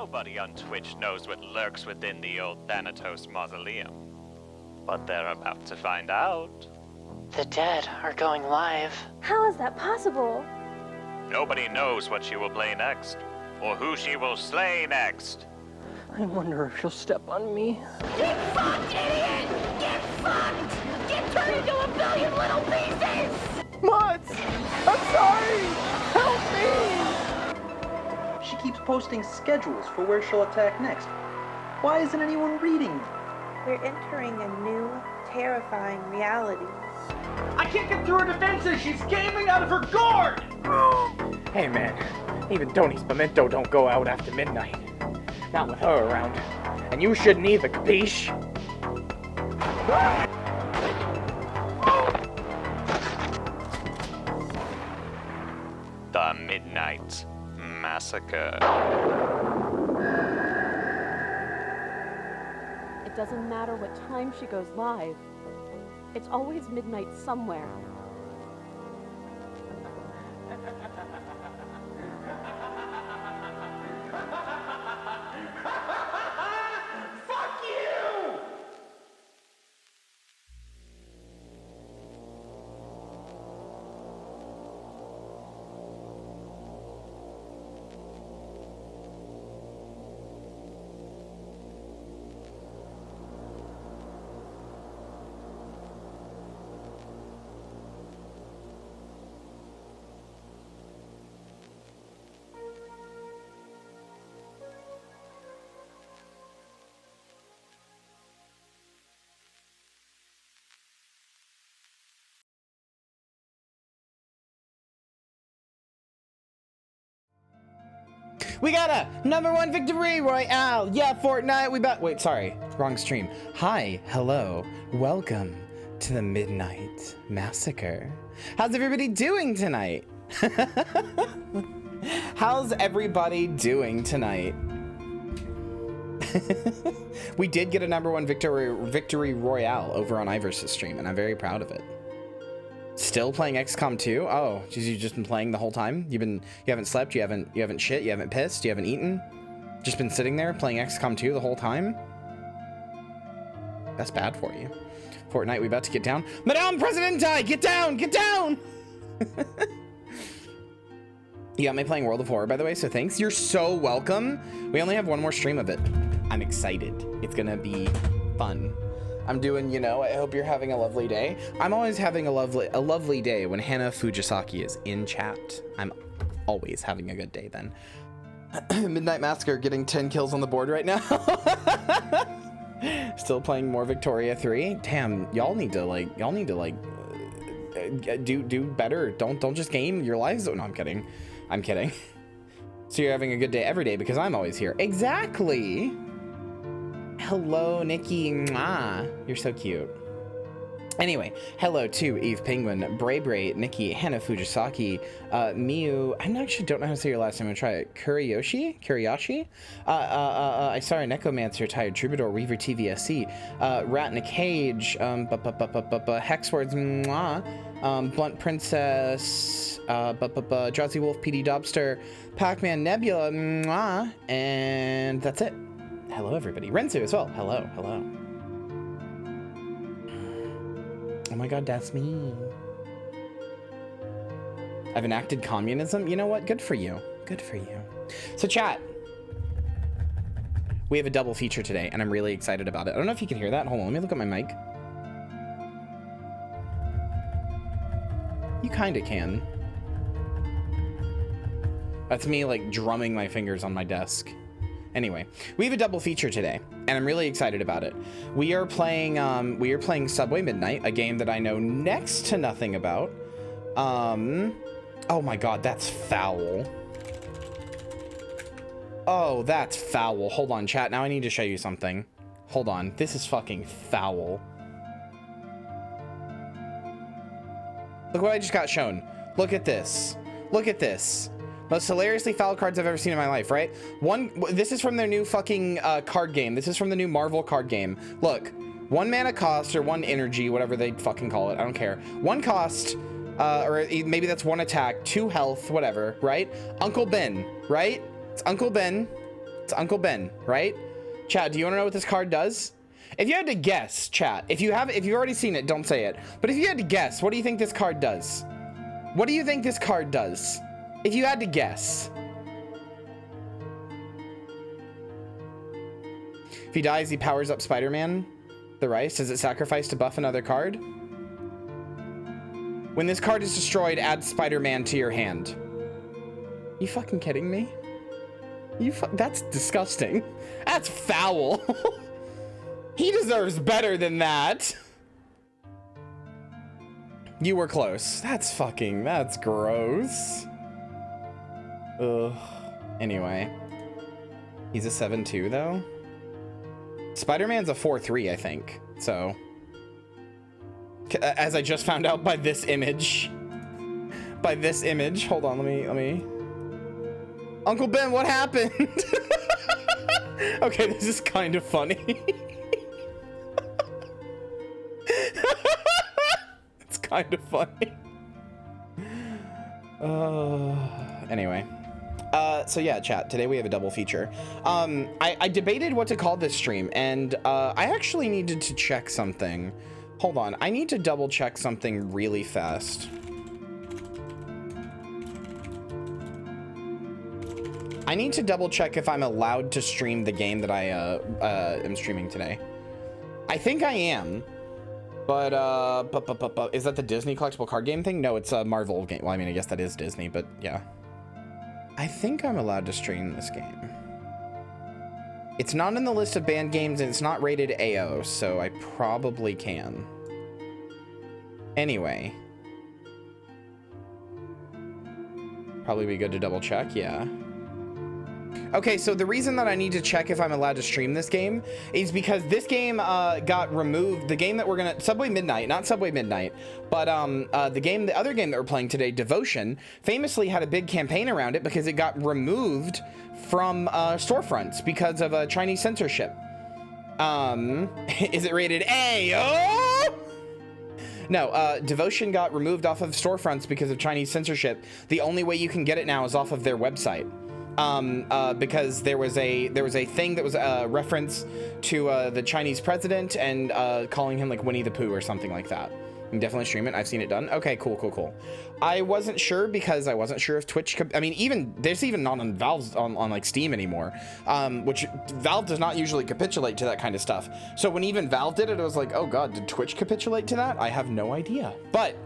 Nobody on Twitch knows what lurks within the old Thanatos mausoleum. But they're about to find out. The dead are going live. How is that possible? Nobody knows what she will play next, or who she will slay next. I wonder if she'll step on me. Get fucked, idiot! Get fucked! Get turned into a billion little pieces! Mutz! I'm sorry! Help me! She keeps posting schedules for where she'll attack next. Why isn't anyone reading them? We're entering a new, terrifying reality. I can't get through her defenses! She's gaming out of her gourd! Hey man, even Tony's pimento don't go out after midnight. Not with her around. And you shouldn't either, capiche? The Midnight Massacre. It doesn't matter what time she goes live. It's always midnight somewhere. Fuck you! We got a #1 victory royale. Yeah, Fortnite. Wait, sorry, wrong stream. Hi, hello, welcome to the Midnight Massacre. How's everybody doing tonight? How's everybody doing tonight? We did get a #1 victory royale over on Iver's stream, and I'm very proud of it. Still playing XCOM 2? Oh, geez, you've just been playing the whole time? You haven't slept, you haven't shit, you haven't pissed, you haven't eaten? Just been sitting there playing XCOM 2 the whole time? That's bad for you. Fortnite, we about to get down. Madame Presidente, get down, get down! You got me playing World of Horror, by the way, so thanks. You're so welcome. We only have one more stream of it. I'm excited. It's gonna be fun. I'm doing, you know, I hope you're having a lovely day. I'm always having a lovely day when Hannah Fujisaki is in chat. I'm always having a good day then. Midnight Massacre getting 10 kills on the board right now. Still playing more Victoria 3. Damn, y'all need to do better. Don't just game your lives. Oh, no, I'm kidding. I'm kidding. So you're having a good day every day because I'm always here. Exactly. Hello, Nikki. Mwah. You're so cute. Anyway, hello to Eve Penguin, Bray Bray, Nikki, Hannah Fujisaki, Miu. I actually don't know how to say your last name. I'm gonna try it. Kuriyashi. I saw a Necromancer, Tired Troubadour, Weaver TVSC, Rat in a Cage, Hexwords, mwah, Blunt Princess, Drowsy Wolf, PD Dobster, Pac-Man Nebula, mwah, and that's it. Hello, everybody. Renzu as well. Hello, hello. Oh my god, that's me. I've enacted communism? You know what? Good for you. Good for you. So chat, we have a double feature today, and I'm really excited about it. I don't know if you can hear that. Hold on, let me look at my mic. You kind of can. That's me, like, drumming my fingers on my desk. Anyway, we have a double feature today, and I'm really excited about it. We are playing Subway Midnight, a game that I know next to nothing about. Oh my god, that's foul. Oh, that's foul. Hold on, chat. Now I need to show you something. Hold on. This is fucking foul. Look what I just got shown. Look at this. Look at this. Most hilariously foul cards I've ever seen in my life, right? This is from their new fucking card game. This is from the new Marvel card game. Look, 1 mana cost or 1 energy, whatever they fucking call it. I don't care. 1 cost, or maybe that's 1 attack, 2 health, whatever, right? Uncle Ben, right? It's Uncle Ben. It's Uncle Ben, right? Chat, do you want to know what this card does? If you had to guess, chat, if you've already seen it, don't say it. But if you had to guess, what do you think this card does? What do you think this card does? If you had to guess. If he dies, he powers up Spider-Man. The rice, does it sacrifice to buff another card? When this card is destroyed, add Spider-Man to your hand. You fucking kidding me? That's disgusting. That's foul. He deserves better than that. You were close. That's gross. Ugh. Anyway. He's a 7-2 though. Spider-Man's a 4-3, I think. So. As I just found out by this image. Hold on, let me. Uncle Ben, what happened? Okay, this is kind of funny. It's kind of funny. Anyway. So yeah, chat, today we have a double feature. I debated what to call this stream, and I actually needed to check something. Hold on, I need to double check something really fast. I need to double check if I'm allowed to stream the game that I am streaming today. I think I am, but is that the Disney collectible card game thing? No, it's a Marvel game. Well, I mean, I guess that is Disney, but yeah. I think I'm allowed to stream this game. It's not in the list of banned games and it's not rated AO, so I probably can. Anyway. Probably be good to double check, yeah. Okay, so the reason that I need to check if I'm allowed to stream this game is because this game got removed. The game that we're gonna, Subway Midnight, not Subway Midnight, but the other game that we're playing today, Devotion, famously had a big campaign around it because it got removed from storefronts because of Chinese censorship. Is it rated A? Oh! No, Devotion got removed off of storefronts because of Chinese censorship. The only way you can get it now is off of their website. Because there was a thing that was a reference to the Chinese president and calling him like Winnie the Pooh or something like that. You can definitely stream it. I've seen it done. Okay, cool. I wasn't sure because I wasn't sure if Twitch could, I mean, there's even not on Valve's on like Steam anymore, which Valve does not usually capitulate to that kind of stuff. So when even Valve did it, it was like, oh God, did Twitch capitulate to that? I have no idea. But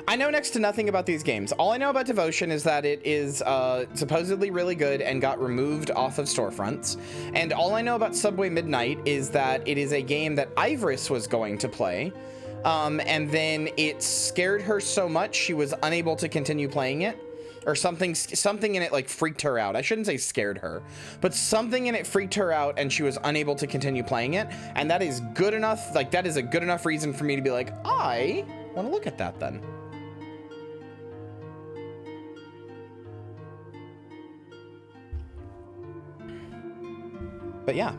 I know next to nothing about these games. All I know about Devotion is that it is supposedly really good and got removed off of storefronts. And all I know about Subway Midnight is that it is a game that Iris was going to play. And then it scared her so much she was unable to continue playing it. Or something in it like freaked her out. I shouldn't say scared her, but something in it freaked her out and she was unable to continue playing it. And that is good enough. Like that is a good enough reason for me to be like, I want to look at that then. But yeah,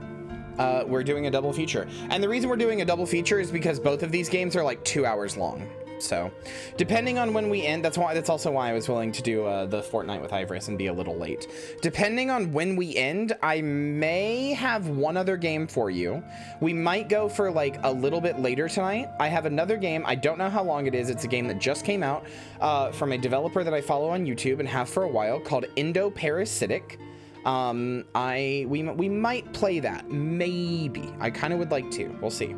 we're doing a double feature. And the reason we're doing a double feature is because both of these games are like 2 hours long. So depending on when we end, that's also why I was willing to do the Fortnite with Iris and be a little late. Depending on when we end, I may have one other game for you. We might go for like a little bit later tonight. I have another game. I don't know how long it is. It's a game that just came out from a developer that I follow on YouTube and have for a while called Indo-Parasitic. We might play that, maybe. I kind of would like to. We'll see.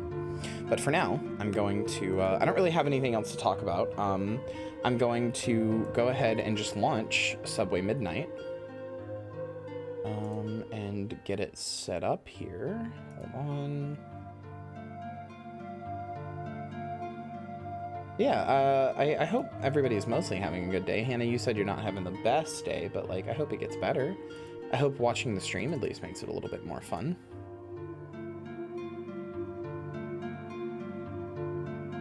But for now, I'm going to, I don't really have anything else to talk about. I'm going to go ahead and just launch Subway Midnight. And get it set up here. Hold on. Yeah, I hope everybody is mostly having a good day. Hannah, you said you're not having the best day, but like, I hope it gets better. I hope watching the stream at least makes it a little bit more fun.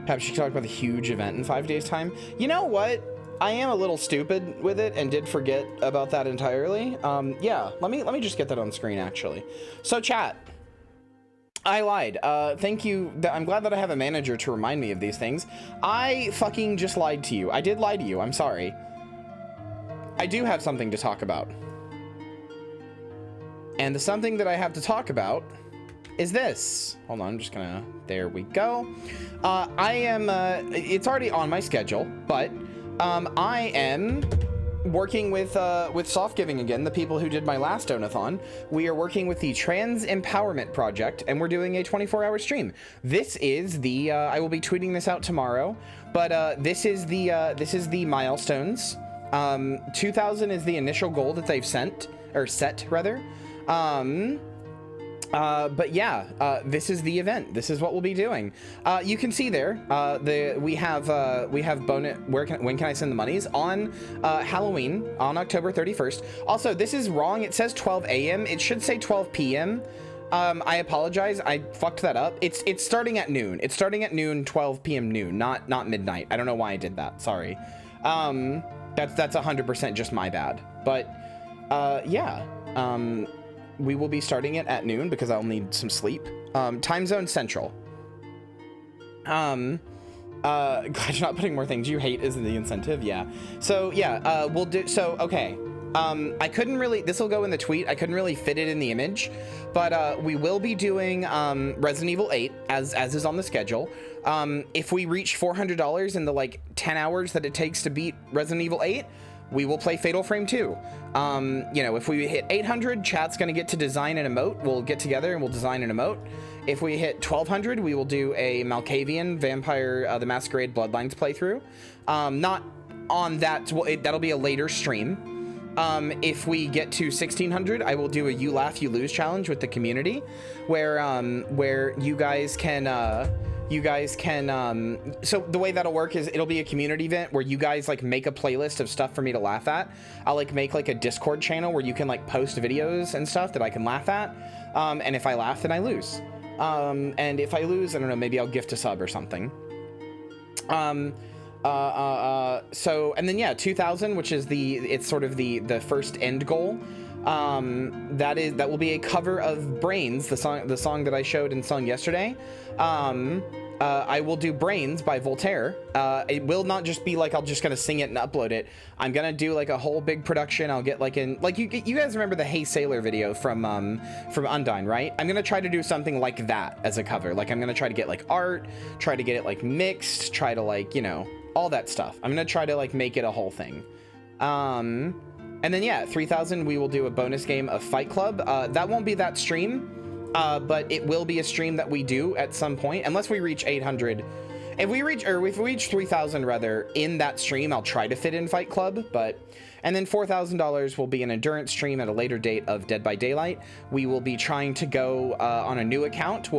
Perhaps you could talk about the huge event in 5 days' time. You know what? I am a little stupid with it and did forget about that entirely. Yeah, let me just get that on screen actually. So chat, I lied. Thank you. I'm glad that I have a manager to remind me of these things. I fucking just lied to you. I did lie to you. I'm sorry. I do have something to talk about. And the something that I have to talk about is this. Hold on, I'm just gonna, there we go. I am, it's already on my schedule, but I am working with Soft Giving again, the people who did my last donathon. We are working with the Trans Empowerment Project, and we're doing a 24-hour stream. This is the, I will be tweeting this out tomorrow, but this is the milestones. 2,000 is the initial goal that they've set rather. But yeah, this is the event. This is what we'll be doing. You can see there, we have bonus. When can I send the monies? On Halloween, on October 31st. Also, this is wrong. It says 12 a.m. It should say 12 p.m. I apologize. I fucked that up. It's starting at noon. It's starting at noon, 12 p.m. noon, not midnight. I don't know why I did that. Sorry. That's 100% just my bad. But yeah. We will be starting it at noon because I'll need some sleep. Time zone central. Glad you're not putting more things you hate isn't the incentive. Yeah. So yeah, we'll do, so, okay. I couldn't really, this will go in the tweet. I couldn't really fit it in the image, but we will be doing Resident Evil 8 as is on the schedule. If we reach $400 in the like 10 hours that it takes to beat Resident Evil 8, we will play Fatal Frame 2. You know, if we hit 800, chat's gonna get to design an emote. We'll get together and we'll design an emote. If we hit 1200, we will do a Malkavian Vampire the Masquerade Bloodlines playthrough. Not on that, that'll be a later stream. If we get to 1600, I will do a You Laugh, You Lose challenge with the community, where you guys can, so the way that'll work is it'll be a community event where you guys like make a playlist of stuff for me to laugh at. I'll like make like a Discord channel where you can like post videos and stuff that I can laugh at. And if I laugh, then I lose. And if I lose, I don't know, maybe I'll gift a sub or something. So, and then yeah, 2000, which is it's sort of the first end goal. That will be a cover of Brains, the song that I showed and sung yesterday. I will do Brains by Voltaire. It will not just be like, I'm just gonna sing it and upload it. I'm gonna do like a whole big production. I'll get like you guys remember the Hey Sailor video from Undyne, right? I'm gonna try to do something like that as a cover. Like I'm gonna try to get like art, try to get it like mixed, try to like, you know, all that stuff. I'm gonna try to like make it a whole thing. And then yeah, 3000, we will do a bonus game of Fight Club. That won't be that stream, but it will be a stream that we do at some point, unless we reach 800. If we reach 3000 rather in that stream, I'll try to fit in Fight Club, and then $4,000 will be an endurance stream at a later date of Dead by Daylight. We will be trying to go on a new account. We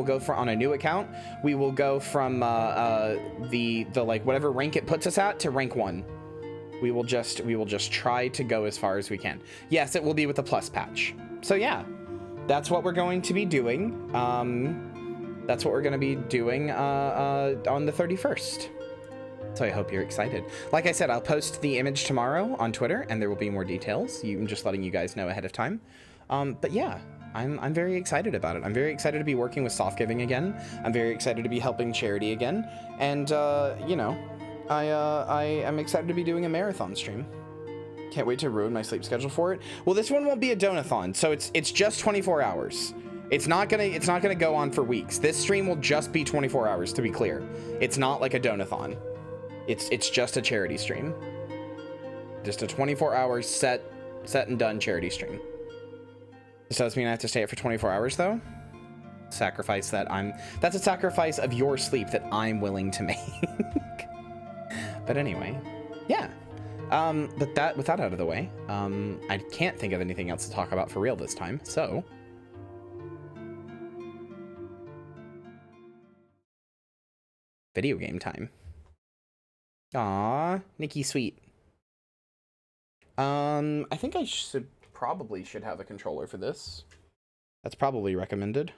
will go from the like whatever rank it puts us at to rank 1. We will just try to go as far as we can. Yes, it will be with the plus patch. So yeah, that's what we're going to be doing. That's what we're going to be doing on the 31st. So I hope you're excited. Like I said, I'll post the image tomorrow on Twitter, and there will be more details. I'm just letting you guys know ahead of time. But yeah, I'm very excited about it. I'm very excited to be working with Soft Giving again. I'm very excited to be helping charity again. And you know, I am excited to be doing a marathon stream. Can't wait to ruin my sleep schedule for it. Well, this one won't be a donathon, so it's just 24 hours. It's not gonna go on for weeks. This stream will just be 24 hours, to be clear. It's not like a donathon. It's just a charity stream. Just a 24 hours set and done charity stream. This does mean I have to stay up for 24 hours though. That's a sacrifice of your sleep that I'm willing to make. But anyway, yeah. But with that out of the way, I can't think of anything else to talk about for real this time, so. Video game time. Aw, Nikki sweet. I think I should have a controller for this. That's probably recommended.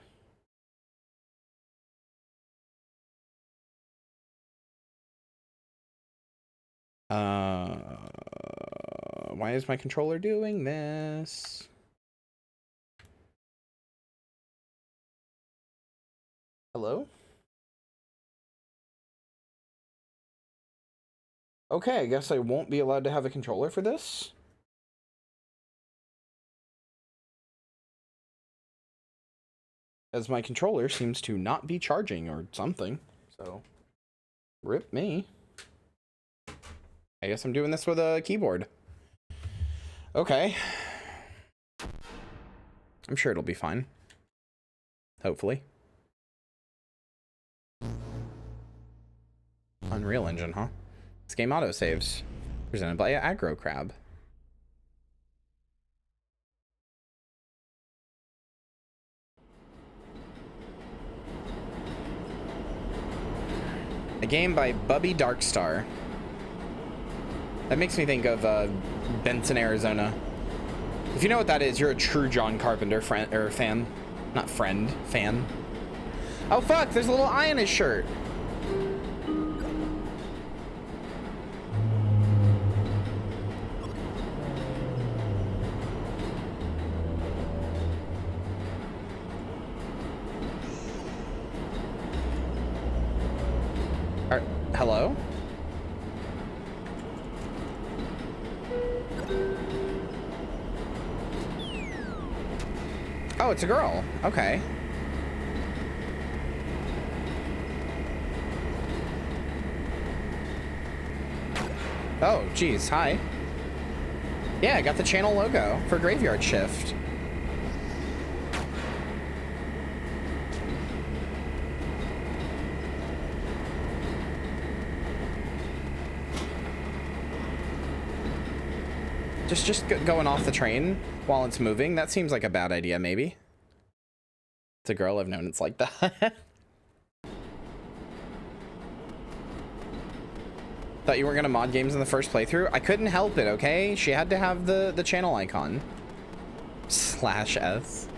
Why is my controller doing this? Hello? Okay, I guess I won't be allowed to have a controller for this. As my controller seems to not be charging or something. So, rip me. I guess I'm doing this with a keyboard. Okay. I'm sure it'll be fine. Hopefully. Unreal Engine, huh? This game autosaves. Presented by Aggro Crab. A game by Bubby Darkstar. That makes me think of Benson, Arizona. If you know what that is, you're a true John Carpenter friend or fan. Not friend, fan. Oh fuck, there's a little eye on his shirt. Hello? Oh, it's a girl. Okay. Oh, geez. Hi. Yeah, I got the channel logo for Graveyard Shift. Just going off the train while it's moving, that seems like a bad idea, maybe. It's a girl, I've known it's like that. Thought you weren't gonna mod games in the first playthrough? I couldn't help it, okay? She had to have the channel icon. /S.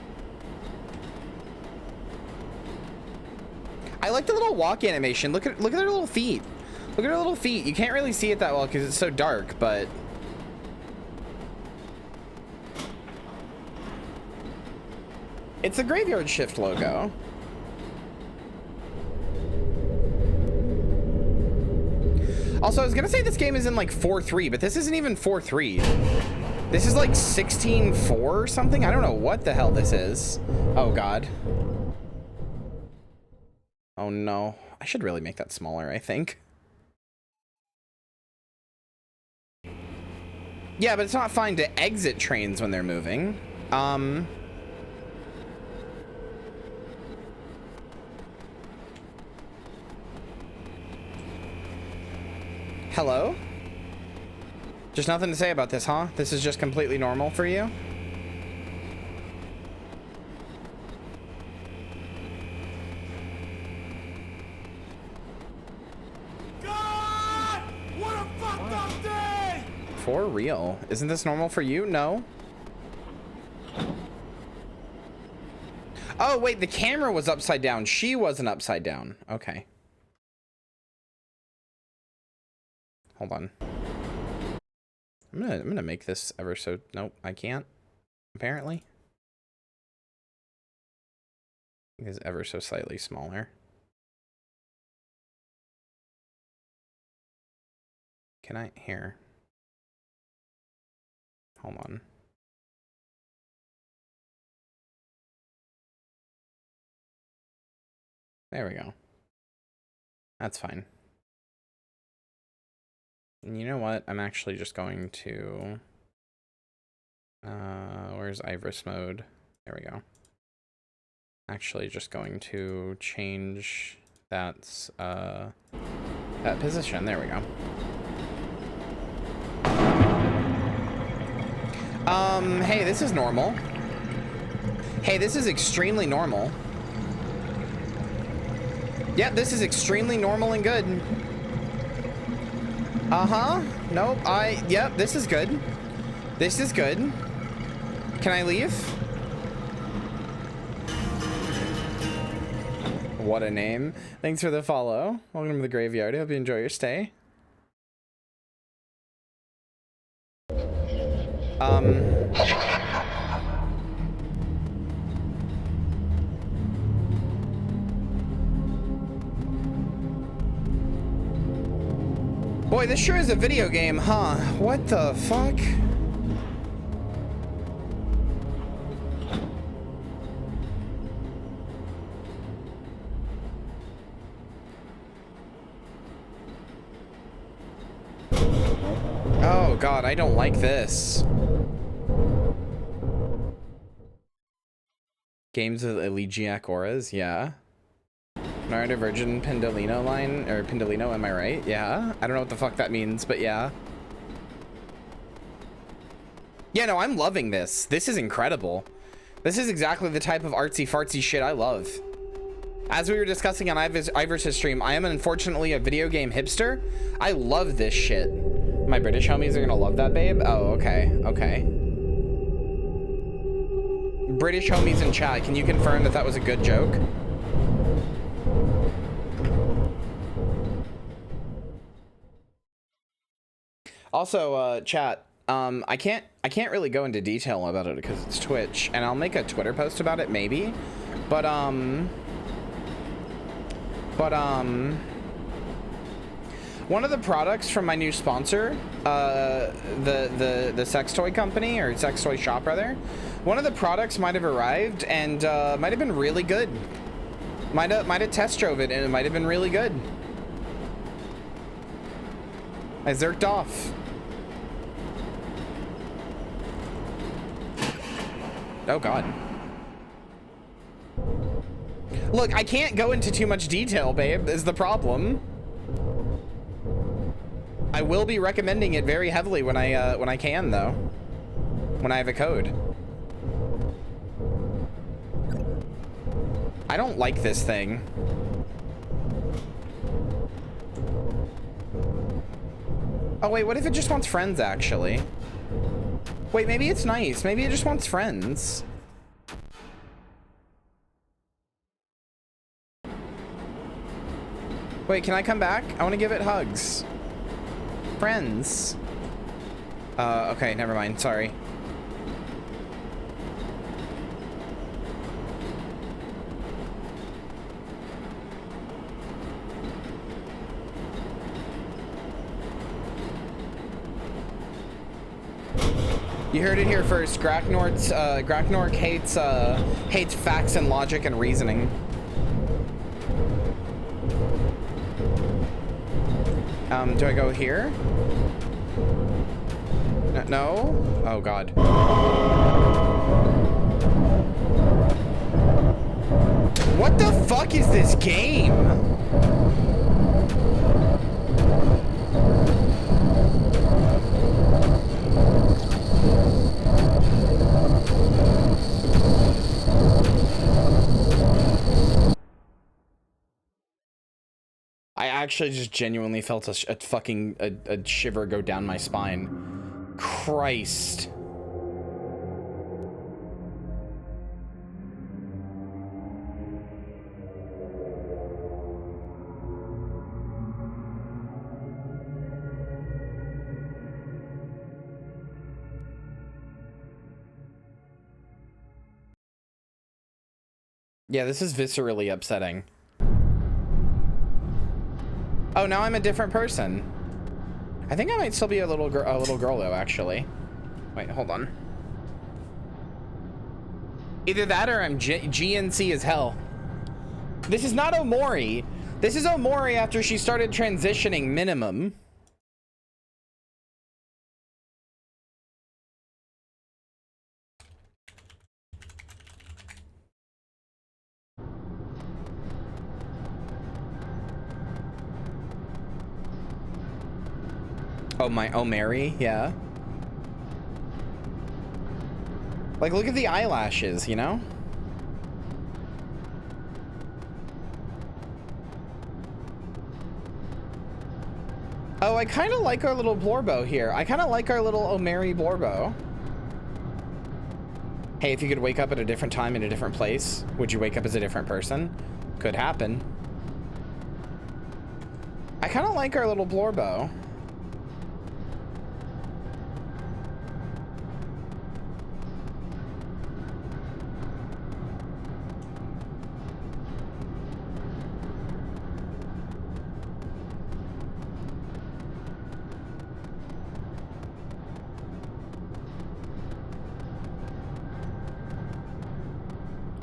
I like the little walk animation. Look at her little feet. Look at her little feet. You can't really see it that well because it's so dark, but it's a Graveyard Shift logo. Also, I was gonna say this game is in like 4.3, but this isn't even 4.3. This is like 16.4 or something. I don't know what the hell this is. Oh God. Oh no. I should really make that smaller, I think. Yeah, but it's not fine to exit trains when they're moving. Hello? Just nothing to say about this, huh? This is just completely normal for you? God! What a fucked up day! For real. Isn't this normal for you? No? Oh, wait, the camera was upside down. She wasn't upside down. Okay. Hold on. I'm gonna make this ever so... Nope, I can't. Apparently. It is ever so slightly smaller. Can I... Here. Hold on. There we go. That's fine. And you know what? I'm actually just going to... where's Iris mode? There we go. Actually just going to change that position. There we go. Hey, this is normal. Hey, this is extremely normal. Yep, this is extremely normal and good. Uh-huh. Nope. Yep, this is good. This is good. Can I leave? What a name. Thanks for the follow. Welcome to the graveyard. I hope you enjoy your stay. Boy, this sure is a video game, huh? What the fuck? Oh god, I don't like this. Games with elegiac auras, yeah. Narada Virgin Pendolino line, or Pendolino, am I right? Yeah. I don't know what the fuck that means, but yeah. Yeah, no, I'm loving this. This is incredible. This is exactly the type of artsy fartsy shit I love. As we were discussing on Iver's stream, I am unfortunately a video game hipster. I love this shit. My British homies are gonna love that, babe. Oh, okay, okay. British homies in chat, can you confirm that that was a good joke? Also, chat, I can't really go into detail about it because it's Twitch, and I'll make a Twitter post about it maybe, but one of the products from my new sponsor, the sex toy company, or sex toy shop rather, one of the products might have arrived and might have been really good. Might have test drove it and it might have been really good. I zerked off. Oh god. Look, I can't go into too much detail, babe, is the problem. I will be recommending it very heavily when I can though. When I have a code. I don't like this thing. Oh wait, what if it just wants friends actually? Wait, maybe it's nice. Maybe it just wants friends. Wait, can I come back? I want to give it hugs. Friends. Okay, never mind. Sorry. You heard it here first. Graknork hates facts and logic and reasoning. Do I go here? No? Oh god. What the fuck is this game? I actually just genuinely felt a fucking shiver go down my spine. Christ. Yeah, this is viscerally upsetting. Oh, now I'm a different person. I think I might still be a little girl though, actually. Wait, hold on. Either that or I'm GNC as hell. This is not Omori. This is Omori after she started transitioning minimum. Oh, Mary, yeah. Like, look at the eyelashes, you know? Oh, I kind of like our little Blorbo here. I kind of like our little Omeri Blorbo. Hey, if you could wake up at a different time in a different place, would you wake up as a different person? Could happen. I kind of like our little Blorbo.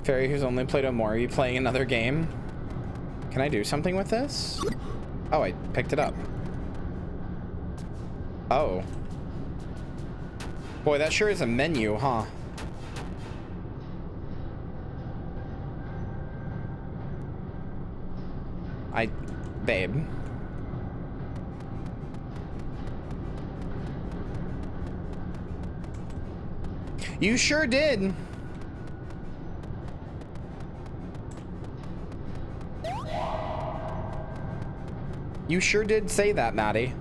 Fairy who's only played Omori playing another game. Can I do something with this? Oh, I picked it up. Oh. Boy, that sure is a menu, huh? Babe. You sure did. You sure did say that, Maddie.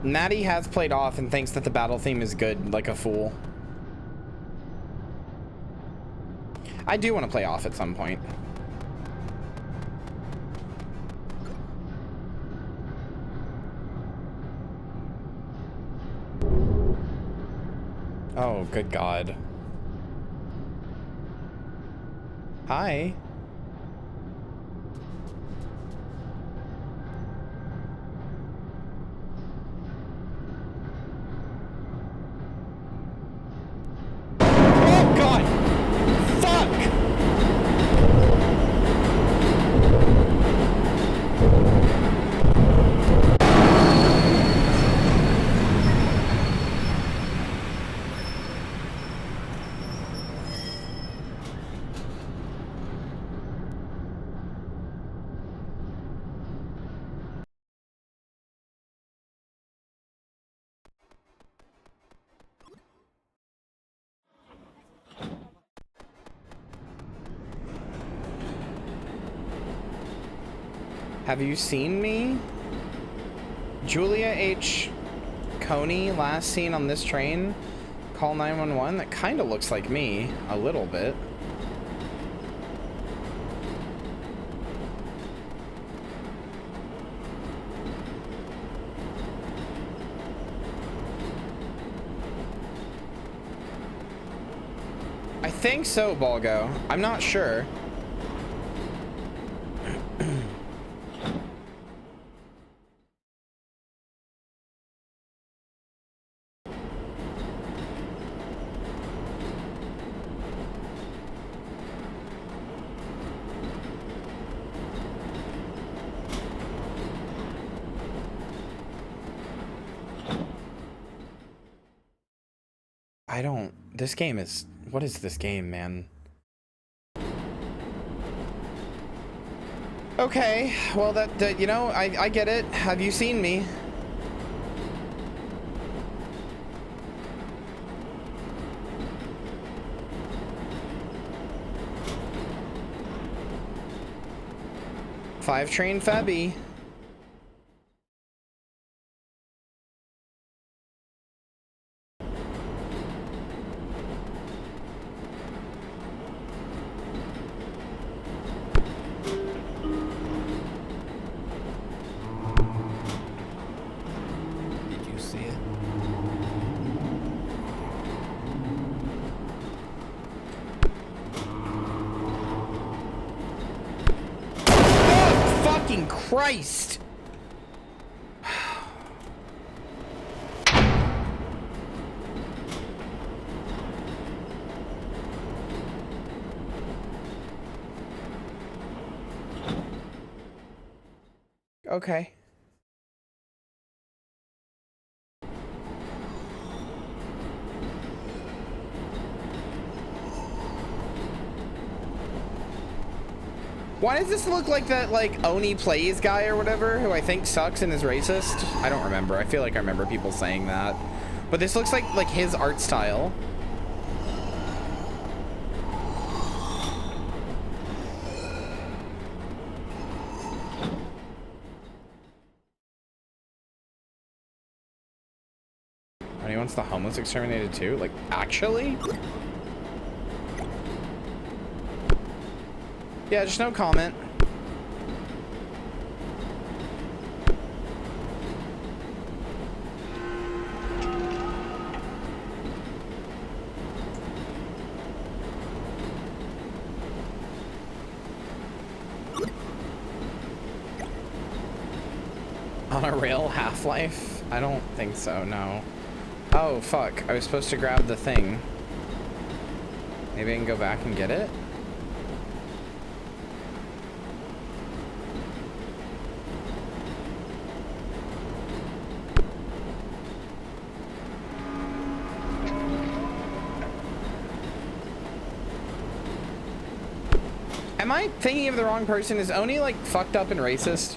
Maddie has played off and thinks that the battle theme is good, like a fool. I do want to play off at some point. Oh, good God. Hi. Oh, God. Fuck. Have you seen me? Julia H. Coney, last seen on this train. Call 911. That kind of looks like me, a little bit. I think so, Balgo. I'm not sure. I don't... This game is... What is this game, man? Okay, well, that you know, I get it. Have you seen me? Five train Febby. Christ! Okay. Why does this look like that, like, Oni Plays guy or whatever, who I think sucks and is racist? I don't remember. I feel like I remember people saying that. But this looks like his art style. And he wants the homeless exterminated too? Like, actually? Yeah, just no comment. On a rail Half-Life? I don't think so, no. Oh, fuck. I was supposed to grab the thing. Maybe I can go back and get it? Am I thinking of the wrong person? Is Oni like fucked up and racist?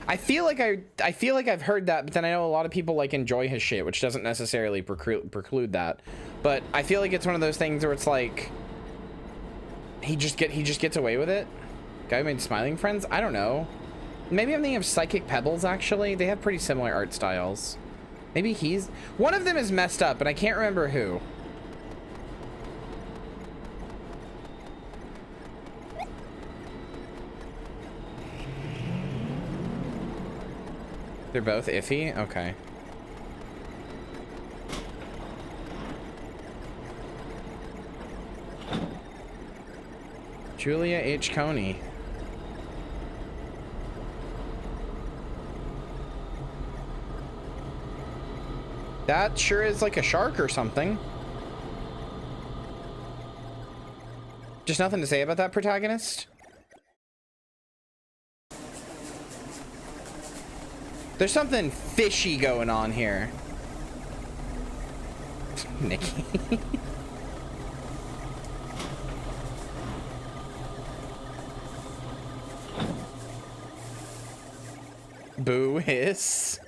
I feel like I've heard that, but then I know a lot of people like enjoy his shit, which doesn't necessarily preclude that. But I feel like it's one of those things where it's like he just gets away with it. Guy who made Smiling Friends? I don't know. Maybe I'm thinking of Psychic Pebbles, actually. They have pretty similar art styles. Maybe he's... One of them is messed up, and I can't remember who. They're both iffy? Okay. Julia H. Coney. That sure is like a shark or something. Just nothing to say about that protagonist? There's something fishy going on here. Nikki. Boo hiss.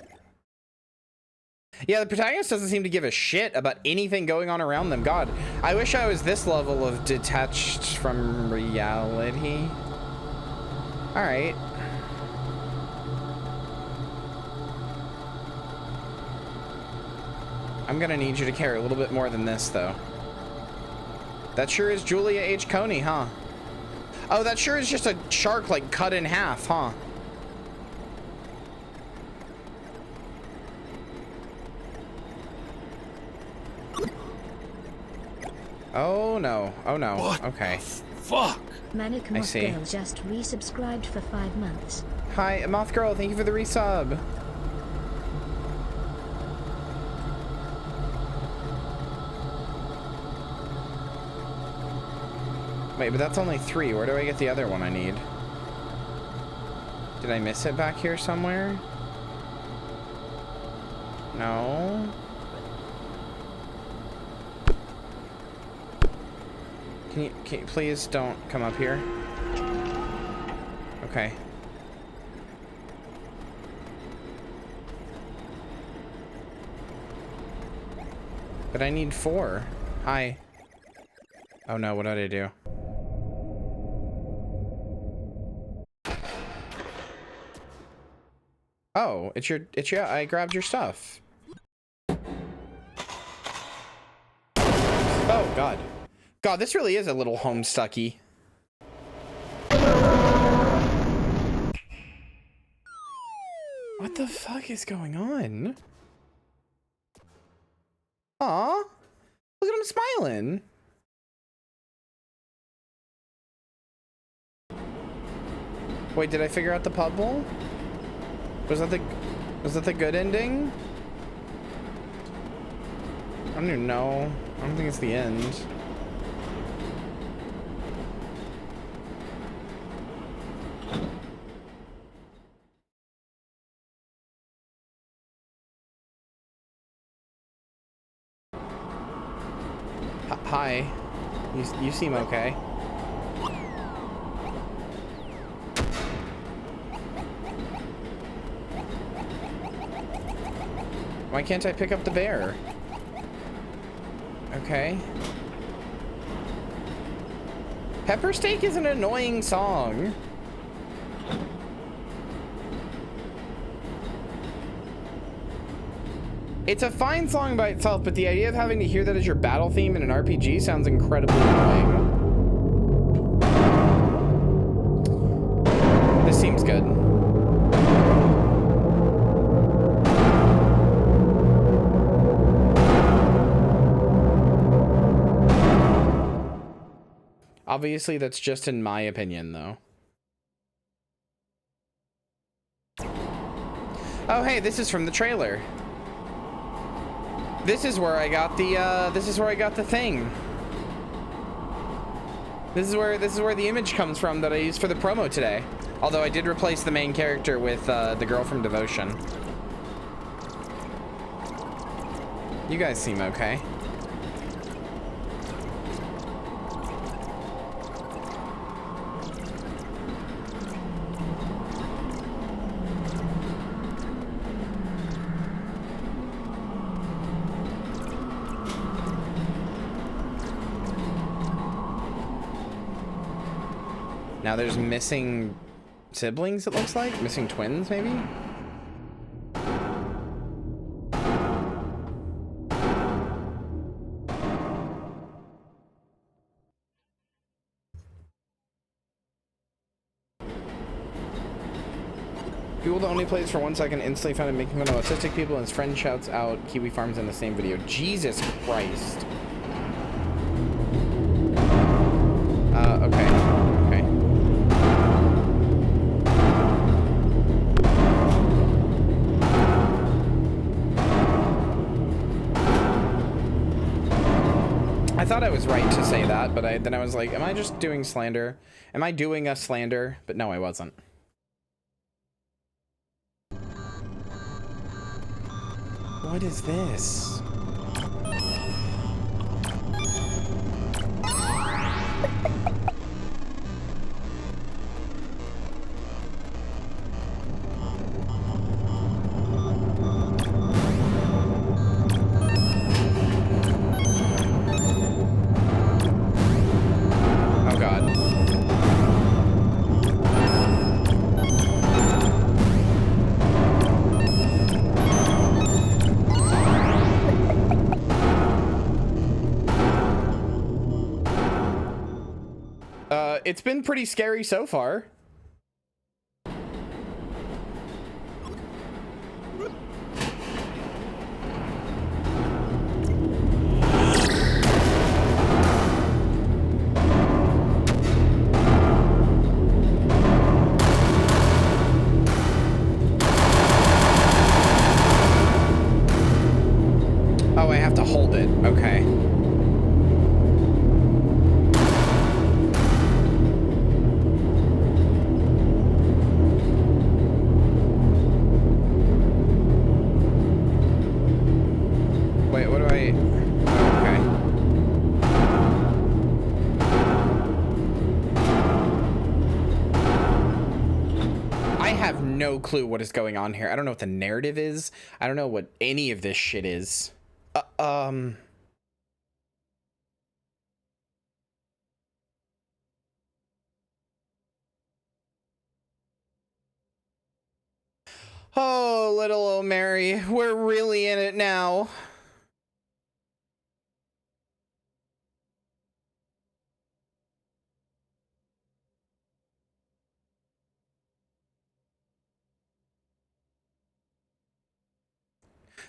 Yeah, the protagonist doesn't seem to give a shit about anything going on around them. God, I wish I was this level of detached from reality. All right. I'm gonna need you to care a little bit more than this, though. That sure is Julia H. Coney, huh? Oh, that sure is just a shark, like, cut in half, huh? Oh, no. Oh, no. What okay. Fuck! Manic I Moth see. Girl just resubscribed for 5 months. Hi, Moth Girl. Thank you for the resub. Wait, but that's only 3. Where do I get the other one I need? Did I miss it back here somewhere? No. Can you please don't come up here? Okay. But I need 4. Hi. Oh no, what did I do? Oh, it's your, I grabbed your stuff. Oh, God. God, this really is a little homestucky. What the fuck is going on? Aw, look at him smiling. Wait, did I figure out the puzzle? Was that the good ending? I don't even know. I don't think it's the end. Hi. You seem okay. Why can't I pick up the bear? Okay. Pepper Steak is an annoying song. It's a fine song by itself, but the idea of having to hear that as your battle theme in an RPG sounds incredibly annoying. This seems good. Obviously, that's just in my opinion, though. Oh, hey, this is from the trailer. This is where I got the, this is where I got the thing. This is where the image comes from that I used for the promo today. Although I did replace the main character with, the girl from Devotion. You guys seem okay. Now there's missing siblings, it looks like. Missing twins, maybe? People that only plays for 1 second instantly found him making fun of autistic people, and his friend shouts out Kiwi Farms in the same video. Jesus Christ. Okay. Okay. I thought I was right to say that, but then I was like, am I just doing slander? Am I doing a slander? But no, I wasn't. What is this? Oh God. It's been pretty scary so far. Oh, I have to hold it. Okay. Wait, what do I... Oh, okay. I have no clue what is going on here. I don't know what the narrative is. I don't know what any of this shit is. Oh, little old Mary, we're really in it now.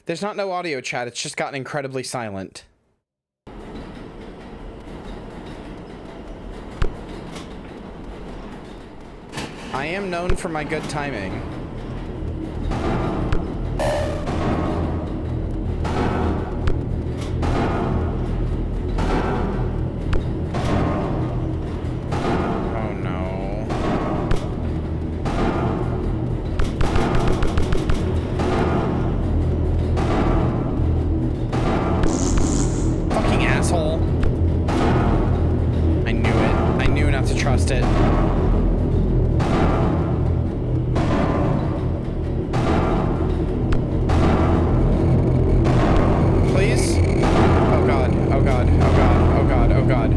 There's not no audio chat, it's just gotten incredibly silent. I am known for my good timing. Oh no. Fucking asshole. I knew it. I knew not to trust it. Please? Oh God. Oh God. Oh God. Oh God. Oh God.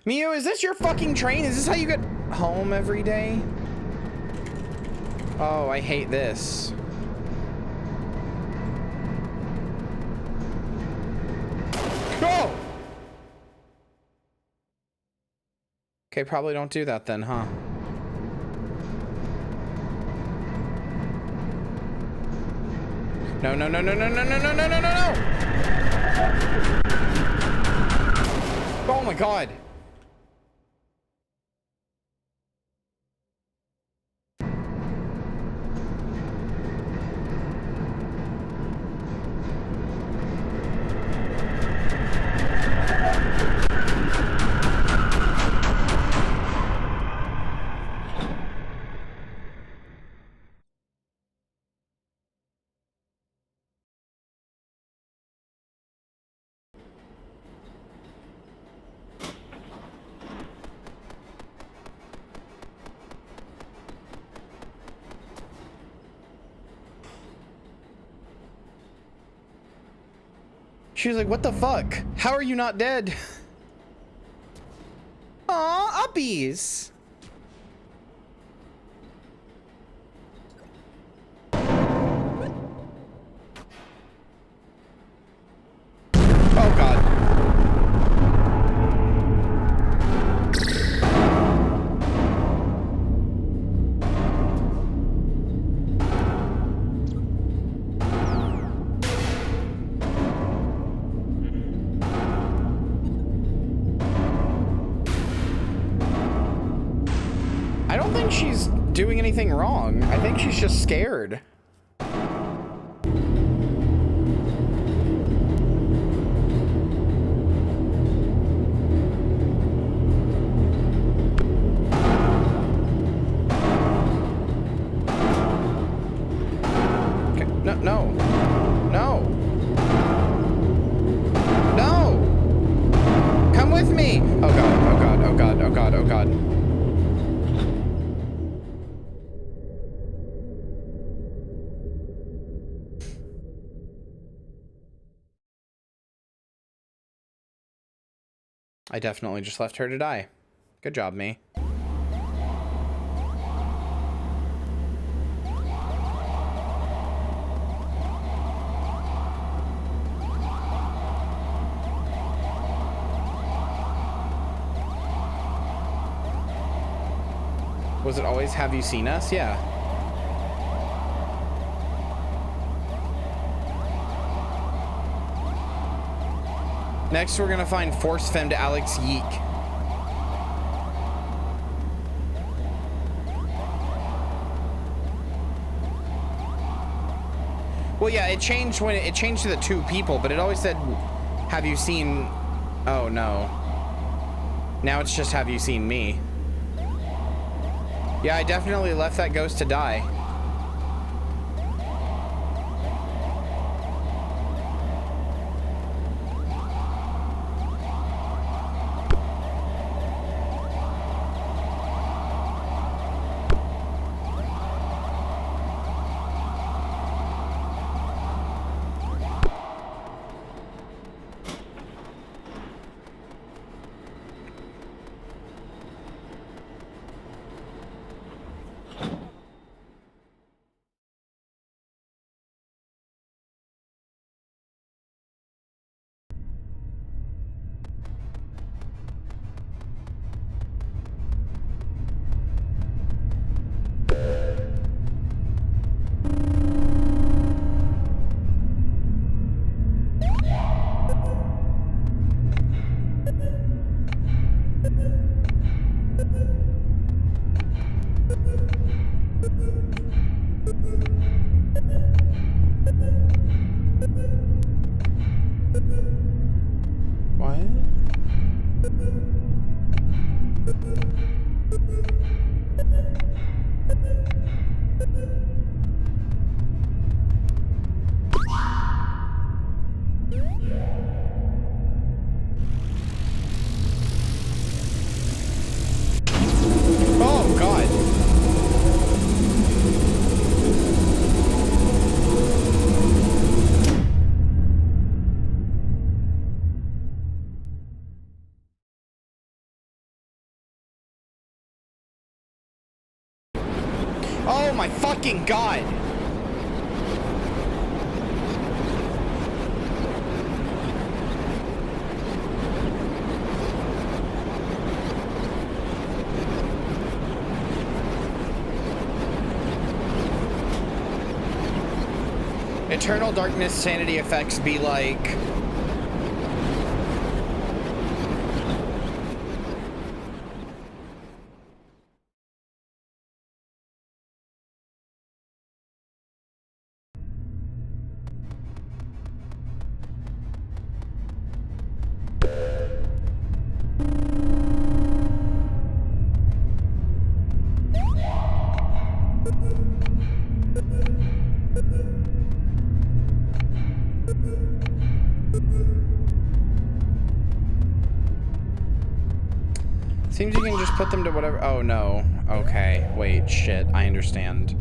Mio, is this your fucking train? Is this how you get home every day? Oh, I hate this. Oh! Okay, probably don't do that then, huh? No, no, no, no, no, no, no, no, no, no, no, no! Oh my God. She was like, what the fuck? How are you not dead? Aw, uppies. Oh god. I don't think she's doing anything wrong. I think she's just scared. I definitely just left her to die. Good job, me. Was it always have you seen us? Yeah. Next, we're gonna find Force Femmed Alex Yeek. Well, yeah, it changed when it changed to the 2 people, but it always said, have you seen... Oh, no. Now it's just, have you seen me? Yeah, I definitely left that ghost to die. Oh my fucking god! Eternal darkness sanity effects be like... Seems you can just put them to whatever. Oh no. Okay. Wait, shit. I understand.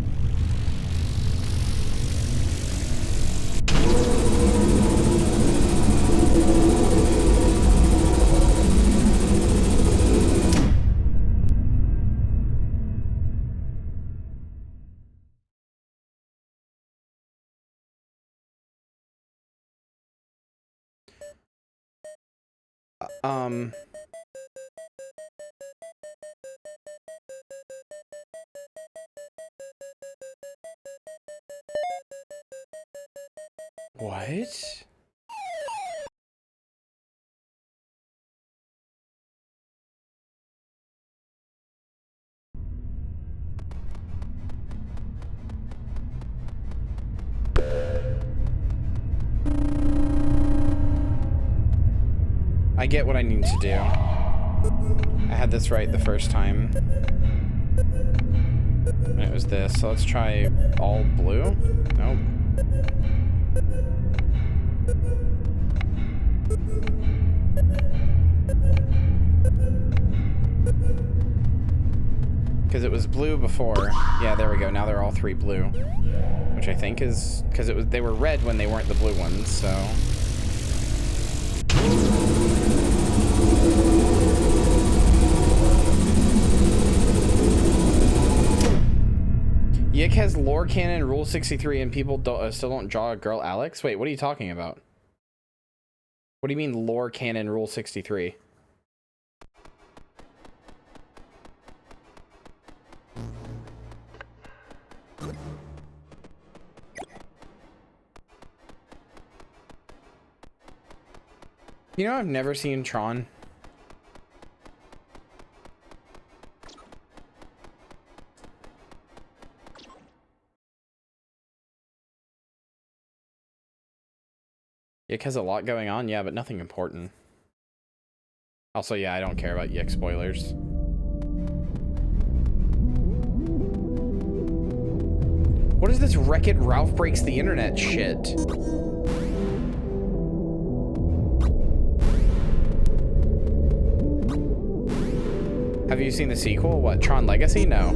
What? I get what I need to do. I had this right the first time. And it was this, so let's try all blue. Nope. Because it was blue before. Yeah, there we go. Now they're all three blue. Which I think is because they were red when they weren't the blue ones, so. Yik has lore canon rule 63 and people still don't draw a girl Alex? Wait, what are you talking about? What do you mean lore canon rule 63? You know, I've never seen Tron. Yik has a lot going on, yeah, but nothing important. Also, yeah, I don't care about Yik spoilers. What is this Wreck-It Ralph Breaks the Internet shit? Have you seen the sequel? What, Tron Legacy? No.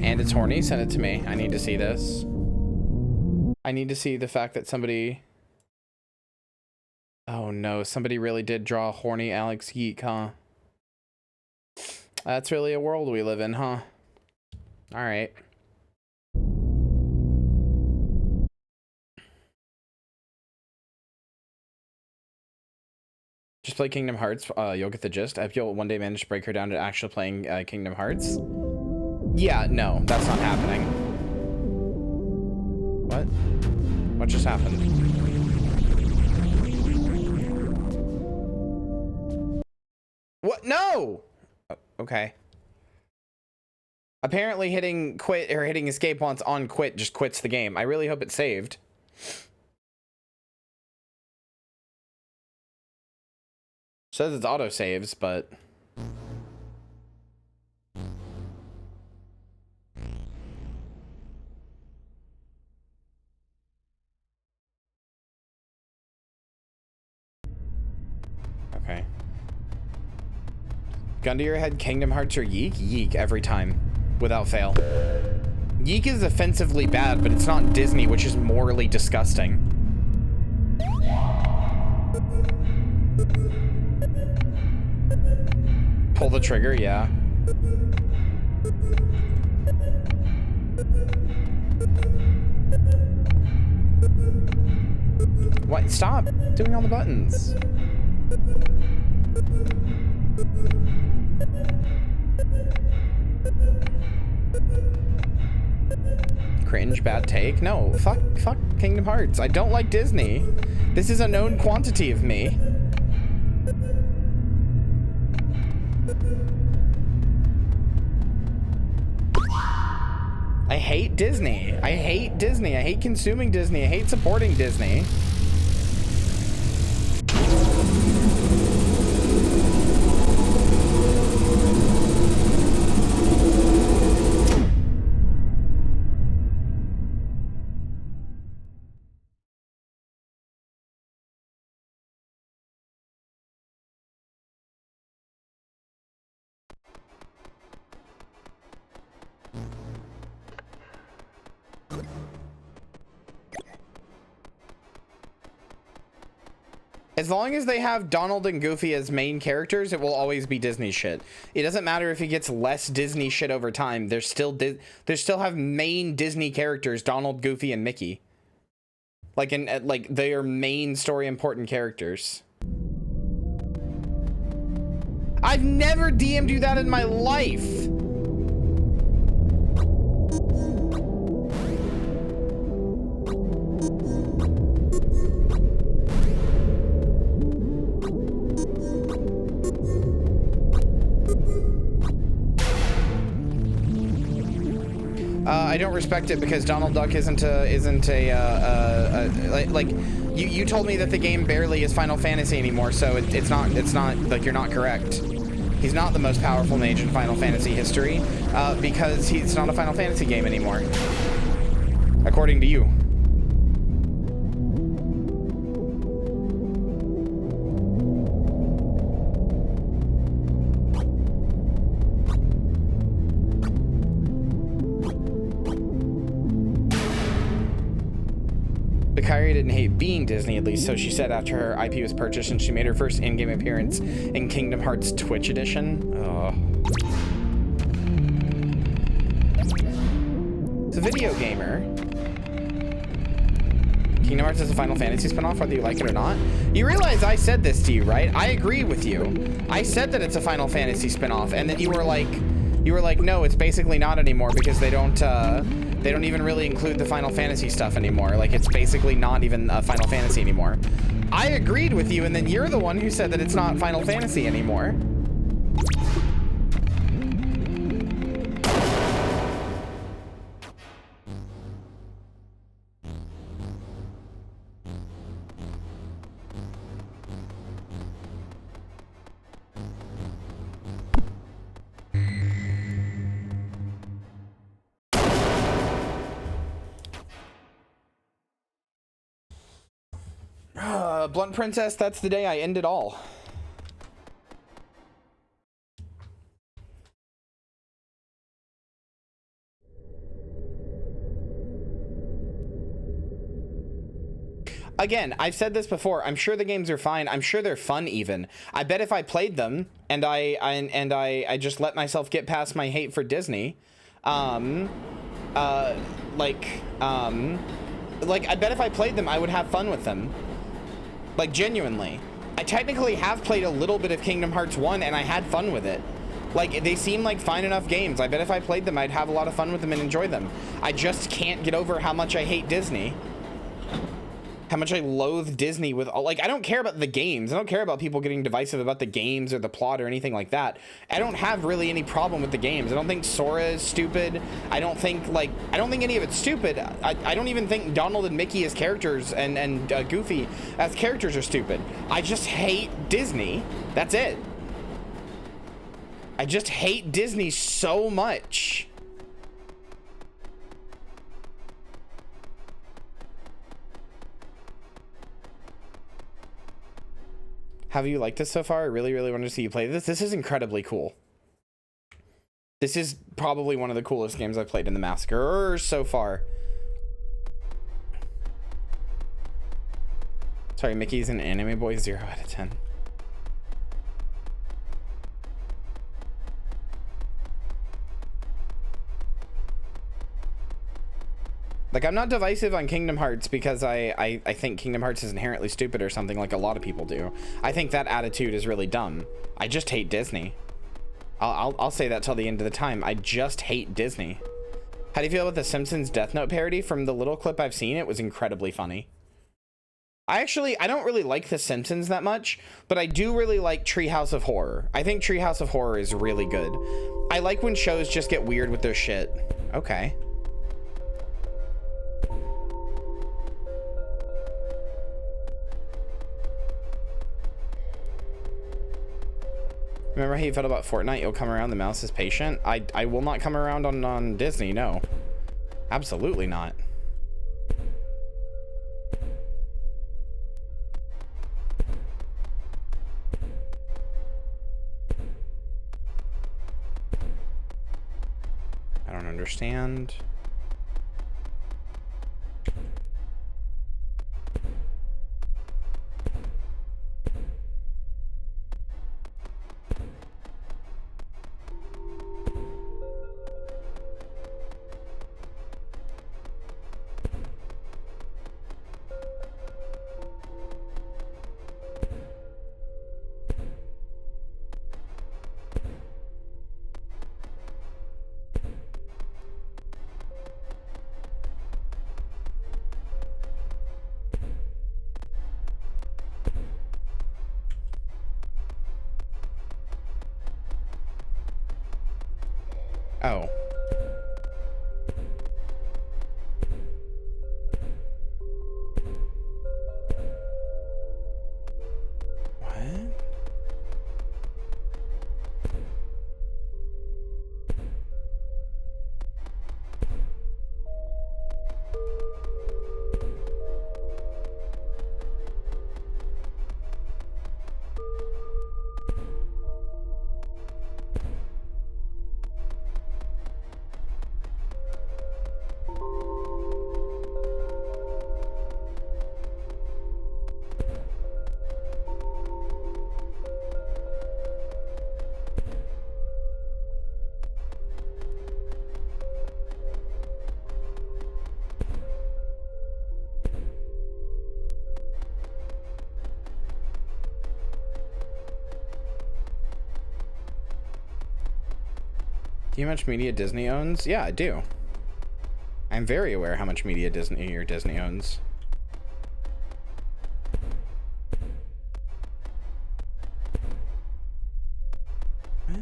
And it's horny? Send it to me. I need to see this. I need to see the fact that somebody... Oh no, somebody really did draw a horny Alex Yeek, huh? That's really a world we live in, huh? Alright. Just play Kingdom Hearts. You'll get the gist. If you'll one day manage to break her down to actually playing Kingdom Hearts. Yeah, no, that's not happening. What? What just happened? What? No! Okay. Apparently hitting quit or hitting escape once on quit just quits the game. I really hope it's saved. Says it's auto saves, but okay. Gun to your head, Kingdom Hearts or Yeek? Yeek every time, without fail. Yeek is offensively bad, but it's not Disney, which is morally disgusting. Pull the trigger, yeah. What? Stop doing all the buttons. Cringe, bad take. No, fuck Kingdom Hearts. I don't like Disney. This is a known quantity of me. I hate Disney. I hate Disney. I hate consuming Disney. I hate supporting Disney. As long as they have Donald and Goofy as main characters, it will always be Disney shit. It doesn't matter if it gets less Disney shit over time. There's still have main Disney characters, Donald, Goofy, and Mickey. Like they are main story important characters. I've never DM'd you that in my life. I don't respect it because Donald Duck isn't like you told me that the game barely is Final Fantasy anymore, so it's not like you're not correct. He's not the most powerful mage in Final Fantasy history because he's not a Final Fantasy game anymore, according to you. Kyria didn't hate being Disney, at least so she said after her IP was purchased and she made her first in-game appearance in Kingdom Hearts Twitch Edition. Oh. It's a video gamer. Kingdom Hearts is a Final Fantasy spinoff, whether you like it or not. You realize I said this to you, right? I agree with you. I said that it's a Final Fantasy spinoff, and then you were like, no, it's basically not anymore because they don't even really include the Final Fantasy stuff anymore. Like, it's basically not even a Final Fantasy anymore. I agreed with you, and then you're the one who said that it's not Final Fantasy anymore. Blunt Princess, that's the day I end it all. Again, I've said this before. I'm sure the games are fine. I'm sure they're fun even. I bet if I played them and I just let myself get past my hate for Disney, like I bet if I played them, I would have fun with them. Like, genuinely. I technically have played a little bit of Kingdom Hearts 1 and I had fun with it. Like, they seem like fine enough games. I bet if I played them, I'd have a lot of fun with them and enjoy them. I just can't get over how much I hate Disney. How much I loathe Disney with, like, I don't care about the games. I don't care about people getting divisive about the games or the plot or anything like that. I don't have really any problem with the games. I don't think Sora is stupid. I don't think any of it's stupid. I don't even think Donald and Mickey as characters and Goofy as characters are stupid. I just hate Disney. That's it. I just hate Disney so much. Have you liked this so far? I really, really want to see you play this. This is incredibly cool. This is probably one of the coolest games I've played in the Massacre so far. Sorry, Mickey's an anime boy, 0 out of 10. Like, I'm not divisive on Kingdom Hearts because I think Kingdom Hearts is inherently stupid or something like a lot of people do. I think that attitude is really dumb. I just hate Disney. I'll say that till the end of the time. I just hate Disney. How do you feel about the Simpsons Death Note parody? From the little clip I've seen, it was incredibly funny. I don't really like the Simpsons that much, but I do really like Treehouse of Horror. I think Treehouse of Horror is really good. I like when shows just get weird with their shit. Okay. Remember how you felt about Fortnite? You'll come around, the mouse is patient. I will not come around on Disney, no. Absolutely not. I don't understand. Do you know how much media Disney owns? Yeah, I do. I'm very aware how much media Disney owns. What?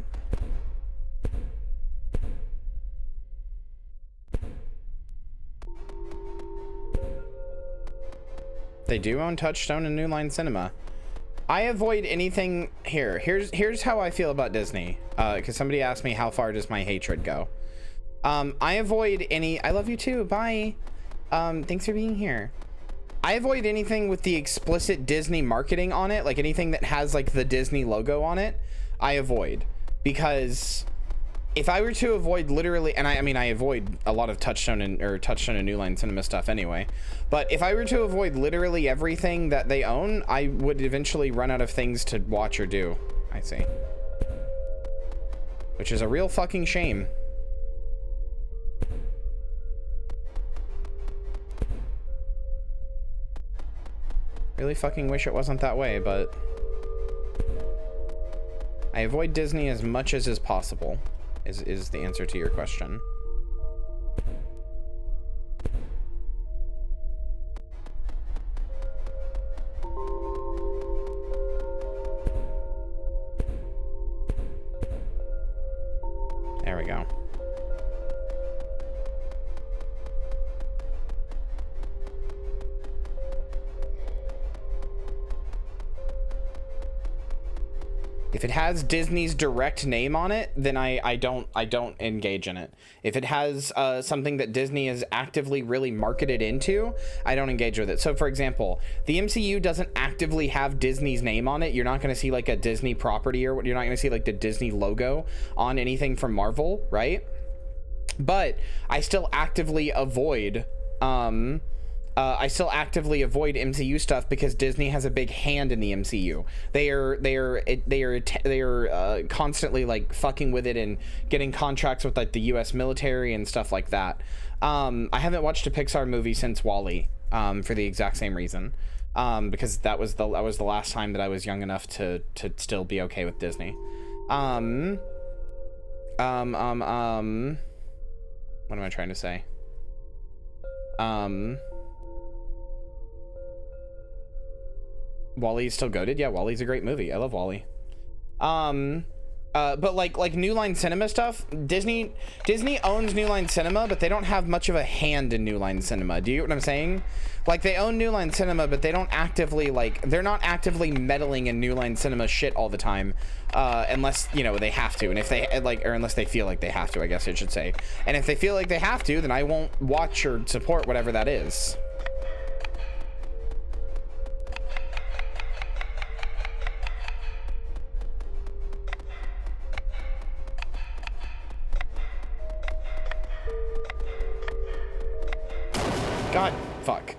They do own Touchstone and New Line Cinema. I avoid anything here. Here's how I feel about Disney. Because somebody asked me how far does my hatred go. I avoid any. I love you too. Bye. Thanks for being here. I avoid anything with the explicit Disney marketing on it, like anything that has like the Disney logo on it. I avoid, because if I were to avoid literally, and I mean I avoid a lot of Touchstone and New Line Cinema stuff anyway, but if I were to avoid literally everything that they own, I would eventually run out of things to watch or do. I see. Which is a real fucking shame. Really fucking wish it wasn't that way, but I avoid Disney as much as is possible. Is the answer to your question. There we go. If it has Disney's direct name on it, then I don't engage in it. If it has something that Disney is actively really marketed into, I don't engage with it. So for example, the MCU doesn't actively have Disney's name on it. You're not going to see like a Disney property, or you're not going to see like the Disney logo on anything from Marvel, right? But I still actively avoid MCU stuff because Disney has a big hand in the MCU. They are constantly like fucking with it and getting contracts with like the US military and stuff like that. I haven't watched a Pixar movie since WALL-E, for the exact same reason. Because that was the last time that I was young enough to still be okay with Disney. What am I trying to say? WALL-E's still goated. Yeah, WALL-E's a great movie. I love WALL-E. But like New Line Cinema stuff, Disney owns New Line Cinema, but they don't have much of a hand in New Line Cinema. Do you get what I'm saying? Like, they own New Line Cinema, but they don't actively, like, they're not actively meddling in New Line Cinema shit all the time, unless, you know, they have to. And if they, like, or unless they feel like they have to, I guess I should say. And if they feel like they have to, then I won't watch or support whatever that is. God, fuck.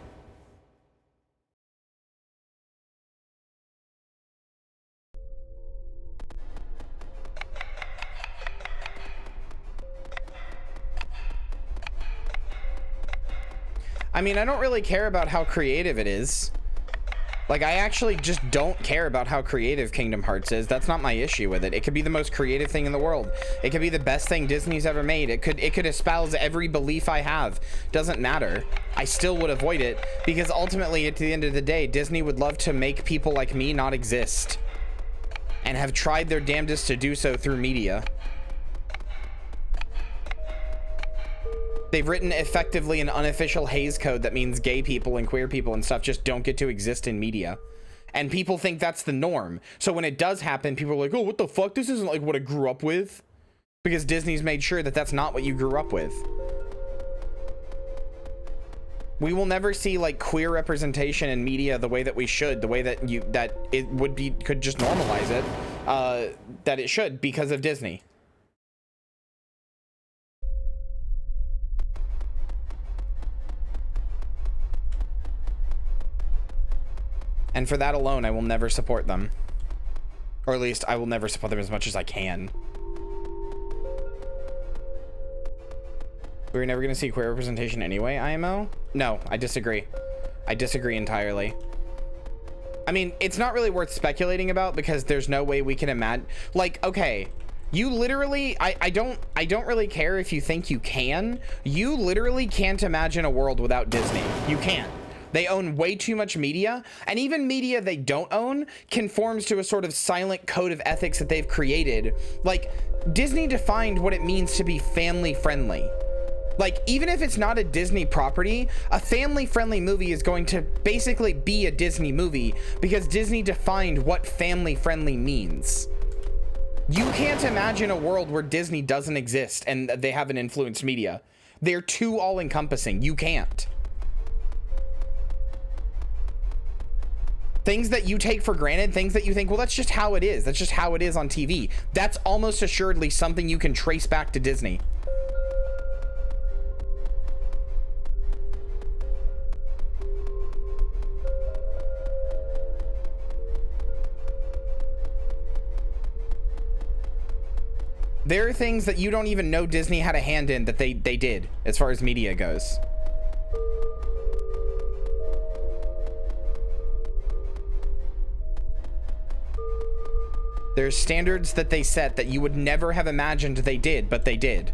I mean, I don't really care about how creative it is. Like, I actually just don't care about how creative Kingdom Hearts is. That's not my issue with it. It could be the most creative thing in the world. It could be the best thing Disney's ever made. It could espouse every belief I have. Doesn't matter. I still would avoid it, because ultimately, at the end of the day, Disney would love to make people like me not exist, and have tried their damnedest to do so through media. They've written effectively an unofficial Hays Code that means gay people and queer people and stuff just don't get to exist in media. And people think that's the norm. So when it does happen, people are like, oh, what the fuck? This isn't like what I grew up with. Because Disney's made sure that that's not what you grew up with. We will never see like queer representation in media the way that we should, the way that it would be, could just normalize it, that it should, because of Disney. And for that alone, I will never support them. Or at least I will never support them as much as I can. We're never going to see queer representation anyway, IMO? No, I disagree. I disagree entirely. I mean, it's not really worth speculating about, because there's no way we can imagine. Like, okay, You literally, I don't really care if you think you can. You literally can't imagine a world without Disney. You can't. They own way too much media, and even media they don't own conforms to a sort of silent code of ethics that they've created. Like, Disney defined what it means to be family friendly. Like, even if it's not a Disney property, a family friendly movie is going to basically be a Disney movie because Disney defined what family friendly means. You can't imagine a world where Disney doesn't exist and they haven't influenced media. They're too all-encompassing. You can't. Things that you take for granted, things that you think, well, that's just how it is. That's just how it is on TV. That's almost assuredly something you can trace back to Disney. There are things that you don't even know Disney had a hand in that they did, as far as media goes. There's standards that they set that you would never have imagined they did, but they did.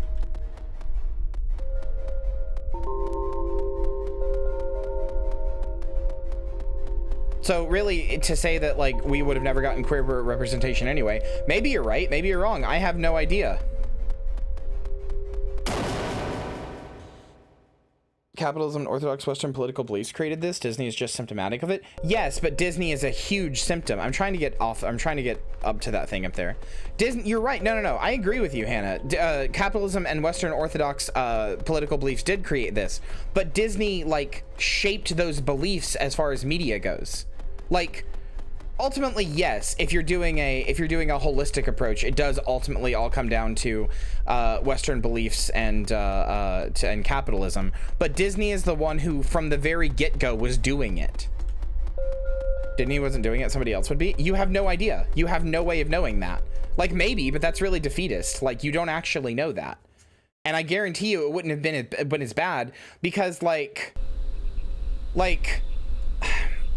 So really, to say that like we would have never gotten queer representation anyway, maybe you're right, maybe you're wrong. I have no idea. Capitalism and Orthodox Western political beliefs created this. Disney is just symptomatic of it. Yes, but Disney is a huge symptom. I'm trying to get up to that thing up there. Disney, you're right. No. I agree with you, Hannah. Capitalism and Western Orthodox political beliefs did create this, but Disney like shaped those beliefs as far as media goes. Like, ultimately, yes, if you're doing a holistic approach, it does ultimately all come down to Western beliefs and capitalism. But Disney is the one who, from the very get-go, was doing it. Disney wasn't doing it, somebody else would be. You have no idea. You have no way of knowing that. Like, maybe, but that's really defeatist. Like, you don't actually know that. And I guarantee you it wouldn't have been as bad because, like,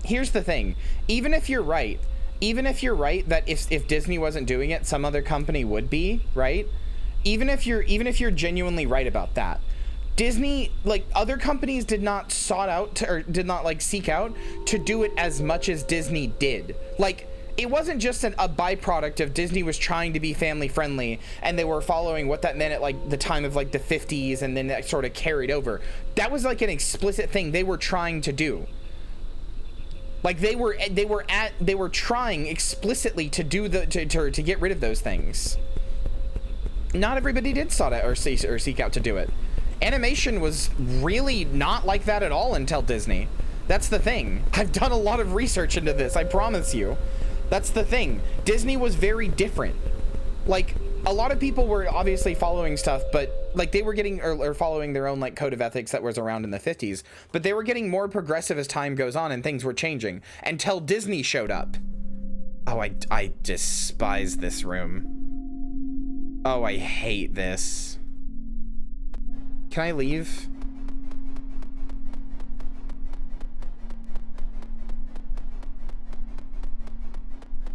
here's the thing. Even if you're right that if Disney wasn't doing it, some other company would be, right? Even if you're genuinely right about that, Disney, like, other companies did not seek out to do it as much as Disney did. Like, it wasn't just a byproduct of Disney was trying to be family friendly and they were following what that meant at like the time of like the 50s, and then that sort of carried over. That was like an explicit thing they were trying to do. Like they were trying explicitly to do to get rid of those things. Not everybody did seek out to do it. Animation was really not like that at all until Disney. That's the thing. I've done a lot of research into this, I promise you. That's the thing. Disney was very different. Like, a lot of people were obviously following stuff, but like they were getting or following their own like code of ethics that was around in the 50s, but they were getting more progressive as time goes on and things were changing until Disney showed up. Oh, I despise this room. Oh, I hate this. Can I leave?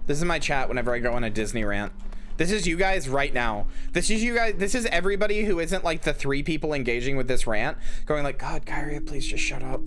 This is my chat whenever I go on a Disney rant. This is you guys right now. This is you guys. This is everybody who isn't like the 3 people engaging with this rant going like, God, Kyria, please just shut up.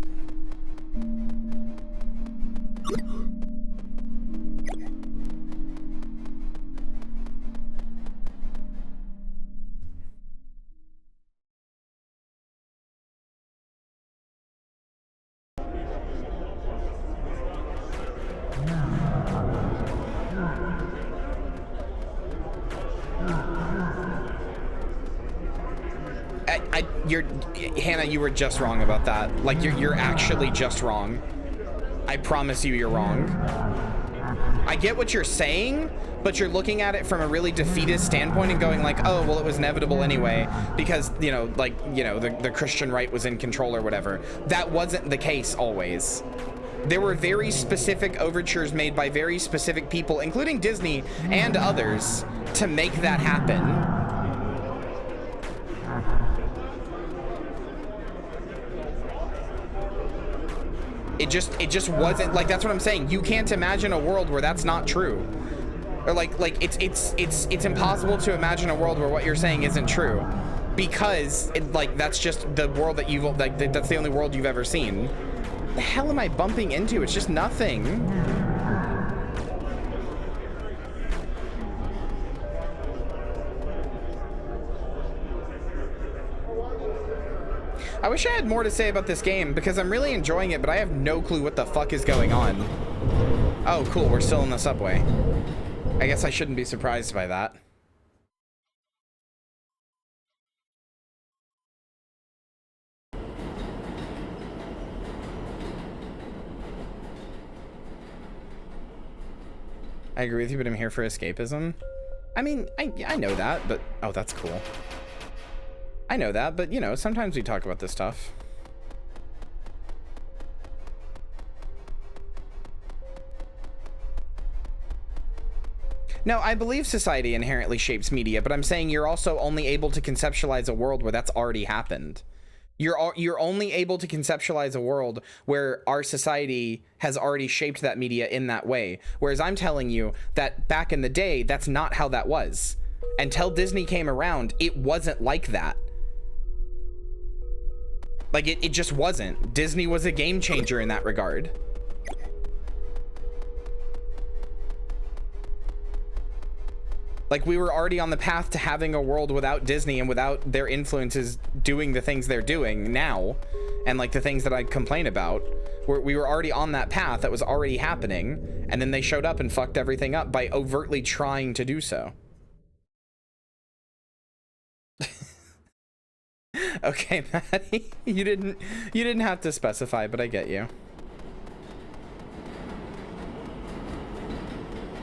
Hannah, you were just wrong about that. Like, you're actually just wrong. I promise you you're wrong. I get what you're saying, but you're looking at it from a really defeatist standpoint and going like, oh, well, it was inevitable anyway because, you know, like, you know, the Christian right was in control or whatever. That wasn't the case always. There were very specific overtures made by very specific people, including Disney and others, to make that happen. It just wasn't, like, that's what I'm saying. You can't imagine a world where that's not true. Or like it's impossible to imagine a world where what you're saying isn't true, because that's just the world that you've that's the only world you've ever seen. The hell am I bumping into? It's just nothing. I wish I had more to say about this game because I'm really enjoying it, but I have no clue what the fuck is going on. Oh, cool. We're still in the subway. I guess I shouldn't be surprised by that. I agree with you, but I'm here for escapism. I mean, I know that, but... Oh, that's cool. I know that, but, you know, sometimes we talk about this stuff. No, I believe society inherently shapes media, but I'm saying you're also only able to conceptualize a world where that's already happened. You're only able to conceptualize a world where our society has already shaped that media in that way. Whereas I'm telling you that back in the day, that's not how that was. Until Disney came around, it wasn't like that. Like, it just wasn't. Disney was a game changer in that regard. Like, we were already on the path to having a world without Disney and without their influences doing the things they're doing now, and like the things that I complain about. We were already on that path that was already happening, and then they showed up and fucked everything up by overtly trying to do so. Okay, Maddie, you didn't have to specify, but I get you.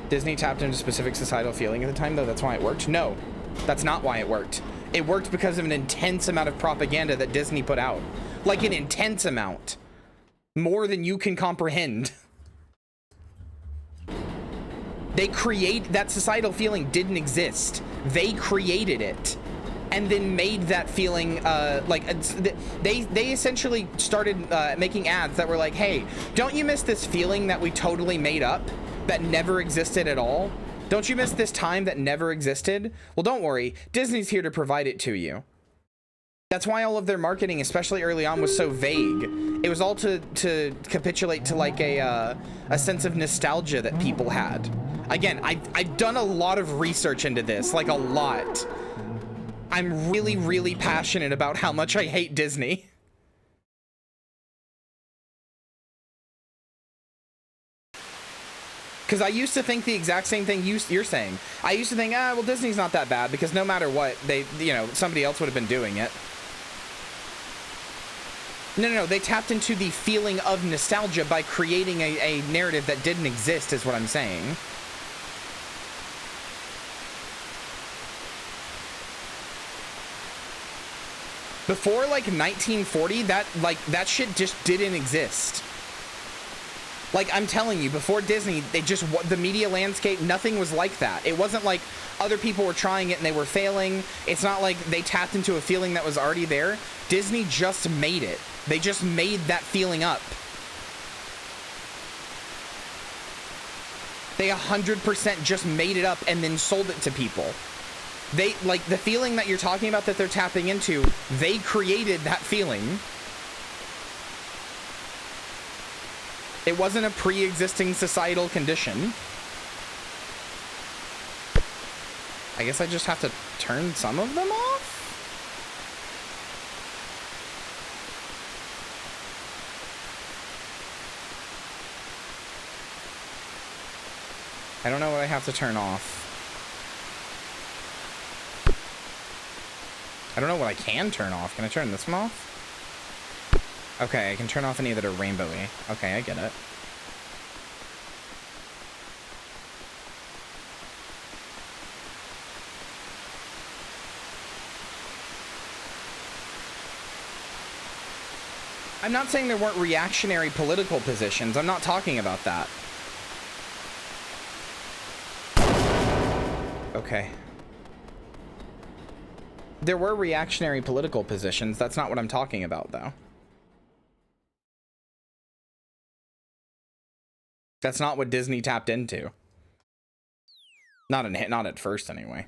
Disney tapped into a specific societal feeling at the time, though. That's why it worked. No, that's not why it worked. It worked because of an intense amount of propaganda that Disney put out. Like an intense amount. More than you can comprehend. They create that societal feeling didn't exist. They created it. And then made that feeling, they essentially started making ads that were like, hey, don't you miss this feeling that we totally made up? That never existed at all? Don't you miss this time that never existed? Well, don't worry. Disney's here to provide it to you. That's why all of their marketing, especially early on, was so vague. It was all to capitulate to like a sense of nostalgia that people had. Again, I've done a lot of research into this, like a lot. I'm really, really passionate about how much I hate Disney. Because I used to think the exact same thing you're saying. I used to think, well, Disney's not that bad because no matter what, somebody else would have been doing it. No, they tapped into the feeling of nostalgia by creating a narrative that didn't exist, is what I'm saying. Before, like, 1940, that shit just didn't exist. Like, I'm telling you, before Disney, the media landscape, nothing was like that. It wasn't like other people were trying it and they were failing. It's not like they tapped into a feeling that was already there. Disney just made it. They just made that feeling up. They 100% just made it up and then sold it to people. They, like, the feeling that you're talking about that they're tapping into, they created that feeling. It wasn't a pre-existing societal condition. I guess I just have to turn some of them off? I don't know what I have to turn off. I don't know what I can turn off. Can I turn this one off? Okay, I can turn off any that are rainbowy. Okay, I get it. I'm not saying there weren't reactionary political positions. I'm not talking about that. Okay. There were reactionary political positions. That's not what I'm talking about, though. That's not what Disney tapped into. Not at first, anyway.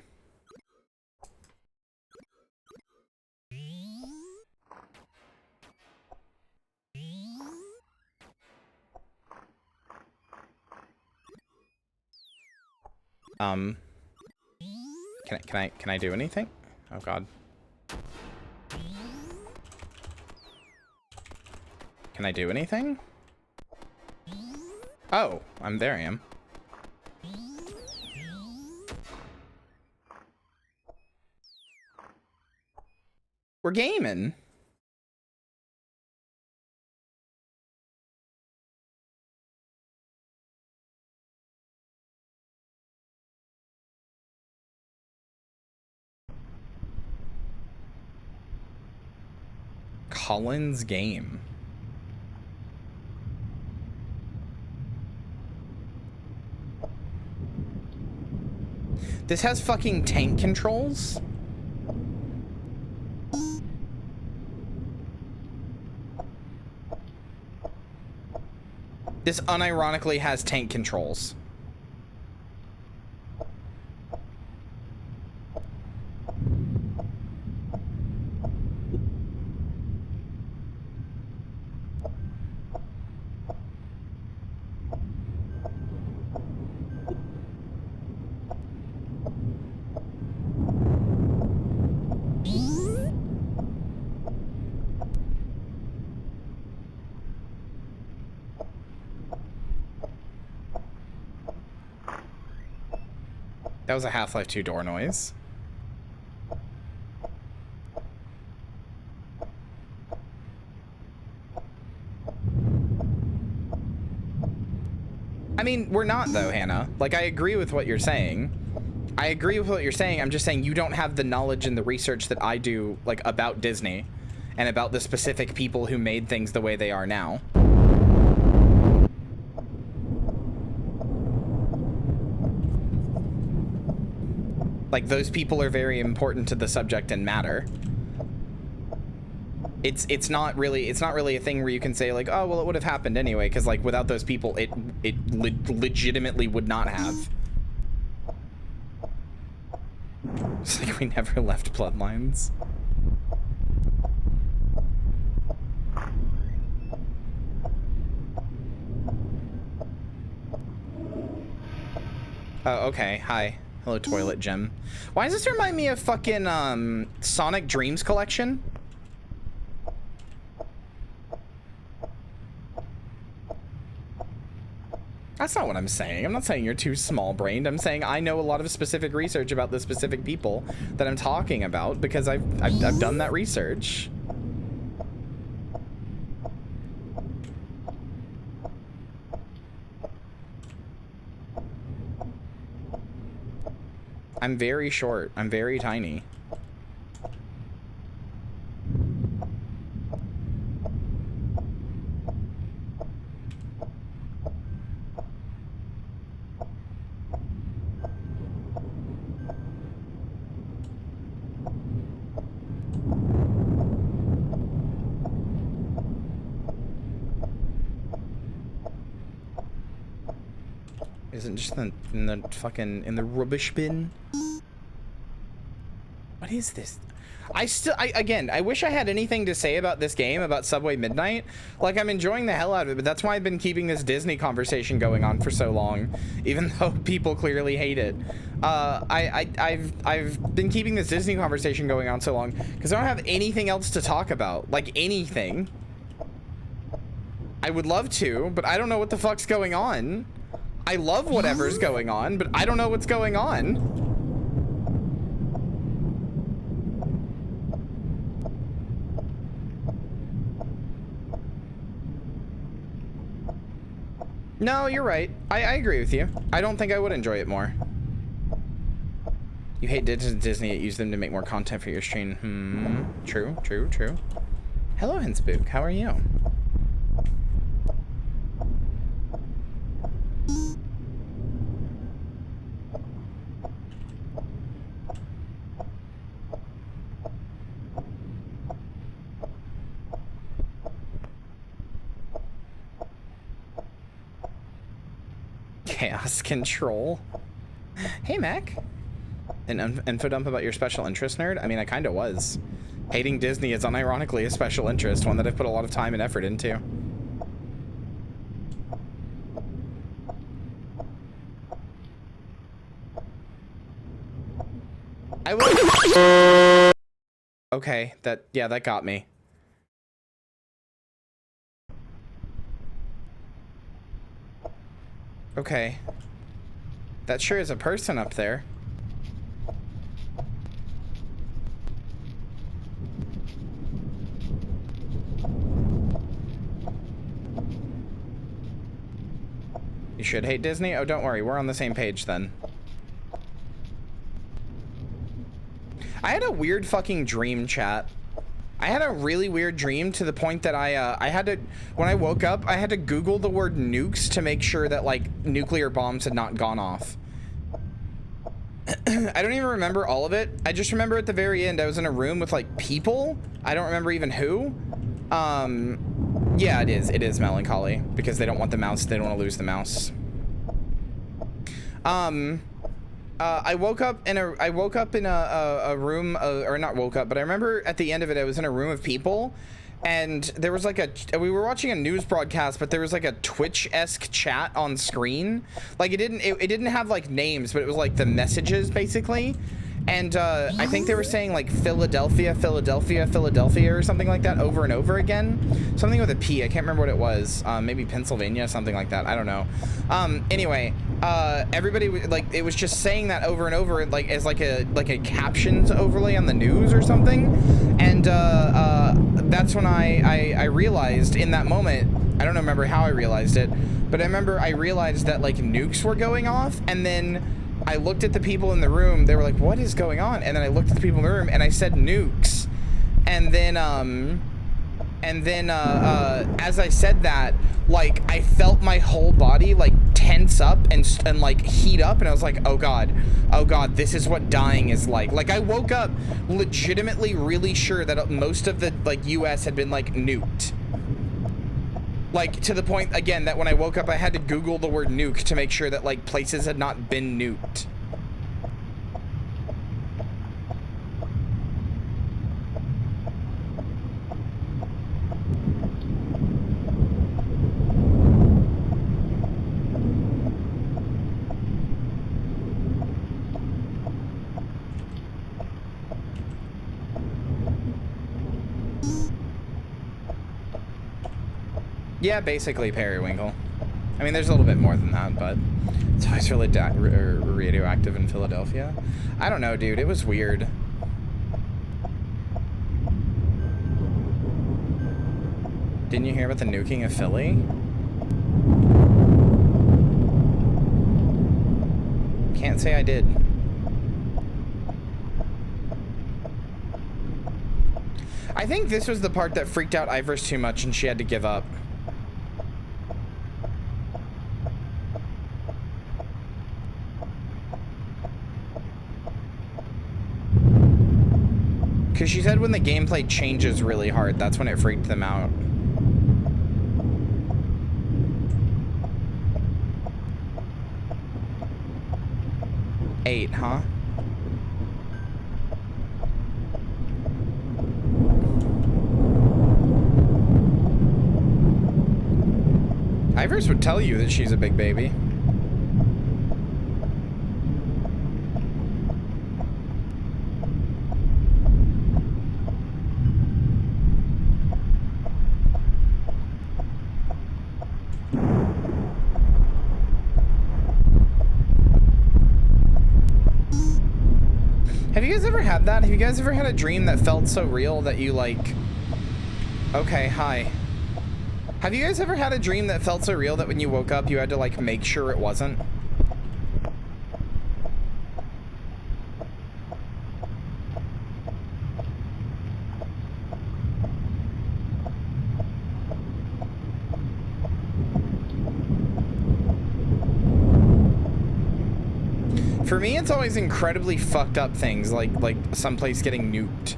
Can I do anything? Oh God. Can I do anything? Oh, there I am. We're gaming. Colin's game. This has fucking tank controls? This unironically has tank controls. That was a Half-Life 2 door noise. I mean, we're not though, Hannah. Like, I agree with what you're saying. I'm just saying you don't have the knowledge and the research that I do, like, about Disney and about the specific people who made things the way they are now. Like, those people are very important to the subject and matter. It's not really a thing where you can say like, oh well, it would have happened anyway, because like without those people it legitimately would not have. It's like we never left Bloodlines. Oh, okay. Hi. Hello, Toilet Gem. Why does this remind me of fucking Sonic Dreams Collection? That's not what I'm saying. I'm not saying you're too small-brained. I'm saying I know a lot of specific research about the specific people that I'm talking about because I've done that research. I'm very short. I'm very tiny. Isn't just in the fucking in the rubbish bin? What is this? Again, I wish I had anything to say about this game, about Subway Midnight. Like, I'm enjoying the hell out of it, but that's why I've been keeping this Disney conversation going on for so long, even though people clearly hate it. I've been keeping this Disney conversation going on so long because I don't have anything else to talk about, like anything. I would love to, but I don't know what the fuck's going on. I love whatever's going on, but I don't know what's going on. No, you're right. I agree with you. I don't think I would enjoy it more. You hate Disney, it used them to make more content for your stream. True. Hello, Hinspook. How are you? Chaos control. Hey, Mac. An info dump about your special interest, nerd? I mean, I kind of was. Hating Disney is unironically a special interest, one that I've put a lot of time and effort into. I will. Okay, that got me. Okay. That sure is a person up there. You should hate Disney? Oh, don't worry, we're on the same page then. I had a weird fucking dream, chat. I had a really weird dream to the point that I had to, when I woke up, I had to Google the word nukes to make sure that, like, nuclear bombs had not gone off. I don't even remember all of it. I just remember at the very end, I was in a room with, like, people. I don't remember even who. Yeah, it is melancholy, because they don't want the mouse, they don't want to lose the mouse. I woke up in a room, or not woke up, but I remember at the end of it, I was in a room of people, and there was like we were watching a news broadcast, but there was like a Twitch-esque chat on screen. Like it didn't have like names, but it was like the messages basically. And I think they were saying like Philadelphia, Philadelphia, Philadelphia, or something like that over and over again. Something with a P. I can't remember what it was. Maybe Pennsylvania, something like that. I don't know. Anyway, everybody like it was just saying that over and over, like as like a captions overlay on the news or something. And that's when I realized in that moment. I don't remember how I realized it, but I remember I realized that like nukes were going off, and then I looked at the people in the room. They were like, what is going on? And then I looked at the people in the room and I said nukes. And then as I said that, like I felt my whole body like tense up and like heat up, and I was like, oh god, this is what dying is like. Like I woke up legitimately really sure that most of the like US had been like nuked. Like, to the point, again, that when I woke up, I had to Google the word nuke to make sure that, like, places had not been nuked. Yeah, basically periwinkle. I mean, there's a little bit more than that, but it's always really radioactive in Philadelphia. I don't know, dude. It was weird. Didn't you hear about the nuking of Philly? Can't say I did. I think this was the part that freaked out Iverse too much and she had to give up. Because she said when the gameplay changes really hard, that's when it freaked them out. Eight, huh? Iverse would tell you that she's a big baby. Have you guys ever had that? Have you guys ever had a dream that felt so real that you like... Okay, hi. Have you guys ever had a dream that felt so real that when you woke up you had to like make sure it wasn't? For me, it's always incredibly fucked up things, like someplace getting nuked.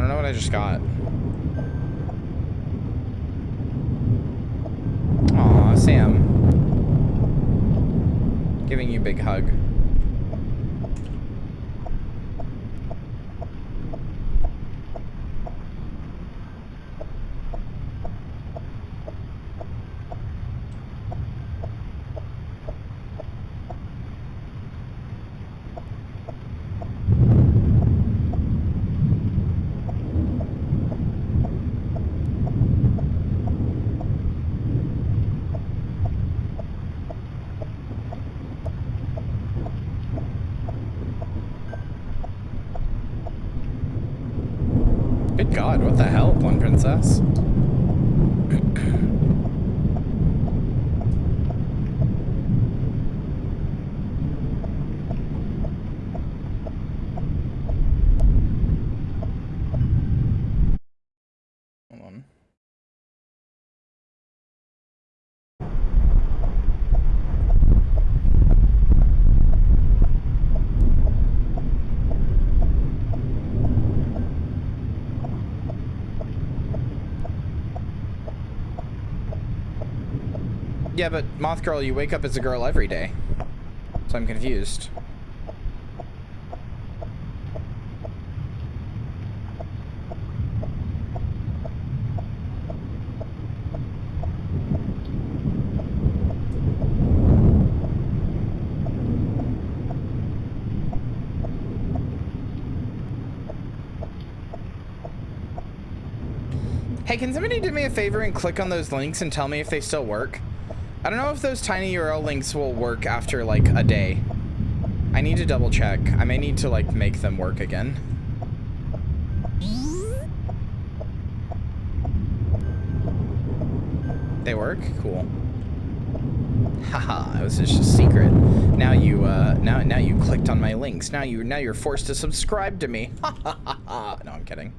don't know what I just got. Aw, Sam. Giving you a big hug. Good God, what the hell, Blonde Princess? Hold on. Yeah, but Moth Girl, you wake up as a girl every day. So I'm confused. Hey, can somebody do me a favor and click on those links and tell me if they still work? I don't know if those tiny URL links will work after like a day. I need to double check. I may need to like make them work again. They work? Cool. Haha, it was just a secret. Now you now you clicked on my links. Now you're forced to subscribe to me. Ha ha ha ha. No, I'm kidding.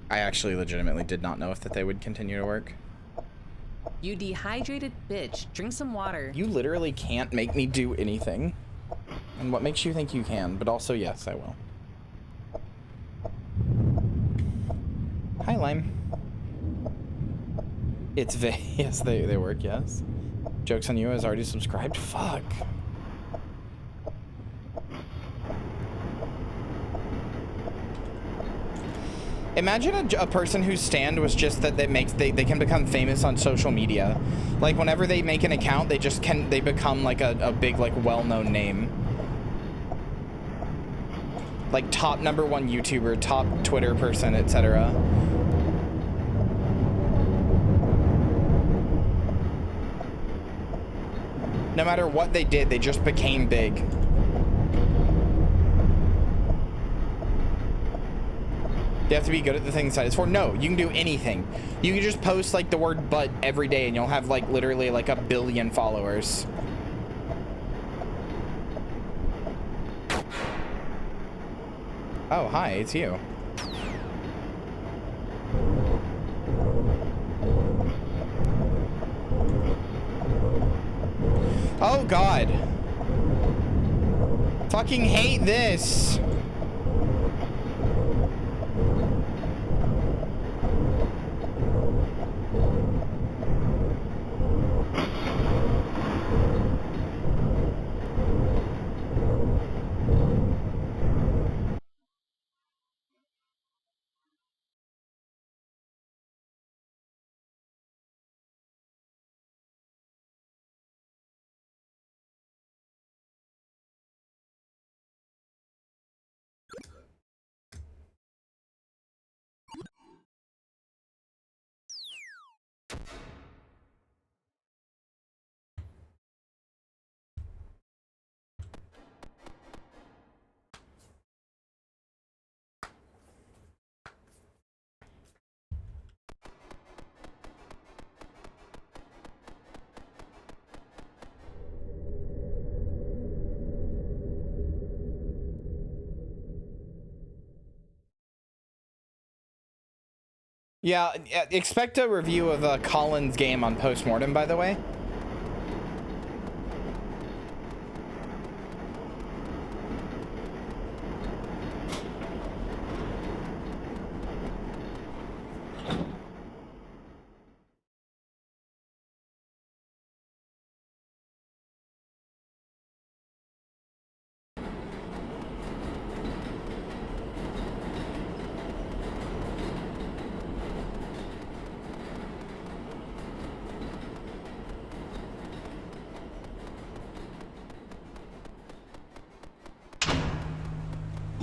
I actually legitimately did not know if that they would continue to work. You dehydrated bitch. Drink some water. You literally can't make me do anything. And what makes you think you can? But also, yes, I will. Hi, Lime. It's yes, they work, yes. Joke's on you, I was already subscribed. Fuck. Imagine a person whose stand was just that they can become famous on social media. Like whenever they make an account, they become like a big like well-known name. Like top #1 YouTuber, top Twitter person, etc. No matter what they did, they just became big. You have to be good at the things that it's for. No, you can do anything. You can just post like the word butt every day and you'll have like literally like 1 billion followers. Oh, hi, it's you. Oh God. Fucking hate this. Yeah, expect a review of Colin's game on Postmortem, by the way.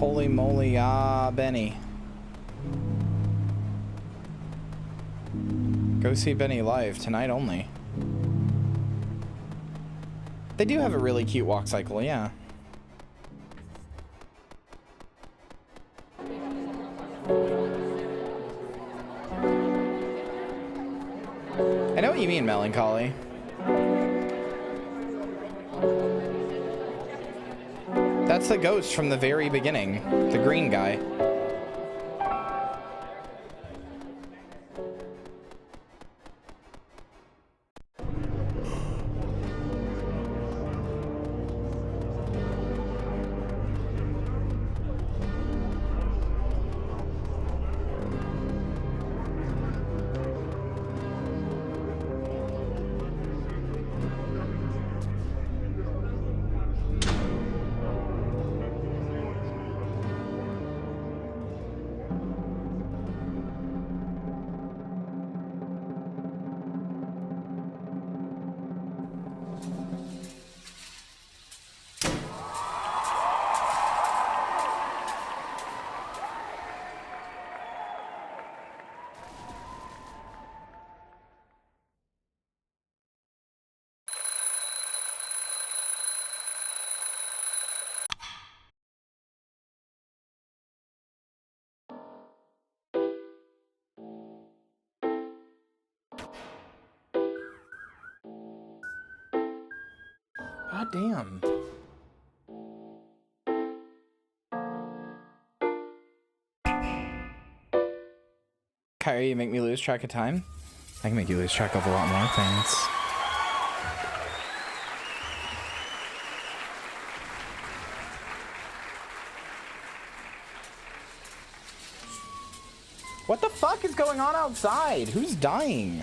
Holy moly, Benny. Go see Benny live tonight only. They do have a really cute walk cycle, yeah. I know what you mean, Melancholy. That's the ghost from the very beginning, the green guy. God damn. Kyrie, you make me lose track of time? I can make you lose track of a lot more things. What the fuck is going on outside? Who's dying?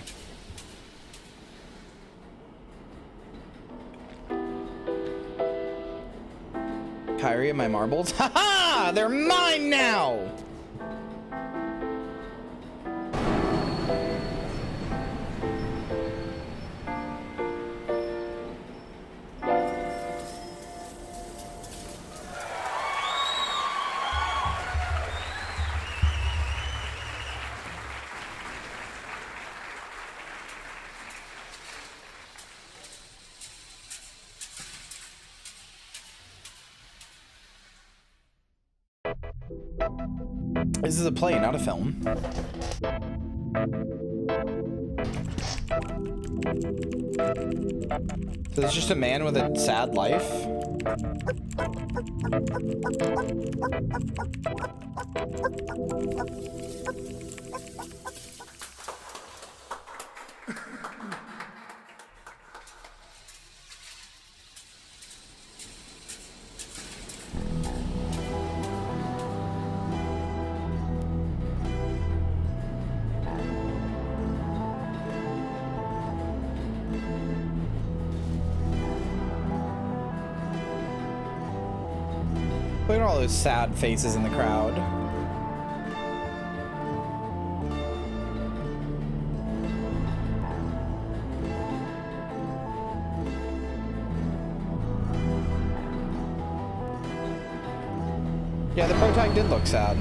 Kyrie, my marbles? Haha! They're mine now! This is a play, not a film. So it's just a man with a sad life? Look at all those sad faces in the crowd. Yeah, the protag did look sad.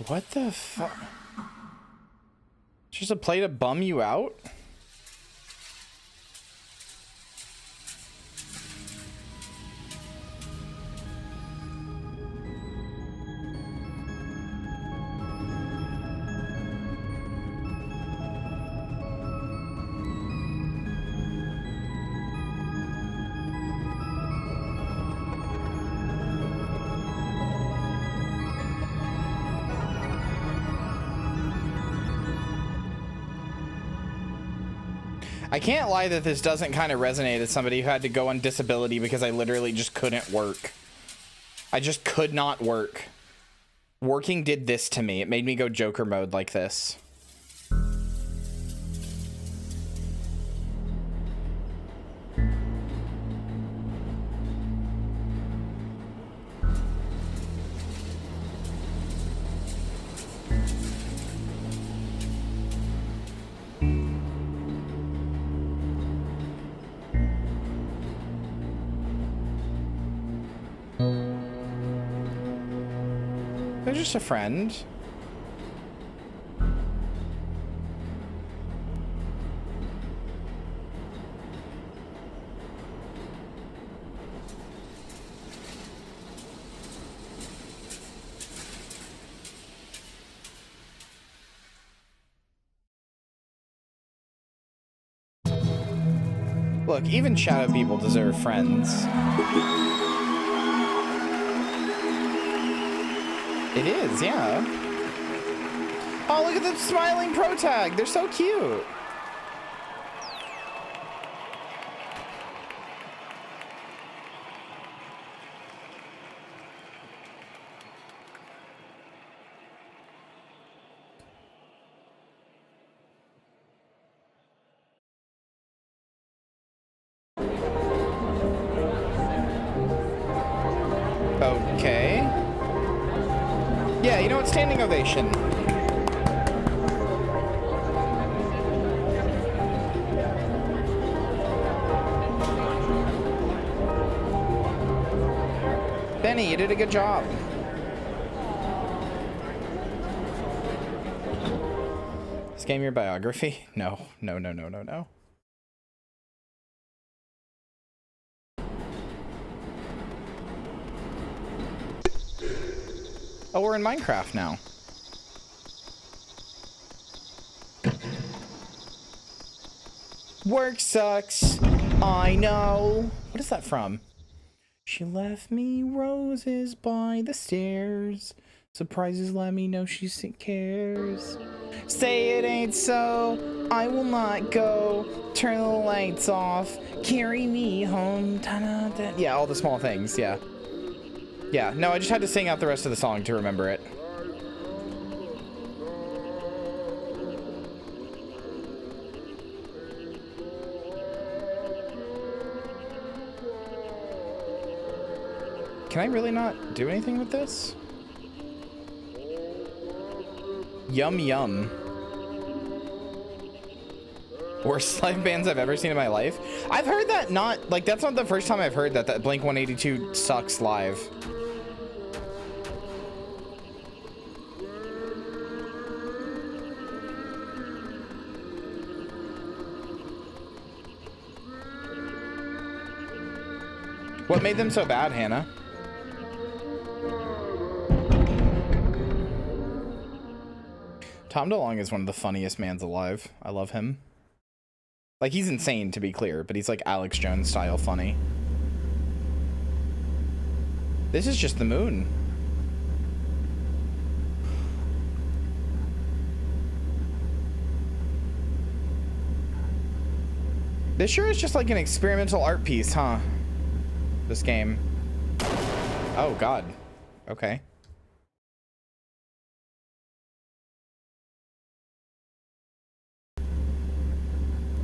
What the fuck? Just a play to bum you out? I can't lie that this doesn't kind of resonate as somebody who had to go on disability because I literally just couldn't work. I just could not work. Working did this to me. It made me go Joker mode like this. They're just a friend. Look, even shadow people deserve friends. It is, yeah. Oh, look at the smiling pro tag. They're so cute. Okay. Yeah, you know what? Standing ovation. Benny, you did a good job. This game your biography? No, no, no, no, no, no. Oh, we're in Minecraft now. Work sucks. I know. What is that from? She left me roses by the stairs. Surprises let me know she cares. Say it ain't so. I will not go. Turn the lights off. Carry me home. Ta-da-da. Yeah, all the small things. Yeah. Yeah, no, I just had to sing out the rest of the song to remember it. Can I really not do anything with this? Yum yum. Worst live bands I've ever seen in my life. I've heard that not, like, that's not the first time I've heard that Blink-182 sucks live. What made them so bad, Hannah? Tom DeLonge is one of the funniest mans alive. I love him. Like, he's insane, to be clear, but he's like Alex Jones style funny. This is just the moon. This sure is just like an experimental art piece, huh? This game. Oh, God. Okay.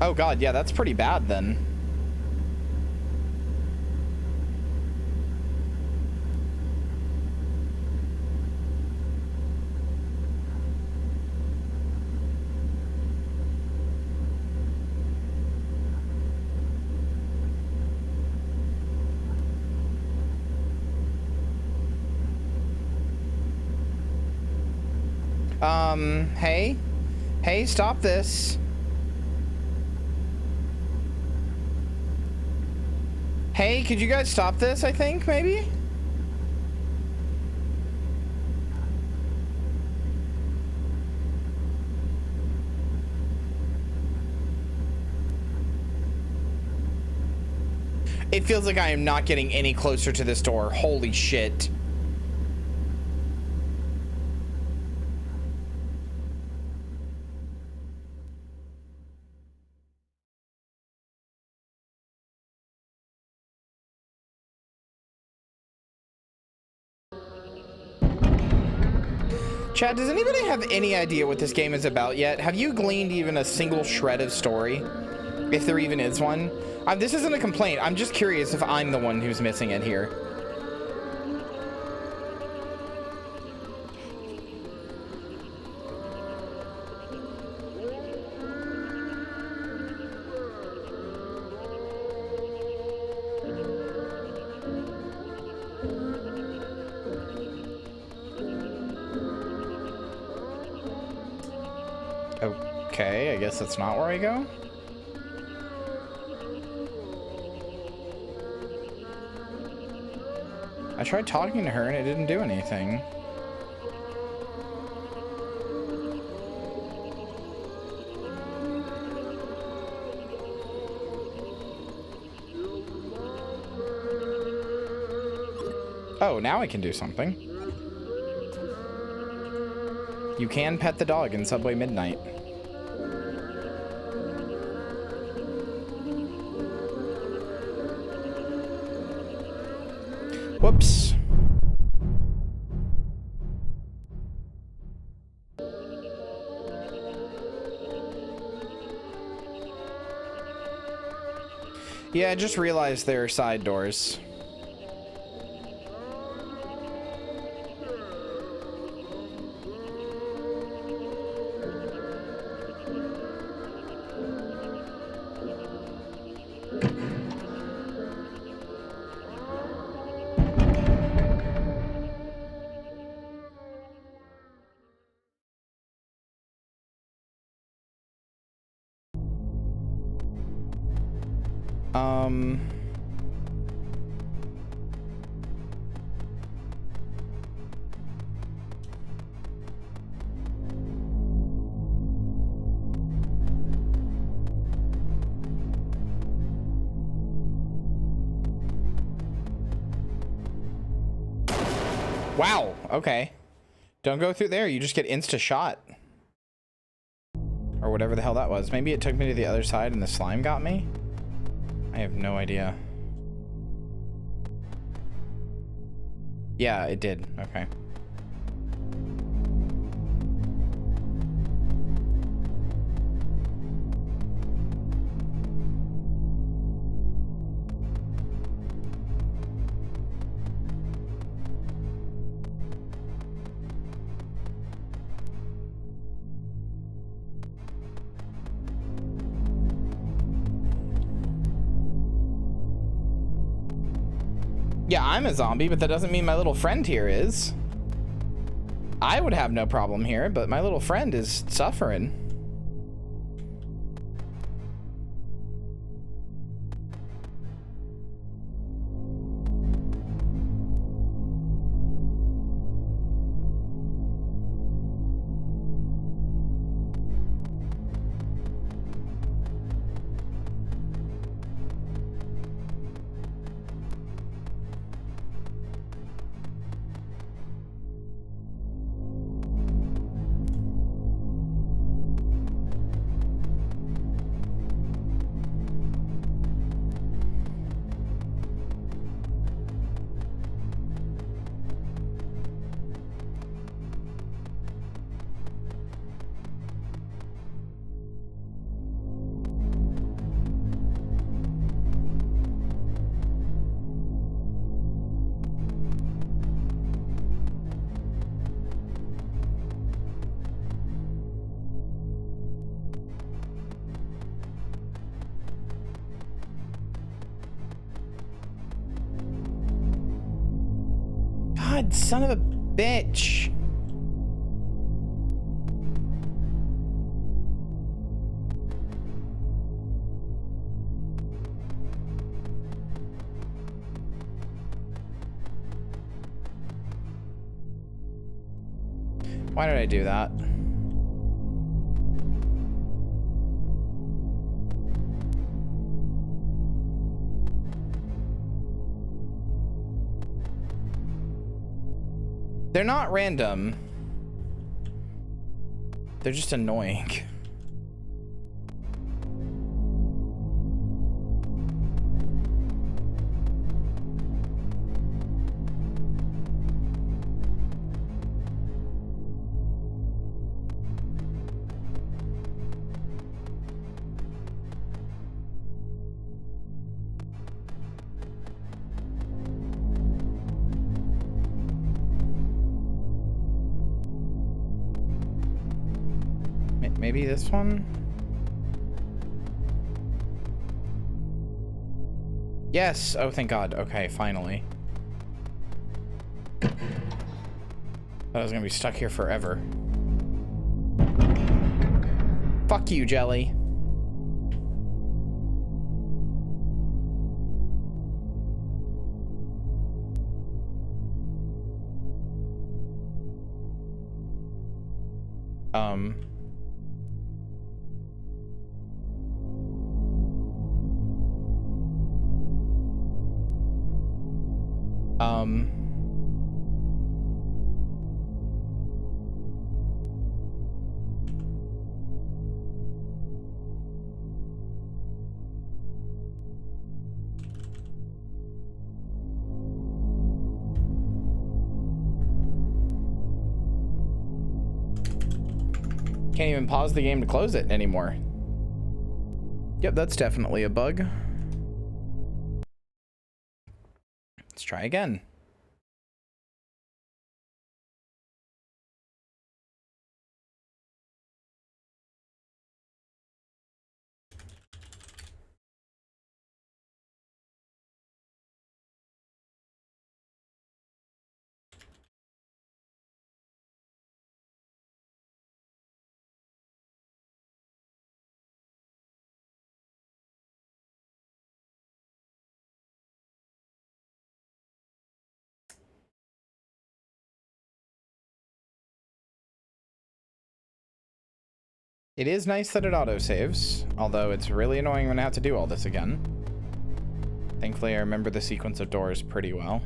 Oh, God. Yeah, that's pretty bad then. Hey? Hey, stop this. Hey, could you guys stop this, I think, maybe? It feels like I am not getting any closer to this door. Holy shit. Chad, does anybody have any idea what this game is about yet? Have you gleaned even a single shred of story? If there even is one? This isn't a complaint. I'm just curious if I'm the one who's missing it here. Okay, I guess that's not where I go. I tried talking to her and it didn't do anything. Oh, now I can do something. You can pet the dog in Subway Midnight. Whoops. Yeah, I just realized there are side doors. Wow, okay. Don't go through there, you just get insta-shot. Or whatever the hell that was. Maybe it took me to the other side and the slime got me? I have no idea. Yeah, it did. Okay. Yeah, I'm a zombie, but that doesn't mean my little friend here is. I would have no problem here, but my little friend is suffering. God, son of a bitch. Why did I do that? They're not random. They're just annoying. Maybe this one? Yes! Oh, thank God. Okay, finally. Thought I was gonna be stuck here forever. Fuck you, Jelly. Um... Can't even pause the game to close it anymore. Yep, that's definitely a bug. Let's try again. It is nice that it autosaves, although it's really annoying when I have to do all this again. Thankfully, I remember the sequence of doors pretty well.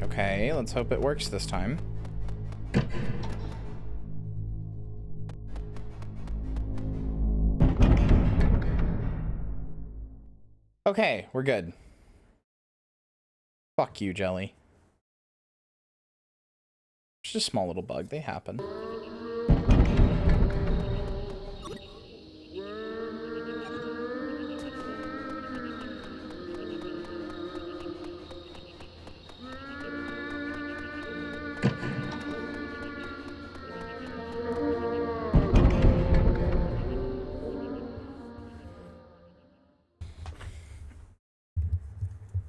Okay, let's hope it works this time. Okay, we're good. Fuck you, Jelly. It's just a small little bug. They happen.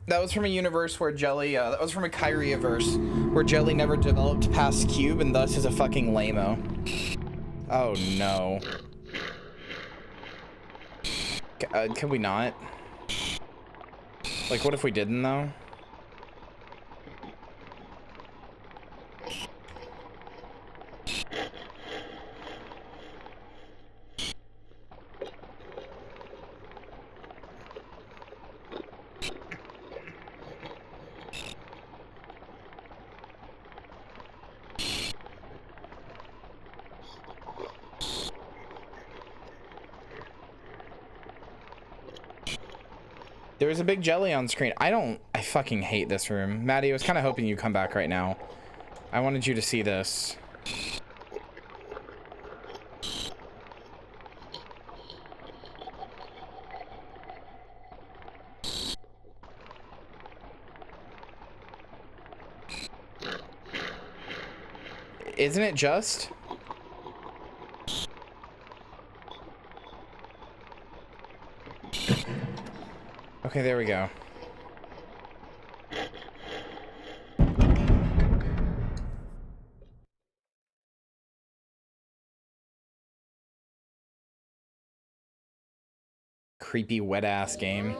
That was from a universe where Jelly, that was from a Kyria verse, where Jelly never developed past Cube and thus is a fucking lame-o. Oh no. Can we not? Like, what if we didn't, though? There was a big jelly on screen. I fucking hate this room. Maddie, I was kind of hoping you'd come back right now. I wanted you to see this. Isn't it just? Okay, there we go. Creepy wet ass game.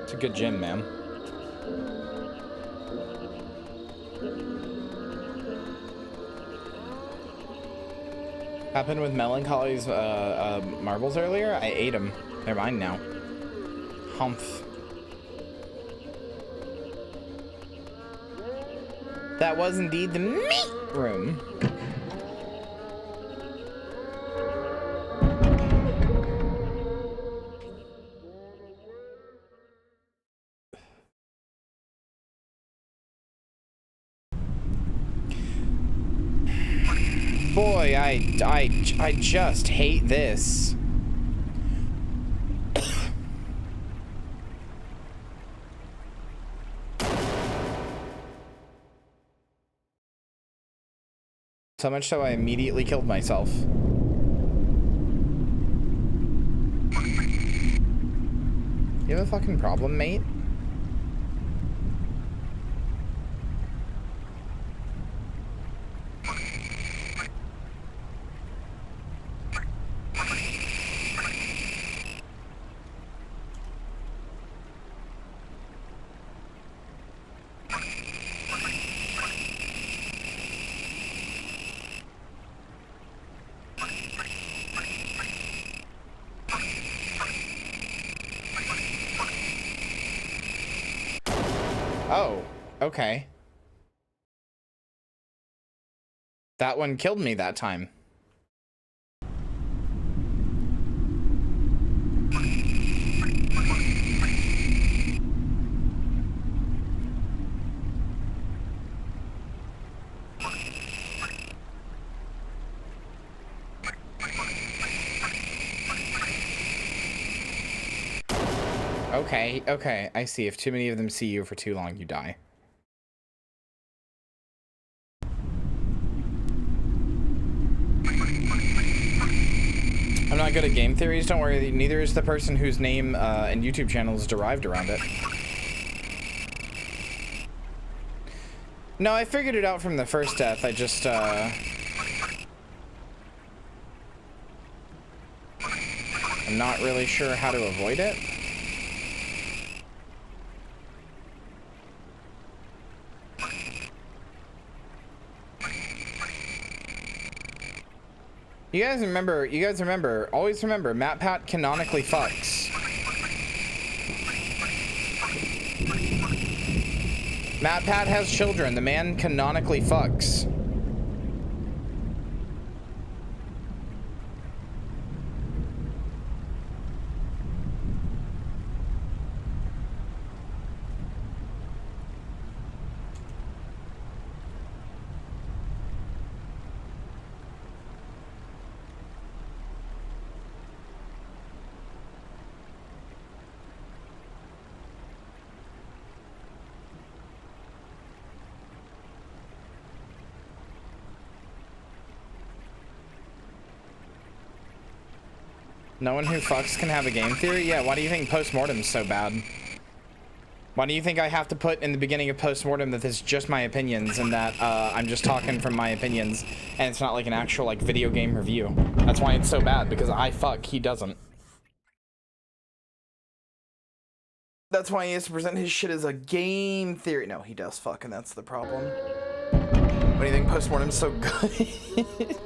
It's a good gym, man. Happened with Melancholy's marbles earlier. I ate them They're mine now. Humph. That was indeed the meat room. Boy, I just hate this. So much so I immediately killed myself. You have a fucking problem, mate? Oh, okay. That one killed me that time. Okay, okay, I see. If too many of them see you for too long, you die. I'm not good at game theories, don't worry. Neither is the person whose name and YouTube channel is derived around it. No, I figured it out from the first death. I just, I'm not really sure how to avoid it. You guys remember, always remember, MatPat canonically fucks. MatPat has children. The man canonically fucks. No one who fucks can have a game theory? Yeah, why do you think postmortem's so bad? Why do you think I have to put in the beginning of postmortem that this is just my opinions and that I'm just talking from my opinions and it's not like an actual like video game review? That's why it's so bad, because I fuck, he doesn't. That's why he has to present his shit as a game theory. No, he does fuck, and that's the problem. What do you think postmortem's so good?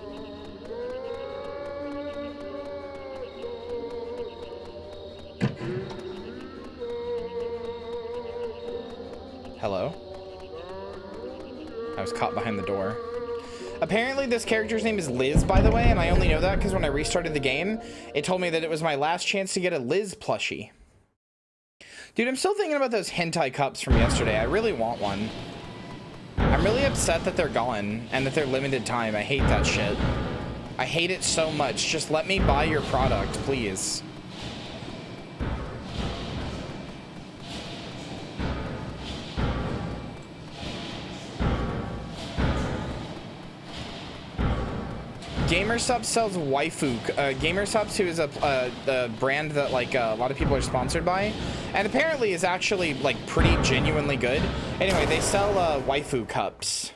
Hello? I was caught behind the door. Apparently this character's name is Liz, by the way, and I only know that because when I restarted the game, it told me that it was my last chance to get a Liz plushie. Dude, I'm still thinking about those hentai cups from yesterday. I really want one. I'm really upset that they're gone and that they're limited time. I hate that shit. I hate it so much. Just let me buy your product, please. GamerSup sells waifu. GamerSup, who is a brand that like a lot of people are sponsored by, and apparently is actually like pretty genuinely good. Anyway, they sell waifu cups.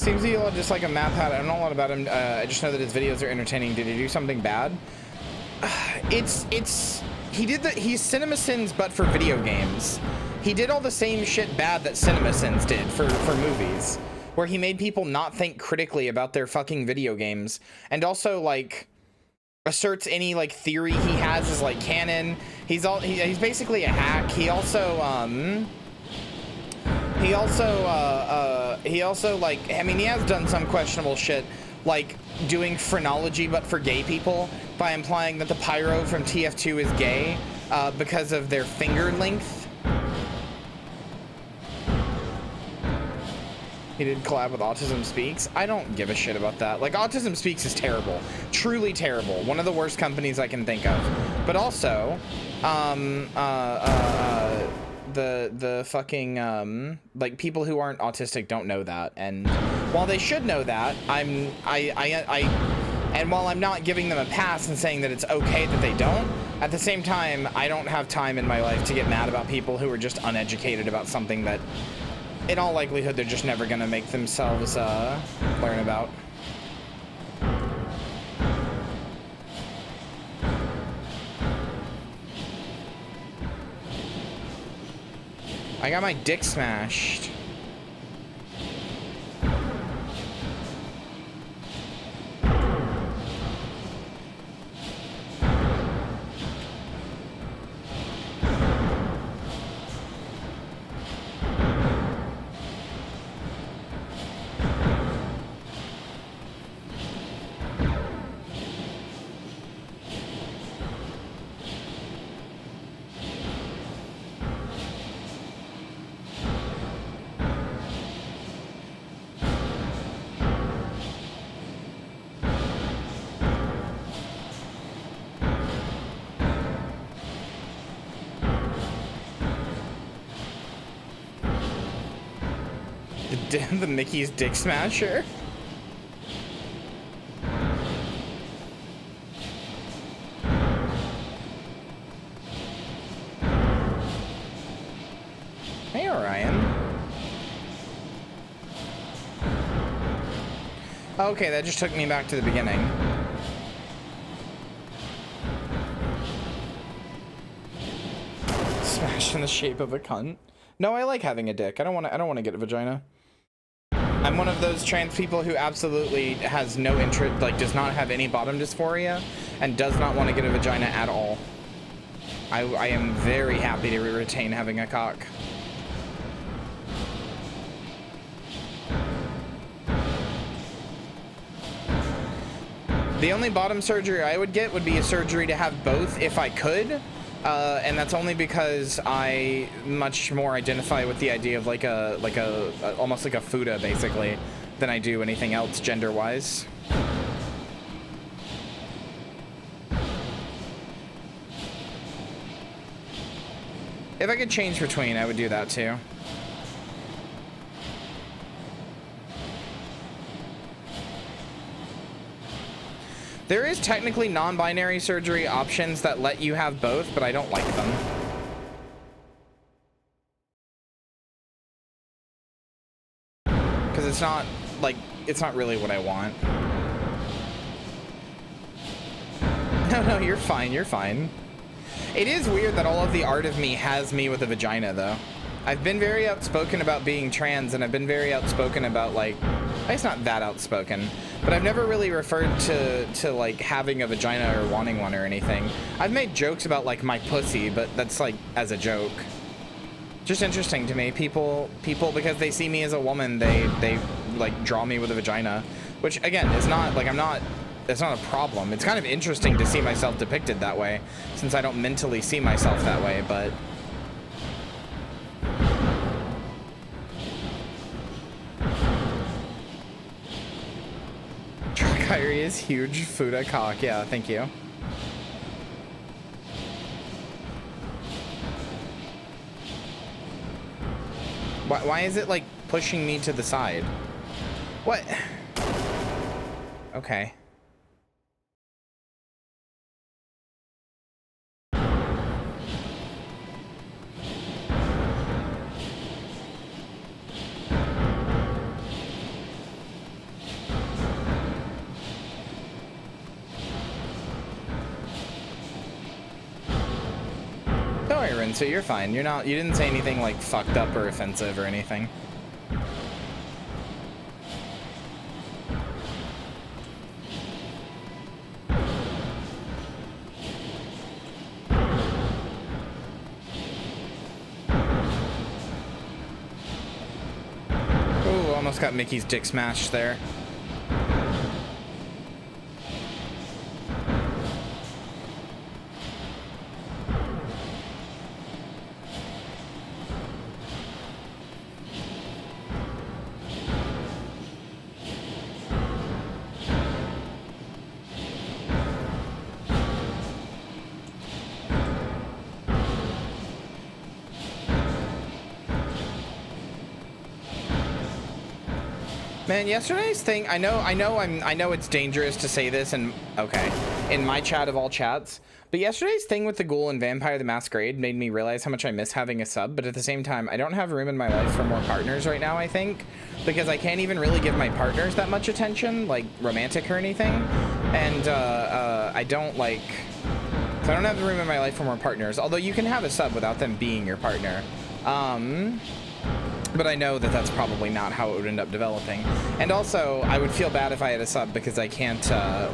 seems to be just like a math hat. I don't know a lot about him. I just know that his videos are entertaining. Did he do something bad? He's CinemaSins, but for video games. He did all the same shit bad that CinemaSins did for movies, where he made people not think critically about their fucking video games, and also like asserts any like theory he has is like canon. He's basically a hack. He also like, I mean, he has done some questionable shit, like doing phrenology but for gay people by implying that the pyro from TF2 is gay because of their finger length. He did collab with Autism Speaks. I don't give a shit about that. Like, Autism Speaks is terrible. Truly terrible. One of the worst companies I can think of. But also, the fucking, like, people who aren't autistic don't know that. And while they should know that, and while I'm not giving them a pass and saying that it's okay that they don't, at the same time, I don't have time in my life to get mad about people who are just uneducated about something that, in all likelihood, they're just never gonna make themselves learn about. I got my dick smashed. The Mickey's Dick Smasher. Hey, Orion. Okay, that just took me back to the beginning. Smashed in the shape of a cunt. No, I like having a dick. I don't want to get a vagina. I'm one of those trans people who absolutely has no interest, like does not have any bottom dysphoria and does not want to get a vagina at all. I am very happy to retain having a cock. The only bottom surgery I would get would be a surgery to have both if I could. And that's only because I much more identify with the idea of like a almost like a fuda basically than I do anything else gender-wise. If I could change between, I would do that too. There is technically non-binary surgery options that let you have both, but I don't like them. Because it's not, like, it's not really what I want. No, you're fine, you're fine. It is weird that all of the art of me has me with a vagina, though. I've been very outspoken about being trans, and I've been very outspoken about, like, it's not that outspoken, but I've never really referred to like having a vagina or wanting one or anything. I've made jokes about like my pussy, but that's like as a joke. Just interesting to me. People because they see me as a woman, they like draw me with a vagina, which again is not like it's not a problem. It's kind of interesting to see myself depicted that way, since I don't mentally see myself that way, but Kyrie's huge Fuda cock. Yeah, thank you. Why is it like pushing me to the side? What? Okay. Rinsu, you're fine. You didn't say anything like fucked up or offensive or anything. Ooh, almost got Mickey's dick smashed there. Man, yesterday's thing, I know it's dangerous to say this and okay, in my chat of all chats, but yesterday's thing with the Ghoul and Vampire the Masquerade made me realize how much I miss having a sub, but at the same time, I don't have room in my life for more partners right now, I think, because I can't even really give my partners that much attention, like romantic or anything, and I don't like, so I don't have the room in my life for more partners, although you can have a sub without them being your partner. But I know that that's probably not how it would end up developing. And also, I would feel bad if I had a sub because I can't,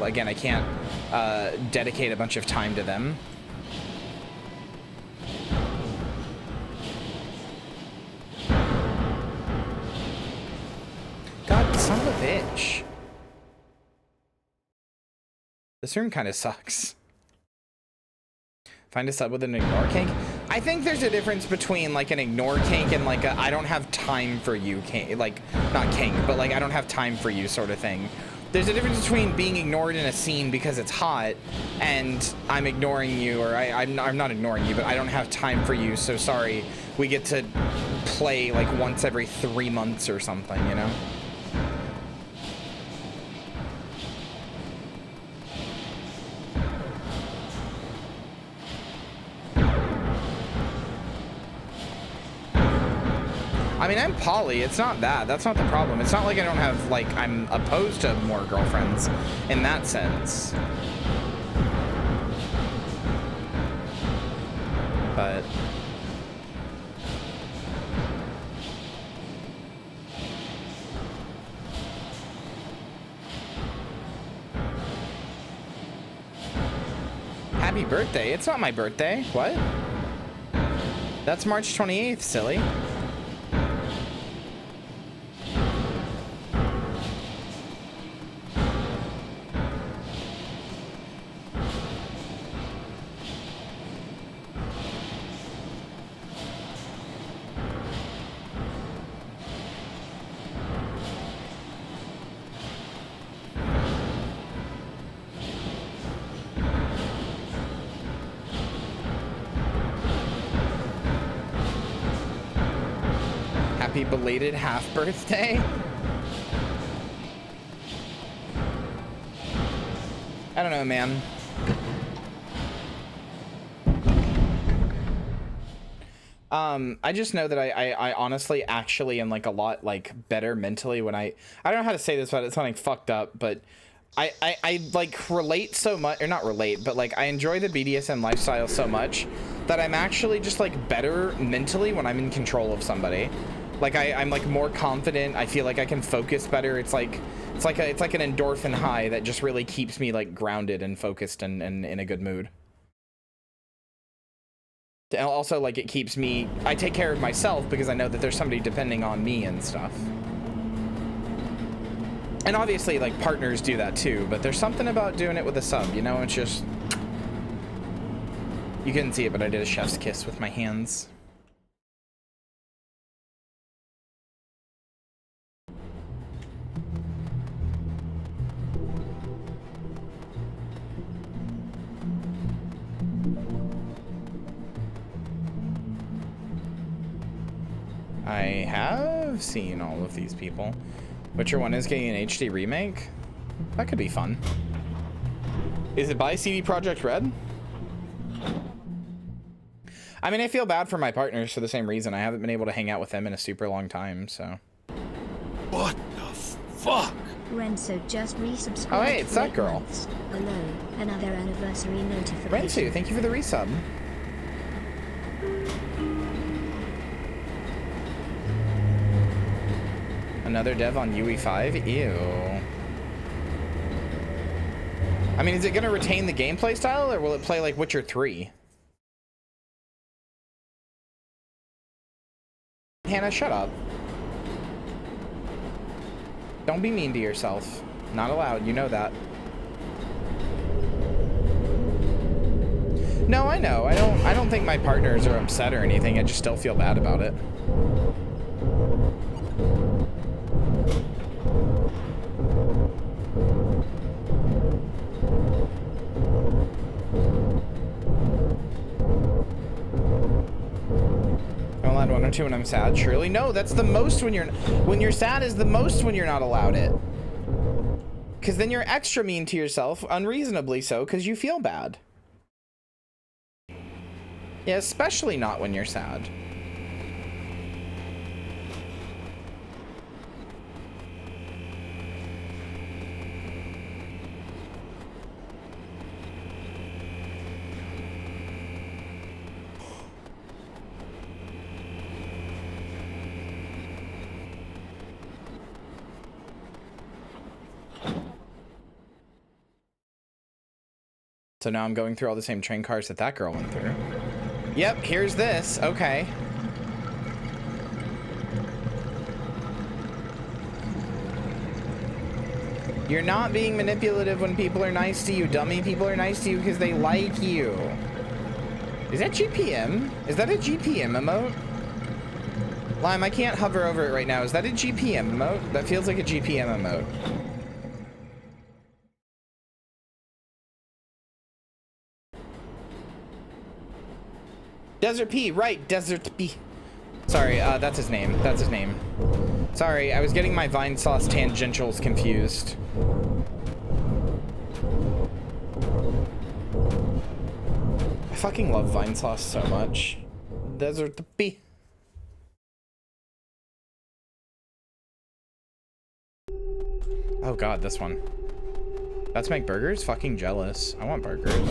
again, I can't dedicate a bunch of time to them. God, son of a bitch. This room kind of sucks. Find a sub with an ignore kink. I think there's a difference between like an ignore kink and like a I don't have time for you kink, like not kink, but like I don't have time for you sort of thing. There's a difference between being ignored in a scene because it's hot and I'm ignoring you, or I'm not ignoring you, but I don't have time for you, so sorry, we get to play like once every 3 months or something, you know? I mean, I'm poly. It's not that. That's not the problem. It's not like I don't have, like, I'm opposed to more girlfriends in that sense. But... Happy birthday. It's not my birthday. What? That's March 28th, silly. Belated half birthday. I don't know, man. I just know that I honestly actually am like a lot like better mentally when I don't know how to say this without it sounding fucked up, but I like relate so much, or not relate, but like I enjoy the BDSM lifestyle so much that I'm actually just like better mentally when I'm in control of somebody. Like I'm like more confident. I feel like I can focus better. It's like an endorphin high that just really keeps me like grounded and focused and in a good mood. And also like it keeps me, I take care of myself because I know that there's somebody depending on me and stuff. And obviously like partners do that too, but there's something about doing it with a sub, you know, it's just, you couldn't see it, but I did a chef's kiss with my hands. I have seen all of these people. Witcher 1 is getting an HD remake? That could be fun. Is it by CD Projekt Red? I mean, I feel bad for my partners for the same reason. I haven't been able to hang out with them in a super long time, so. What the fuck? Renzo just resubscribed. Oh, hey, it's that girl. Hello, another anniversary notification. Renzo, thank you for the resub. Another dev on UE5? Ew. I mean, is it gonna retain the gameplay style, or will it play like Witcher 3? Hannah, shut up. Don't be mean to yourself. Not allowed, you know that. No, I know. I don't think my partners are upset or anything. I just still feel bad about it. I'm allowed 1 or 2 when I'm sad. Surely, no. That's the most when you're sad is the most when you're not allowed it. Because then you're extra mean to yourself, unreasonably so, because you feel bad. Yeah, especially not when you're sad. So now I'm going through all the same train cars that that girl went through. Yep, here's this. Okay. You're not being manipulative when people are nice to you, dummy. People are nice to you because they like you. Is that GPM? Is that a GPM emote? Lime, I can't hover over it right now. Is that a GPM emote? That feels like a GPM emote. Desert P, right, Desert P. Sorry, that's his name. That's his name. Sorry, I was getting my Vine Sauce tangentials confused. I fucking love Vine Sauce so much. Desert P. Oh god, this one. Let's make burgers? Fucking jealous. I want burgers.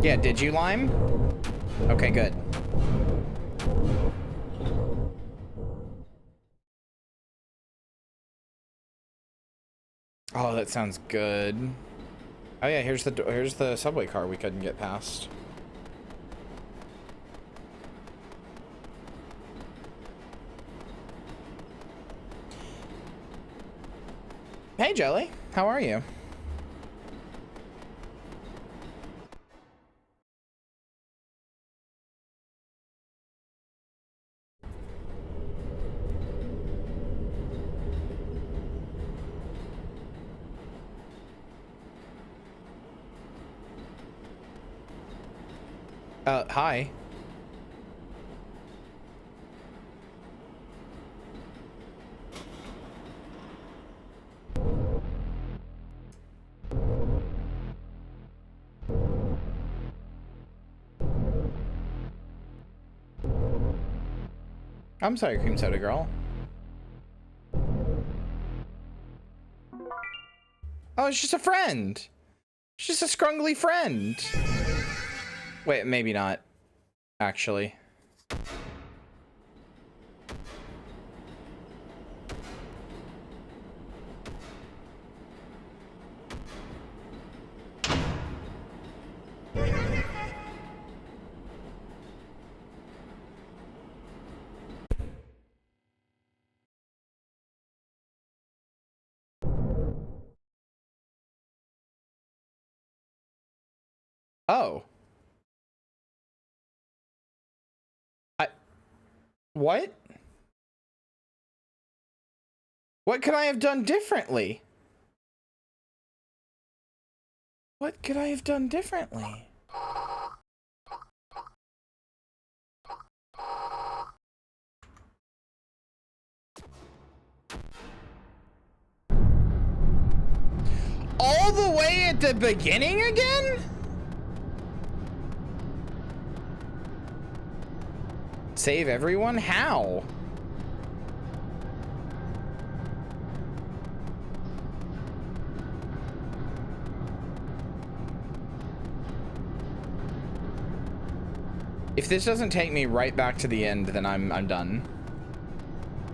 Yeah, did you, Lime? Okay, good. Oh, that sounds good. Oh yeah, here's the subway car we couldn't get past. Hey, Jelly. How are you? Hi. I'm sorry, Cream Soda Girl. Oh, it's just a friend. It's just a scrungly friend. Wait, maybe not, actually. Oh. What? What could I have done differently? What could I have done differently? All the way at the beginning again? Save everyone? How? If this doesn't take me right back to the end, then I'm done.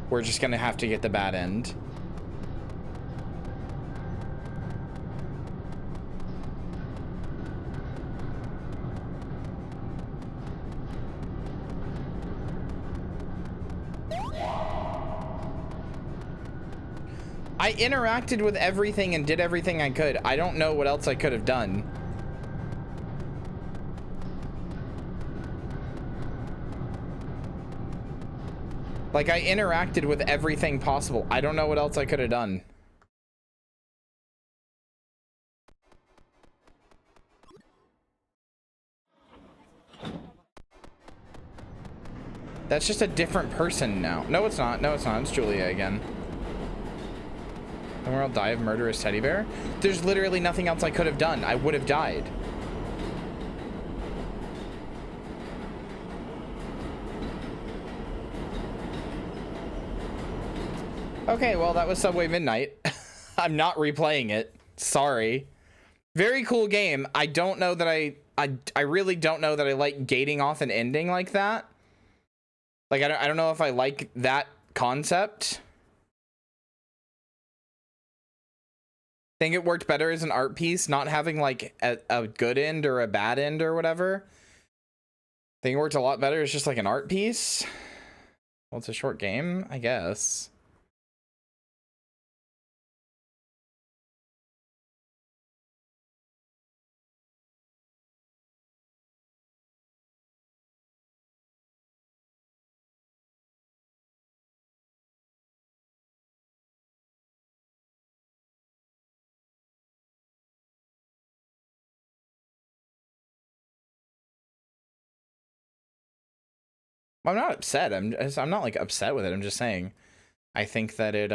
We're just gonna have to get the bad end. I interacted with everything and did everything I could. I don't know what else I could have done. Like, I interacted with everything possible. I don't know what else I could have done. That's just a different person now. No, it's not. No, it's not. It's Julia again. And we'll die of murderous teddy bear? There's literally nothing else I could have done. I would have died. Okay, well, that was Subway Midnight. I'm not replaying it. Sorry. Very cool game. I don't know that I really don't know that I like gating off an ending like that. Like, I don't know if I like that concept. I think it worked better as an art piece, not having like a good end or a bad end or whatever. I think it worked a lot better as just like an art piece. Well, it's a short game, I guess. I'm not upset. I'm not like upset with it. I'm just saying I think that it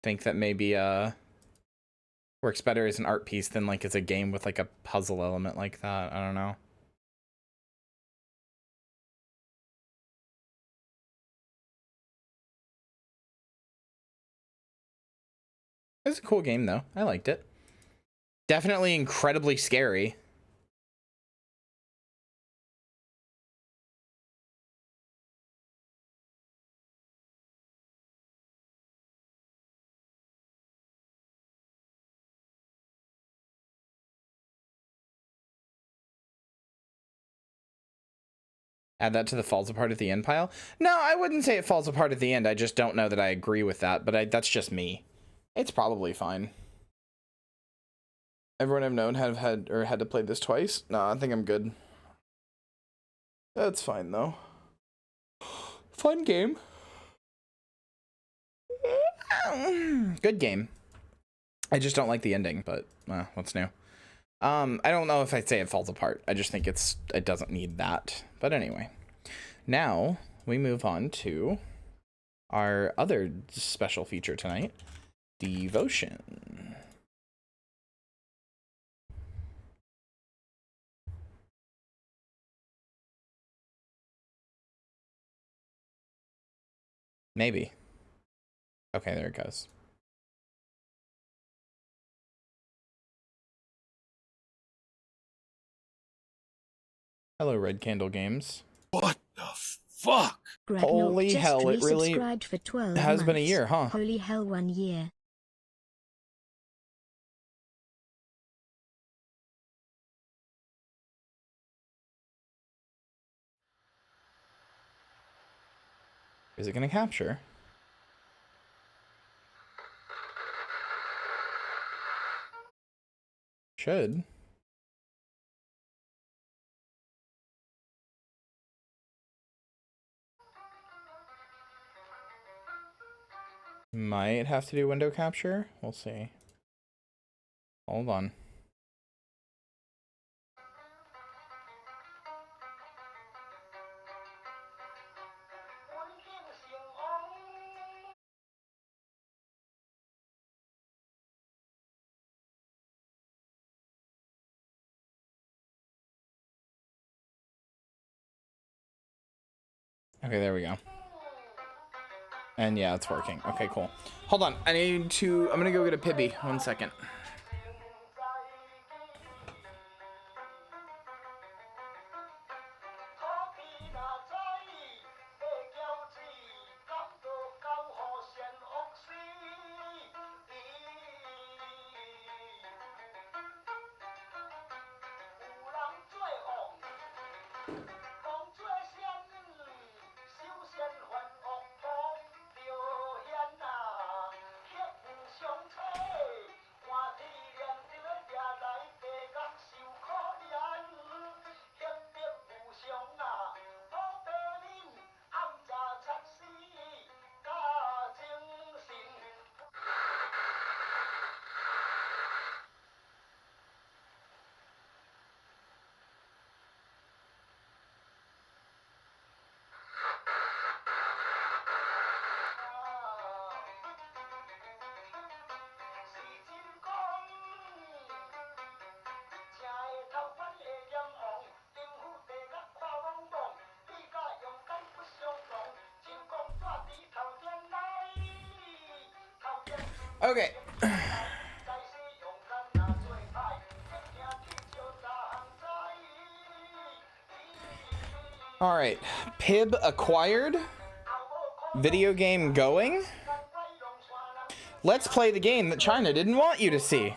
think that maybe works better as an art piece than like as a game with like a puzzle element like that. I don't know. It's a cool game though. I liked it. Definitely incredibly scary. Add that to the falls apart at the end pile. No, I wouldn't say it falls apart at the end. I just don't know that I agree with that, but that's just me. It's probably fine. Everyone I've known had to play this twice. No, I think I'm good. That's fine though. Fun game. Good game. I just don't like the ending, but what's new? I don't know if I'd say it falls apart. I just think it doesn't need that. But anyway, now we move on to our other special feature tonight, Devotion. Maybe. Okay, there it goes. Hello, Red Candle Games. What the fuck? Holy hell, it really for 12 has months. been a year, huh? Holy hell, 1 year. Is it going to capture? Should. Might have to do window capture. We'll see. Hold on. Okay, there we go. And yeah, it's working. Okay, cool. Hold on. I'm gonna go get a Pibby. 1 second. Okay. All right. Pib acquired. Video game going. Let's play the game that China didn't want you to see.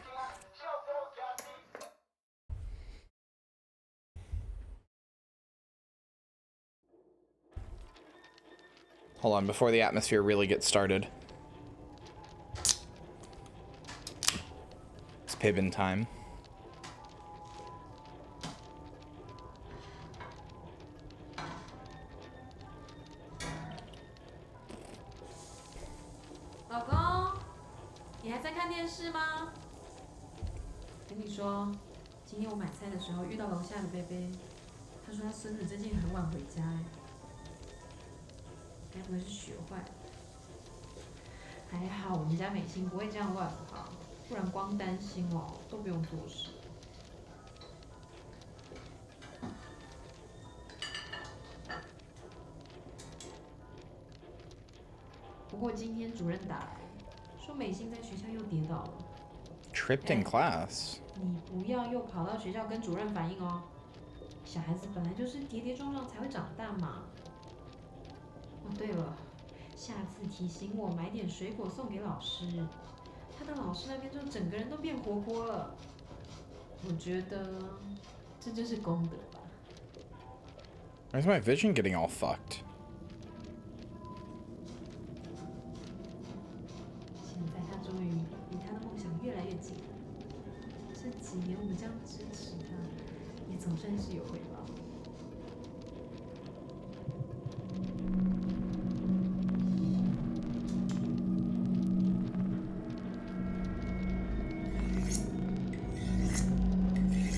Hold on, before the atmosphere really gets started. It's Pibbin time.今天我买菜的时候遇到楼下的贝贝，他说他孙子最近很晚回家，该不会是学坏了？还好我们家美心不会这样乱跑，不然光担心哦都不用做事。不过今天主任打来，说美心在学校又跌倒了。Tripped in class. 你不要又跑到学校跟主任反映哦。小孩子本来就是跌跌撞撞才会长大嘛。哦，对了，下次提醒我买点水果送给老师。他到老师那边就整个人都变活泼了。我觉得这就是功德吧。Why is my vision getting all fucked? 现在他终于离他的梦想越来越近了。这几年我们这样支持他，也总算是有回报。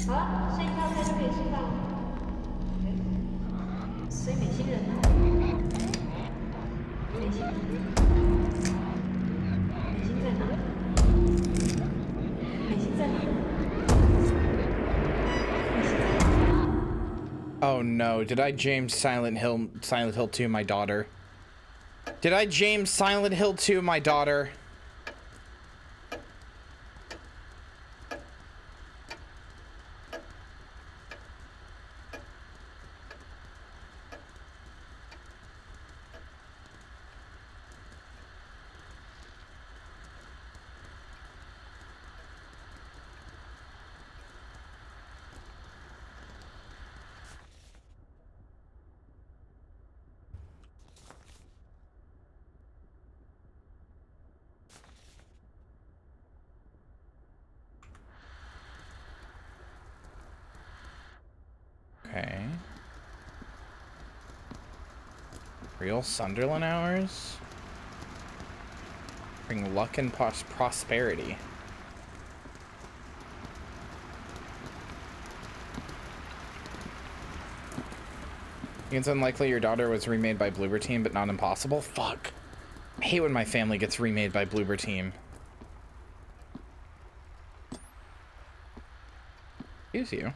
好了，剩一道菜就可以吃饭了。所以美心人呢？美心，美心在哪？美心在哪？美心在哪？ Oh no, did I James Silent Hill 2 my daughter? Did I James Silent Hill 2 my daughter? Okay. Real Sunderland hours? Bring luck and prosperity. It's unlikely your daughter was remade by Bloober Team, but not impossible. Fuck. I hate when my family gets remade by Bloober Team. Excuse you.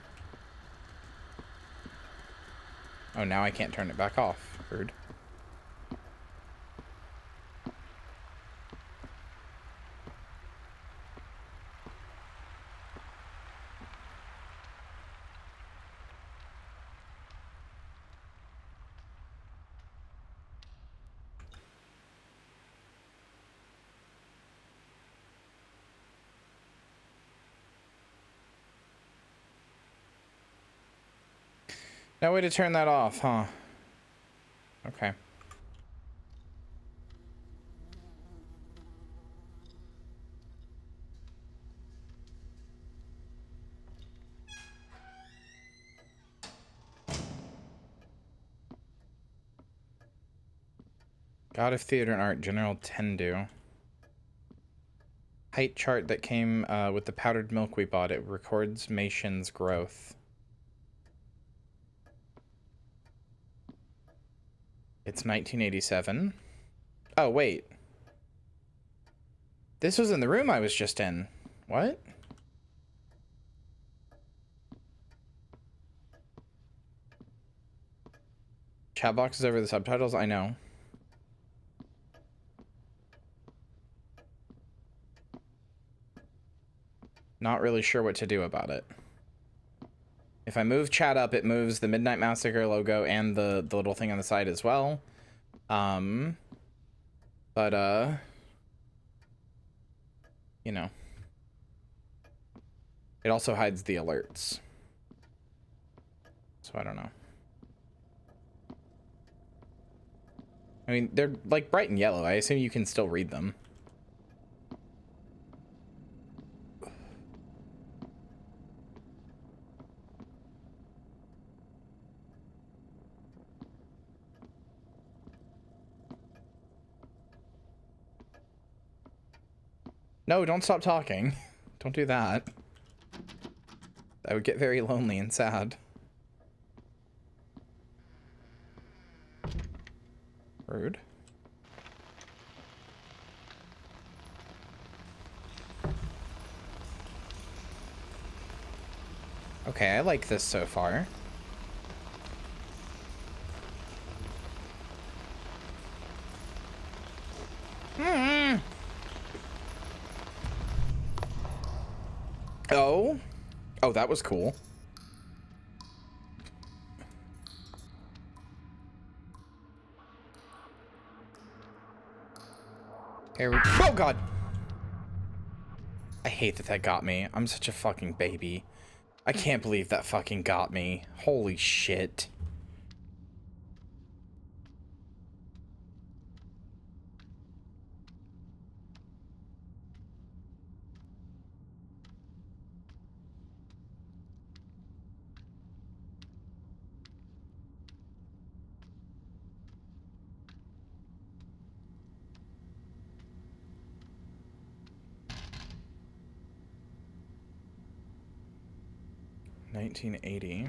Oh, now I can't turn it back off. Rude. No way to turn that off, huh? Okay. God of Theater and Art, General Tendu. Height chart that came with the powdered milk we bought. It records Mason's growth. It's 1987. Oh, wait. This was in the room I was just in. What? Chat box is over the subtitles? I know. Not really sure what to do about it. If I move chat up, it moves the Midnight Massacre logo and the little thing on the side as well. You know. It also hides the alerts. So I don't know. I mean, they're like bright and yellow. I assume you can still read them. No, don't stop talking. Don't do that. I would get very lonely and sad. Rude. Okay, I like this so far. Oh. Oh, that was cool. Here we go. Oh, God. I hate that that got me. I'm such a fucking baby. I can't believe that fucking got me. Holy shit. $19.80.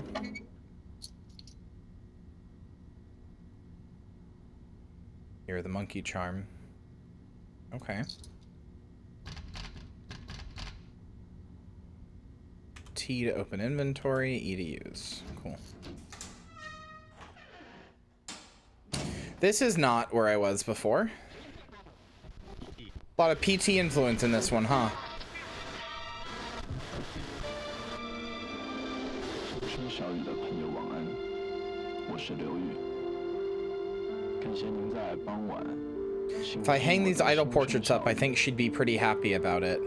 Here, the monkey charm. Okay. T to open inventory, E to use. Cool. This is not where I was before. A lot of PT influence in this one, huh? If I hang these idol portraits up, I think she'd be pretty happy about it.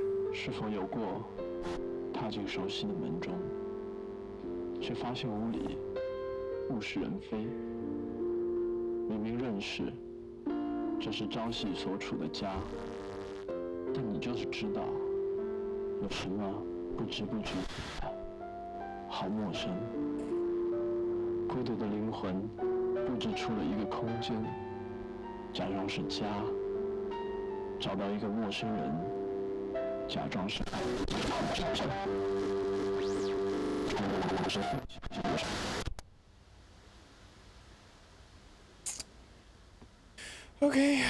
Okay.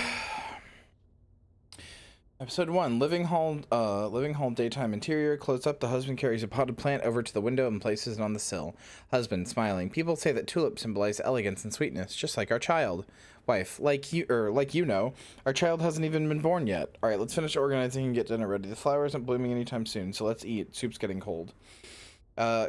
Episode 1, living hall daytime interior. Close up, the husband carries a potted plant over to the window and places it on the sill. Husband, smiling. People say that tulips symbolize elegance and sweetness, just like our child. Wife, like you know, our child hasn't even been born yet. Alright, let's finish organizing and get dinner ready. The flower isn't blooming anytime soon, so let's eat. Soup's getting cold.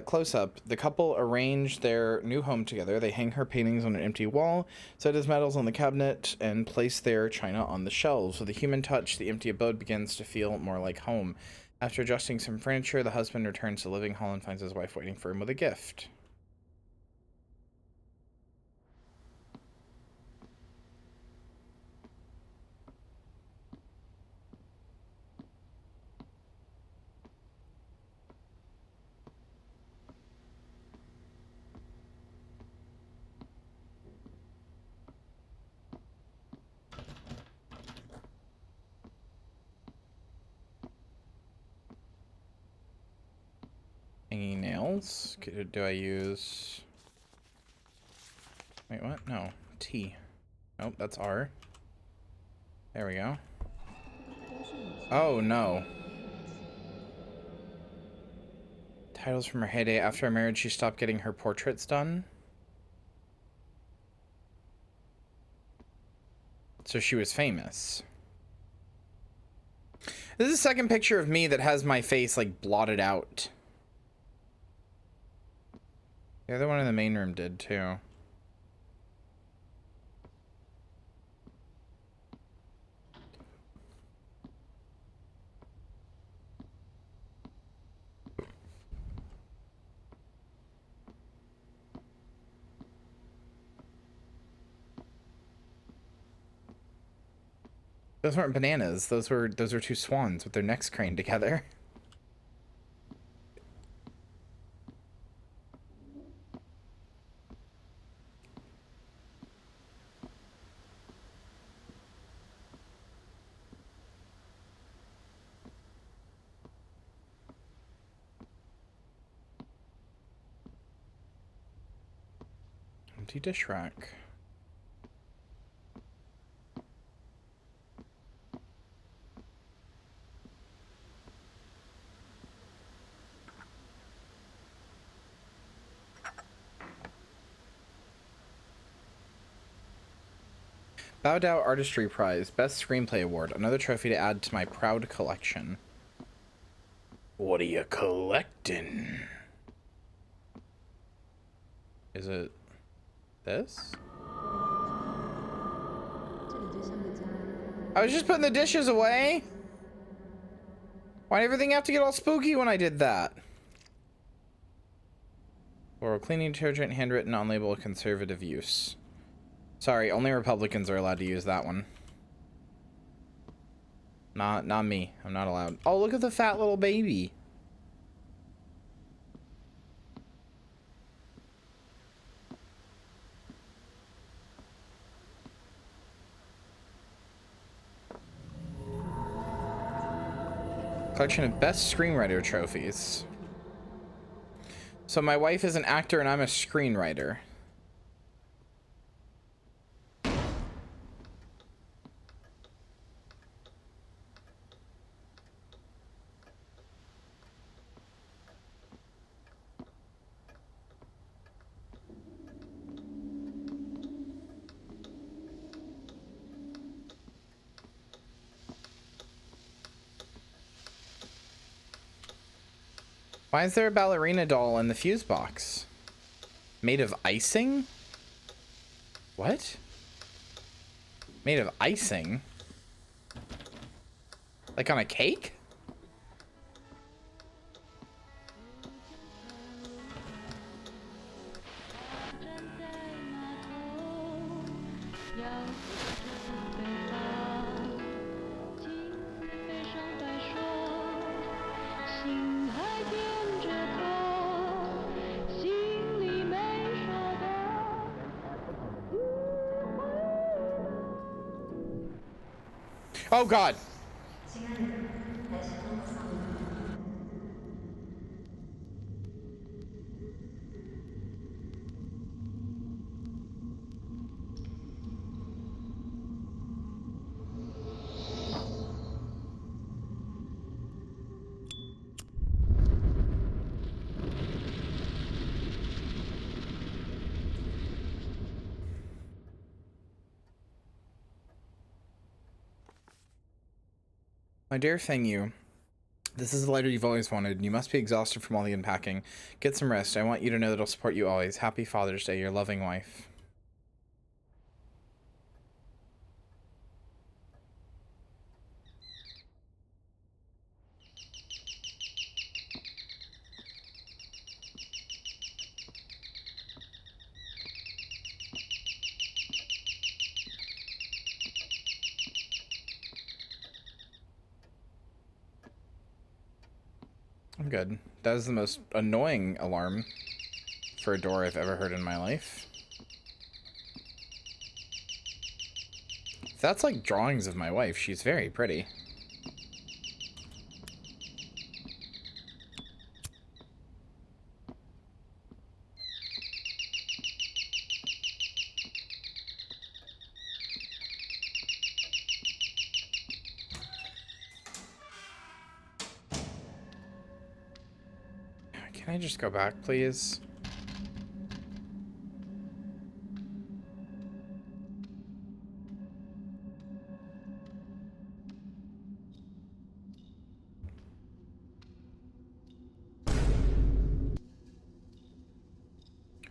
Close up, the couple arrange their new home together. They hang her paintings on an empty wall, set his medals on the cabinet, and place their china on the shelves. With a human touch, the empty abode begins to feel more like home. After adjusting some furniture, the husband returns to the living hall and finds his wife waiting for him with a gift. Hanging nails. Do I use... Wait, what? No. T. Nope, that's R. There we go. Oh, no. Titles from her heyday. After her marriage, she stopped getting her portraits done. So she was famous. This is the second picture of me that has my face, like, blotted out. The other one in the main room did, too. Those weren't bananas. Those were two swans with their necks craned together. Empty dish rack. Bow Dow Artistry Prize, Best Screenplay Award. Another trophy to add to my proud collection. What are you collecting? Is it this? I was just putting the dishes away. Why did everything have to get all spooky when I did that? Or cleaning detergent, handwritten on label, conservative use. Sorry, only Republicans are allowed to use that one. Not me. I'm not allowed. Oh, look at the fat little baby. Collection of best screenwriter trophies. So my wife is an actor and I'm a screenwriter. Why is there a ballerina doll in the fuse box? Made of icing? What? Made of icing? Like on a cake? Oh God. My dear Fengyu, this is the letter you've always wanted. You must be exhausted from all the unpacking. Get some rest. I want you to know that I'll support you always. Happy Father's Day, your loving wife. I'm good. That is the most annoying alarm for a door I've ever heard in my life. That's like drawings of my wife. She's very pretty. Can I just go back, please?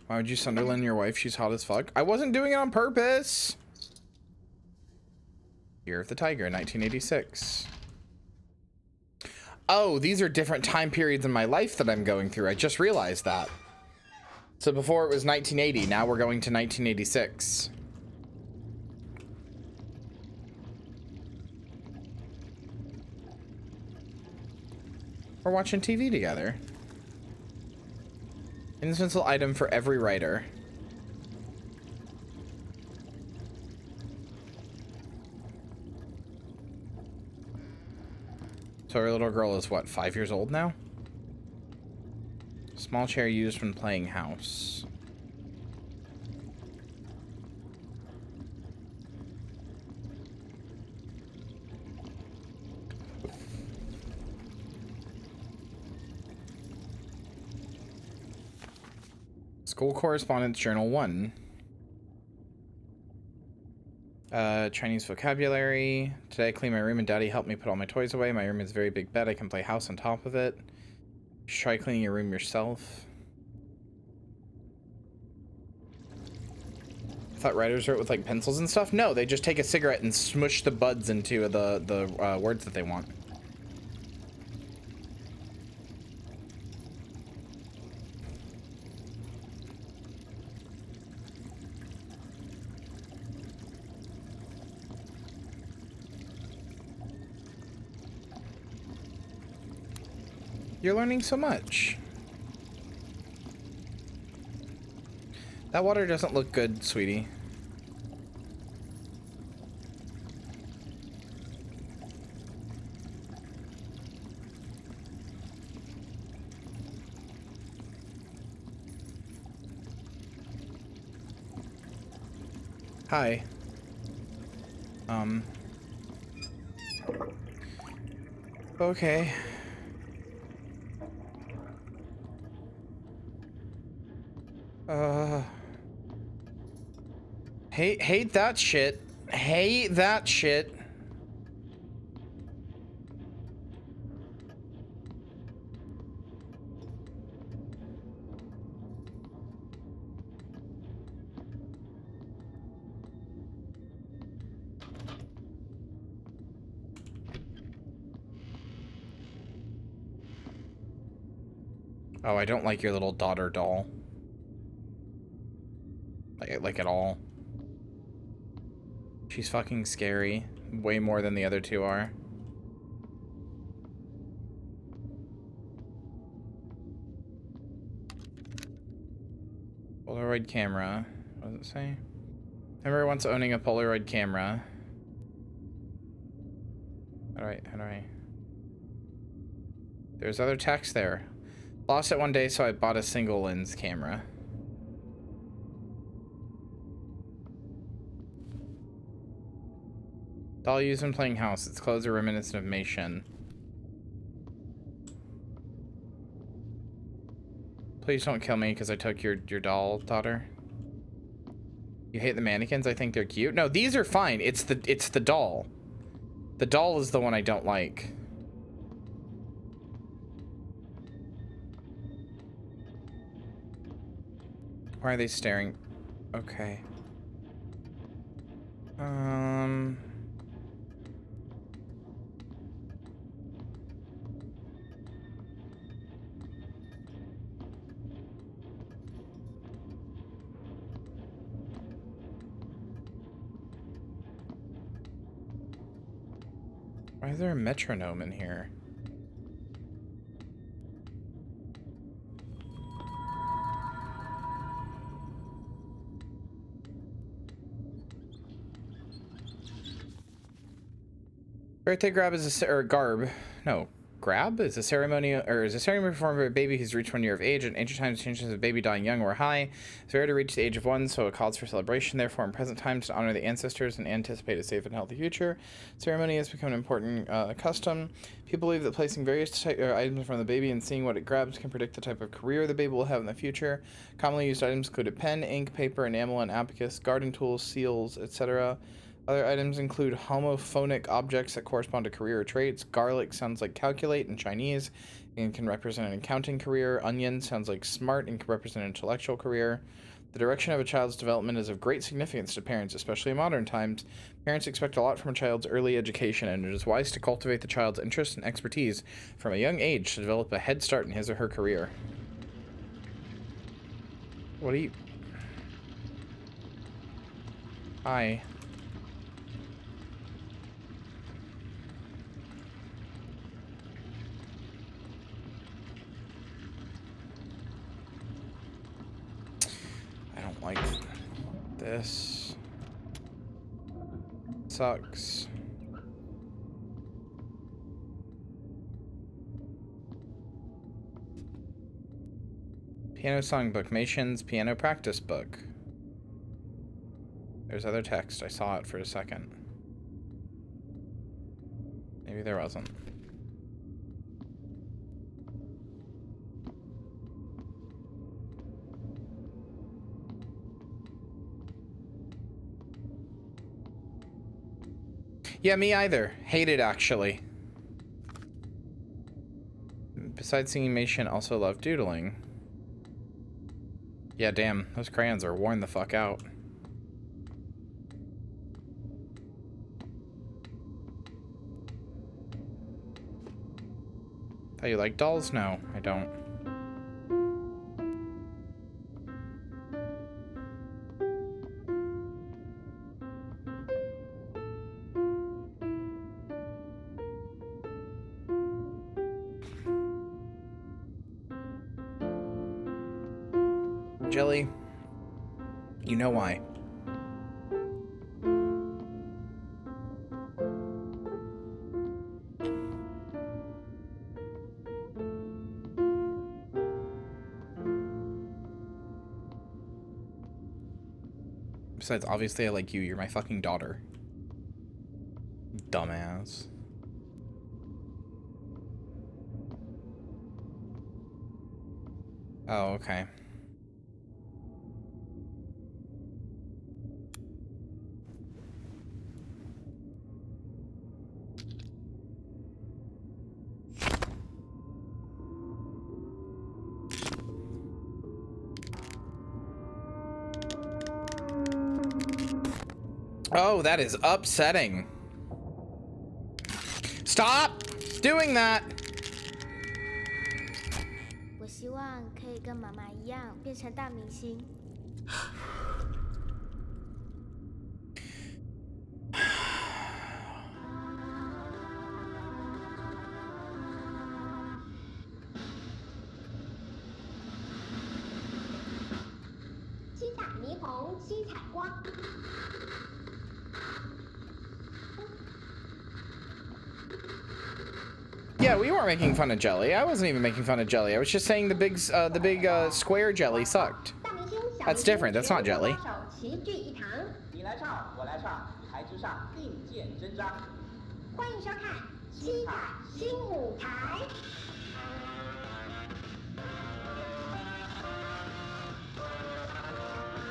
Why would you Sunderland your wife? She's hot as fuck. I wasn't doing it on purpose. Year of the Tiger, 1986. Oh, these are different time periods in my life that I'm going through. I just realized that. So before it was 1980, now we're going to 1986. We're watching TV together. Indispensable item for every writer. So our little girl is what, 5 years old now? Small chair used when playing house. School Correspondence Journal 1. Chinese vocabulary. Today I cleaned my room and Daddy helped me put all my toys away. My room is a very big bed. I can play house on top of it. You should try cleaning your room yourself. I thought writers wrote with like pencils and stuff. No, they just take a cigarette and smush the buds into the words that they want. You're learning so much. That water doesn't look good, sweetie. Hi. Okay. Hate that shit. Hate that shit. Oh, I don't like your little daughter doll. Like at all. She's fucking scary. Way more than the other two are. Polaroid camera. What does it say? Remember once owning a Polaroid camera. How do I? There's other text there. Lost it one day, so I bought a single lens camera. Doll used when playing house. Its clothes are reminiscent of Mei Shen. Please don't kill me because I took your doll, daughter. You hate the mannequins? I think they're cute. No, these are fine. It's the doll. The doll is the one I don't like. Why are they staring? Okay. Why is there a metronome in here? Birthday grab is a garb. No, grab is a ceremony performed by a baby who's reached 1 year of age. In ancient times, chances of a baby dying young were high. It's rare to reach the age of 1, so it calls for celebration. Therefore, in present times, to honor the ancestors and anticipate a safe and healthy future, ceremony has become an important custom. People believe that placing various items in front of the baby and seeing what it grabs can predict the type of career the baby will have in the future. Commonly used items include a pen, ink, paper, enamel, and abacus, garden tools, seals, etc. Other items include homophonic objects that correspond to career or traits. Garlic sounds like calculate in Chinese and can represent an accounting career. Onion sounds like smart and can represent an intellectual career. The direction of a child's development is of great significance to parents, especially in modern times. Parents expect a lot from a child's early education, and it is wise to cultivate the child's interests and expertise from a young age to develop a head start in his or her career. What are you... Hi. I don't like this. Sucks. Piano songbook, Mation's piano practice book. There's other text. I saw it for a second. Maybe there wasn't. Yeah, me either. Hate it, actually. Besides singing Mation, also love doodling. Yeah, damn. Those crayons are worn the fuck out. Thought you like dolls? No, I don't. Jelly, you know why. Besides, obviously I like you. You're my fucking daughter. Dumbass. Oh, okay. Oh, that is upsetting. Stop doing that. 我希望可以跟妈妈一样变成大明星。七彩霓虹，七彩光。 Yeah, we weren't making fun of Jelly. I wasn't even making fun of Jelly. I was just saying the big square Jelly sucked. That's different. That's not Jelly.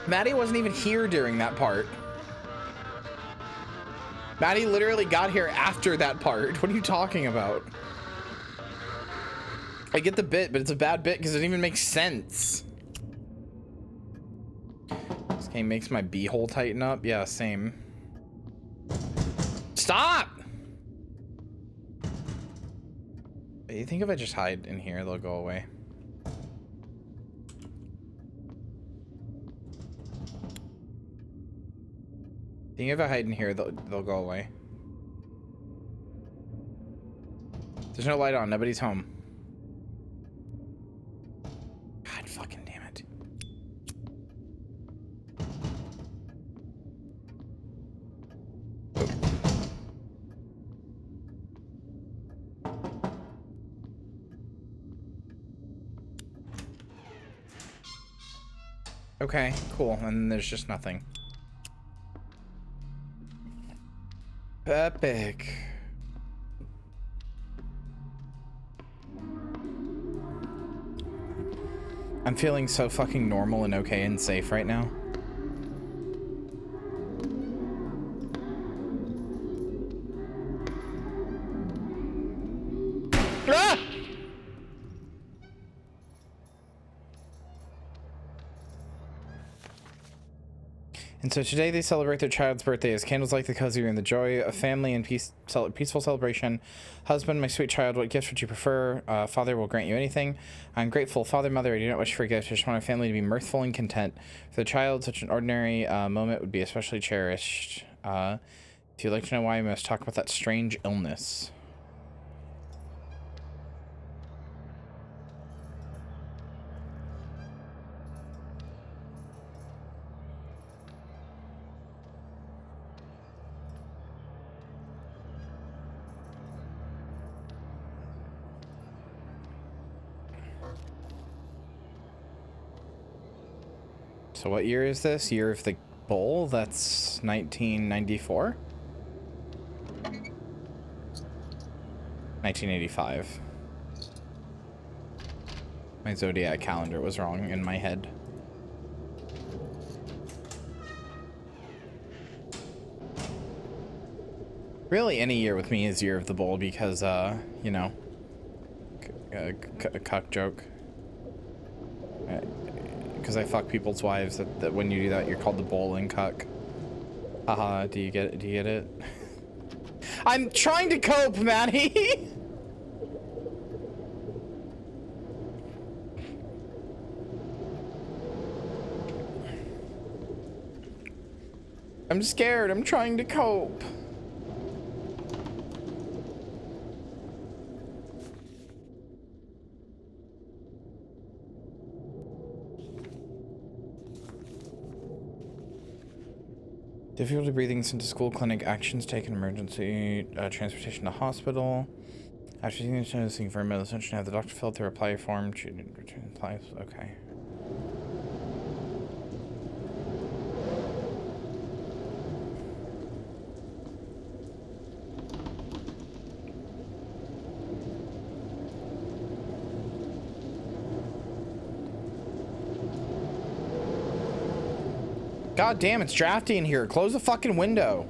Maddie wasn't even here during that part. Maddie literally got here after that part. What are you talking about? I get the bit, but it's a bad bit because it doesn't even make sense. This game makes my beehole tighten up. Yeah, same. Stop! You think if I just hide in here, they'll go away? Think if I hide in here, they'll go away. There's no light on. Nobody's home. God fucking damn it. Okay, cool. And there's just nothing. Epic. I'm feeling so fucking normal and okay and safe right now. Ah! And so today they celebrate their child's birthday as candles light the cozy and the joy of family and peaceful celebration. Husband, my sweet child, what gifts would you prefer? Father will grant you anything. I'm grateful. Father, mother, I do not wish for a gift. I just want our family to be mirthful and content. For the child, such an ordinary moment would be especially cherished. If you'd like to know why, I must talk about that strange illness. So what year is this? Year of the Bull? That's 1994? 1985. My zodiac calendar was wrong in my head. Really, any year with me is Year of the Bull because, you know, a cuck joke. Because I fuck people's wives, that when you do that, you're called the bull and cuck. Haha, do you get it? Do you get it? I'm trying to cope, Maddie! I'm scared, I'm trying to cope. Difficulty breathing sent to school clinic. Actions taken. Emergency transportation to hospital. After seeing the noticing for a medical attention, have the doctor fill out the reply form. Okay. God damn, it's drafty in here. Close the fucking window.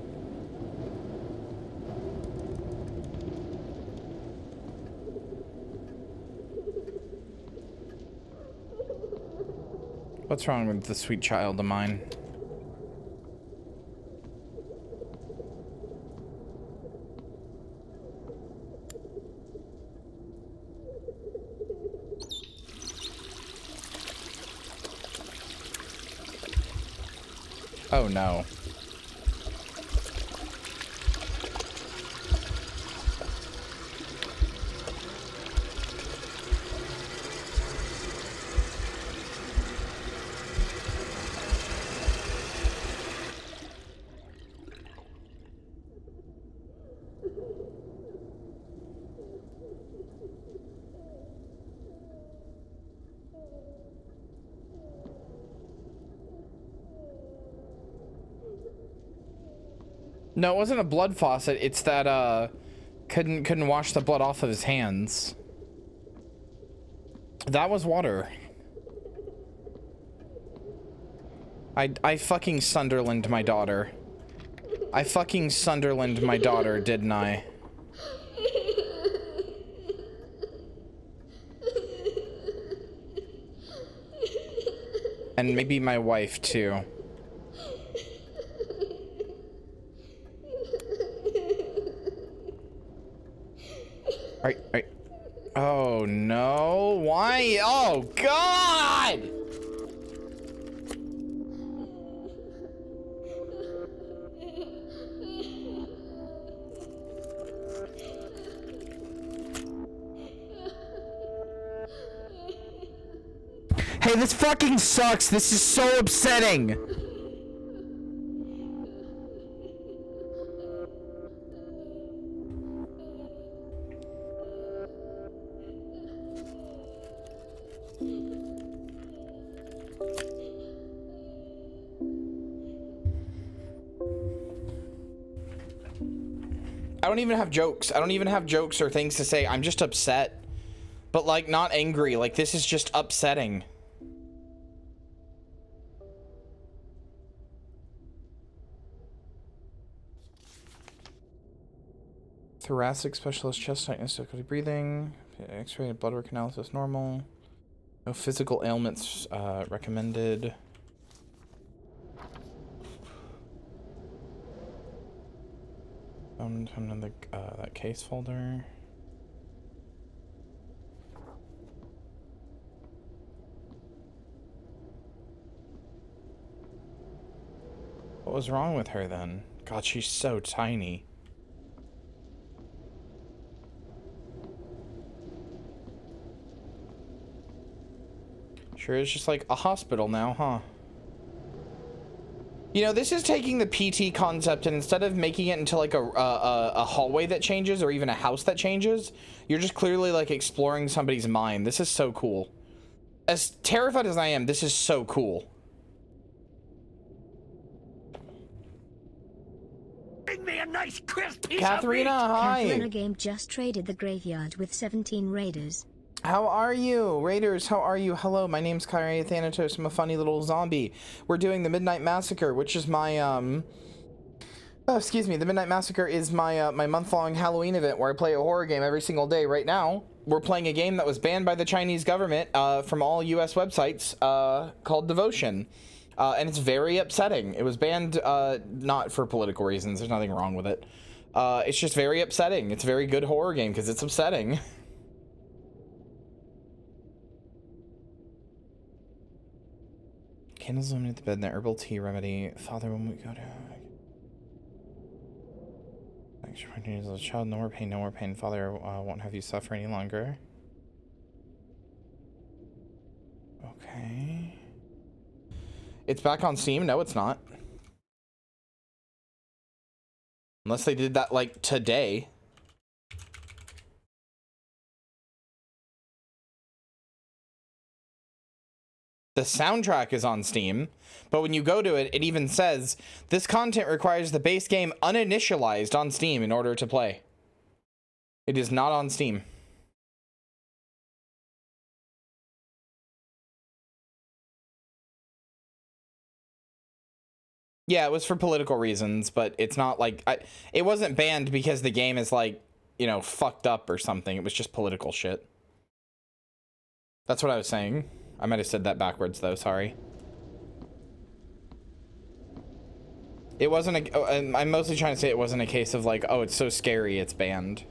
What's wrong with the sweet child of mine? Oh no. No, it wasn't a blood faucet. It's that couldn't wash the blood off of his hands. That was water. I fucking Sunderland my daughter. I fucking Sunderland my daughter, didn't I? And maybe my wife too. Oh no, why? Oh God! Hey, this fucking sucks. This is so upsetting. I don't even have jokes. I don't even have jokes or things to say. I'm just upset. But like, not angry. Like, this is just upsetting. Thoracic specialist, chest tightness, difficulty breathing, x-ray and blood work analysis normal. No physical ailments recommended. Found in the that case folder. What was wrong with her then? God, she's so tiny. Sure is just like a hospital now, huh? You know, this is taking the PT concept and instead of making it into like a hallway that changes or even a house that changes, you're just clearly like exploring somebody's mind. This is so cool. As terrified as I am, this is so cool. Bring me a nice crisp piece Katharina, hi. Katharina Game just traded the graveyard with 17 raiders. How are you? Raiders, how are you? Hello, my name's Kyria Thanatos. I'm a funny little zombie. We're doing the Midnight Massacre, which is my, excuse me, the Midnight Massacre is my, my month-long Halloween event where I play a horror game every single day. Right now, we're playing a game that was banned by the Chinese government, from all US websites, called Devotion. And it's very upsetting. It was banned, not for political reasons. There's nothing wrong with it. It's just very upsetting. It's a very good horror game because it's upsetting. Candles illuminate the bed and the herbal tea remedy. Father, when we go to... Thanks for finding as a child. No more pain, no more pain. Father won't have you suffer any longer. Okay. It's back on Steam? No, it's not. Unless they did that, like, today. The soundtrack is on Steam, but when you go to it, it even says, this content requires the base game uninitialized on Steam in order to play. It is not on Steam. Yeah, it was for political reasons, but it's not like... it wasn't banned because the game is, like, you know, fucked up or something. It was just political shit. That's what I was saying. I might have said that backwards, though. Sorry. It wasn't a... I'm mostly trying to say it wasn't a case of, like, oh, it's so scary, it's banned.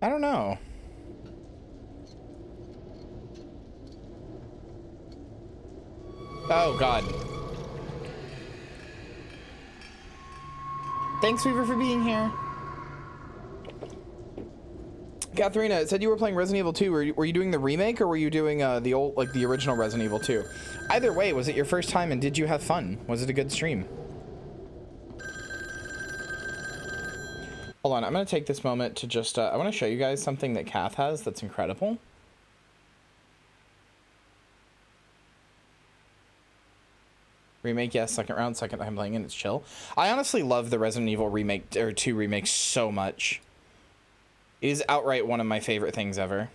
I don't know. Oh, God. Thanks, Weaver, for being here. Katharina, it said you were playing Resident Evil 2. Were you doing the remake, or were you doing the old, like, the original Resident Evil 2? Either way, was it your first time, and did you have fun? Was it a good stream? Hold on, I'm going to take this moment to just, I want to show you guys something that Kath has that's incredible. Remake, yes, second round, second time playing it, it's chill. I honestly love the Resident Evil remake, or 2 remake so much. It is outright one of my favorite things ever.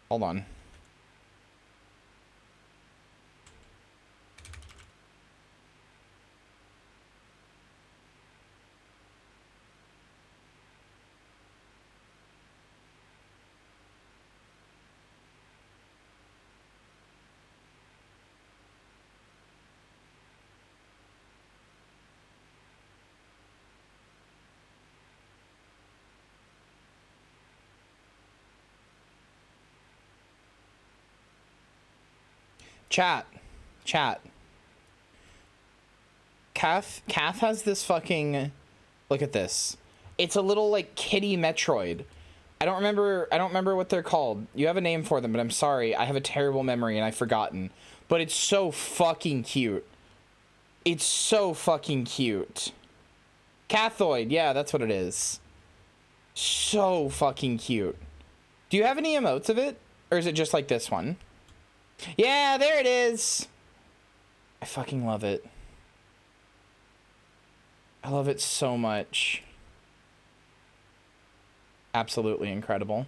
Hold on. Chat. Kath has this fucking, look at this. It's a little like kitty Metroid. I don't remember what they're called. You have a name for them, but I'm sorry. I have a terrible memory and I've forgotten. But it's so fucking cute. It's so fucking cute. Cathoid, yeah, that's what it is. So fucking cute. Do you have any emotes of it? Or is it just like this one? Yeah, there it is. I fucking love it. I love it so much. Absolutely incredible.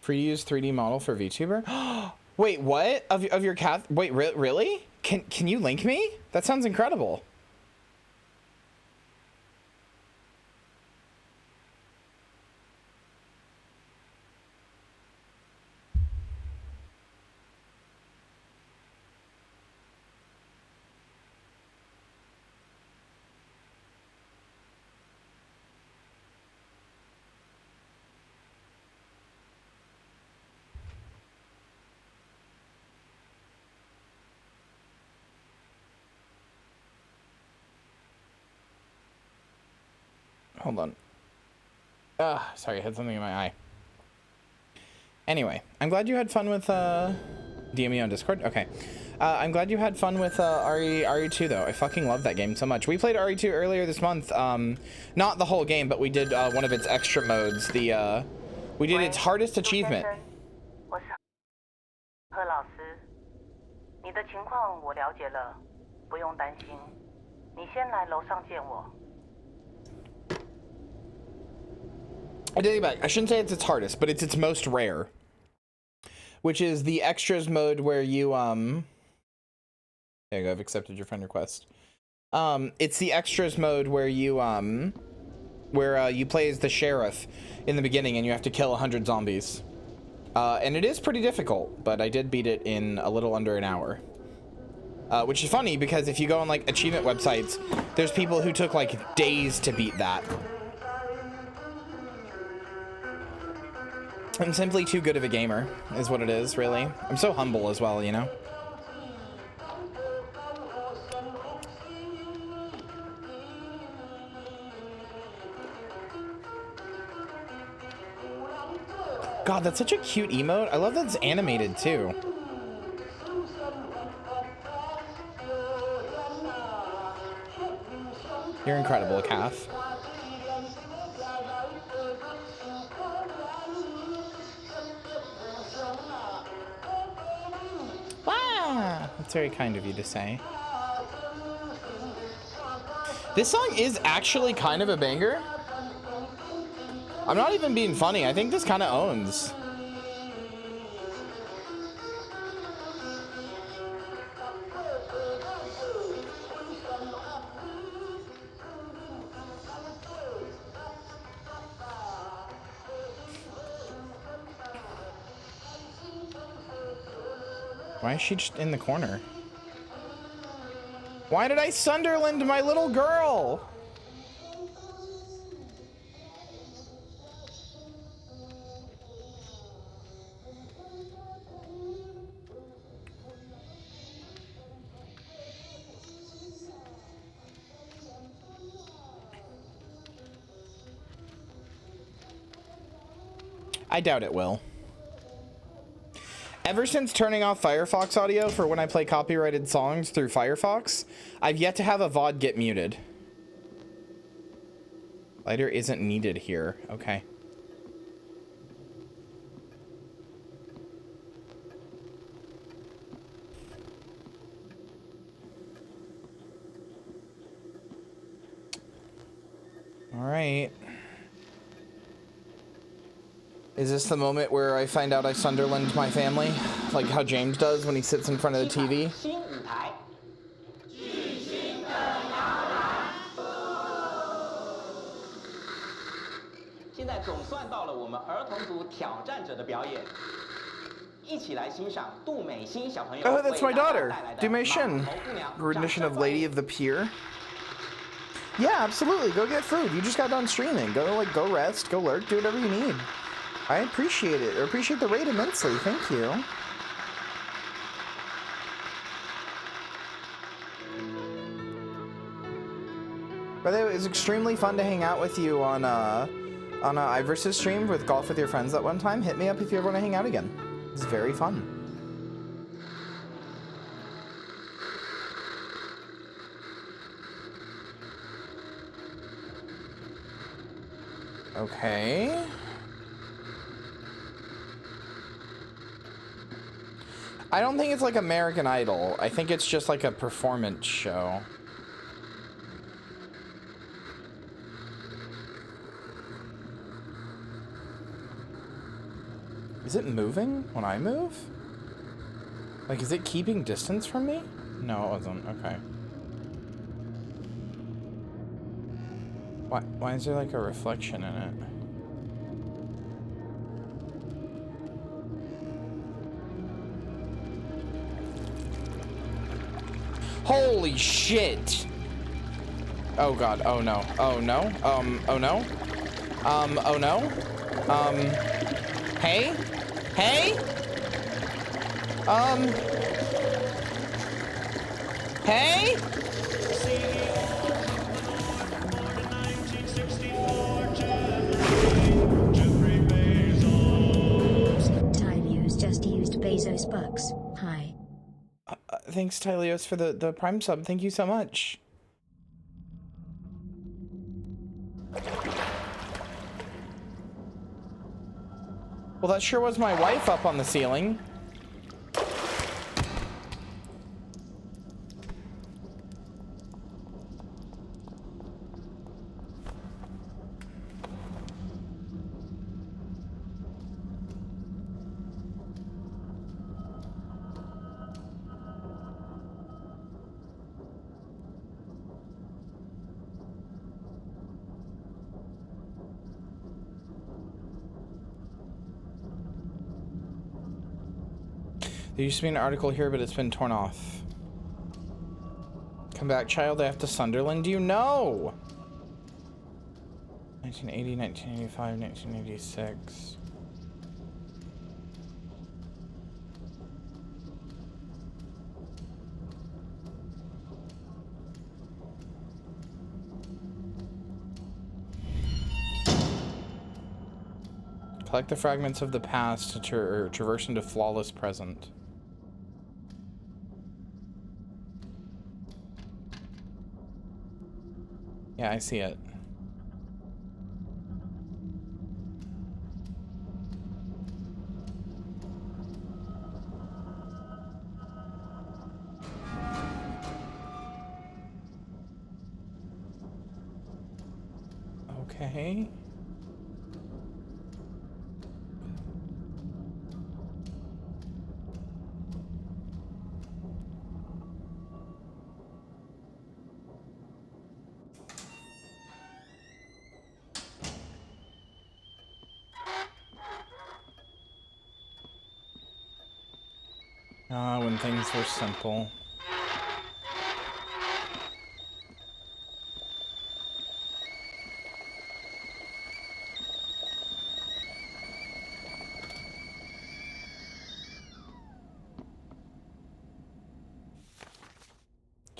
Free to use 3D model for VTuber? Wait, what? Of your cat? Wait, really? Can you link me? That sounds incredible. Hold on. Sorry, I had something in my eye. Anyway, I'm glad you had fun with, DM me on Discord? Okay. I'm glad you had fun with, RE2, though. I fucking love that game so much. We played RE2 earlier this month. Not the whole game, but we did, one of its extra modes. We did its hardest achievement. I take it back. I shouldn't say it's its hardest, but it's its most rare. Which is the extras mode where you, there you go, I've accepted your friend request. It's the extras mode where you, you play as the sheriff in the beginning and you have to kill 100 zombies. And it is pretty difficult, but I did beat it in a little under an hour. Which is funny because if you go on, like, achievement websites, there's people who took, like, days to beat that. I'm simply too good of a gamer, is what it is, really. I'm so humble as well, you know? God, that's such a cute emote. I love that it's animated, too. You're incredible, Kath. That's very kind of you to say. This song is actually kind of a banger. I'm not even being funny. I think this kind of owns. Why is she just in the corner? Why did I Sunderland my little girl? I doubt it will. Ever since turning off Firefox audio for when I play copyrighted songs through Firefox, I've yet to have a VOD get muted. Lighter isn't needed here. Okay. All right. Is this the moment where I find out I Sunderland my family? Like how James does when he sits in front of the TV? 现在总算到了我们儿童组挑战者的表演，一起来欣赏杜美心小朋友 Oh, that's my daughter, 带来的 Du Mei Shin, rendition of Lady of the Pier. Yeah, absolutely. Go get food. You just got done streaming. Go rest, go lurk, do whatever you need. I appreciate it. I appreciate the raid immensely. Thank you. By the way, it was extremely fun to hang out with you on iVersus stream with Golf with Your Friends that one time. Hit me up if you ever want to hang out again. It's very fun. Okay. I don't think it's like American Idol. I think it's just like a performance show. Is it moving when I move? Like, is it keeping distance from me? No, it wasn't. Okay. Why is there like a reflection in it? Holy shit! Oh god, oh no, oh no, oh no, oh no, hey? Hey? Hey? Tylius just used Bezos bucks. Hi. Thanks, Tylios, for the Prime sub. Thank you so much. Well, that sure was my wife up on the ceiling. There used to be an article here, but it's been torn off. Come back, child. I have to Sunderland. Do you know? 1980, 1985, 1986. Collect the fragments of the past to traverse into flawless present. Yeah, I see it. Okay. When things were simple.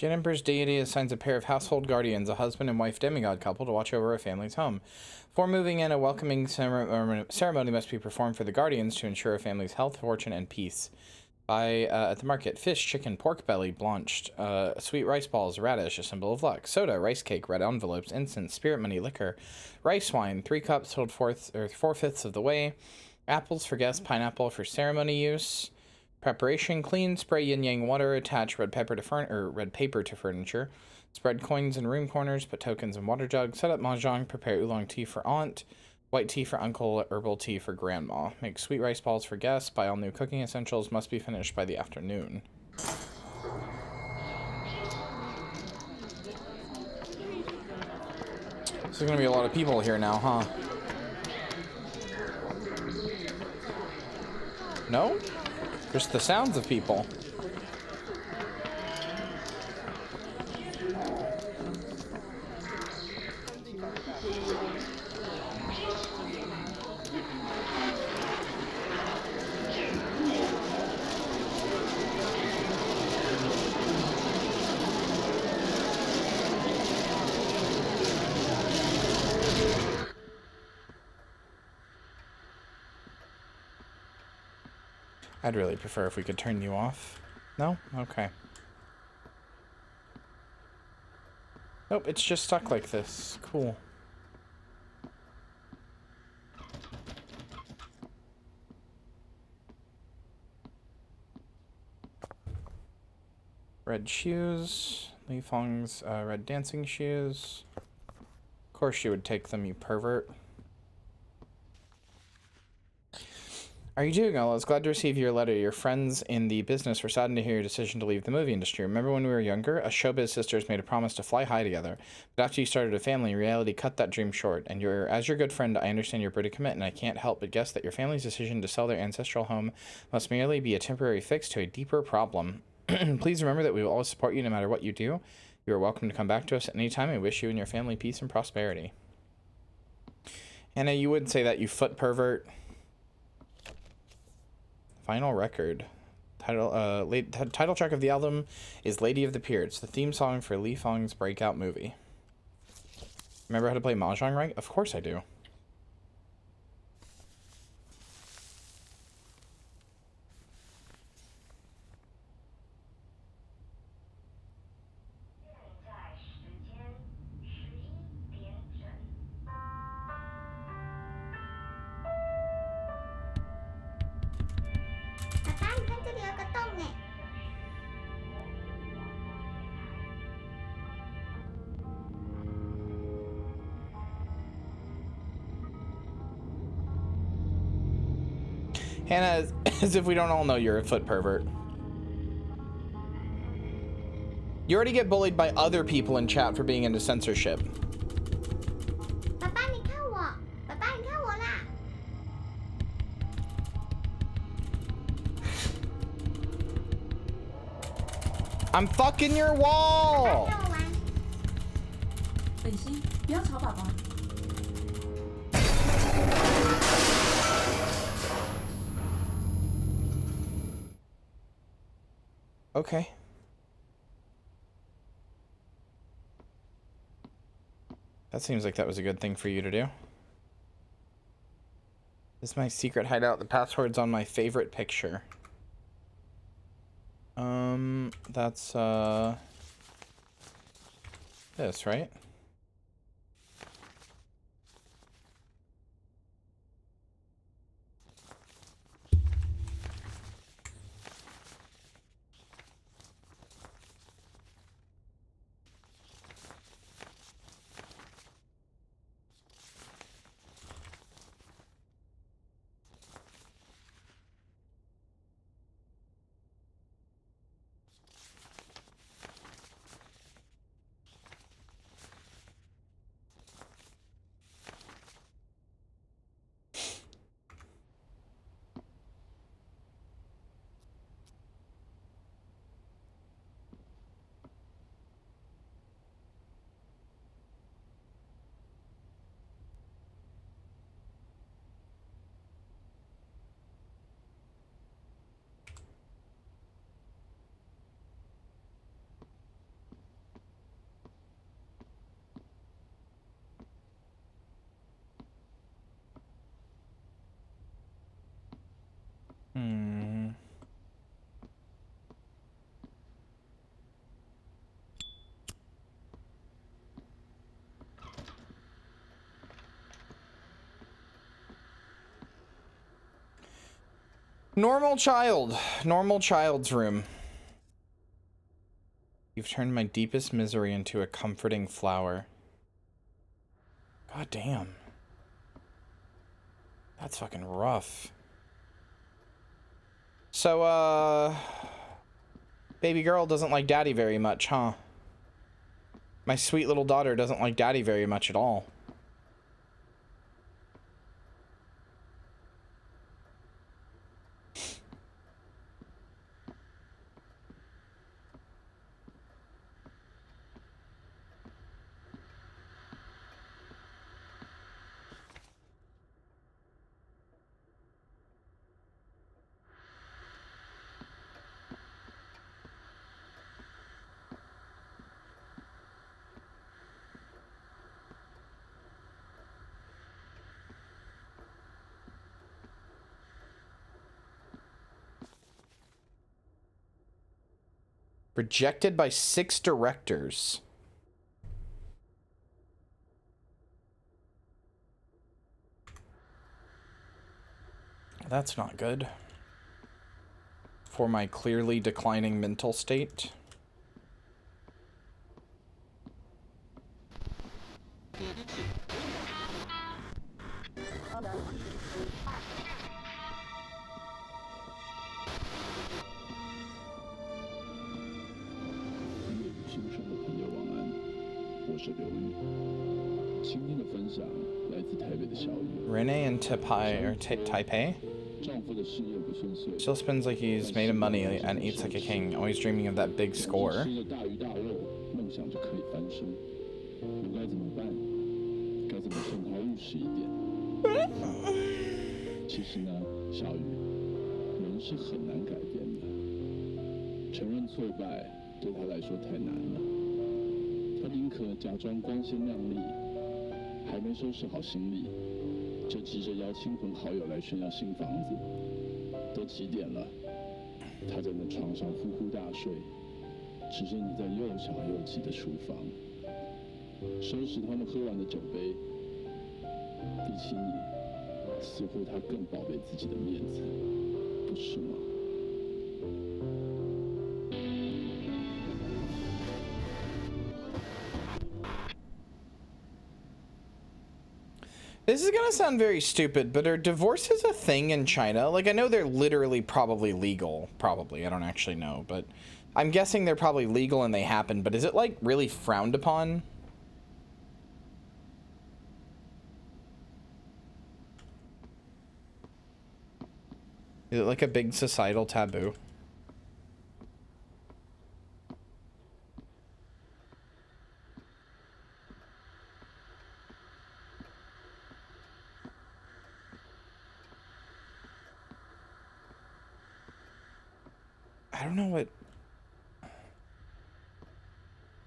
Jin Emperor's deity assigns a pair of household guardians, a husband and wife demigod couple, to watch over a family's home. Before moving in, a welcoming ceremony must be performed for the guardians to ensure a family's health, fortune, and peace. Buy at the market: fish, chicken, pork belly, blanched, sweet rice balls, radish, a symbol of luck, soda, rice cake, red envelopes, incense, spirit money, liquor, rice wine, 3 cups hold 4/5 of the way, apples for guests, pineapple for ceremony use. Preparation: clean, spray yin yang water, attach red paper to furniture, spread coins in room corners, put tokens in water jugs, set up mahjong, prepare oolong tea for aunt, white tea for uncle, herbal tea for grandma. Make sweet rice balls for guests, buy all new cooking essentials, must be finished by the afternoon. There's gonna be a lot of people here now, huh? No? Just the sounds of people. I'd really prefer if we could turn you off. No? Okay. Nope, it's just stuck like this. Cool. Red shoes. Li Feng's red dancing shoes. Of course you would take them, you pervert. Are you doing well? I was glad to receive your letter. Your friends in the business were saddened to hear your decision to leave the movie industry. Remember when we were younger? Us showbiz sisters made a promise to fly high together. But after you started a family, reality cut that dream short. And as your good friend, I understand your predicament, and I can't help but guess that your family's decision to sell their ancestral home must merely be a temporary fix to a deeper problem. Please remember that we will always support you no matter what you do. You are welcome to come back to us at any time. I wish you and your family peace and prosperity. Hannah, you would say that, you foot pervert. Final record. Title track of the album is Lady of the Pier. It's the theme song for Li Feng's breakout movie. Remember how to play Mahjong, right? Of course I do. Hannah, as if we don't all know you're a foot pervert. You already get bullied by other people in chat for being into censorship. I'm fucking your wall! Okay. That seems like that was a good thing for you to do. This is my secret hideout. The password's on my favorite picture. That's, this, right? Normal child. Normal child's room. You've turned my deepest misery into a comforting flower. God damn. That's fucking rough. So, baby girl doesn't like daddy very much, huh? My sweet little daughter doesn't like daddy very much at all. Rejected by 6 directors. That's not good. For my clearly declining mental state. Renee in Taipei? Still spends like he's made of money and eats like a king, always dreaming of that big score. This is gonna sound very stupid, but are divorces a thing in China? Like, I know they're literally probably legal. Probably, I don't actually know, but I'm guessing they're probably legal and they happen, but is it, like, really frowned upon? Is it like a big societal taboo? I don't know what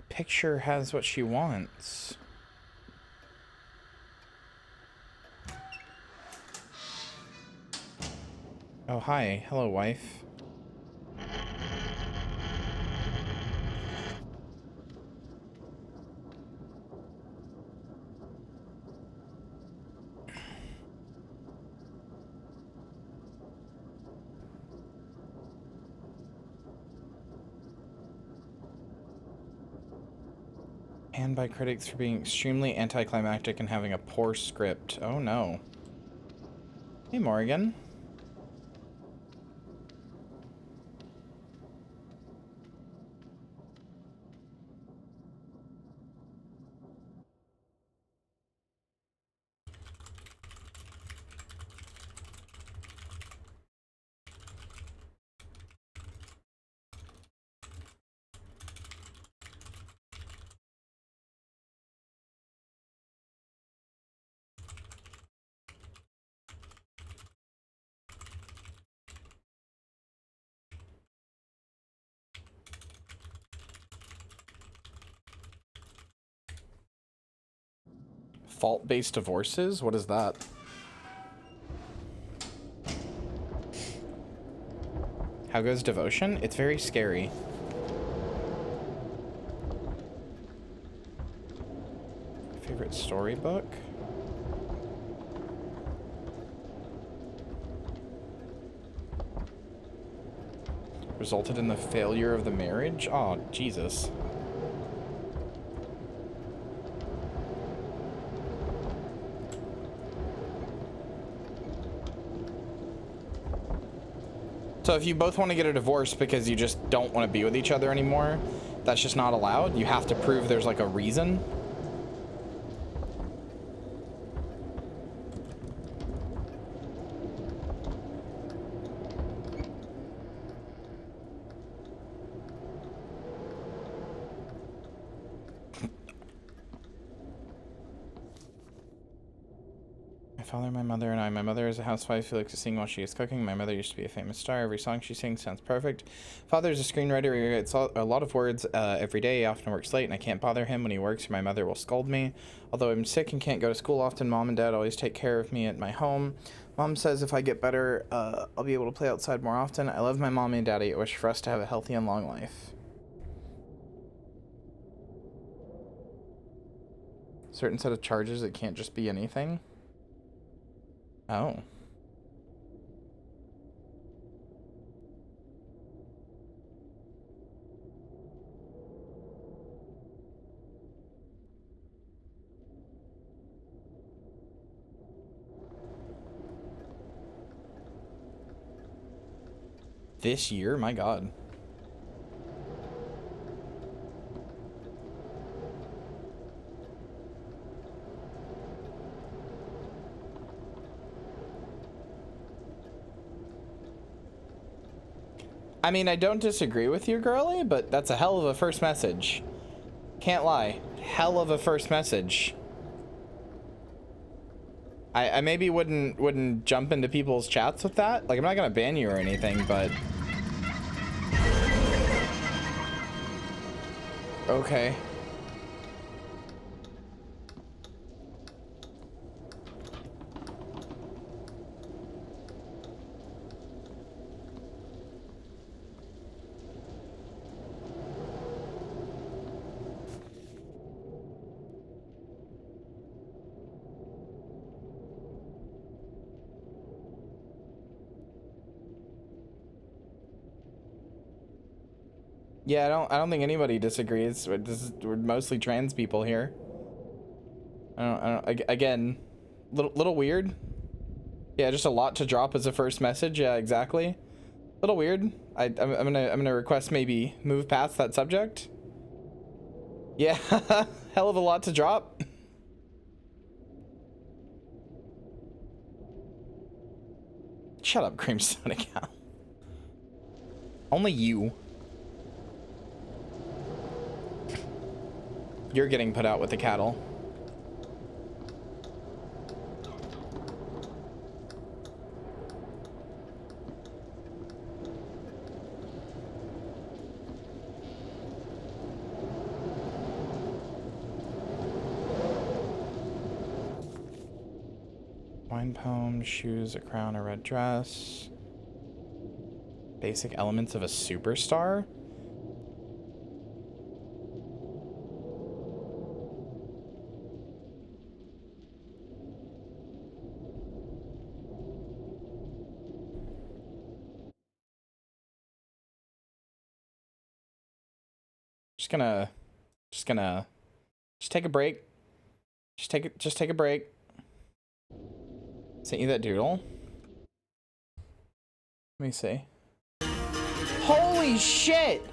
picture has what she wants. Oh, hi. Hello, wife. Panned by critics for being extremely anticlimactic and having a poor script. Oh no. Hey, Morgan. Fault-based divorces? What is that? How goes devotion? It's very scary. Favorite storybook? resulted in the failure of the marriage? Oh, Jesus. So if you both want to get a divorce because you just don't want to be with each other anymore, that's just not allowed. You have to prove there's like a reason. Father, my mother, and I. My mother is a housewife who likes to sing while she is cooking. My mother used to be a famous star. Every song she sings sounds perfect. Father is a screenwriter. He writes a lot of words every day. He often works late, and I can't bother him when he works, or my mother will scold me. Although I'm sick and can't go to school often, Mom and Dad always take care of me at my home. Mom says if I get better, I'll be able to play outside more often. I love my Mommy and Daddy. I wish for us to have a healthy and long life. Certain set of charges, it can't just be anything. Oh. This year? My God. I mean, I don't disagree with you, girly, but that's a hell of a first message. Can't lie. Hell of a first message. I maybe wouldn't jump into people's chats with that. Like, I'm not gonna ban you or anything, but... Okay. Yeah, I don't think anybody disagrees. We're mostly trans people here. Again, little weird. Yeah, just a lot to drop as a first message. Yeah, exactly. Little weird. I'm gonna request maybe move past that subject. Yeah, hell of a lot to drop. Shut up, Cream Soda Cow. Only you. You're getting put out with the cattle. Wine poem, shoes, a crown, a red dress. Basic elements of a superstar? Just take a break. Just take a break. Sent you that doodle. Let me see. Holy shit!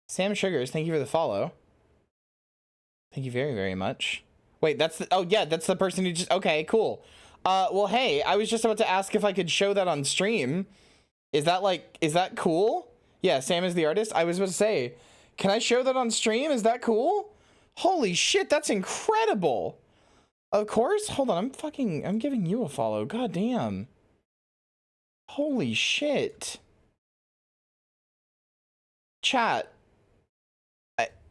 Sam Sugars, thank you for the follow. Thank you very, very much. Wait, that's the, oh yeah, that's the person who just, okay, cool. Well, hey, I was just about to ask if I could show that on stream. Is that cool? Yeah, Sam is the artist. I was about to say, can I show that on stream? Is that cool? Holy shit, that's incredible. Of course. Hold on, I'm giving you a follow. God damn. Holy shit. Chat.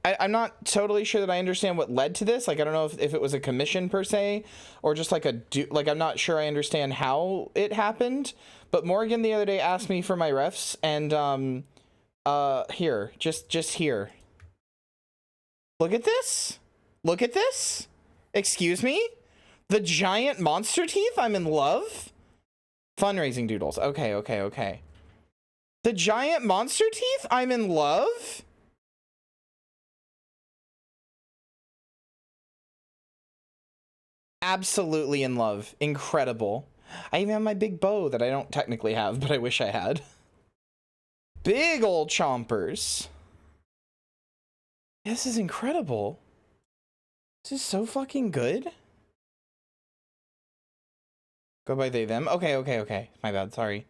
I'm not totally sure that I understand what led to this. Like, I don't know if it was a commission per se, or just like I'm not sure I understand how it happened. But Morgan the other day asked me for my refs, and here, just here. Look at this. Look at this. Excuse me. The giant monster teeth? I'm in love? Fundraising doodles. Okay, okay, okay. The giant monster teeth? I'm in love? Absolutely in love. Incredible. I even have my big bow that I don't technically have, but I wish I had. Big old chompers. This is incredible. This is so fucking good. Go by they, them. Okay, okay, okay. My bad, sorry.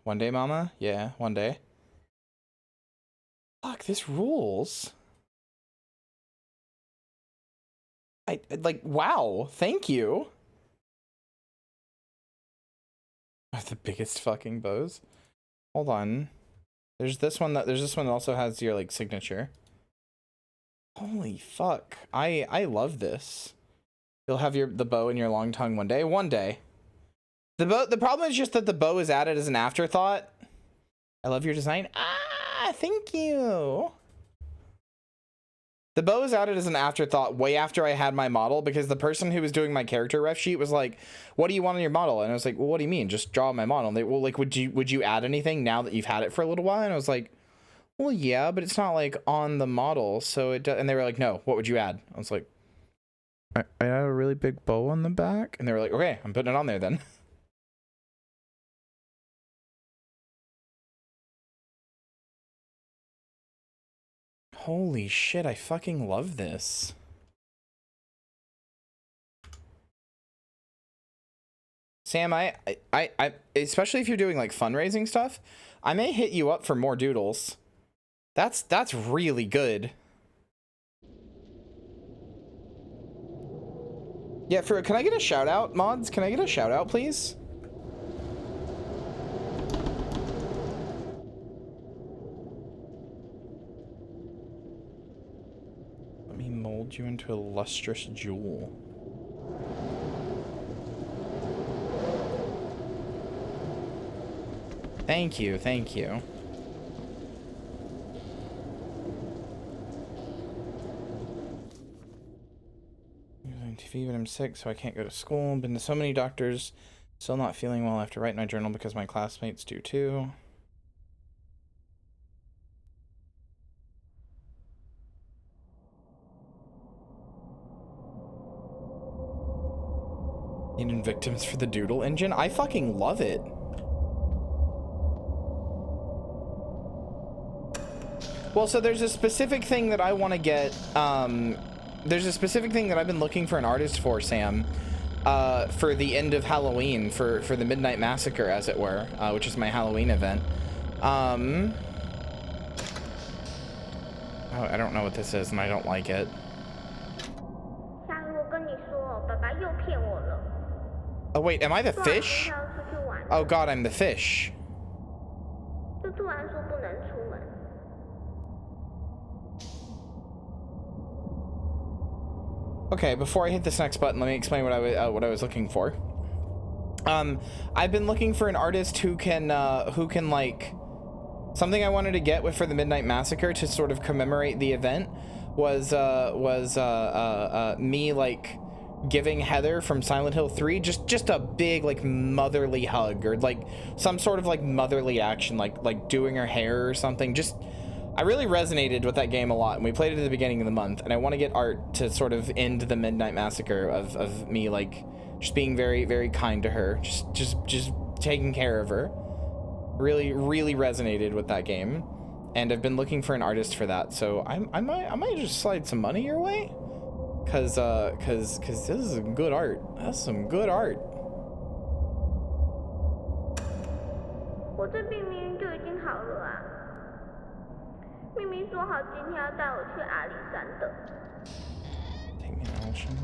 One day, mama? Yeah, one day. Fuck, this rules. I like, wow, thank you. The biggest fucking bows. Hold on. There's this one that also has your like signature. Holy fuck. I love this. You'll have the bow in your long tongue one day. One day. The problem is just that the bow is added as an afterthought. I love your design. Ah, thank you. The bow is added as an afterthought way after I had my model, because the person who was doing my character ref sheet was like, what do you want on your model? And I was like, well, what do you mean? Just draw my model. And they, well, like, would you add anything now that you've had it for a little while? And I was like, well, yeah, but it's not like on the model. So it does. And they were like, no, what would you add? I was like, I have a really big bow on the back. And they were like, okay, I'm putting it on there then. Holy shit, I fucking love this. Sam, I especially if you're doing like fundraising stuff, I may hit you up for more doodles. That's really good. Yeah, can I get a shout out, mods? Can I get a shout out, please? Mold you into a lustrous jewel. Thank you, thank you. Using TV, but I'm sick, so I can't go to school. Been to so many doctors, still not feeling well. I have to write my journal because my classmates do too. Needing victims for the doodle engine? I fucking love it. Well, so there's a specific thing that I want to get. There's a specific thing that I've been looking for an artist for, Sam, for the end of Halloween, for the Midnight Massacre, as it were, which is my Halloween event. Oh, I don't know what this is, and I don't like it. Oh wait, am I the fish? Oh god, I'm the fish. Okay, before I hit this next button, let me explain what I was looking for. I've been looking for an artist who can like, something I wanted to get for the Midnight Massacre to sort of commemorate the event was me like giving Heather from Silent Hill 3 just a big like motherly hug, or like some sort of like motherly action, like doing her hair or something. Just, I really resonated with that game a lot, and we played it at the beginning of the month, and I want to get art to sort of end the Midnight Massacre of me like just being very, very kind to her, just taking care of her. Really resonated with that game, and I've been looking for an artist for that, so I might just slide some money your way. Cause this is some good art. That's some good art. Take me an ocean.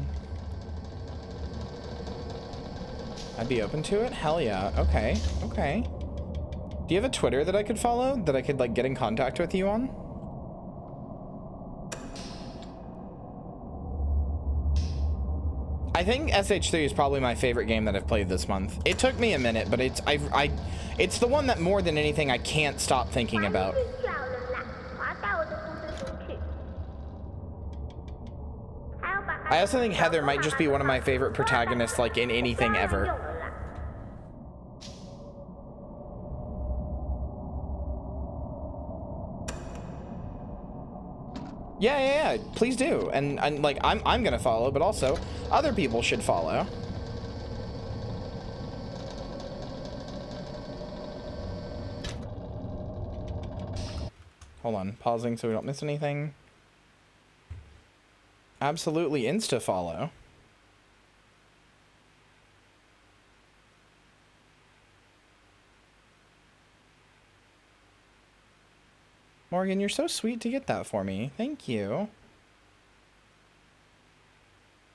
I'd be open to it? Hell yeah. Okay. Okay. Do you have a Twitter that I could follow? That I could like get in contact with you on? I think SH3 is probably my favorite game that I've played this month. It took me a minute, but it's the one that more than anything I can't stop thinking about. I also think Heather might just be one of my favorite protagonists, like, in anything ever. Yeah, please do. And like, I'm gonna follow, but also other people should follow. Hold on, pausing so we don't miss anything. Absolutely insta follow. Morgan, you're so sweet to get that for me. Thank you.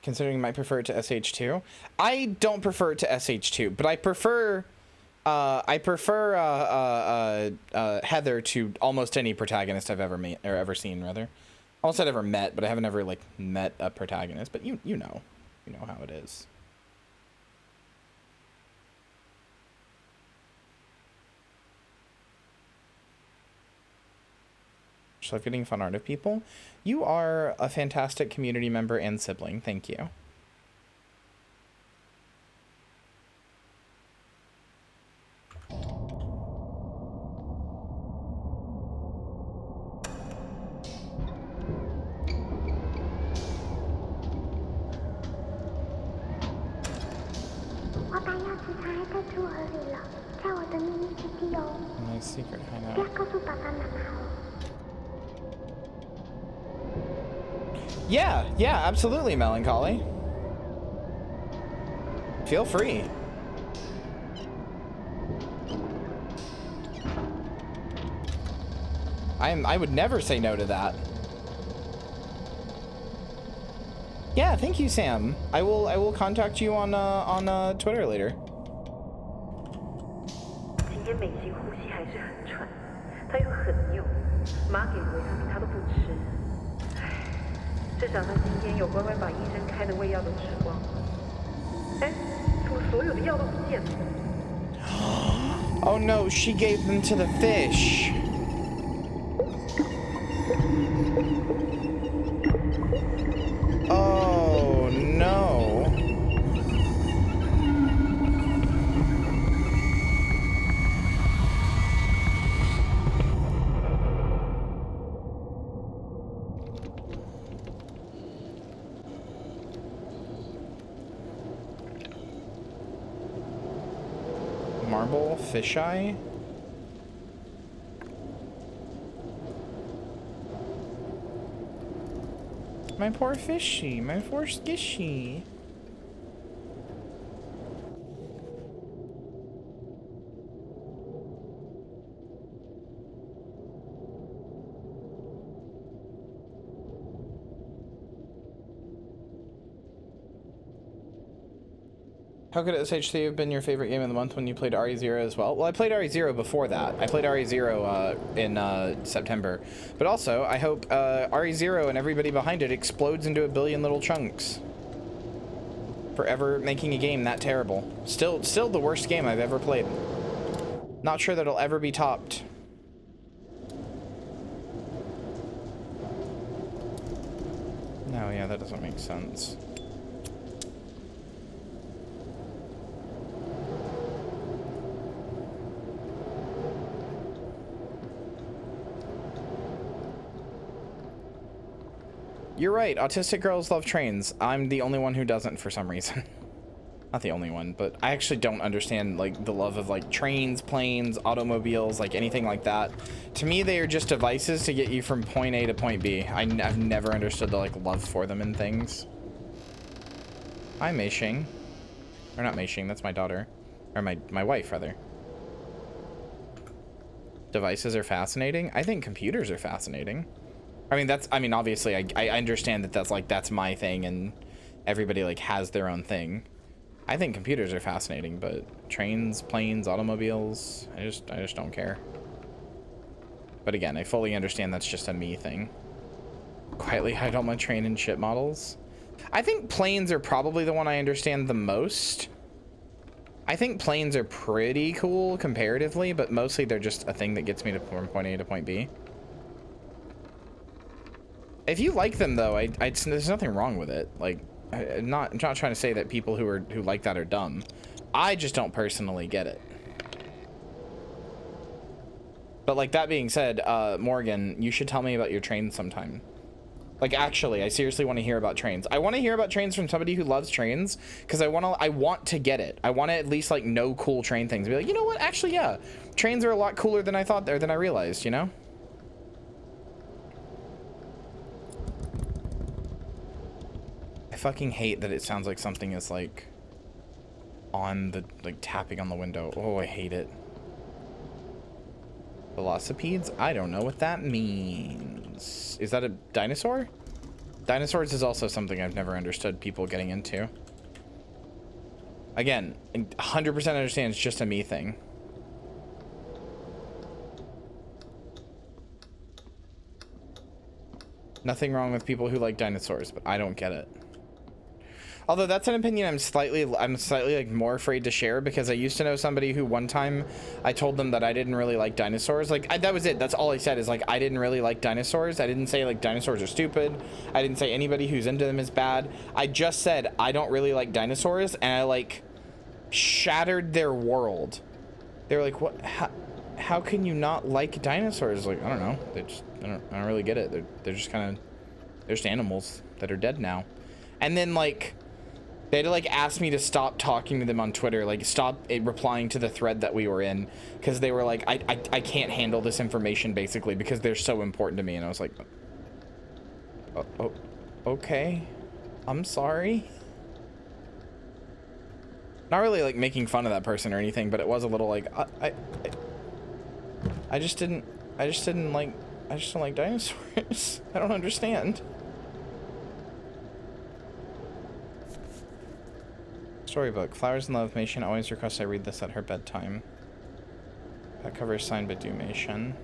Considering you might prefer it to SH2. I don't prefer it to SH2, but I prefer Heather to almost any protagonist I've ever met or ever seen, rather. Almost said ever met, but I haven't ever like met a protagonist, but you know how it is. Just love getting fun art of people. You are a fantastic community member and sibling. Thank you. Nice secret hideout. Yeah, absolutely, Melancholy. Feel free. I would never say no to that. Yeah, thank you, Sam. I will contact you on Twitter later. 今天美琪呼吸还是很喘，她又很拗，妈给的维他命她都不吃。唉，至少她今天有乖乖把医生开的胃药都吃光。哎，怎么所有的药都不见了？ Oh no, she gave them to the fish. Oh no. Marble fisheye? My poor fishy, my poor skishy. How could SH3 have been your favorite game of the month when you played RE0 as well? Well, I played RE0 before that. I played RE0 in September. But also, I hope RE0 and everybody behind it explodes into a billion little chunks. Forever making a game that terrible. Still the worst game I've ever played. Not sure that it'll ever be topped. No, yeah, that doesn't make sense. You're right, autistic girls love trains. I'm the only one who doesn't for some reason. Not the only one, but I actually don't understand like the love of like trains, planes, automobiles, like anything like that. To me, they are just devices to get you from point A to point B. I've never understood the like love for them in things. Hi, Mei Xing. Or not Mei Xing, that's my daughter. Or my wife, rather. Devices are fascinating. I think computers are fascinating. I mean, obviously, I understand that that's my thing, and everybody like has their own thing. I think computers are fascinating, but trains, planes, automobiles, I just don't care. But again, I fully understand that's just a me thing. Quietly hide all my train and ship models. I think planes are probably the one I understand the most. I think planes are pretty cool comparatively, but mostly they're just a thing that gets me from point A to point B. If you like them, though, there's nothing wrong with it. Like, I'm not trying to say that people who like that are dumb. I just don't personally get it. But like that being said, Morgan, you should tell me about your trains sometime. Like actually, I seriously want to hear about trains. I want to hear about trains from somebody who loves trains, because I want to get it. I want to at least like know cool train things. Be like, you know what? Actually, yeah, trains are a lot cooler than I thought than I realized. You know. I fucking hate that it sounds like something is like on the like tapping on the window. Oh, I hate it. Velocipedes? I don't know what that means. Is that a dinosaur? Dinosaurs is also something I've never understood people getting into. Again, 100% understand it's just a me thing. Nothing wrong with people who like dinosaurs, but I don't get it. Although that's an opinion I'm slightly like more afraid to share, because I used to know somebody who one time I told them that I didn't really like dinosaurs. Like that was it. That's all I said is like I didn't really like dinosaurs. I didn't say like dinosaurs are stupid. I didn't say anybody who's into them is bad. I just said I don't really like dinosaurs, and I like shattered their world. They were like, "What? How can you not like dinosaurs?" Like, I don't know. They just I don't really get it. They're just kind of they're just animals that are dead now. And then like they had to like ask me to stop talking to them on Twitter, like stop replying to the thread that we were in, because they were like, I can't handle this information basically because they're so important to me. And I was like, oh, okay, I'm sorry. Not really like making fun of that person or anything, but it was a little like I just don't like dinosaurs. I don't understand. Storybook. Flowers in Love. Mation always requests I read this at her bedtime. That cover is signed by Dumation.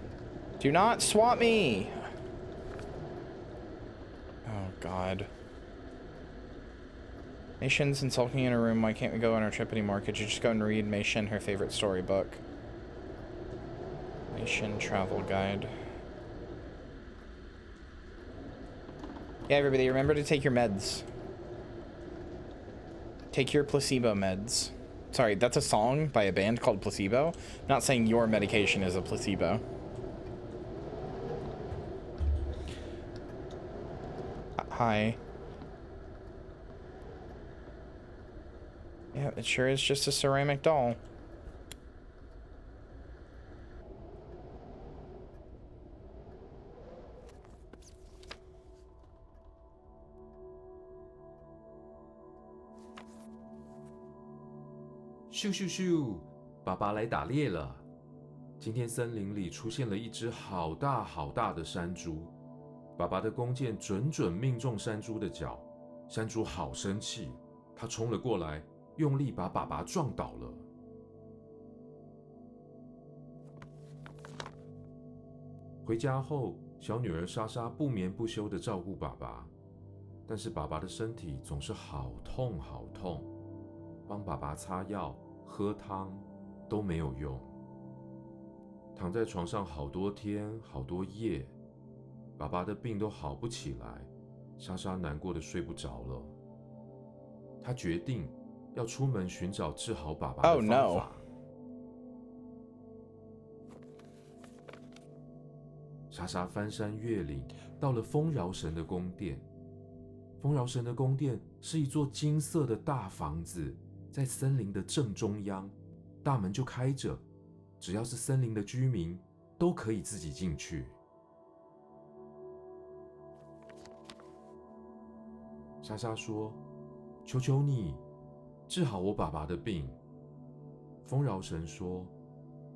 Do not swat me! Oh, God. Mation's sulking in her room. Why can't we go on our trip anymore? Could you just go and read Mation her favorite storybook? Mation Travel Guide. Yeah, everybody, remember to take your meds. Take your placebo meds. Sorry, that's a song by a band called Placebo. I'm not saying your medication is a placebo. Hi. Yeah, it sure is just a ceramic doll.咻咻咻！爸爸来打猎了。今天森林里出现了一只好大好大的山猪，爸爸的弓箭准命中山猪的脚，山猪好生气，他冲了过来，用力把爸爸撞倒了。回家后，小女儿莎莎不眠不休地照顾爸爸，但是爸爸的身体总是好痛好痛，帮爸爸擦药、喝汤都没有用。躺在床上好多天好多夜，爸爸的病都好不起来，莎莎难过的睡不着了。她决定要出门寻找治好爸爸的方法。Oh, no. 莎莎翻山越岭，到了丰饶神的宫殿。丰饶神的宫殿是一座金色的大房子，在森林的正中央，大门就开着，只要是森林的居民都可以自己进去。莎莎说：“求求你，治好我爸爸的病。”丰饶神说：“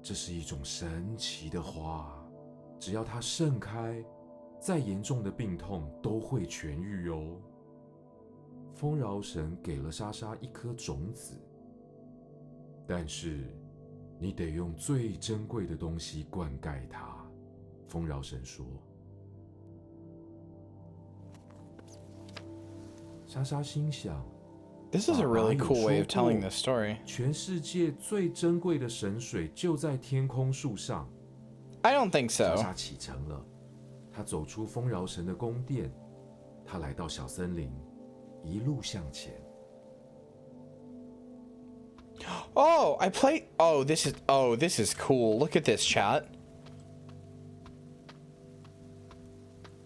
这是一种神奇的花。”只要它盛开，再严重的病痛都会痊愈哦。丰饶神给了莎莎一颗种子，但是你得用最珍贵的东西灌溉它。丰饶神说。莎莎心想 This is a really cool way of telling this story. 全世界最珍贵的神水就在天空树上。I don't think so. 莎莎启程了，她走出丰饶神的宫殿，她来到小森林。一路向前。 Oh, I play. Oh, this is cool. Look at this, chat.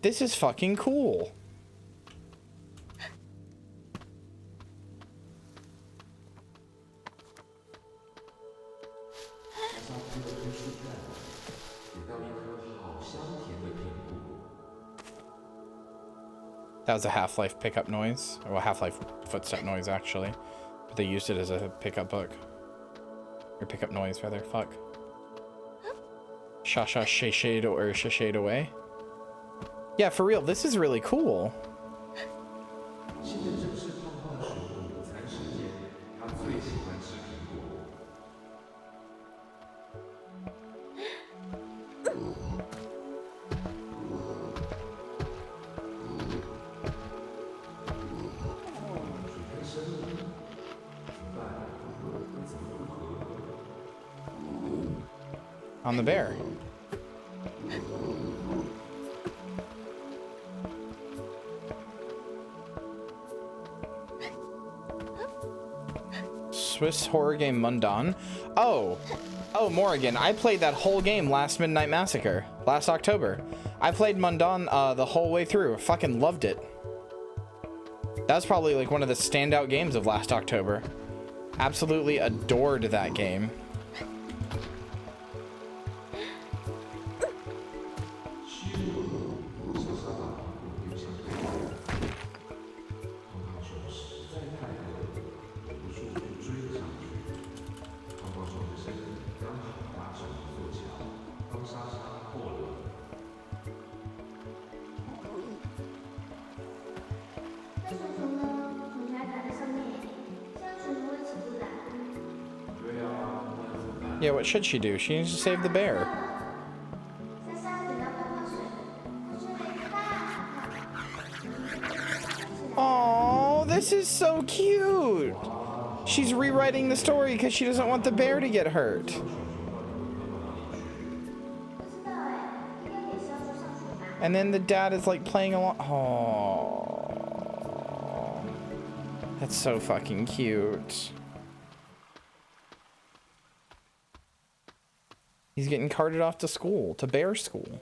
This is fucking cool. That was a Half-Life pickup noise, or a Half-Life footstep noise, actually. But they used it as a pickup book. Or pickup noise, rather. Fuck. Shasha shade or shade away. Yeah, for real, this is really cool. On the bear. Swiss horror game Mundan. Oh, Morrigan, I played that whole game last Midnight Massacre, last October. I played Mundan the whole way through. Fucking loved it. That was probably like one of the standout games of last October. Absolutely adored that game. Yeah, what should she do? She needs to save the bear. Oh, this is so cute. She's rewriting the story because she doesn't want the bear to get hurt. And then the dad is like playing along. Oh, that's so fucking cute. He's getting carted off to school, to bear school.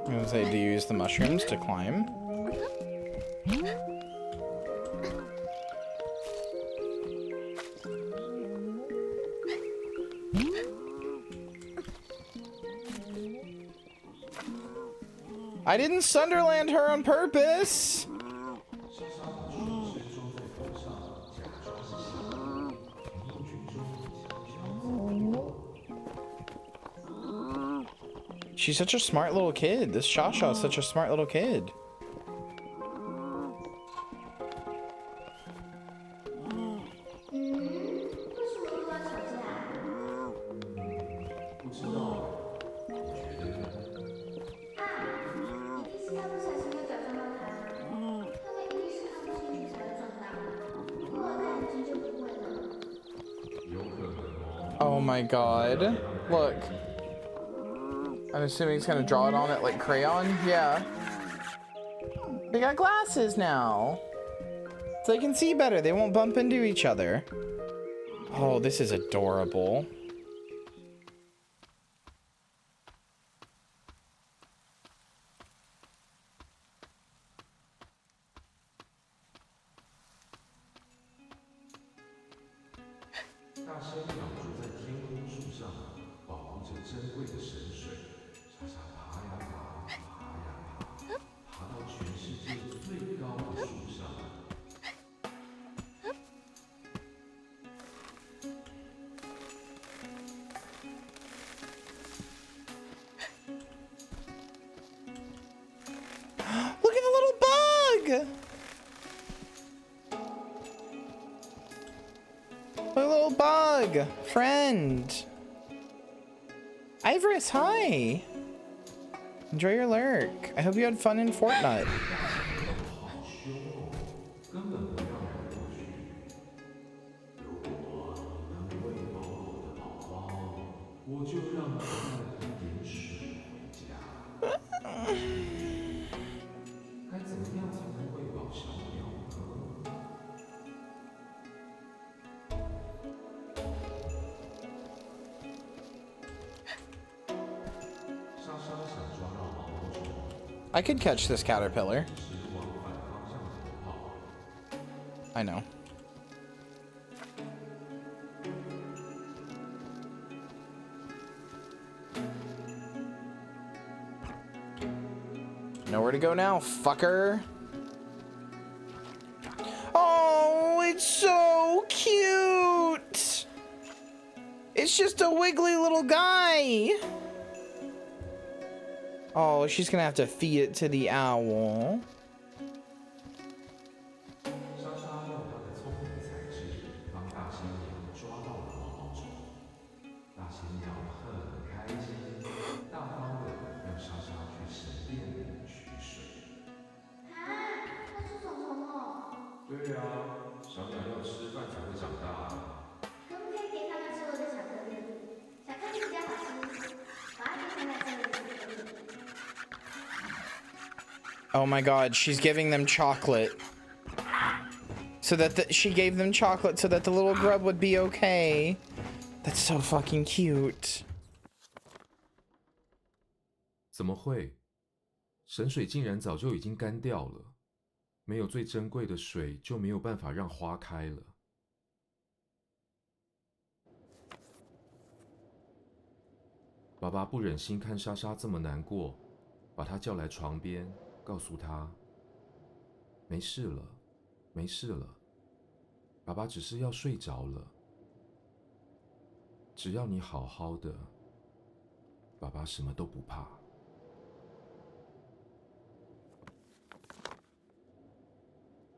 I'm gonna say to use the mushrooms to climb. I didn't Sunderland her on purpose. She's such a smart little kid. This Shasha is such a smart little kid. Oh my god. Look. I'm assuming he's gonna draw it on it like crayon? Yeah. They got glasses now. So they can see better. They won't bump into each other. Oh, this is adorable. Friend. Ivorous, hi. Enjoy your lurk. I hope you had fun in Fortnite. I could catch this caterpillar. I know. Nowhere to go now, fucker. Oh, it's so cute. It's just a wiggly little guy. Oh, she's gonna have to feed it to the owl. Oh my god, she's giving them chocolate. So that she gave them chocolate so that the little grub would be okay. That's so fucking cute. 怎么会？神水竟然早就已经干掉了。没有最珍贵的水，就没有办法让花开了。爸爸不忍心看莎莎这么难过，把她叫来床边。 告诉他，没事了，没事了，爸爸只是要睡着了。只要你好好的，爸爸什么都不怕。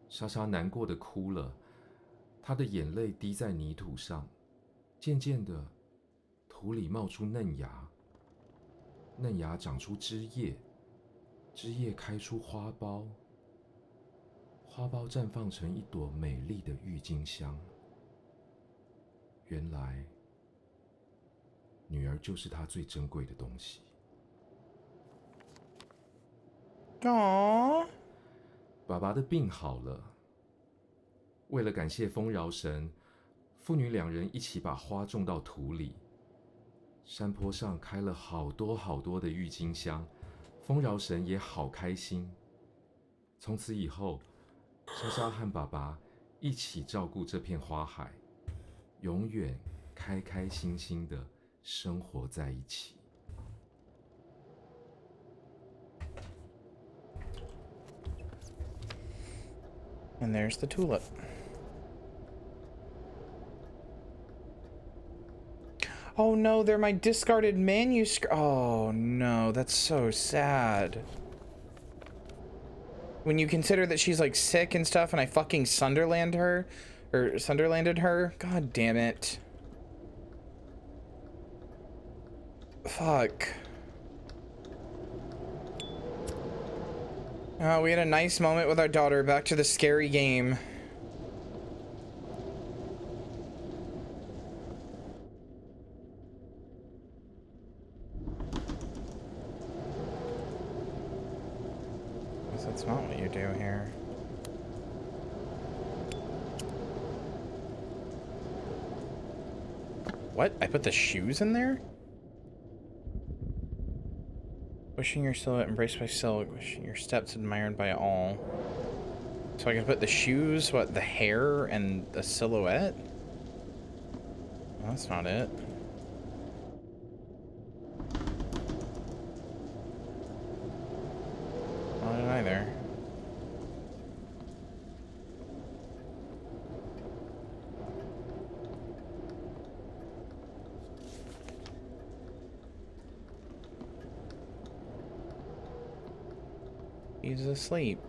莎莎难过的哭了，她的眼泪滴在泥土上，渐渐的，土里冒出嫩芽，嫩芽长出枝叶。 枝叶开出花苞，花苞绽放成一朵美丽的郁金香。原来，女儿就是她最珍贵的东西。哦，爸爸的病好了。为了感谢丰饶神，父女两人一起把花种到土里。山坡上开了好多好多的郁金香。 丰饶神也好开心。从此以后，莎莎和爸爸一起照顾这片花海，永远开开心心的生活在一起。And there's the tulip. Oh no, they're my discarded manuscript. Oh no, that's so sad. When you consider that she's like sick and stuff and I fucking Sunderlanded her. God damn it. Fuck. Oh, we had a nice moment with our daughter. Back to the scary game. That's not what you do here. What? I put the shoes in there? Wishing your silhouette embraced by silk, wishing your steps admired by all. So I can put the shoes, what, the hair, and the silhouette? Well, that's not it. Not it either. He's asleep.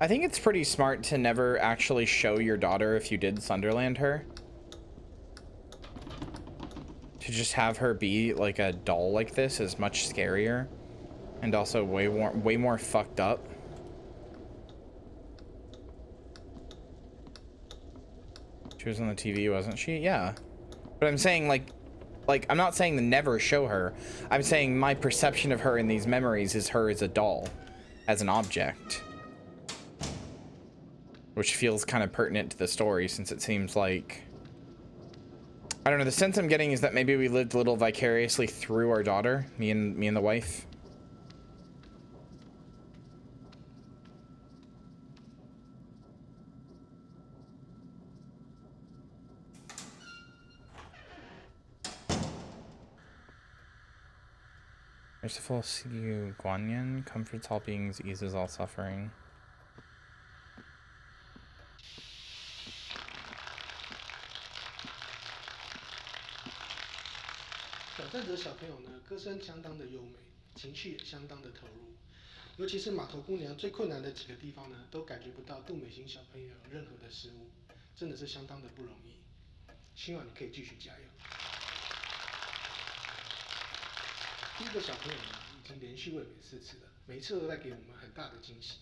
I think it's pretty smart to never actually show your daughter if you did Sunderland her. to just have her be like a doll like this is much scarier and also way more fucked up. She was on the TV, wasn't she? Yeah. But I'm saying like I'm not saying to never show her. I'm saying my perception of her in these memories is her as a doll, as an object. Which feels kind of pertinent to the story since it seems like, I don't know, the sense I'm getting is that maybe we lived a little vicariously through our daughter, me and the wife. Merciful Sigu Guanyin comforts all beings, eases all suffering. 挑战者小朋友呢，歌声相当的优美，情绪也相当的投入。尤其是码头姑娘最困难的几个地方呢，都感觉不到杜美心小朋友有任何的失误，真的是相当的不容易。希望你可以继续加油。第一个小朋友呢，已经连续卫美4次了，每一次都在给我们很大的惊喜。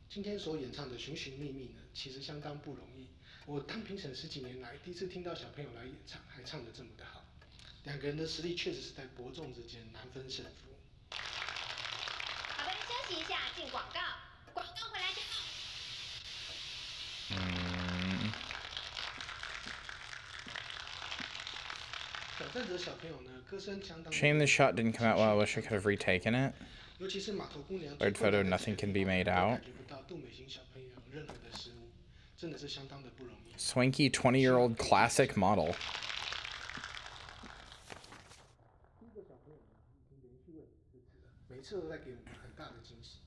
今天所演唱的《寻寻觅觅》呢，其实相当不容易。我当评审10几年来，第一次听到小朋友来演唱，还唱得这么的好。两个人的实力确实是在伯仲之间，难分胜负。好的，休息一下，进广告，广告回来就好。挑战者小朋友呢，歌声相当。Shame the shot didn't come out well. I wish I could have retaken it. 尤其是码头姑娘。Blurred photo, nothing can be made out. 感觉不到杜美心小朋友有任何的失误，真的是相当的不容易。Swanky 20-year-old classic model. 每次都在给我们很大的惊喜。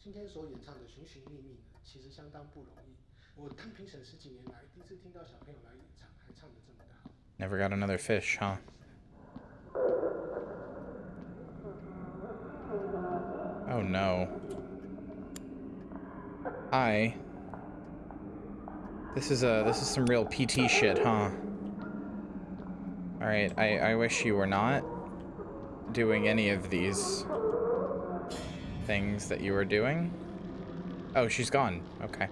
今天所演唱的《寻寻觅觅》呢，其实相当不容易。我当评审10几年来，第一次听到小朋友来演唱，还唱得这么的好。Never got another fish, huh? Oh no. Hi. This is some real PT shit, huh? Alright, I wish you were not doing any of these things that you were doing. Oh, she's gone. Okay.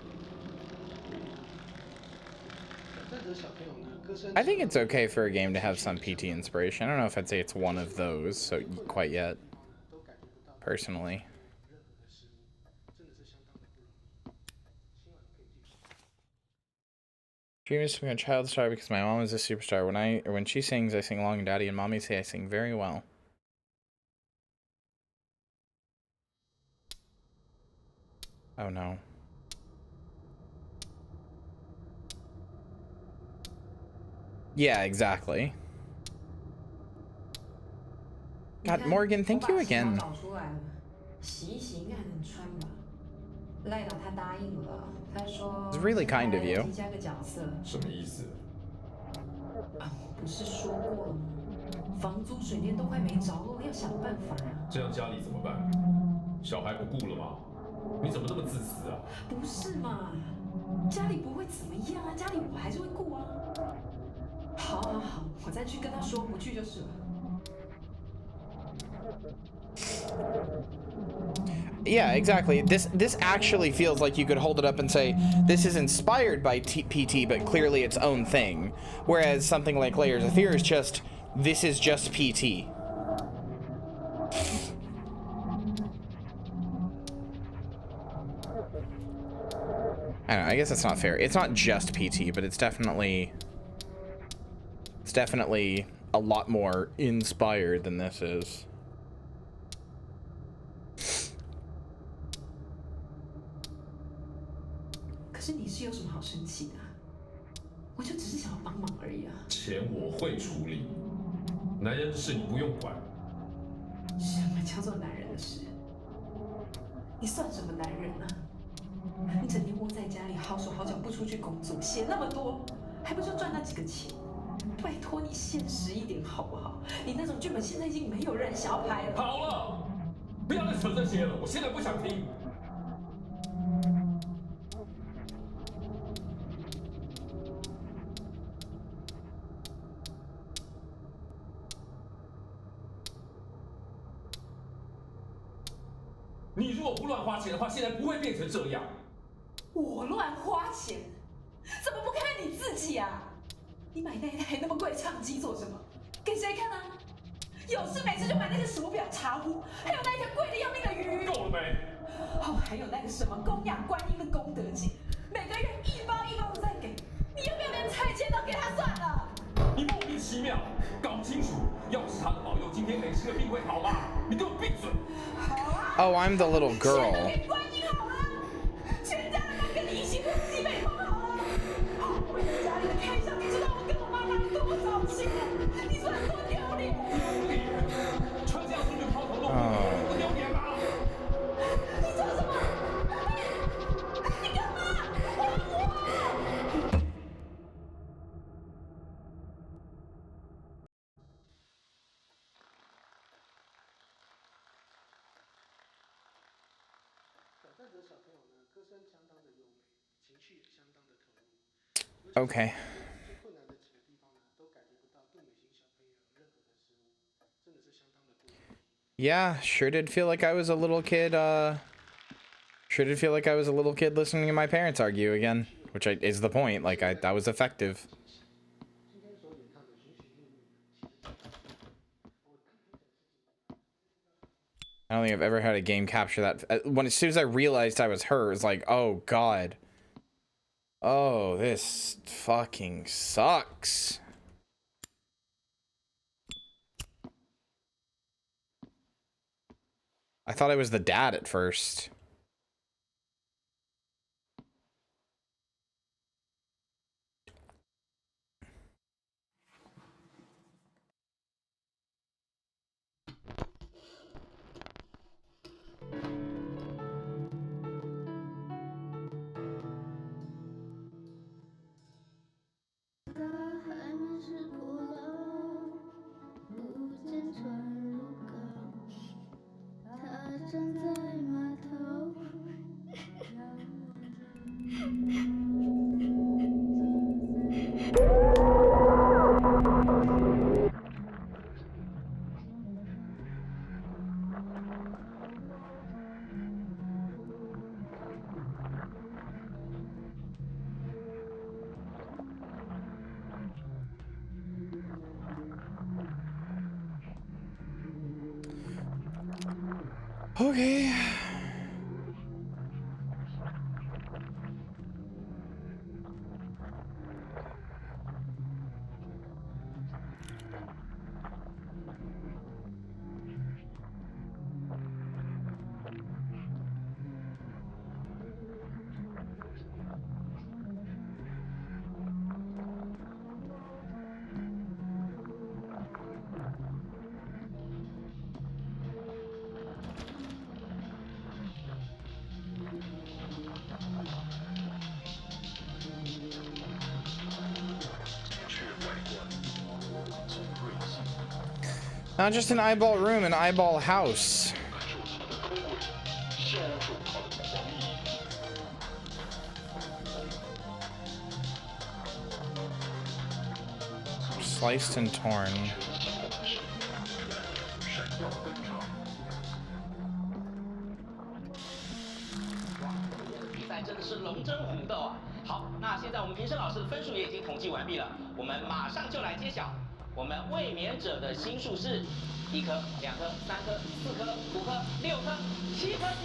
I think it's okay for a game to have some PT inspiration. I don't know if I'd say it's one of those so quite yet, personally. Dream is to become a child star because my mom is a superstar. When she sings, I sing along, and Daddy and Mommy say I sing very well. Oh no. Yeah, exactly. God, Morgan, thank you again. 洗一洗应该能穿吧？赖导他答应了，他说 It's really kind of you. 加个角色。什么意思？啊，我不是说过了吗？房租水电都快没着落了，要想办法呀。这样家里怎么办？小孩不顾了吗？你怎么那么自私啊？不是嘛，家里不会怎么样啊，家里我还是会顾啊。好，好，好，我再去跟他说，不去就是了。Yeah, exactly. This actually feels like you could hold it up and say, this is inspired by PT, but clearly its own thing. Whereas something like Layers of Fear is just, this is just PT. I don't know, I guess that's not fair. It's not just PT, but it's definitely a lot more inspired than this is. 可是你是有什么好生气的？我就只是想要帮忙而已啊。钱我会处理，男人的事你不用管。什么叫做男人的事？你算什么男人啊？你整天窝在家里，好手好脚不出去工作，写那么多，还不就赚那几个钱？拜托你现实一点好不好？你那种剧本现在已经没有人想要拍了。好了，不要再扯这些了，我现在不想听。不乱花钱的话，现在不会变成这样。我乱花钱？怎么不看看你自己啊？你买那台那么贵的唱机做什么？给谁看啊？有事没事就买那些手表、茶壶，还有那一条贵的要命的鱼。够了没？哦，还有那个什么供养观音的功德金，每个月一包一包的在给，你要不要连菜钱都给他算了？你莫名其妙，搞不清楚。要是他的保佑，今天美心的病会好吗？你给我闭嘴！好啊。Oh, I'm the little girl. 给观音好了，全家人都跟你一起喝西北风好了。为了家里的开销，你知道我跟我妈拿了多少钱？你说很多丢脸。穿这样出去抛头露面，不丢脸吗？你做什么？你干嘛？还我！挑战者小朋友呢，歌声相当的优美，情绪也相当的投入。Okay. 最困难的几个地方呢，都感觉不到杜美心小朋友有任何的失误，真的是相当的不容易。Yeah, sure did feel like I was a little kid, sure did feel like I was a little kid listening to my parents argue again, which is the point. Like, that was effective. I don't think I've ever had a game capture that. As soon as I realized I was her, it was like, oh god. Oh, this fucking sucks. I thought I was the dad at first. Okay. Not just an eyeball room, an eyeball house. Sliced and torn. 比赛真的是龙争虎斗啊！好，那现在我们评审老师的分数也已经统计完毕了，我们马上就来揭晓。我们卫冕者的星数是1颗、2颗、3颗、4颗、5颗、6颗、7颗星。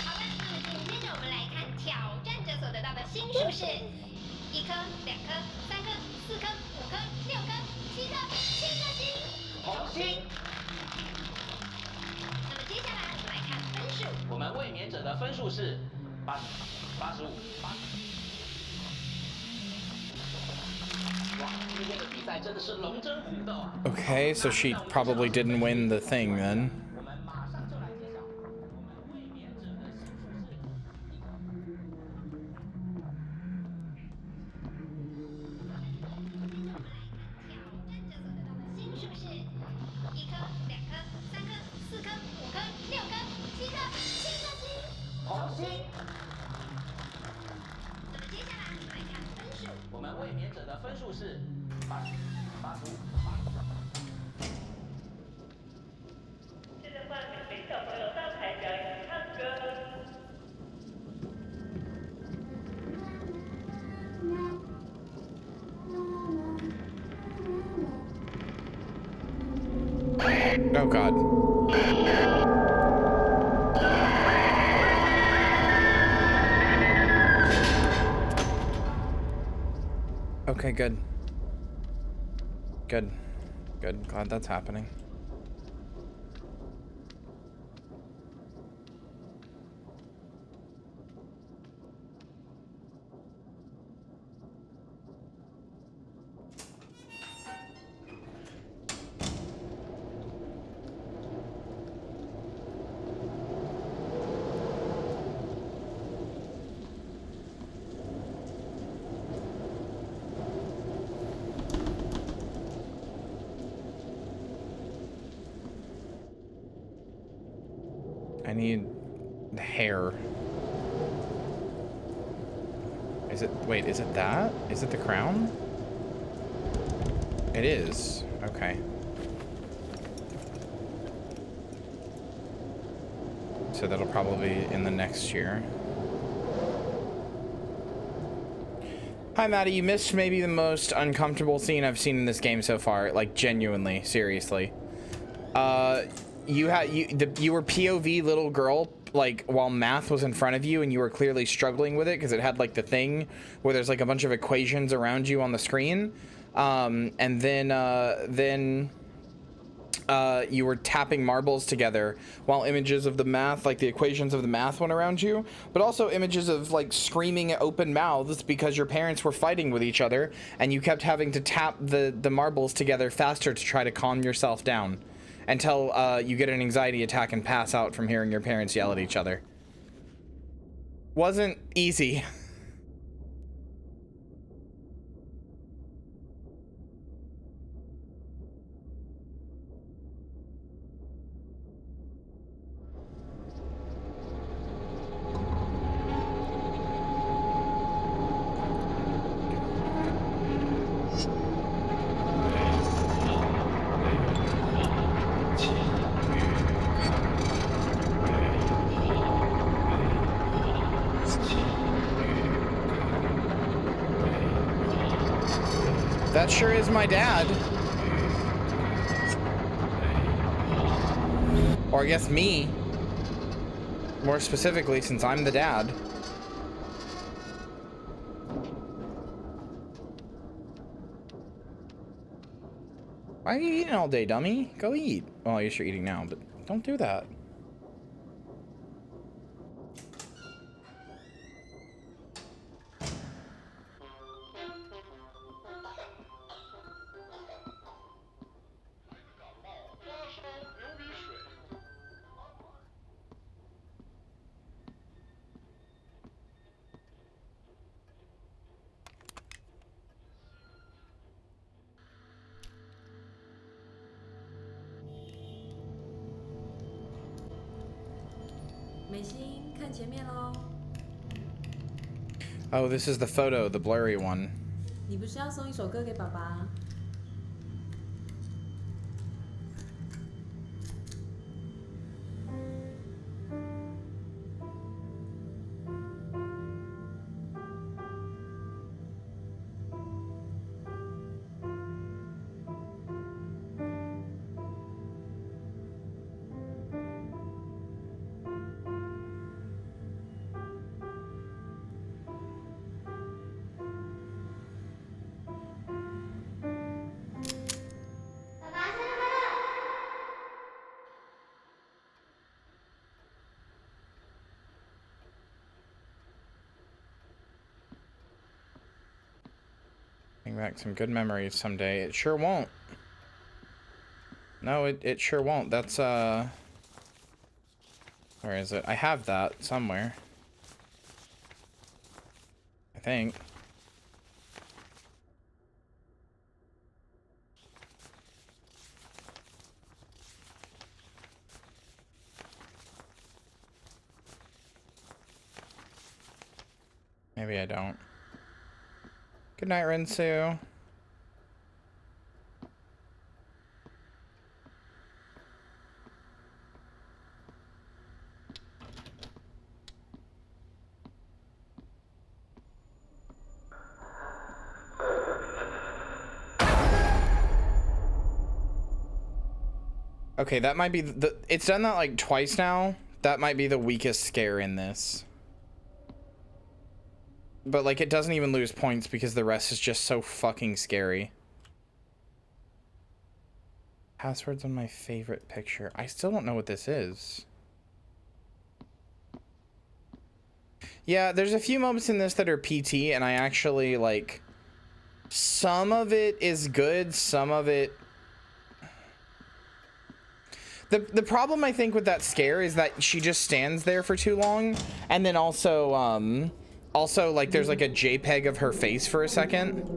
好的，接着我们来看挑战者所得到的星数是1颗、2颗、3颗、4颗、5颗、6颗、7颗、7颗星。红星。那么接下来我们来看分数。我们卫冕者的分数是85。Okay, so she probably didn't win the thing then. Oh god. Okay, good. Good. Good. Glad that's happening. I need the hair. Is it, wait, is it that? Is it the crown? It is. Okay. So that'll probably be in the next year. Hi, Maddie. You missed maybe the most uncomfortable scene I've seen in this game so far. Like, genuinely, seriously. You were POV little girl, like, while math was in front of you, and you were clearly struggling with it because it had like the thing where there's like a bunch of equations around you on the screen, and then you were tapping marbles together while images of the math, like the equations of the math, went around you, but also images of like screaming open mouths because your parents were fighting with each other, and you kept having to tap the marbles together faster to try to calm yourself down. Until you get an anxiety attack and pass out from hearing your parents yell at each other. Wasn't easy. That sure is my dad. Or I guess me. More specifically, since I'm the dad. Why are you eating all day, dummy? Go eat. Well, I guess you're eating now, but don't do that. Oh, this is the photo, the blurry one. 你不是要送一首歌给爸爸？ Bring back some good memories someday. It sure won't. No, it sure won't. That's, where is it? I have that somewhere. I think. Maybe I don't. Good night, Rinsu. Okay, that might be the... It's done that like twice now. That might be the weakest scare in this. But like it doesn't even lose points because the rest is just so fucking scary. Passwords on my favorite picture. I still don't know what this is. Yeah, there's a few moments in this that are PT, and I actually like... Some of it is good, some of it... The problem I think with that scare is that she just stands there for too long, and then also like there's like a JPEG of her face for a second.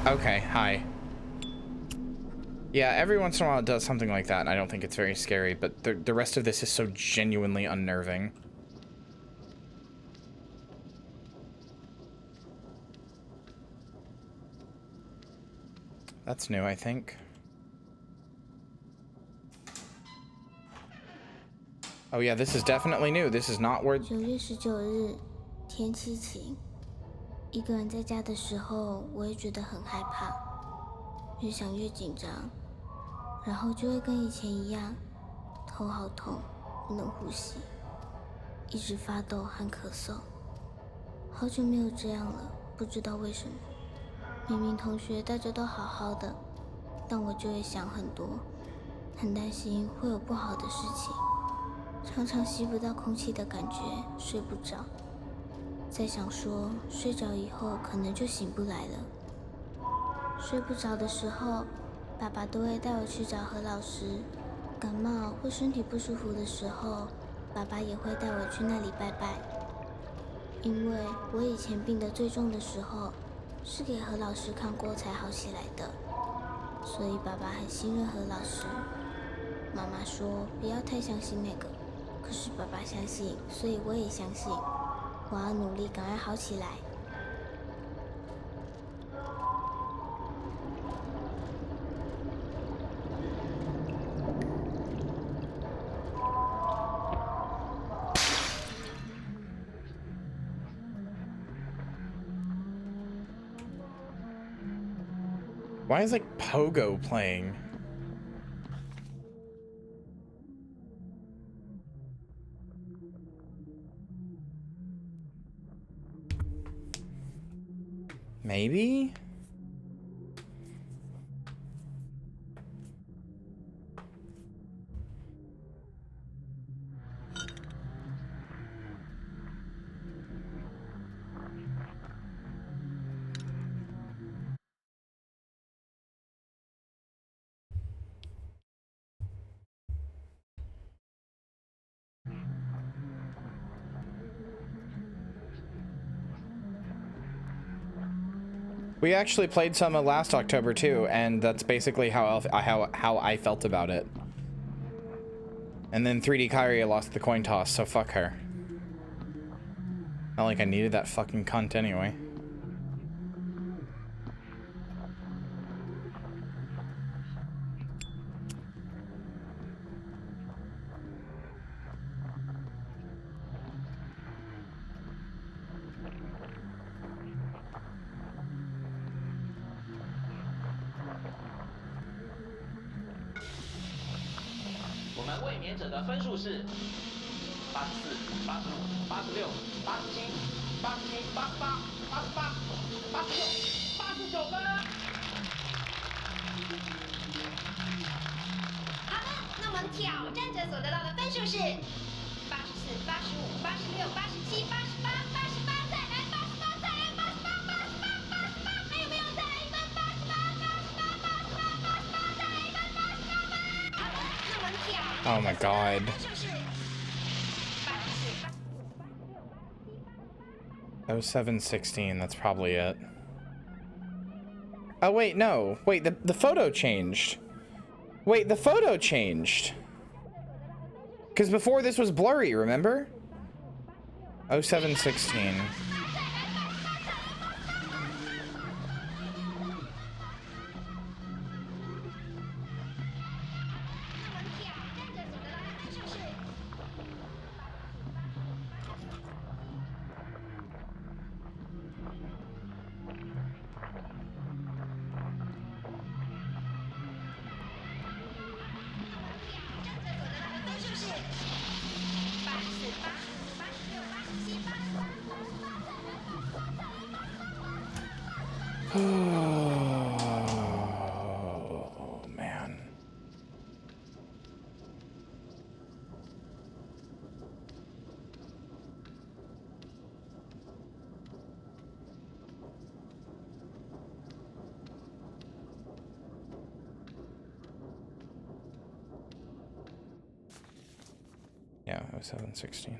Okay, hi. Yeah, every once in a while it does something like that, and I don't think it's very scary, but the rest of this is so genuinely unnerving. That's new, I think. Oh yeah, this is definitely new. This is not where...9月19日，天气晴。一个人在家的时候，我也觉得很害怕，越想越紧张，然后就会跟以前一样，头好痛，不能呼吸，一直发抖和咳嗽。好久没有这样了，不知道为什么。明明同学大家都好好的，但我就会想很多，很担心会有不好的事情，常常吸不到空气的感觉，睡不着。在想说，睡着以后可能就醒不来了。睡不着的时候，爸爸都会带我去找何老师。感冒或身体不舒服的时候，爸爸也会带我去那里拜拜。因为我以前病得最重的时候，是给何老师看过才好起来的，所以爸爸很信任何老师。妈妈说不要太相信那个，可是爸爸相信，所以我也相信。我要努力赶快好起来。Why is like Pogo playing? Maybe? We actually played some last October too, and that's basically how I felt about it. And then 3D Kyria lost the coin toss, so fuck her. Not like I needed that fucking cunt anyway. Oh my god. Oh, 716, that's probably it. Oh wait, no. Wait, the photo changed. Wait, the photo changed. Because before this was blurry, remember? 0716. 0716.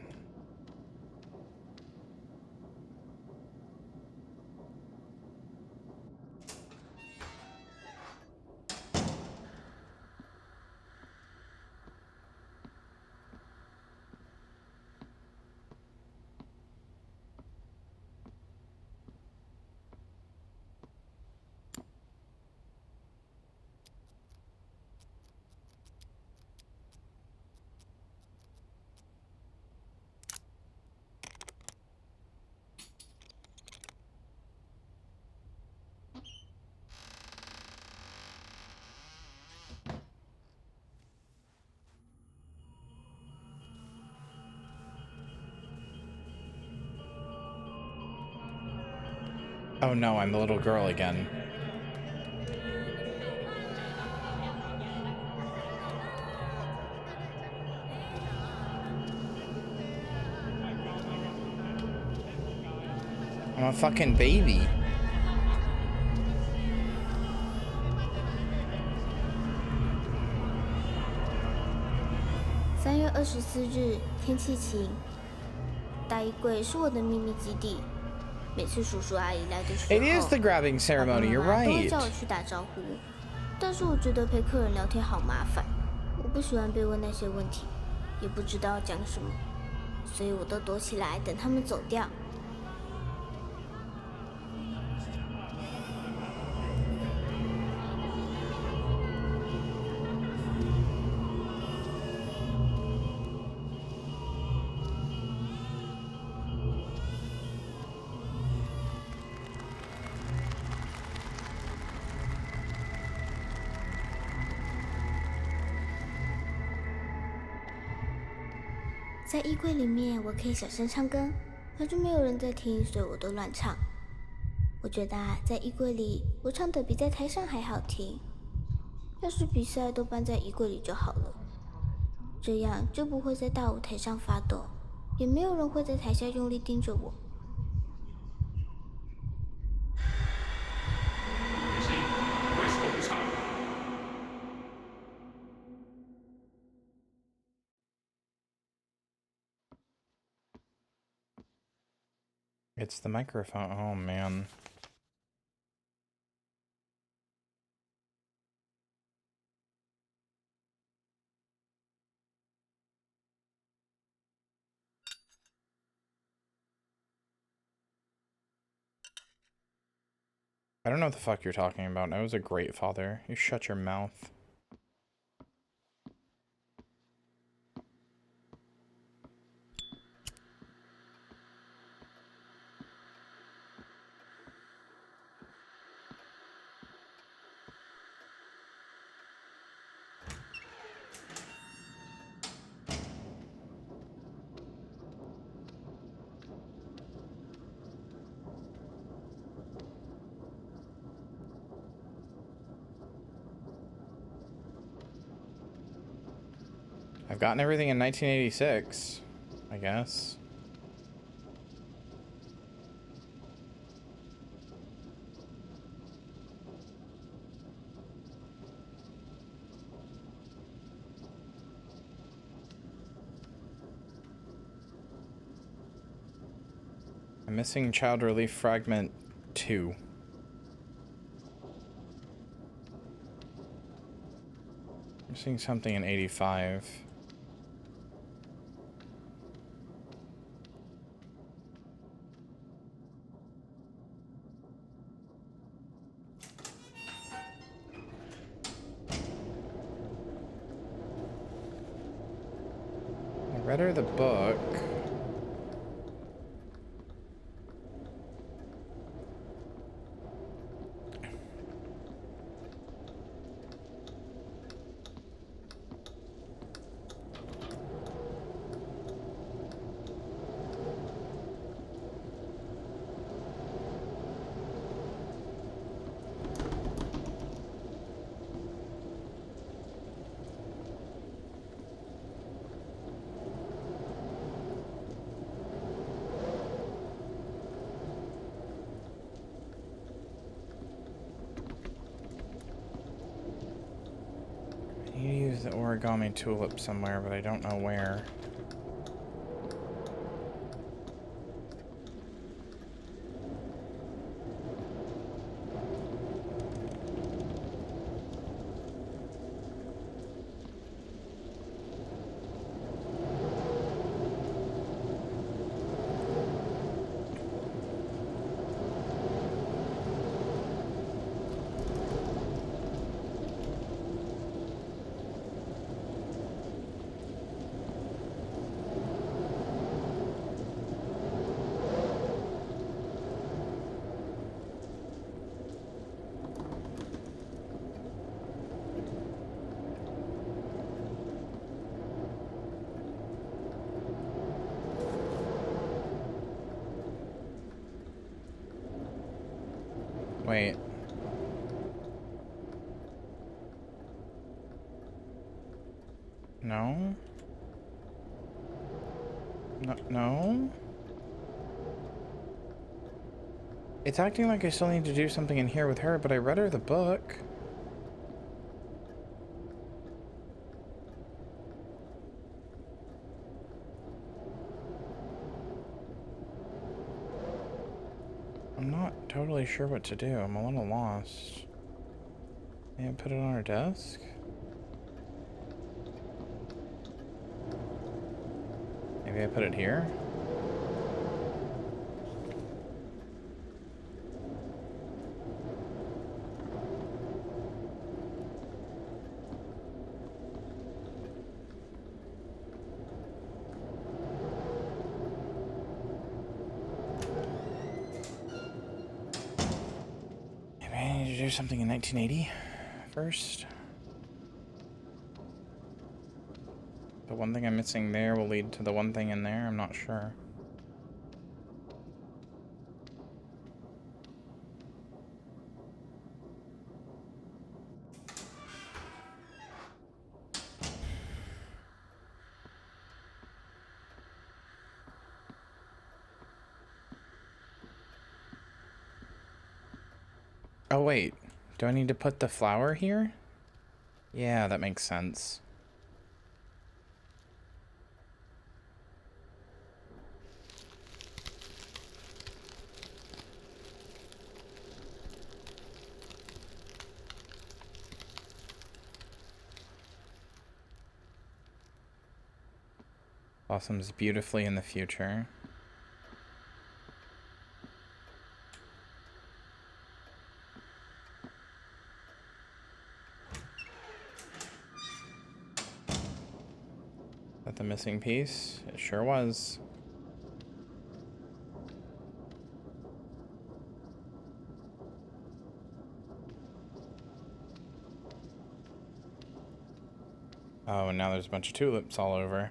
Oh no, I'm the little girl again. I'm a fucking baby. 3月24日，天气晴。大衣柜是我的秘密基地，每次叔叔阿姨来的时候， It is the grabbing ceremony. You're 爸爸妈妈都会 right. 叫我去打招呼。但是我觉得陪客人聊天好麻烦，我不喜欢被问那些问题，也不知道讲什么，所以我都躲起来等他们走掉。在衣柜里面，我可以小声唱歌，反正没有人在听，所以我都乱唱。我觉得在衣柜里，我唱的比在台上还好听。要是比赛都办在衣柜里就好了，这样就不会在大舞台上发抖，也没有人会在台下用力盯着我。 It's the microphone. Oh man. I don't know what the fuck you're talking about. Noah's a great father. You shut your mouth. I've gotten everything in 1986, I guess. I'm missing Child Relief Fragment 2. I'm missing something in 85. I read her the book. I need to use the origami tulip somewhere, but I don't know where. Wait. No? No? No? It's acting like I still need to do something in here with her, but I read her the book. I'm not totally sure what to do. I'm a little lost. Maybe I put it on her desk? Maybe I put it here? Maybe I need to do something in 1980 first. The one thing I'm missing there will lead to the one thing in there. I'm not sure. Oh wait, do I need to put the flower here? Yeah, that makes sense. Blossoms beautifully in the future. Is that the missing piece? It sure was. Oh, and now there's a bunch of tulips all over.10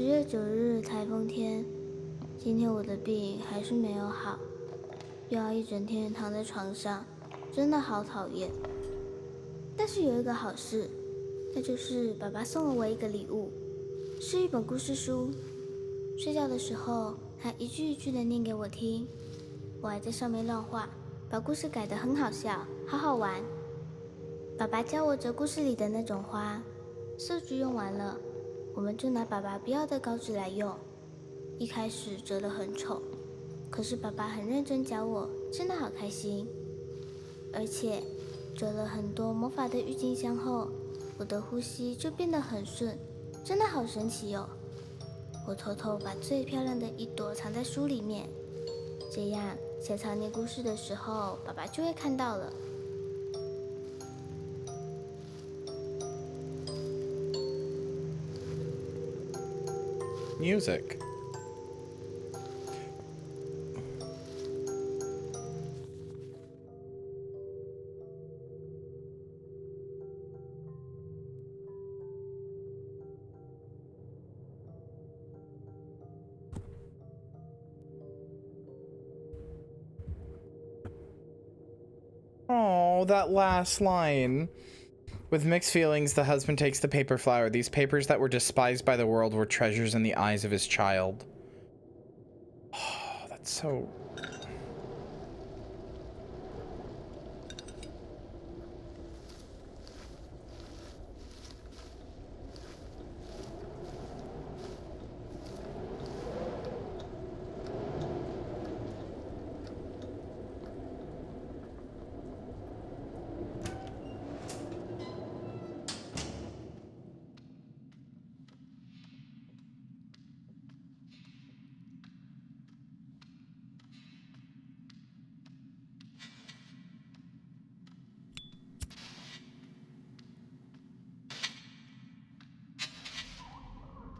月9日台风天，今天我的病还是没有好，又要一整天躺在床上，真的好讨厌。但是有一个好事，那就是爸爸送了我一个礼物，是一本故事书。睡觉的时候，他一句一句的念给我听，我还在上面乱画，把故事改得很好笑，好好玩。爸爸教我折故事里的那种花，色纸用完了，我们就拿爸爸不要的稿纸来用。一开始折得很丑，可是爸爸很认真教我，真的好开心。而且折了很多魔法的郁金香后，我的呼吸就变得很顺，真的好神奇哦。我偷偷把最漂亮的一朵藏在书里面，这样下场念故事的时候，爸爸就会看到了。Music. Oh, that last line. With mixed feelings, the husband takes the paper flower. These papers that were despised by the world were treasures in the eyes of his child. Oh, that's so...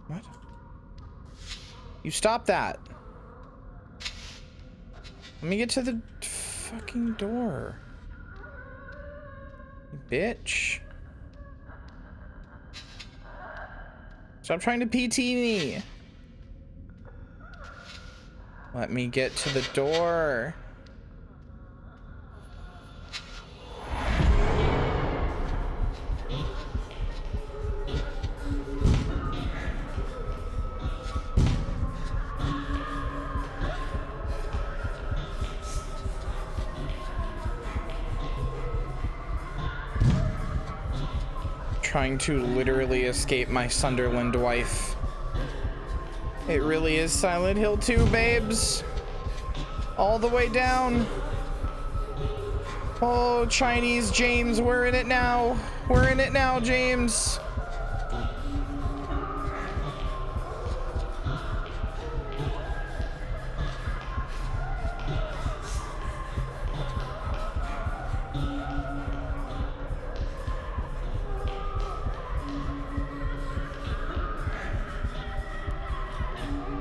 What? You stop that. Let me get to the fucking door. You bitch. Stop trying to PT me. Let me get to the door. Trying to literally escape my Sunderland wife. It really is Silent Hill 2, babes. All the way down. Oh, Chinese James, we're in it now. We're in it now, James.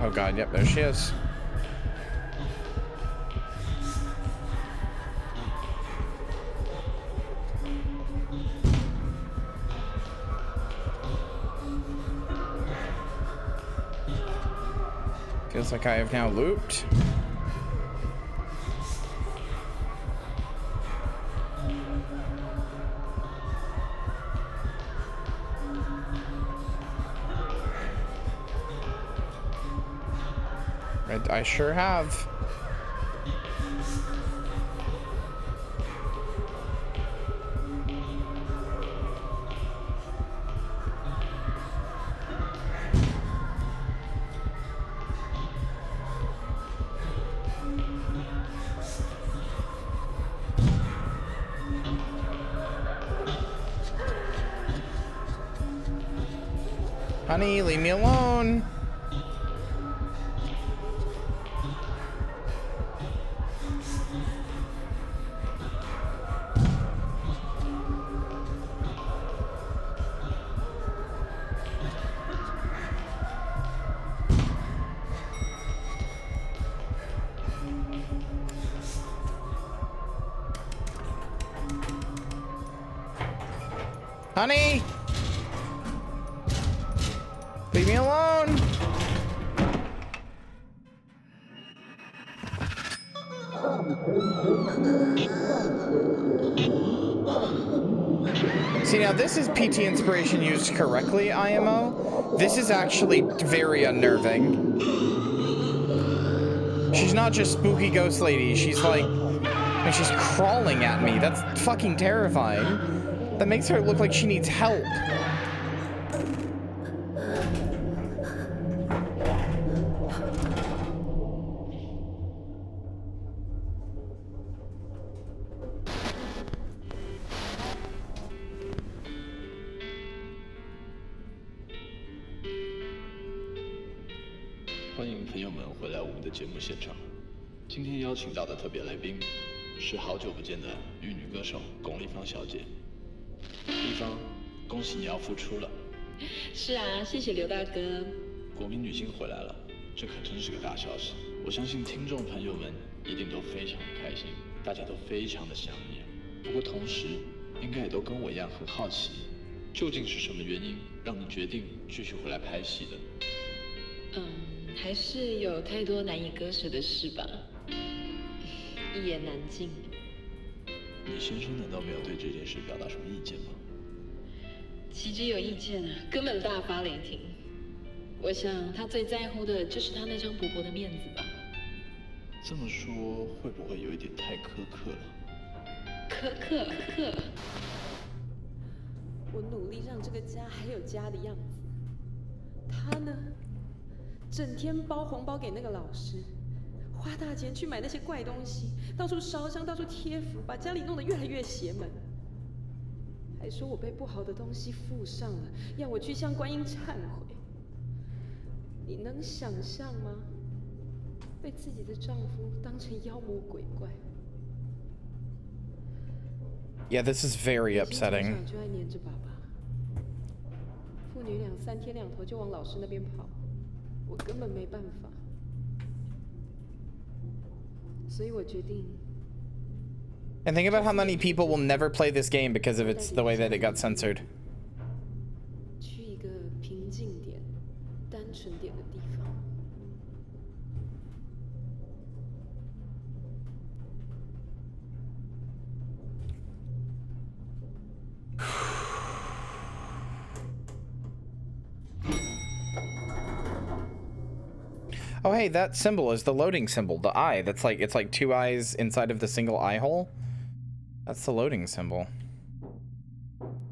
Oh God, yep, there she is. Feels like I have now looped. I sure have. Honey, leave me alone. Honey! Leave me alone! See, now this is PT inspiration used correctly, IMO. This is actually very unnerving. She's not just spooky ghost lady, she's like... and she's crawling at me. That's fucking terrifying. That makes her look like she needs help.欢迎朋友们回来我们的节目现场。今天邀请到的特别来宾是好久不见的玉女歌手巩俐芳小姐。俐芳，恭喜你要复出了。是啊，谢谢刘大哥。国民女星回来了，这可真是个大消息。我相信听众朋友们一定都非常的开心，大家都非常的想念。不过同时，应该也都跟我一样很好奇，究竟是什么原因让你决定继续回来拍戏的？还是有太多难以割舍的事吧，一言难尽。你先生难道没有对这件事表达什么意见吗？岂止有意见啊，根本大发雷霆。我想他最在乎的就是他那张薄薄的面子吧。这么说会不会有一点太苛刻了？苛刻。我努力让这个家还有家的样子，他呢，整天包红包给那个老师，花大钱去买那些怪东西，到处烧香，到处贴符，把家里弄得越来越邪门。还说我被不好的东西附上了，要我去向观音忏悔。你能想象吗？被自己的丈夫当成妖魔鬼怪。Yeah, this is very upsetting. 就爱黏着爸爸，父女俩3天2头就往老师那边跑，我根本没办法，所以我决定。And think about how many people will never play this game because of it's the way that it got censored. 去一个平静点、沉淀的地方。Oh, hey, that symbol is the loading symbol. The eye. That's like, it's like two eyes inside of the single eye hole. That's the loading symbol.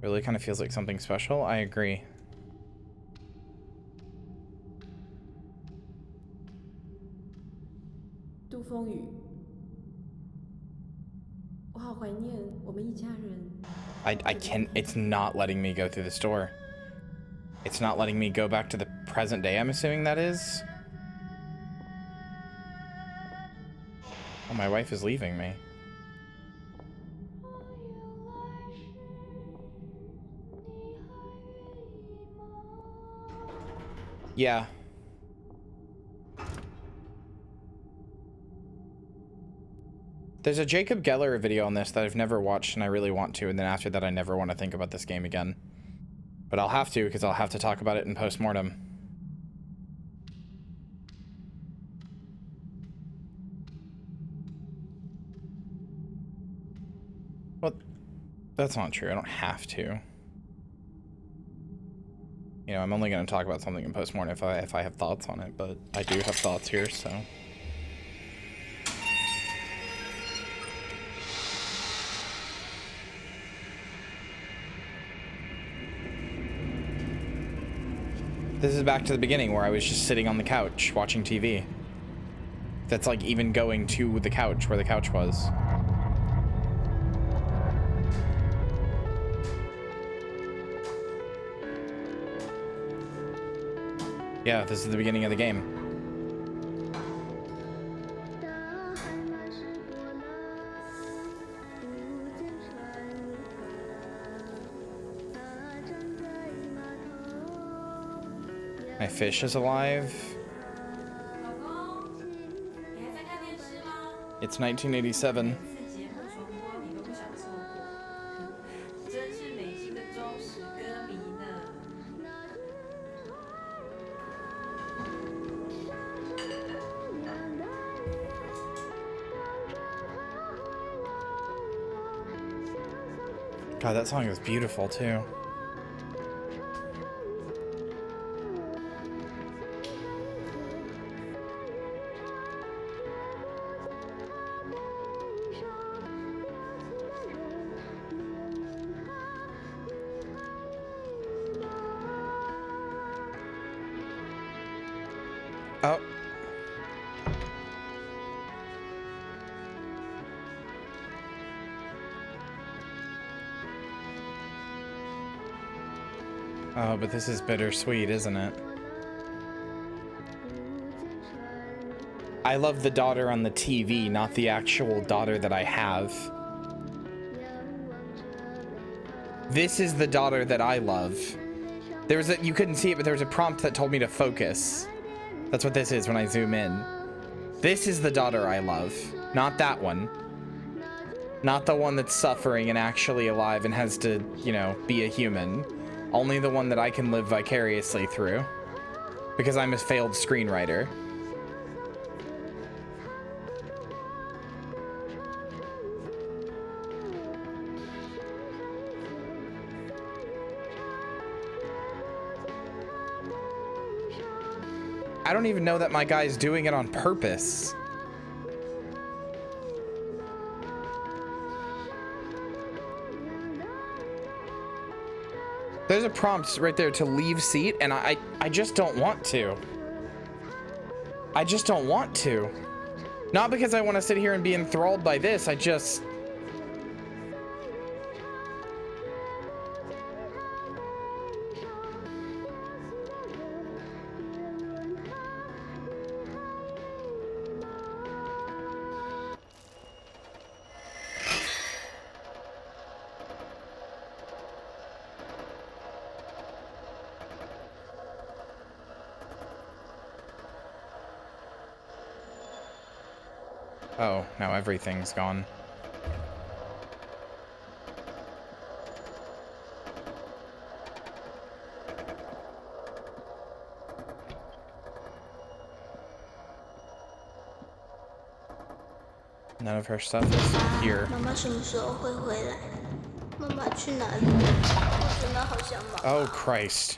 Really kind of feels like something special. I agree.杜风雨，我好怀念我们一家人。I can't, it's not letting me go through this door. It's not letting me go back to the present day, I'm assuming that is. Oh, my wife is leaving me. Yeah. There's a Jacob Geller video on this that I've never watched and I really want to, and then after that I never want to think about this game again. But I'll have to, because I'll have to talk about it in post-mortem. Well, that's not true. I don't have to. You know, I'm only going to talk about something in post-mortem if I have thoughts on it, but I do have thoughts here, so... This is back to the beginning where I was just sitting on the couch watching TV. That's like even going to the couch where the couch was. Yeah, this is the beginning of the game. My fish is alive. It's 1987. God, that song is beautiful too. Oh. Oh, but this is bittersweet, isn't it? I love the daughter on the TV, not the actual daughter that I have. This is the daughter that I love. There's a, you couldn't see it, but there was a prompt that told me to focus. That's what this is when I zoom in. This is the daughter I love, not that one. Not the one that's suffering and actually alive and has to, you know, be a human. Only the one that I can live vicariously through. Because I'm a failed screenwriter. I don't even know that my guy's doing it on purpose. There's a prompt right there to leave seat, and I just don't want to. I just don't want to. Not because I want to sit here and be enthralled by this, I just... Oh, now everything's gone. None of her stuff is here. 妈妈什么时候会回来？妈妈去哪里？我真的好想妈妈。Oh Christ.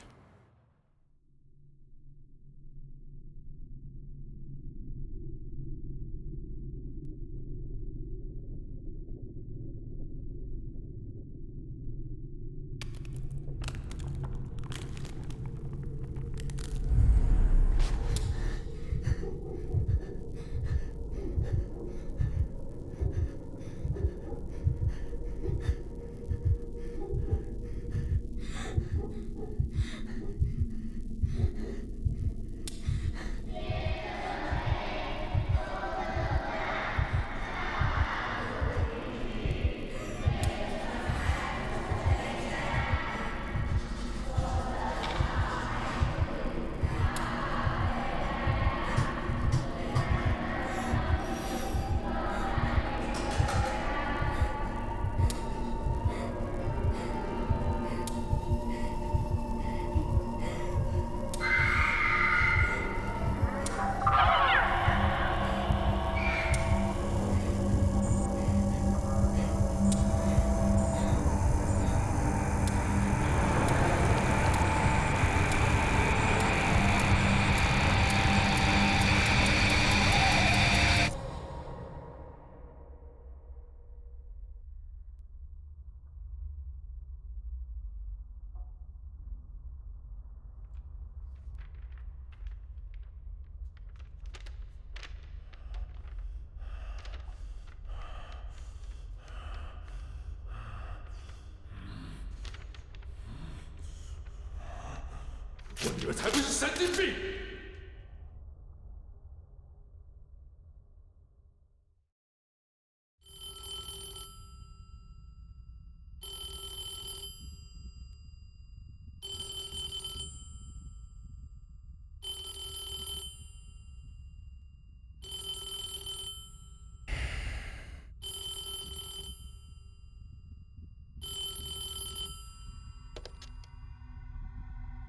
我女儿才不是神经病！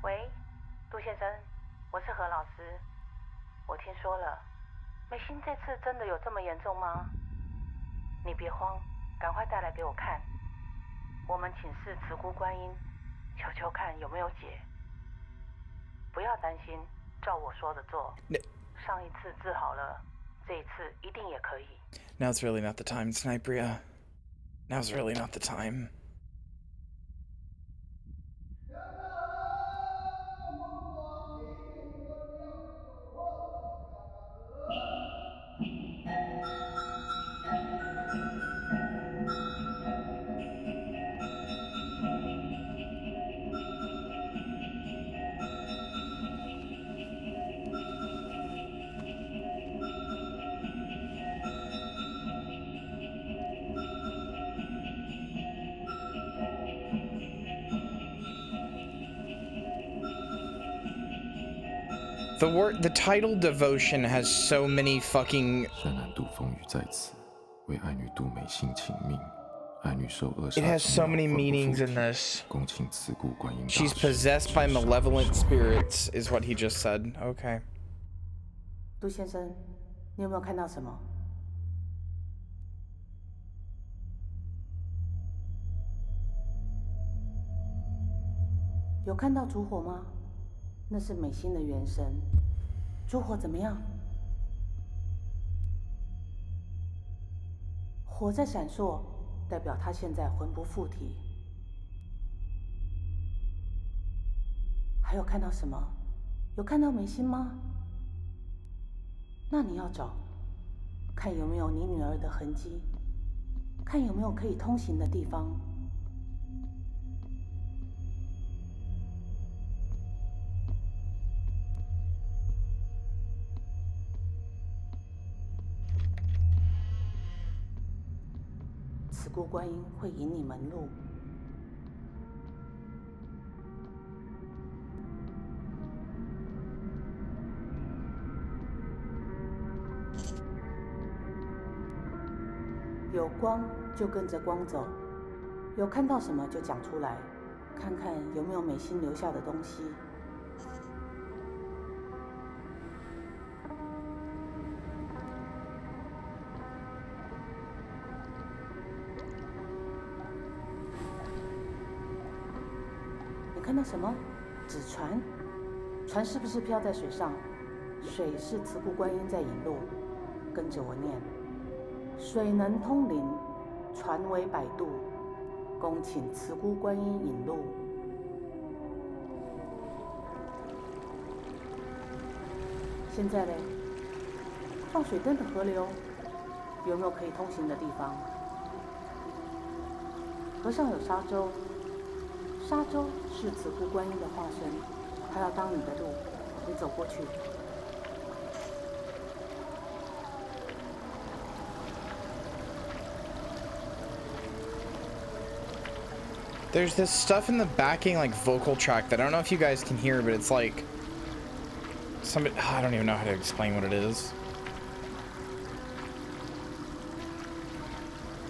喂，杜先生，我是何老师。我听说了，美心这次真的有这么严重吗？你别慌，赶快带来给我看。我们请示慈姑观音，求求看有没有解。不要担心，照我说的做。上一次治好了，这一次一定也可以。 Now's really not the time, Snipria. Now's really not the time. The title devotion has so many fucking. It has so many meanings in this. She's possessed by malevolent spirits, is what he just said. Okay. 杜先生，你有没有看到什么？有看到烛火吗？那是美心的元神。烛火怎么样？火在闪烁，代表她现在魂不附体。还有看到什么？有看到美心吗？那你要找，看有没有你女儿的痕迹，看有没有可以通行的地方。慈姑观音会引你门路。有光就跟着光走，有看到什么就讲出来，看看有没有美心留下的东西。看到什么？纸船？船是不是漂在水上？水是慈姑观音在引路，跟着我念：水能通灵，船为摆渡，恭请慈姑观音引路。现在嘞，放水灯的河流有没有可以通行的地方？河上有沙洲，沙洲是慈姑观音的化身，她要当你的路，你走过去。There's this stuff in the backing, like vocal track that I don't know if you guys can hear, but it's like somebody. I don't even know how to explain what it is.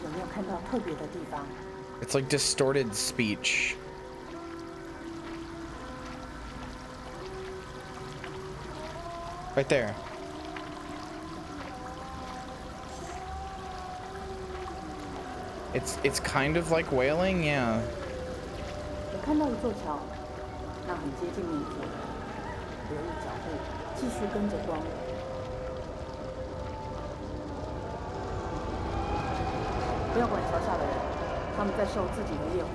有没有看到特别的地方？ It's like distorted speech. Right there. It's kind of like wailing, yeah. 我看到一座桥，那很接近命途，留意脚步，继续跟着光。不要管桥下的人，他们在受自己的业火。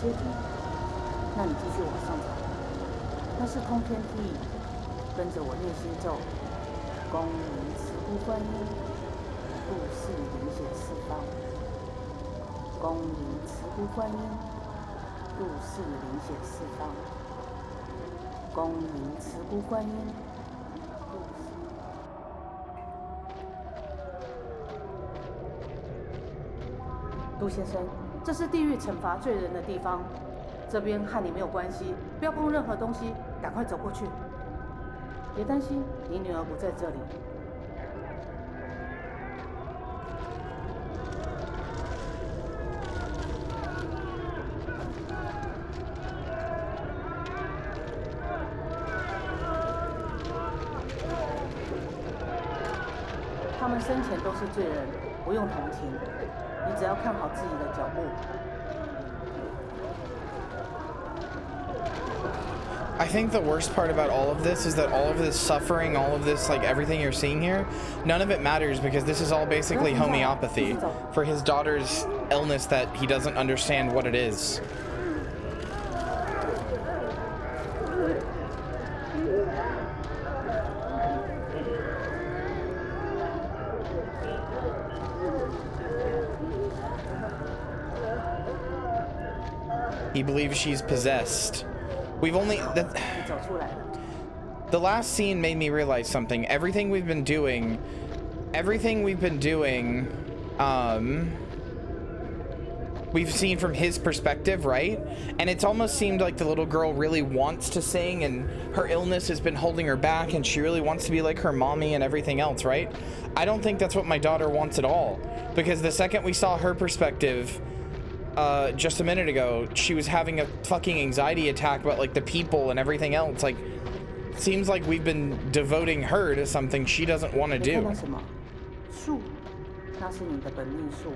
阶梯，那你继续往上走，那是通天梯，跟着我念心咒，恭迎慈姑观音，度世灵显四方。恭迎慈姑观音，度世灵显四方。恭迎慈姑观音，杜先生。 这是地狱惩罚罪人的地方，这边和你没有关系，不要碰任何东西，赶快走过去。别担心，你女儿不在这里。他们生前都是罪人，不用同情。 你只要看好自己的脚步。I think the worst part about all of this is that all of this suffering, all of this, like everything you're seeing here, none of it matters because this is all basically homeopathy for his daughter's illness that he doesn't understand what it is. He believes she's possessed. We've only... The last scene made me realize something. Everything we've been doing... we've seen from his perspective, right? And it's almost seemed like the little girl really wants to sing and her illness has been holding her back and she really wants to be like her mommy and everything else, right? I don't think that's what my daughter wants at all. Because the second we saw her perspective... just a minute ago, she was having a fucking anxiety attack about like the people and everything else. Like, seems like we've been devoting her to something she doesn't want to do. 树，那是你的本命树。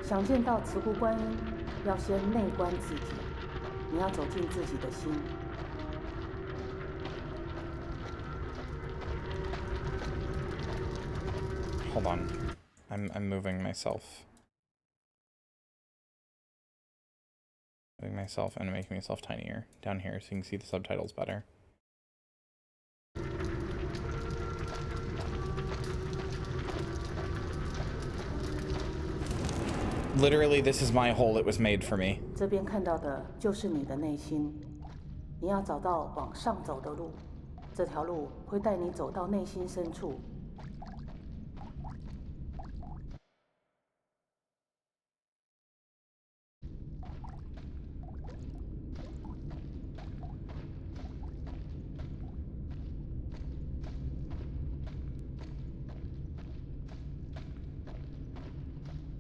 想见到慈姑观音，要先内观自己，你要走进自己的心。Hold on, I'm moving myself. Myself and making myself tinier down here so you can see the subtitles better. Literally, this is my hole. It was made for me. 这边看到的就是你的内心，你要找到往上走的路，这条路会带你走到内心深处。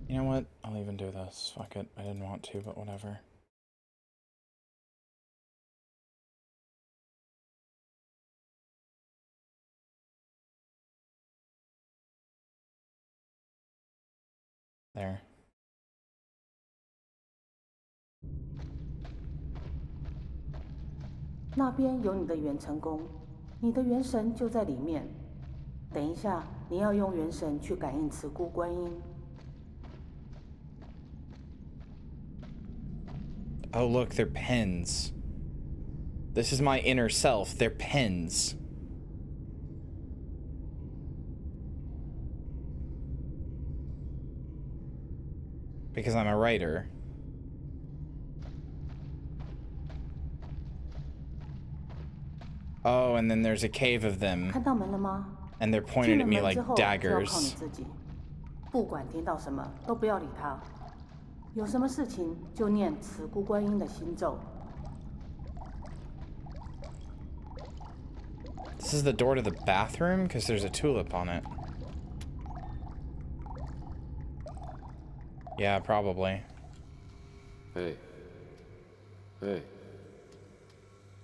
You know what? I'll even do this. Fuck it. I didn't want to, but whatever. There. 那边有你的元成功，你的元神就在里面。等一下，你要用元神去感应慈姑观音。Oh, look, they're pens. This is my inner self. They're pens. Because I'm a writer. Oh, and then there's a cave of them. 看到门了吗？ And they're pointed at me like 进了门之后， daggers. 就要靠你自己，不管听到什么都不要理他。有什么事情就念慈姑观音的心咒。 This is the door to the bathroom? Because there's a tulip on it. Yeah, probably. Hey. Hey.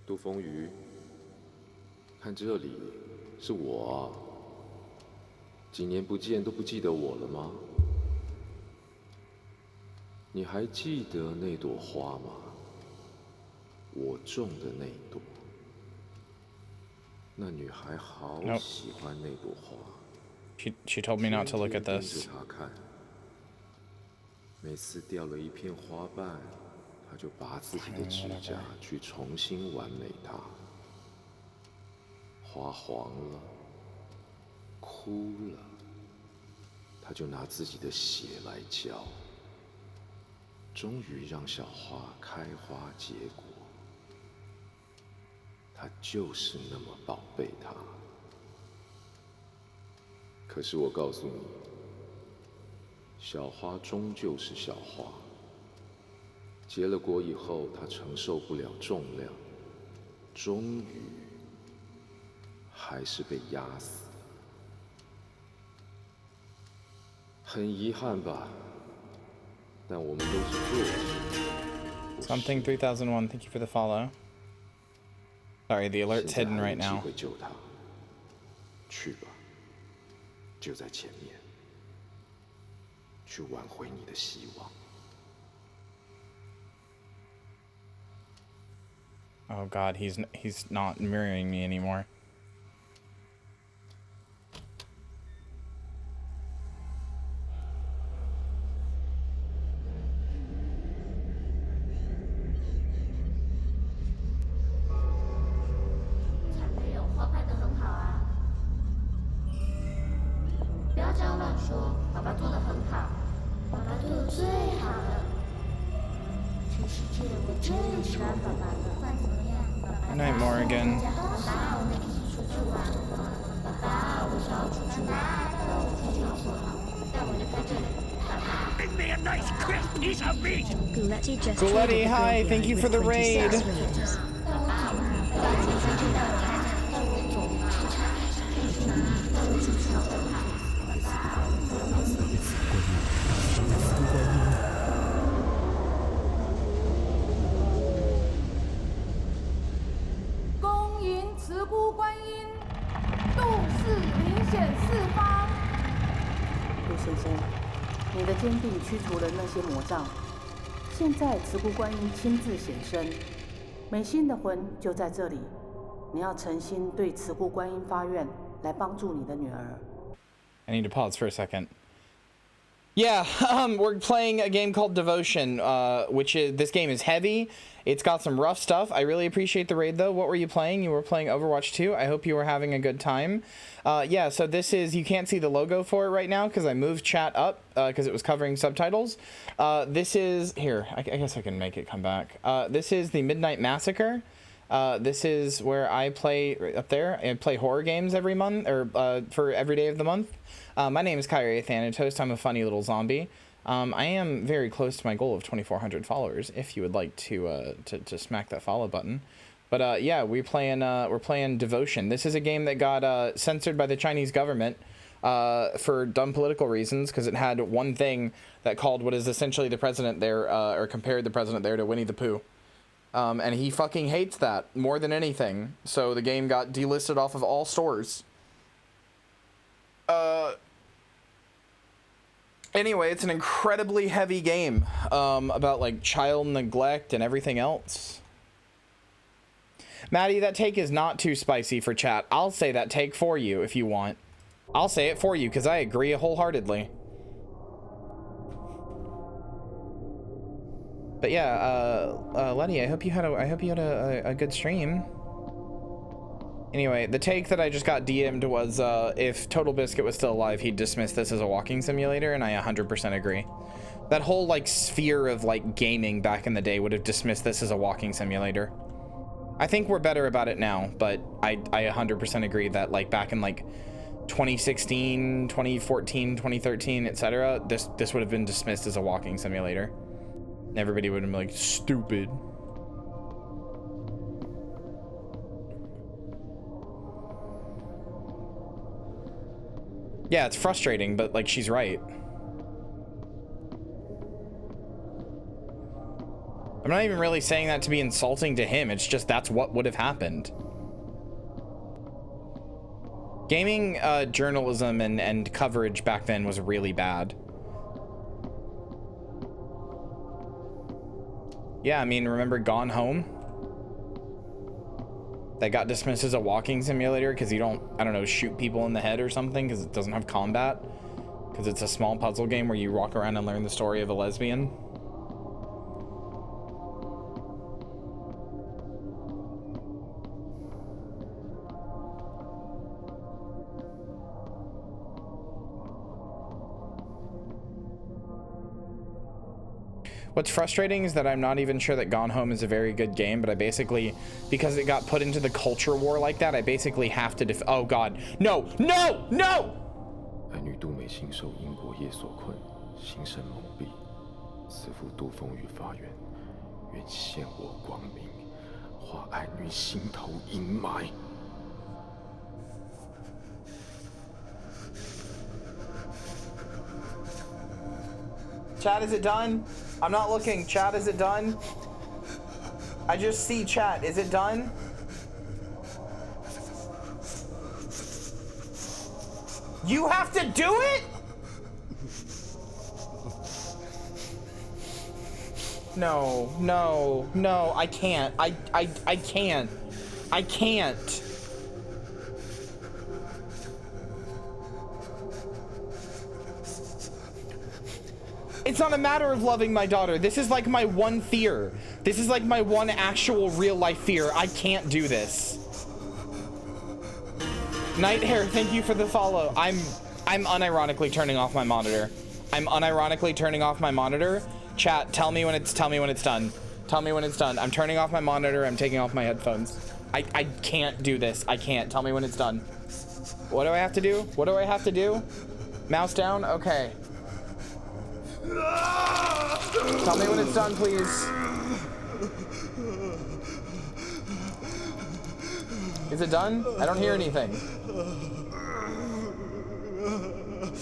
杜风雨，看这里，是我啊。几年不见都不记得我了吗？你还记得那朵花吗？我种的那朵。那女孩好喜欢那朵花。She told me not to look at this. 盯着她看。每次掉了一片花瓣，她就拔自己的指甲去重新完美它。花黄了，枯了，她就拿自己的血来浇。 终于让小花开花结果，她就是那么宝贝它。可是我告诉你，小花终究是小花，结了果以后，它承受不了重量，终于还是被压死了。很遗憾吧？ 但我们都是作者。 Something 3001, thank you for the follow. Sorry, the alert's hidden right now. 去吧，就在前面，去挽回你的希望。 Oh God, he's not mirroring me anymore. Night Morgan. Bring me a nice crisp piece of meat. Guletti, hi, thank you for the raid.先生，你的坚定驱除了那些魔障。现在慈姑观音亲自显身，美心的魂就在这里。你要诚心对慈姑观音发愿，来帮助你的女儿。I need to pause for a second. Yeah, we're playing a game called Devotion, which is, this game is heavy. It's got some rough stuff. I really appreciate the raid, though. What were you playing? You were playing Overwatch 2. I hope you were having a good time. Yeah, so this is, you can't see the logo for it right now because I moved chat up because it was covering subtitles. This is, here, I guess I can make it come back. This is the Midnight Massacre. This is where I play up there. I play horror games every month, or for every day of the month. My name is Kyria Thanatos. I'm a funny little zombie. I am very close to my goal of 2,400 followers. If you would like to smack that follow button. But yeah, we're playing Devotion. This is a game that got censored by the Chinese government for dumb political reasons, because it had one thing that called what is essentially the president there, or compared the president there to Winnie the Pooh. And he fucking hates that more than anything. So the game got delisted off of all stores. Anyway, it's an incredibly heavy game about like child neglect and everything else. Maddie, that take is not too spicy for chat. I'll say that take for you if you want. I'll say it for you because I agree wholeheartedly. But yeah, Letty, I hope you had a good stream. Anyway, the take that I just got DM'd was if Total Biscuit was still alive, he'd dismiss this as a walking simulator, and I 100% agree. That whole like sphere of like gaming back in the day would have dismissed this as a walking simulator. I think we're better about it now, but I 100% agree that like back in like 2016, 2014, 2013, etc., this would have been dismissed as a walking simulator. Everybody would have been like, stupid. Yeah, it's frustrating, but like she's right. I'm not even really saying that to be insulting to him. It's just that's what would have happened. Gaming journalism and coverage back then was really bad. Yeah, I mean, remember Gone Home? That got dismissed as a walking simulator because you don't, I don't know, shoot people in the head or something because it doesn't have combat. Because it's a small puzzle game where you walk around and learn the story of a lesbian. What's frustrating is that I'm not even sure that Gone Home is a very good game, but I basically, because it got put into the culture war like that, I basically have to oh god, no, no, no! 爱女杜美心受英国业所困，心神蒙蔽，此父杜风雨发愿，愿现我光明，化爱女心头阴霾。 Chat, is it done? I'm not looking. Chat, is it done? I just see chat. Is it done? You have to do it? No, no, no, I can't. I can't. I can't. It's not a matter of loving my daughter. This is like my one fear. This is like my one actual real life fear. I can't do this. Nighthair, thank you for the follow. I'm unironically turning off my monitor. I'm unironically turning off my monitor. Chat, tell me when it's done. Tell me when it's done. I'm turning off my monitor. I'm taking off my headphones. I can't do this. I can't. Tell me when it's done. What do I have to do? What do I have to do? Mouse down? Okay. Tell me when it's done, please. Is it done? I don't hear anything.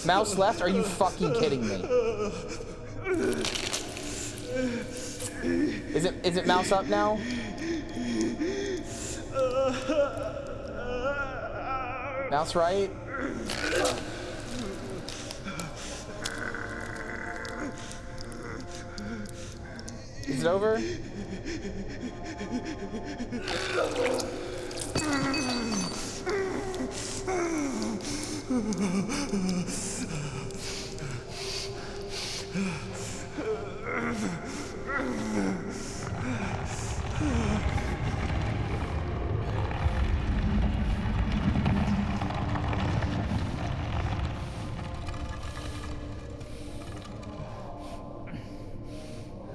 Mouse left? Are you fucking kidding me? Is it mouse up now? Mouse right? Is it over?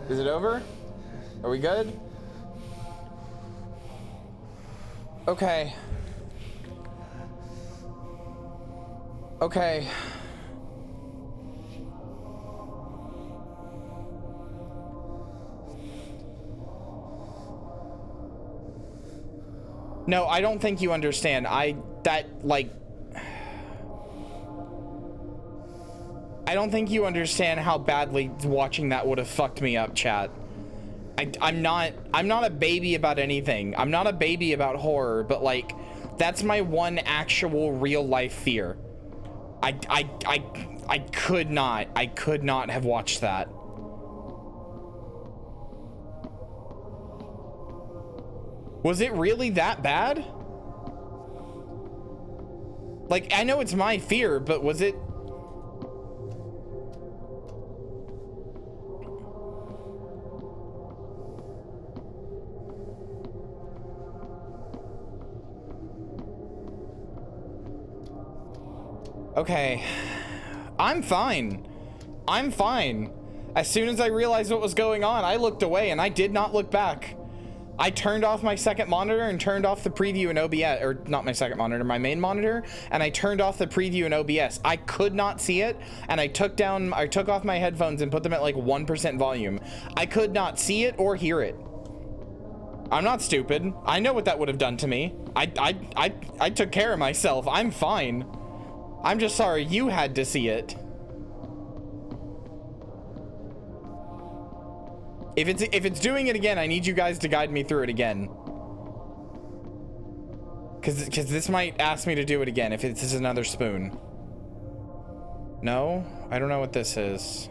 Is it over? Are we good? Okay. Okay. No, I don't think you understand. I don't think you understand how badly watching that would have fucked me up, chat. I'm not a baby about anything. I'm not a baby about horror, but like, that's my one actual real life fear. I could not have watched that. Was it really that bad? Like, I know it's my fear, but was it? Okay, I'm fine. I'm fine. As soon as I realized what was going on, I looked away and I did not look back. I turned off my second monitor and turned off the preview in OBS, or not my second monitor, my main monitor, and I turned off the preview in OBS. I could not see it, and I took off my headphones and put them at like 1% volume. I could not see it or hear it. I'm not stupid. I know what that would have done to me. I took care of myself. I'm fine. I'm just sorry you had to see it. If it's doing it again, I need you guys to guide me through it again. Cause this might ask me to do it again if this is another spoon. No, I don't know what this is.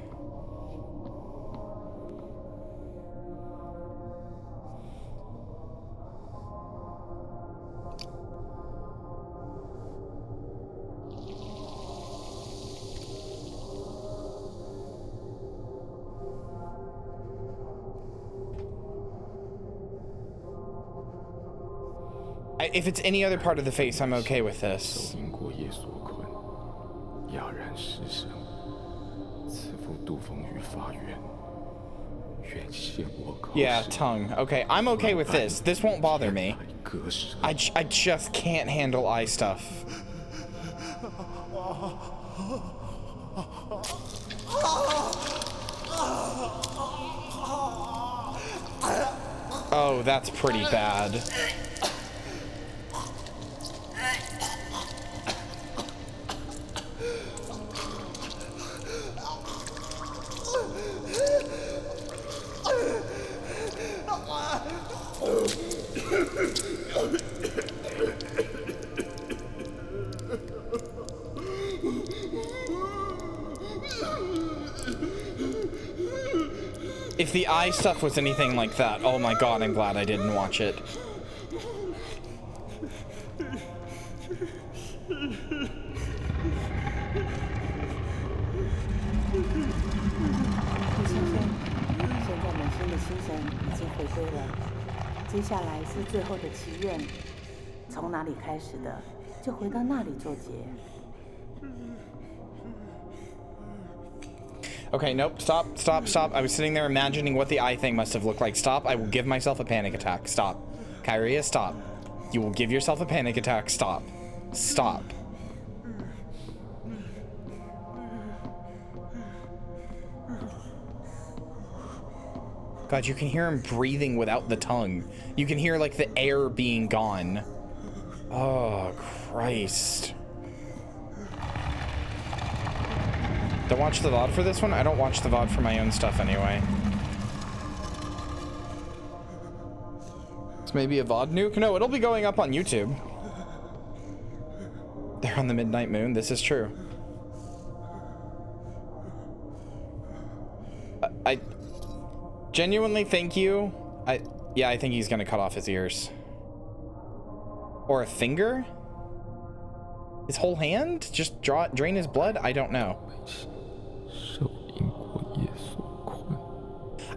If it's any other part of the face, I'm okay with this. Yeah, tongue. Okay, I'm okay with this. This won't bother me. I just can't handle eye stuff. Oh, that's pretty bad. If the eye stuff was anything like that, oh my god, I'm glad I didn't watch it. Okay, nope, stop. I was sitting there imagining what the eye thing must have looked like. Stop, I will give myself a panic attack. Stop. Kyria, stop. You will give yourself a panic attack. Stop. Stop. God, you can hear him breathing without the tongue. You can hear, like, the air being gone. Oh, Christ. Don't watch the VOD for this one? I don't watch the VOD for my own stuff anyway. It's maybe a VOD nuke? No, it'll be going up on YouTube. They're on the Midnight Moon. This is true. I genuinely thank you. Yeah, I think he's gonna cut off his ears. Or a finger? His whole hand? Just drain his blood? I don't know.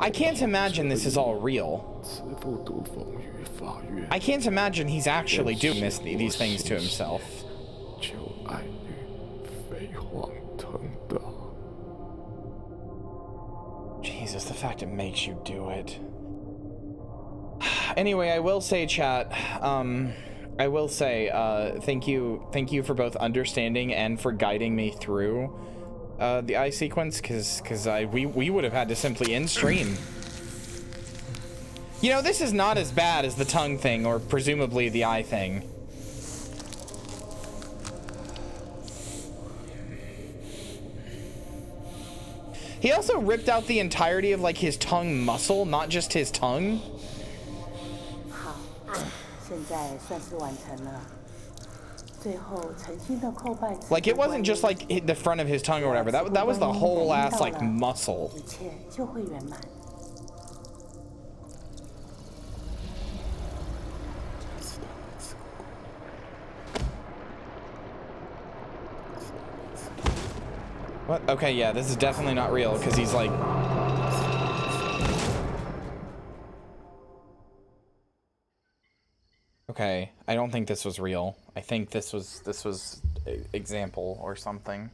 I can't imagine this is all real. I can't imagine he's actually doing these things to himself. Jesus, the fact it makes you do it. Anyway, I will say, chat, I will say, thank you for both understanding and for guiding me through the eye sequence, because we would have had to simply end stream. You know, this is not as bad as the tongue thing, or presumably the eye thing. He also ripped out the entirety of like his tongue muscle, not just his tongue. 好，现在算是完成了。最后诚心的叩拜。Like it wasn't just like the front of his tongue or whatever. That was the whole ass like muscle. 一切就会圆满。 What? Okay, yeah, this is definitely not real because he's like. Okay, I don't think this was real. I think this was example or something.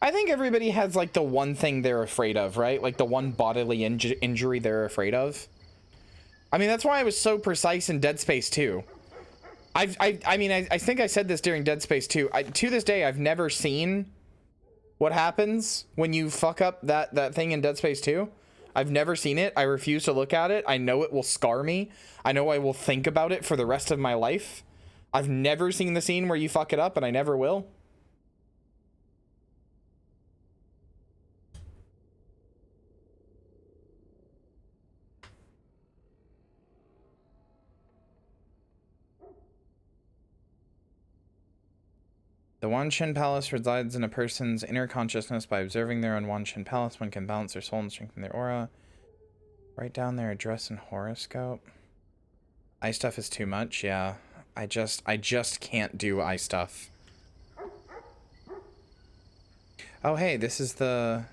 I think everybody has like the one thing they're afraid of, right? Like the one bodily injury they're afraid of. I mean, that's why I was so precise in Dead Space 2. I think I said this during Dead Space 2. To this day, I've never seen what happens when you fuck up that thing in Dead Space 2. I've never seen it. I refuse to look at it. I know it will scar me. I know I will think about it for the rest of my life. I've never seen the scene where you fuck it up, and I never will. The Wanshin Palace resides in a person's inner consciousness. By observing their own Wanshin Palace, one can balance their soul and strengthen their aura. Write down their address and horoscope. Eye stuff is too much, yeah. I just can't do eye stuff. Oh hey, this is the...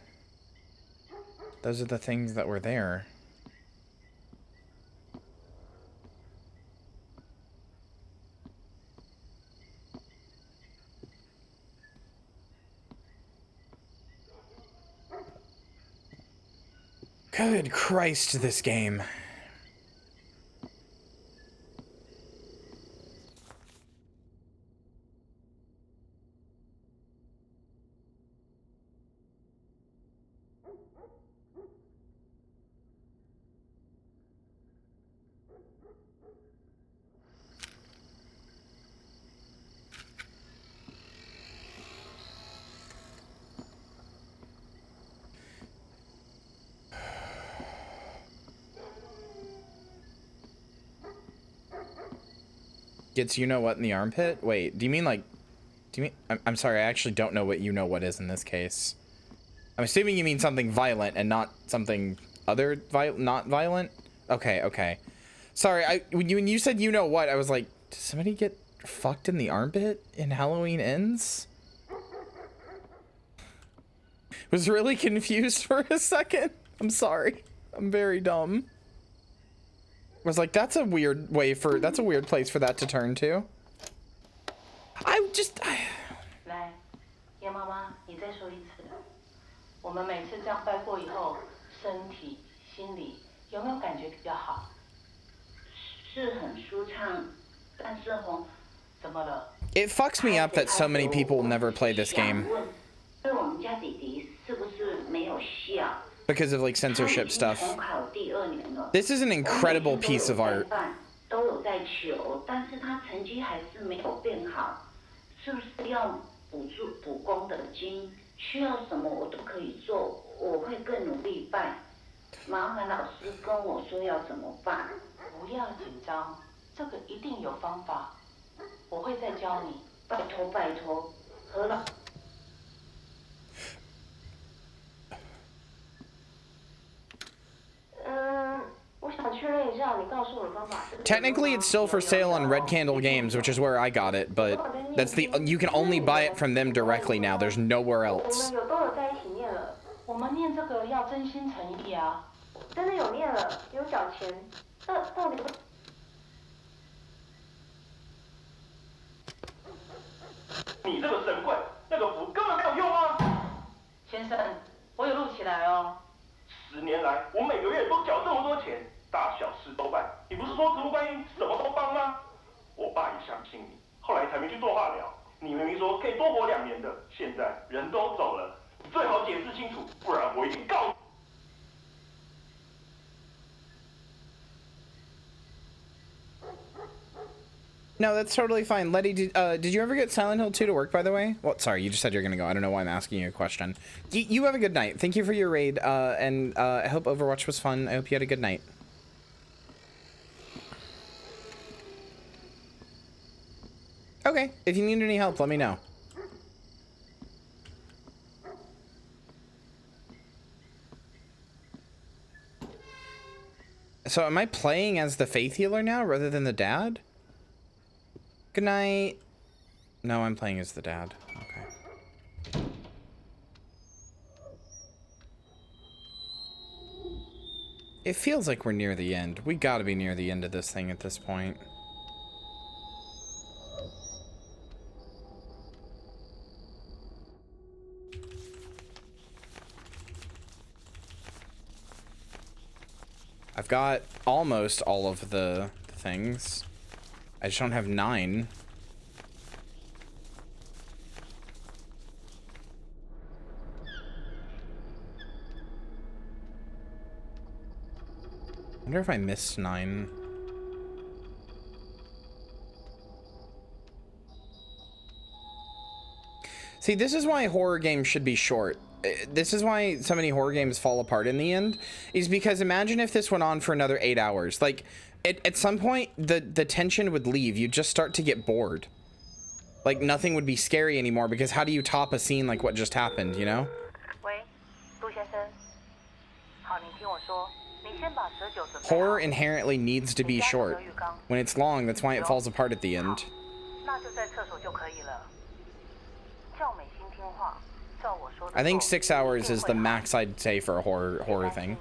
Those are the things that were there. Good Christ, this game. Gets you know what in the armpit? Wait, do you mean like... Do you mean... I'm sorry, I actually don't know what you know what is in this case. I'm assuming you mean something violent and not something other not violent? Okay, okay. Sorry, when you said you know what, I was like, did somebody get fucked in the armpit in Halloween Ends? Was really confused for a second. I'm sorry. I'm very dumb. Was like, that's a weird place for that to turn to.来，叶妈妈，你再说一次。我们每次这样拜过以后，身体、心理有没有感觉比较好？是很舒畅，但是怎么了？ It fucks me up that so many people never play this game. 对我们家弟弟是不是没有笑？ Because of like censorship stuff. This is an incredible piece of art. 都有在求，但是他成绩还是没有变好，是不是要补功的经？需要什么我都可以做，我会更努力拜。麻烦老师跟我说要怎么办。不要紧张，这个一定有方法，我会再教你。拜托拜托，何老。 Technically, it's still for sale on Red Candle Games, which is where I got it, but you can only buy it from them directly now. There's nowhere else. 我们念这个要真心诚意啊！真的有念了，有缴钱，到底？你这个神棍，那个符根本没有用啊！先生，我有录起来哦。10年来，我每个月都缴这么多钱，大小事都办。你不是说植物观音什么都帮吗？我爸也相信你，后来才没去做化疗。你明明说可以多活2年的，现在人都走了，最好解释清楚，不然我一定告你。No, that's totally fine. Letty, did you ever get Silent Hill 2 to work, by the way? Well, sorry, you just said you're gonna go. I don't know why I'm asking you a question. You have a good night. Thank you for your raid, and I hope Overwatch was fun. I hope you had a good night. Okay, if you need any help, let me know. So am I playing as the faith healer now rather than the dad? Good night. No, I'm playing as the dad. Okay. It feels like we're near the end. We gotta be near the end of this thing at this point. I've got almost all of the things. I just don't have 9. I wonder if I missed 9. See, this is why horror games should be short. This is why so many horror games fall apart in the end, is because imagine if this went on for another 8 hours. Like, at some point, the tension would leave. You'd just start to get bored. Like, nothing would be scary anymore, because how do you top a scene like what just happened, you know? Horror inherently needs to be short. When it's long, that's why it falls apart at the end. I think 6 hours is the max I'd say for a horror thing.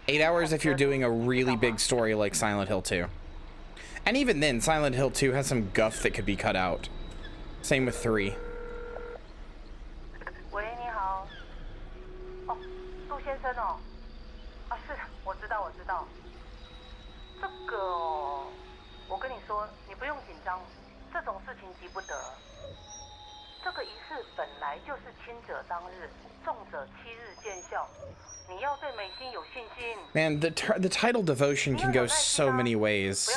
8 hours if you're doing a really big story like Silent Hill 2. And even then, Silent Hill 2 has some guff that could be cut out. Same with 3. Man, the title devotion can go so many ways.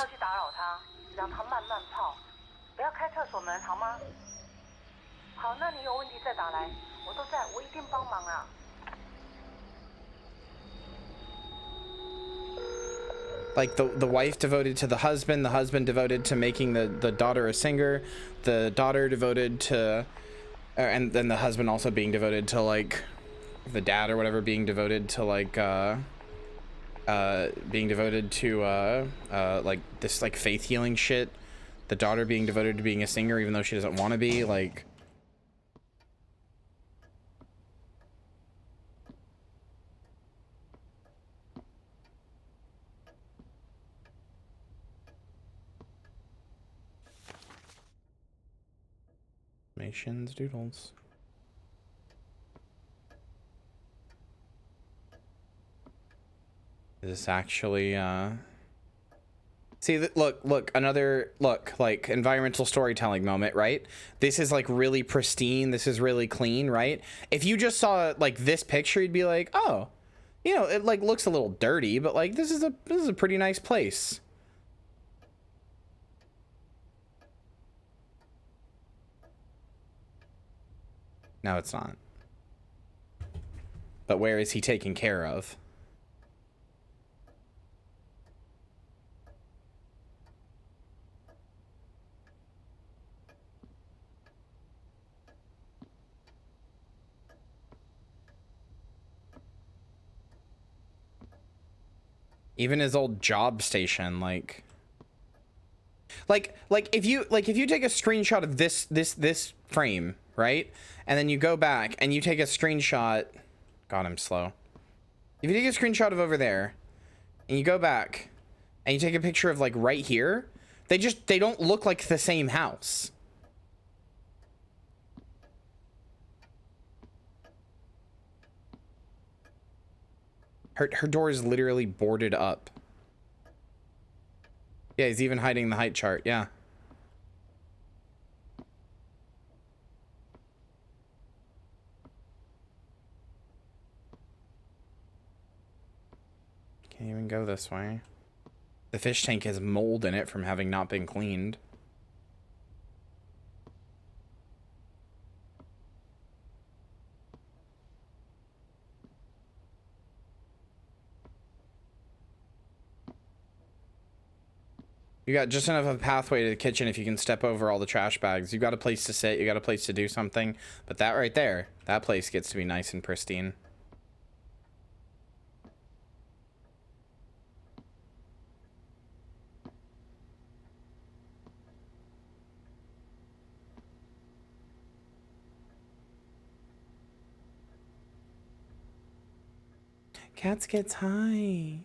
Like the wife devoted to the husband devoted to making the daughter a singer, the daughter devoted to, and then the husband also being devoted to, like, the dad or whatever being devoted to, like, like this, like, faith healing shit. The daughter being devoted to being a singer even though she doesn't want to be, like. Nations doodles. Is this actually, see, look, another, like, environmental storytelling moment, right? This is, like, really pristine. This is really clean, right? If you just saw, like, this picture, you'd be like, oh, you know, it, like, looks a little dirty, but, like, this is a pretty nice place. No, it's not. But where is he taken care of? Even his old job station, like if you take a screenshot of this frame, right? And then you go back and you take a screenshot. God, I'm slow. If you take a screenshot of over there and you go back and you take a picture of, like, right here, they don't look like the same house. Her door is literally boarded up. Yeah, he's even hiding the height chart. Yeah. Can't even go this way. The fish tank has mold in it from having not been cleaned. You got just enough of a pathway to the kitchen if you can step over all the trash bags. You got a place to sit, you got a place to do something. But that right there, that place gets to be nice and pristine. Cats gets high.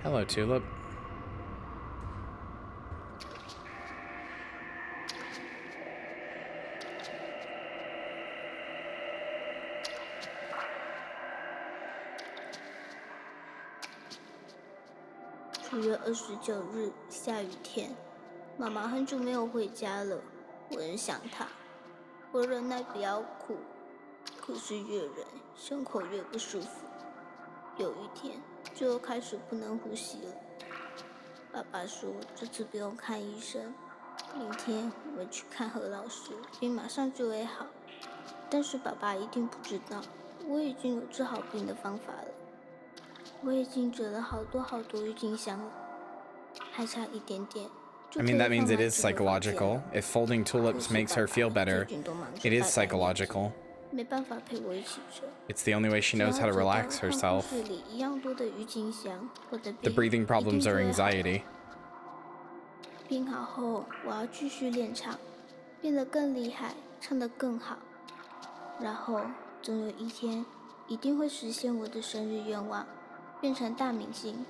Hello, Tulip.9月29日，下雨天，妈妈很久没有回家了，我很想她。我忍耐不要哭，可是越忍，胸口越不舒服。有一天，就开始不能呼吸了。爸爸说这次不用看医生，明天我们去看何老师，病马上就会好。但是爸爸一定不知道，我已经有治好病的方法了。我已经折了好多郁金香了，还差一点点。I mean, that means it is psychological. If folding tulips makes her feel better, it is psychological. It's the only way she knows how to relax herself. The breathing problems are anxiety. 病好后，我要继续练唱，变得更厉害，唱得更好。然后，总有一天，一定会实现我的生日愿望，变成大明星。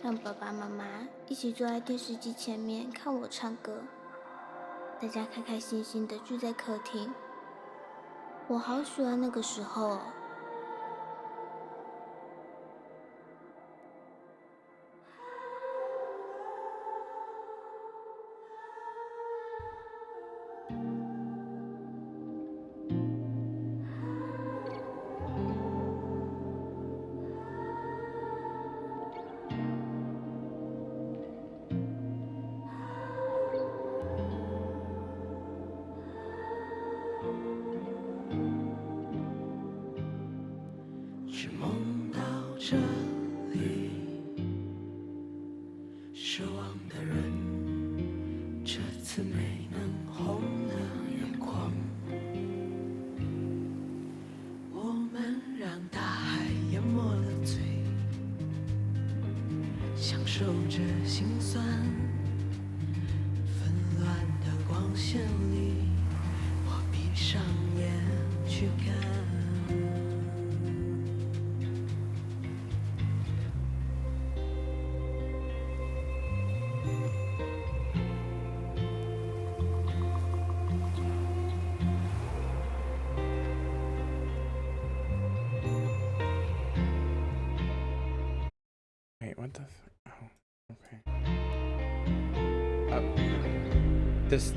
让爸爸妈妈一起坐在电视机前面看我唱歌，大家开开心心的聚在客厅。我好喜欢那个时候哦。What the fuck? Oh, okay.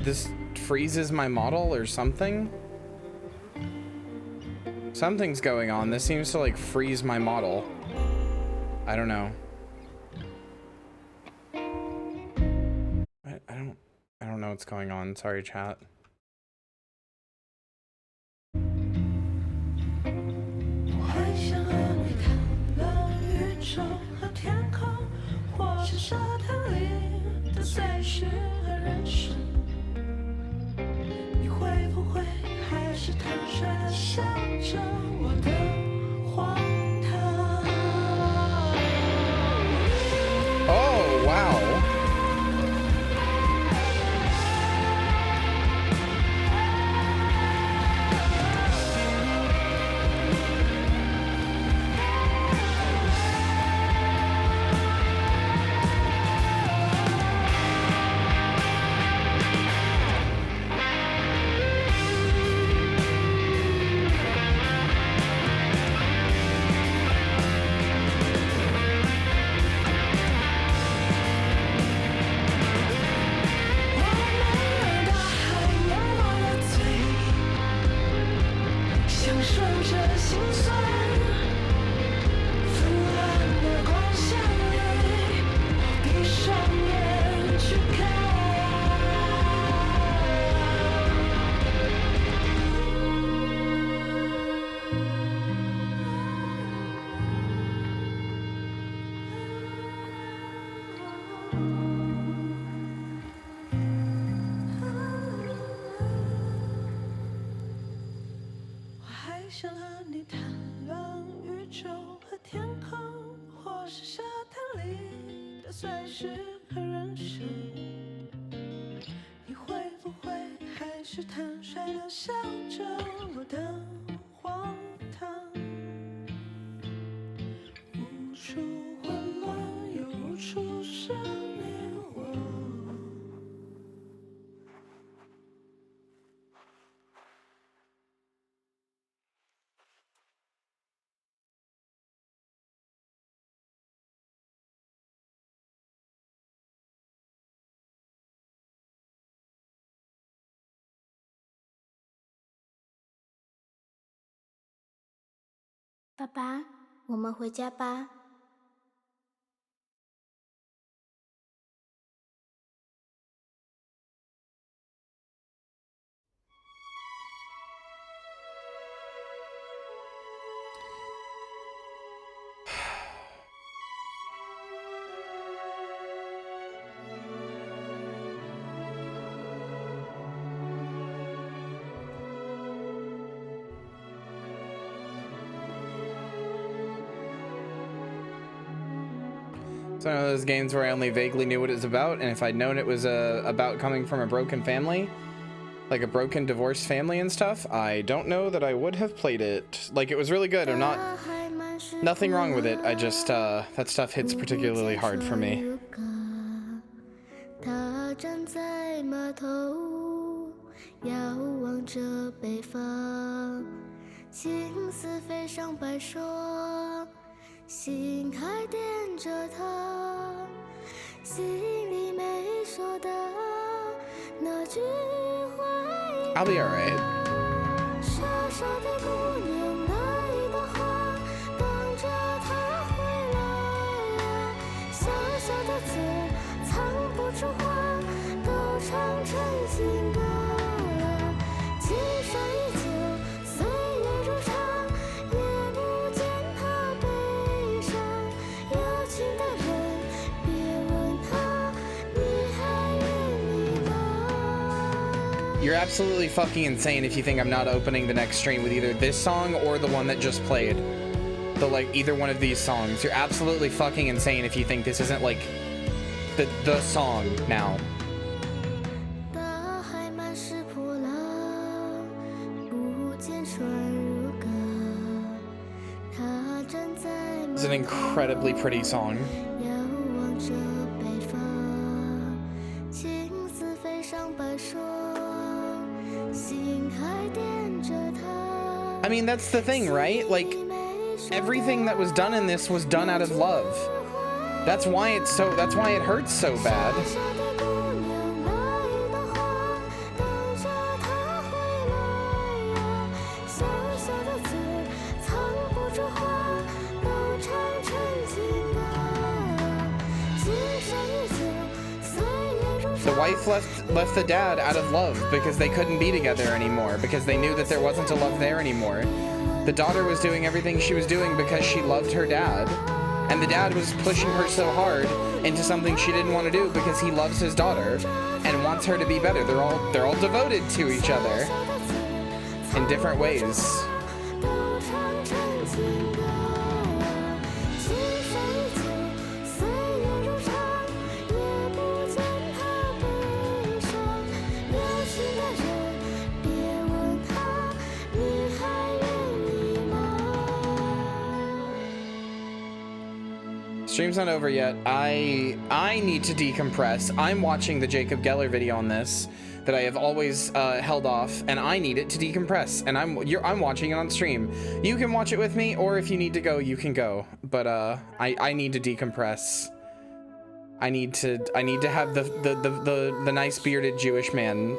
This freezes my model or something? Something's going on. This seems to like freeze my model. I don't know. I don't know what's going on. Sorry, chat. 沙滩里的随时和人生，你会不会还是坦率地想着我的荒唐？ Oh, wow. 顺着心酸，腐烂的光线里，闭上眼去看。我还想和你谈论宇宙和天空，或是沙滩里的碎石和人生。你会不会还是坦率地笑着我的荒唐？无处混乱，又无处是你我。爸爸，我们回家吧。It's one of those games where I only vaguely knew what it was about, and if I'd known it was about coming from a broken family, like a broken divorced family and stuff, I don't know that I would have played it. Like, it was really good. I'm not... Nothing wrong with it. I just, that stuff hits particularly hard for me. 他站在码头，遥望着北方，青丝飞上白霜，心还惦着他，心里没说的那句话。I'll be alright. 傻傻的姑娘，那一朵花，等着他回来呀。小小的嘴，藏不住话，都唱成情歌。今生依旧，岁月如常，也不见他悲伤。有情的人，别问他，你还愿意吗？ You're absolutely fucking insane if you think I'm not opening the next stream with either this song or the one that just played. Either one of these songs. You're absolutely fucking insane if you think this isn't like the song now. 大海满是波浪，不见船如歌。他站在 It's an incredibly pretty song. 遥望着北方，青丝飞上白霜，心还惦着他。 I mean, that's the thing, right? Like, everything that was done in this was done out of love. That's why it hurts so bad. The wife left the dad out of love because they couldn't be together anymore, because they knew that there wasn't a love there anymore. The daughter was doing everything she was doing because she loved her dad, and the dad was pushing her so hard into something she didn't want to do because he loves his daughter and wants her to be better. They're all devoted to each other in different ways. Stream's not over yet. I need to decompress. I'm watching the Jacob Geller video on this that I have always held off, and I need it to decompress. And I'm watching it on stream. You can watch it with me, or if you need to go, you can go. But I need to decompress. I need to have the nice bearded Jewish man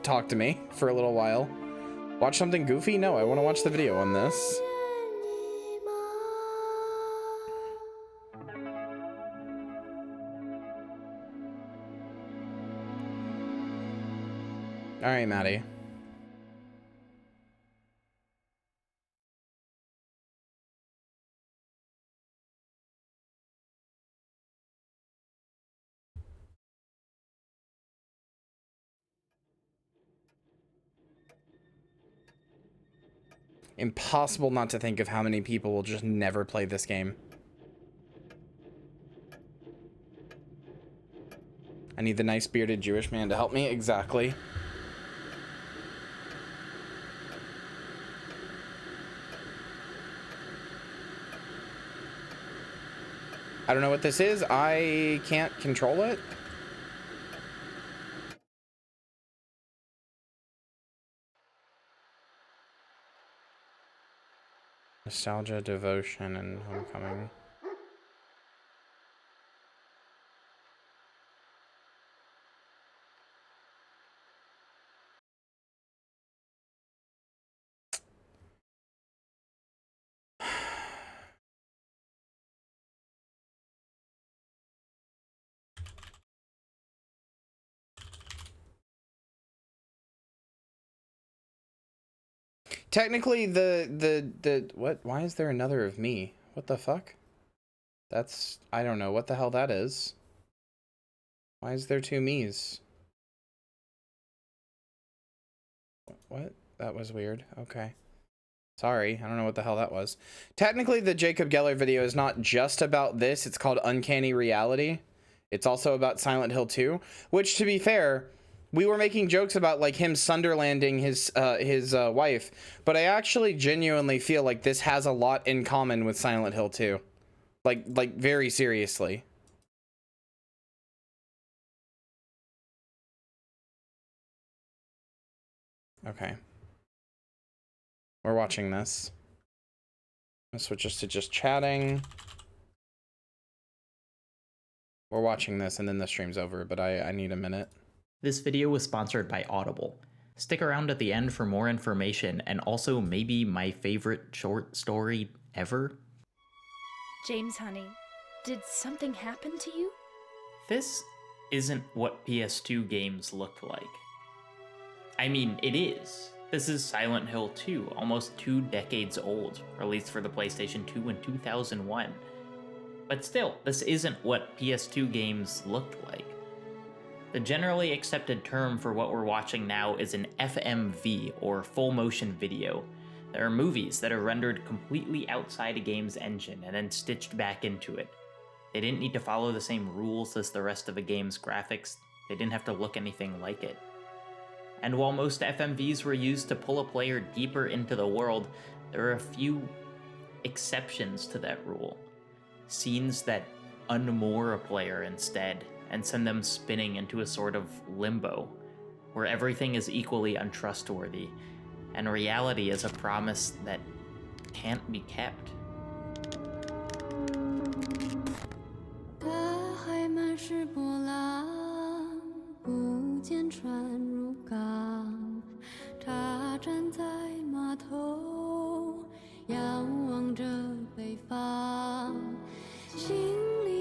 talk to me for a little while. Watch something goofy? No, I want to watch the video on this. All right, Maddie. Impossible not to think of how many people will just never play this game. I need the nice bearded Jewish man to help me. Exactly. I don't know what this is. I can't control it. Nostalgia, devotion, and homecoming. Technically, what? Why is there another of me? What the fuck? That's, I don't know what the hell that is. Why is there two me's? What? That was weird. Okay. Sorry, I don't know what the hell that was. Technically, the Jacob Geller video is not just about this. It's called Uncanny Reality. It's also about Silent Hill 2, which, to be fair, we were making jokes about like him sunderlanding his wife, but I actually genuinely feel like this has a lot in common with Silent Hill 2. Like very seriously. Okay. We're watching this. I'll switch us to just chatting. We're watching this and then the stream's over, but I need a minute. This video was sponsored by Audible. Stick around at the end for more information and also maybe my favorite short story ever. James, honey, did something happen to you? This isn't what PS2 games looked like. I mean, it is. This is Silent Hill 2, almost 2 decades old, released for the PlayStation 2 in 2001. But still, this isn't what PS2 games looked like. The generally accepted term for what we're watching now is an FMV, or full motion video. There are movies that are rendered completely outside a game's engine and then stitched back into it. They didn't need to follow the same rules as the rest of a game's graphics. They didn't have to look anything like it. And while most FMVs were used to pull a player deeper into the world, there are a few exceptions to that rule. Scenes that unmoor a player instead and send them spinning into a sort of limbo, where everything is equally untrustworthy, and reality is a promise that can't be kept.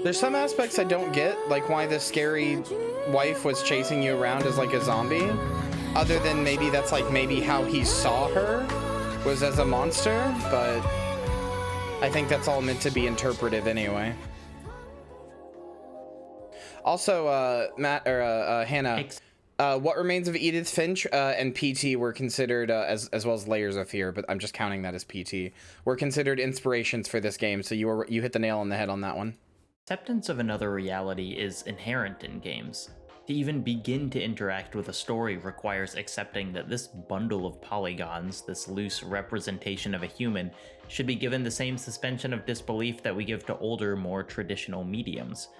There's some aspects I don't get, like why the scary wife was chasing you around as like a zombie, other than maybe that's like maybe how he saw her was as a monster, but I think that's all meant to be interpretive anyway. Also, Matt or Hannah, What Remains of Edith Finch and PT were considered, as well as Layers of Fear, but I'm just counting that as PT, were considered inspirations for this game. So you hit the nail on the head on that one. Acceptance of another reality is inherent in games. To even begin to interact with a story requires accepting that this bundle of polygons, this loose representation of a human, should be given the same suspension of disbelief that we give to older, more traditional mediums.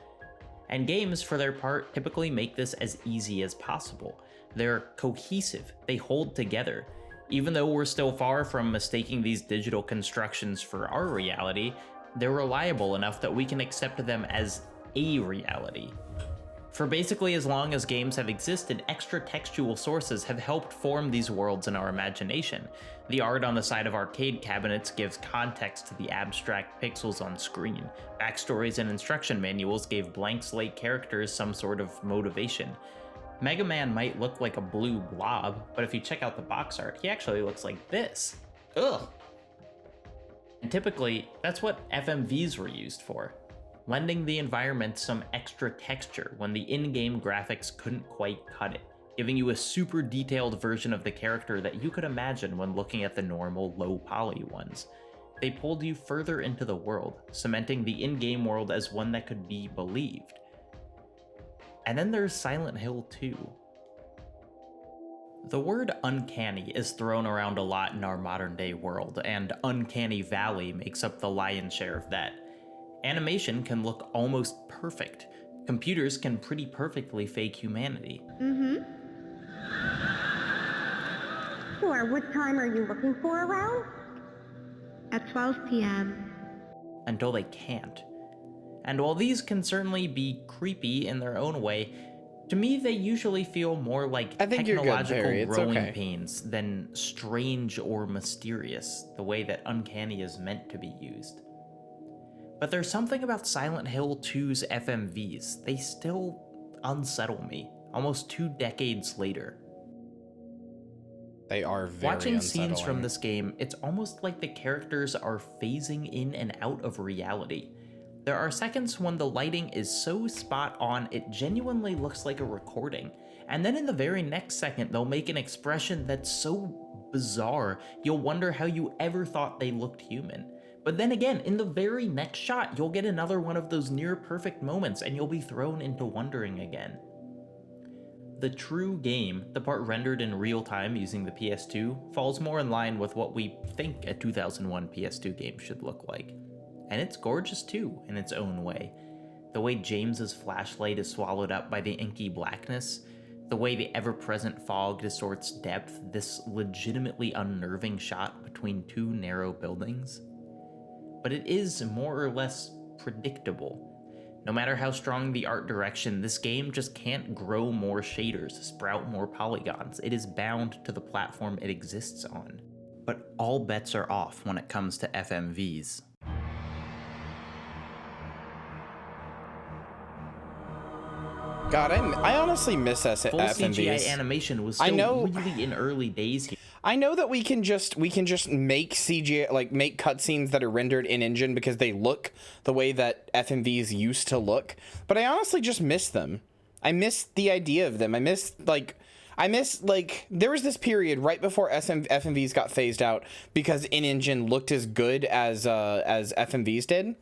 And games, for their part, typically make this as easy as possible. They're cohesive, they hold together. Even though we're still far from mistaking these digital constructions for our reality, they're reliable enough that we can accept them as a reality. For basically as long as games have existed, extra textual sources have helped form these worlds in our imagination. The art on the side of arcade cabinets gives context to the abstract pixels on screen. Backstories and instruction manuals gave blank slate characters some sort of motivation. Mega Man might look like a blue blob, but if you check out the box art, he actually looks like this. Ugh! And typically, that's what FMVs were used for. Lending the environment some extra texture when the in-game graphics couldn't quite cut it, giving you a super detailed version of the character that you could imagine when looking at the normal low-poly ones. They pulled you further into the world, cementing the in-game world as one that could be believed. And then there's Silent Hill 2. The word uncanny is thrown around a lot in our modern-day world, and Uncanny Valley makes up the lion's share of that. Animation can look almost perfect. Computers can pretty perfectly fake humanity. Sure, what time are you looking for around? At 12 p.m. Until they can't. And while these can certainly be creepy in their own way, to me they usually feel more like technological growing pains than strange or mysterious, the way that uncanny is meant to be used. But there's something about Silent Hill 2's FMVs. They still unsettle me, almost 2 decades later. They are very Watching unsettling. scenes from this game, it's almost like the characters are phasing in and out of reality. There are seconds when the lighting is so spot on it genuinely looks like a recording, and then in the very next second they'll make an expression that's so bizarre you'll wonder how you ever thought they looked human. But then again, in the very next shot, you'll get another one of those near-perfect moments and you'll be thrown into wondering again. The true game, the part rendered in real time using the PS2, falls more in line with what we think a 2001 PS2 game should look like. And it's gorgeous too, in its own way. The way James's flashlight is swallowed up by the inky blackness, the way the ever-present fog distorts depth, this legitimately unnerving shot between 2 narrow buildings. But it is more or less predictable. No matter how strong the art direction, this game just can't grow more shaders, sprout more polygons. It is bound to the platform it exists on. But all bets are off when it comes to FMVs. God, I honestly miss Full FMVs. CGI animation was still really in early days here. I know that we can just make CGI, like make cutscenes that are rendered in engine because they look the way that FMVs used to look, but I honestly just miss them. I miss the idea of them. I miss there was this period right before FMVs got phased out because in-engine looked as good as FMVs did.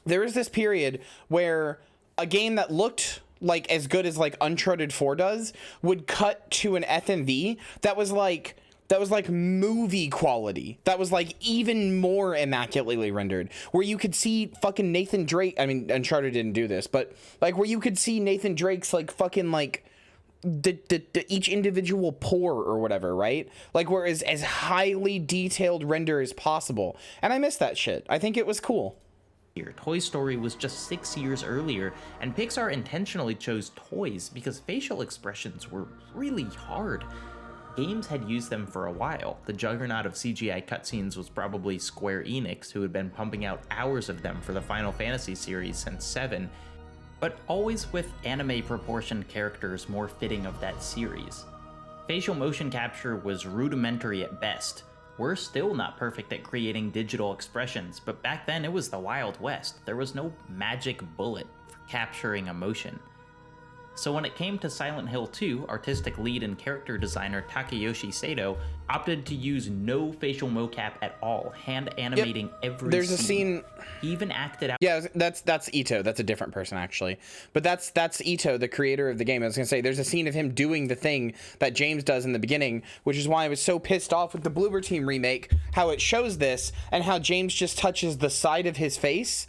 There was this period where a game that looked like as good as like Uncharted 4 does would cut to an FMV that was like movie quality, that was like even more immaculately rendered, where you could see fucking Nathan Drake. I mean, Uncharted didn't do this, but like where you could see Nathan Drake's like fucking like the each individual pore or whatever, right? Like where is as highly detailed render as possible. And I miss that shit. I think it was cool. Toy Story was just 6 years earlier, and Pixar intentionally chose toys because facial expressions were really hard. Games had used them for a while. The juggernaut of CGI cutscenes was probably Square Enix, who had been pumping out hours of them for the Final Fantasy series since 7, but always with anime proportioned characters more fitting of that series. Facial motion capture was rudimentary at best. We're still not perfect at creating digital expressions, but back then it was the Wild West. There was no magic bullet for capturing emotion. So when it came to Silent Hill 2, artistic lead and character designer Takayoshi Sato opted to use no facial mocap at all, hand animating every There's a scene. He even acted out. Yeah, that's Ito. That's a different person actually, but that's Ito, the creator of the game. I was gonna say there's a scene of him doing the thing that James does in the beginning, which is why I was so pissed off with the Bloober Team remake, how it shows this and how James just touches the side of his face.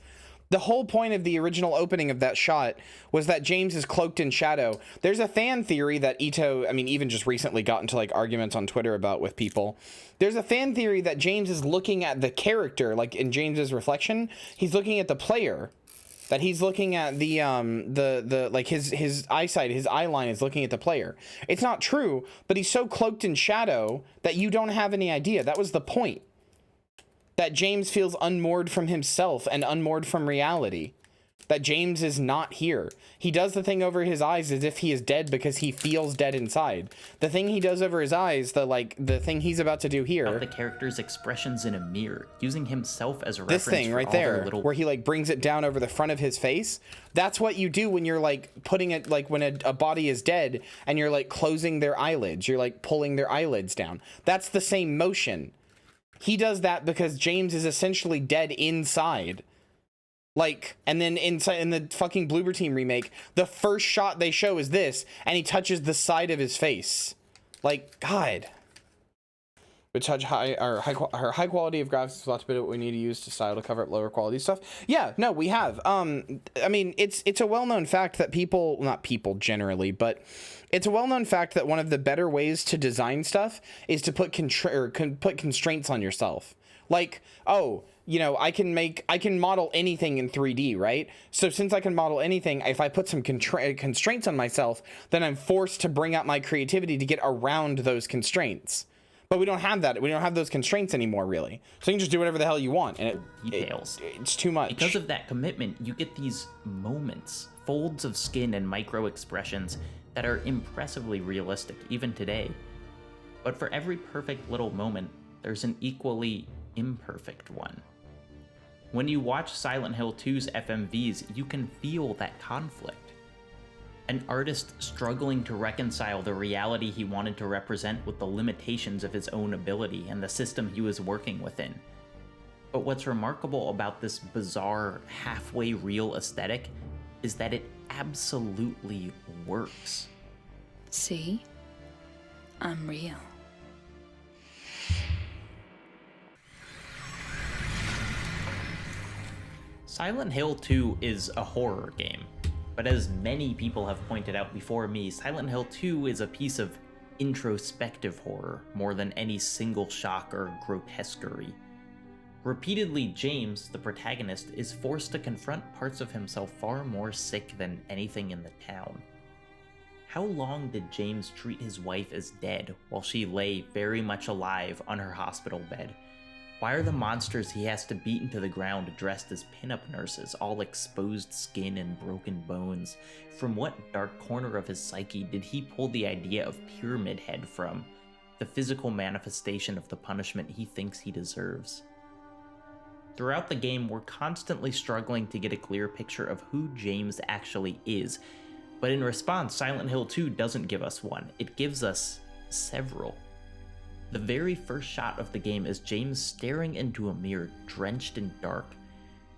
The whole point of the original opening of that shot was that James is cloaked in shadow. There's a fan theory that Ito, I mean, even just recently got into like arguments on Twitter about with people. There's a fan theory that James is looking at the character, like in James's reflection, he's looking at the player. That he's looking at the like his eyesight, his eye line is looking at the player. It's not true, but he's so cloaked in shadow that you don't have any idea. That was the point. That James feels unmoored from himself and unmoored from reality. That James is not here. He does the thing over his eyes as if he is dead because he feels dead inside. The thing he does over his eyes, the thing he's about to do here. About the character's expressions in a mirror, using himself as a reference. This thing right there, where he like brings it down over the front of his face. That's what you do when you're like putting it, like when a body is dead and you're like closing their eyelids. You're like pulling their eyelids down. That's the same motion. He does that because James is essentially dead inside. Like, and then inside in the fucking Bloober Team remake, the first shot they show is this, and he touches the side of his face. Like, God. Which high quality of graphics is a lot to bit what we need to use to style to cover up lower quality stuff. Yeah, no, we have. I mean, it's a well-known fact that people, not people generally, but it's a well-known fact that one of the better ways to design stuff is to put constraints on yourself. Like, oh, you know, I can model anything in 3D, right? So since I can model anything, if I put some constraints on myself, then I'm forced to bring out my creativity to get around those constraints. But we don't have that. We don't have those constraints anymore, really. So you can just do whatever the hell you want, and it's too much. Because of that commitment, you get these moments, folds of skin and micro expressions that are impressively realistic, even today. But for every perfect little moment, there's an equally imperfect one. When you watch Silent Hill 2's FMVs, you can feel that conflict. An artist struggling to reconcile the reality he wanted to represent with the limitations of his own ability and the system he was working within. But what's remarkable about this bizarre, halfway real aesthetic is that it absolutely works. See? I'm real. Silent Hill 2 is a horror game. But as many people have pointed out before me, Silent Hill 2 is a piece of introspective horror more than any single shock or grotesquerie. Repeatedly, James, the protagonist, is forced to confront parts of himself far more sick than anything in the town. How long did James treat his wife as dead while she lay very much alive on her hospital bed? Why are the monsters he has to beat into the ground dressed as pinup nurses, all exposed skin and broken bones? From what dark corner of his psyche did he pull the idea of Pyramid Head from, the physical manifestation of the punishment he thinks he deserves? Throughout the game, we're constantly struggling to get a clear picture of who James actually is, but in response, Silent Hill 2 doesn't give us one, it gives us several. The very first shot of the game is James staring into a mirror drenched in dark.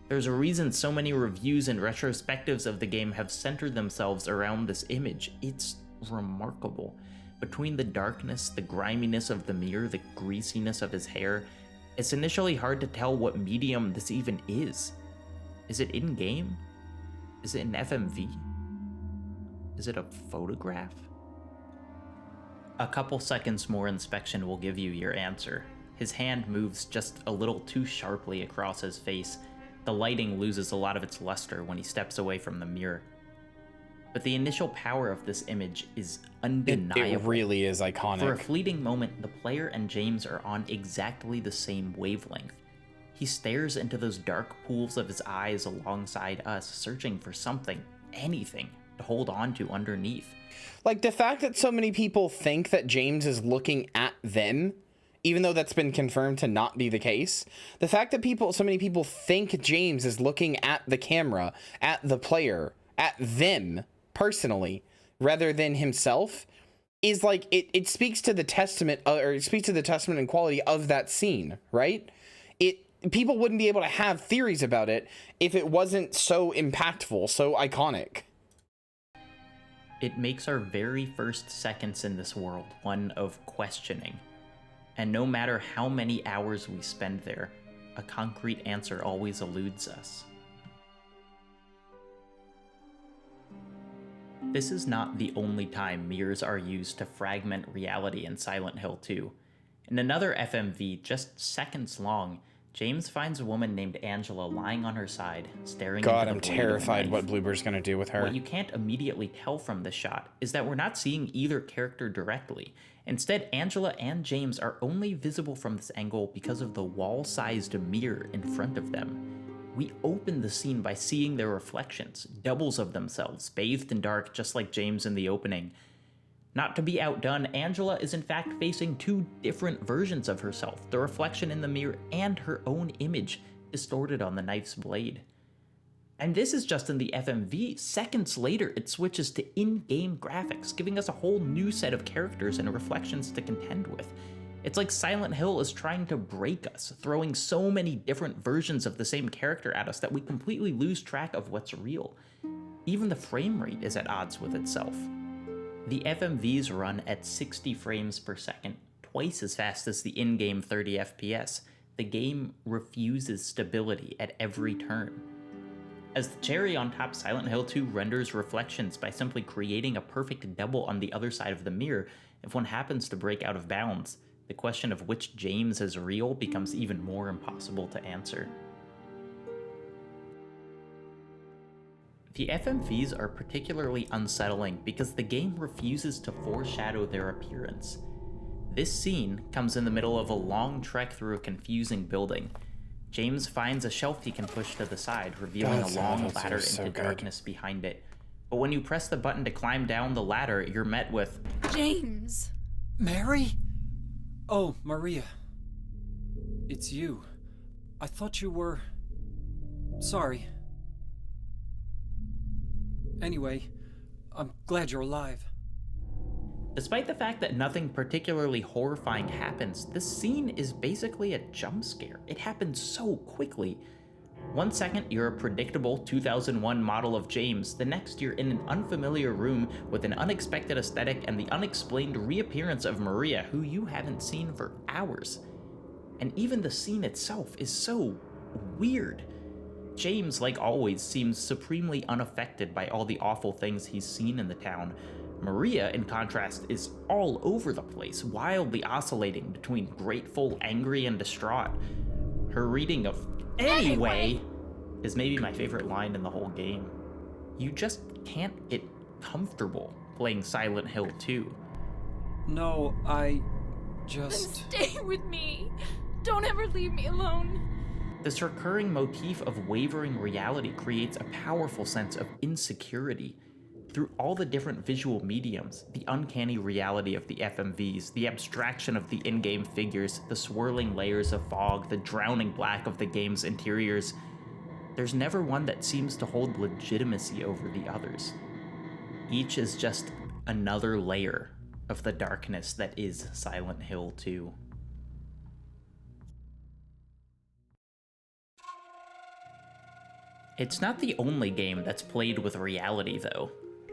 There's a reason so many reviews and retrospectives of the game have centered themselves around this image. It's remarkable. Between the darkness, the griminess of the mirror, the greasiness of his hair, it's initially hard to tell what medium this even is. Is it in-game? Is it an FMV? Is it a photograph? A couple seconds more inspection will give you your answer. His hand moves just a little too sharply across his face. The lighting loses a lot of its luster when he steps away from the mirror. But the initial power of this image is undeniable. It really is iconic. For a fleeting moment, the player and James are on exactly the same wavelength. He stares into those dark pools of his eyes alongside us, searching for something, anything, to hold on to underneath. Like, the fact that so many people think that James is looking at them, even though that's been confirmed to not be the case, the fact that so many people think James is looking at the camera, at the player, at them personally, rather than himself, is like, it speaks to the testament, or it speaks to the testament and quality of that scene, right? People wouldn't be able to have theories about it if it wasn't so impactful, so iconic. It makes our very first seconds in this world one of questioning. And no matter how many hours we spend there, a concrete answer always eludes us. This is not the only time mirrors are used to fragment reality in Silent Hill 2. In another FMV, just seconds long, James finds a woman named Angela lying on her side, staring God, into I'm the blade of a terrified knife. what Bloober's gonna do with her. What you can't immediately tell from this shot is that we're not seeing either character directly. Instead, Angela and James are only visible from this angle because of the wall-sized mirror in front of them. We open the scene by seeing their reflections, doubles of themselves, bathed in dark just like James in the opening. Not to be outdone, Angela is in fact facing two different versions of herself, the reflection in the mirror and her own image, distorted on the knife's blade. And this is just in the FMV. Seconds later, it switches to in-game graphics, giving us a whole new set of characters and reflections to contend with. It's like Silent Hill is trying to break us, throwing so many different versions of the same character at us that we completely lose track of what's real. Even the frame rate is at odds with itself. The FMVs run at 60 frames per second, twice as fast as the in-game 30 FPS. The game refuses stability at every turn. As the cherry on top, Silent Hill 2 renders reflections by simply creating a perfect double on the other side of the mirror if one happens to break out of bounds. The question of which James is real becomes even more impossible to answer. The FMVs are particularly unsettling because the game refuses to foreshadow their appearance. This scene comes in the middle of a long trek through a confusing building. James finds a shelf he can push to the side, revealing a long ladder into darkness behind it. But when you press the button to climb down the ladder, you're met with James! Mary? Oh, Maria. It's you. I thought you were... Sorry. Anyway, I'm glad you're alive. Despite the fact that nothing particularly horrifying happens, this scene is basically a jump scare. It happens so quickly. 1 second, you're a predictable 2001 model of James. The next, you're in an unfamiliar room with an unexpected aesthetic and the unexplained reappearance of Maria, who you haven't seen for hours. And even the scene itself is so weird. James, like always, seems supremely unaffected by all the awful things he's seen in the town. Maria, in contrast, is all over the place, wildly oscillating between grateful, angry, and distraught. Her reading of "anyway" is maybe my favorite line in the whole game. You just can't get comfortable playing Silent Hill 2. No, I just... Stay with me! Don't ever leave me alone! This recurring motif of wavering reality creates a powerful sense of insecurity. Through all the different visual mediums, the uncanny reality of the FMVs, the abstraction of the in-game figures, the swirling layers of fog, the drowning black of the game's interiors, there's never one that seems to hold legitimacy over the others. Each is just another layer of the darkness that is Silent Hill 2. It's not the only game that's played with reality, though.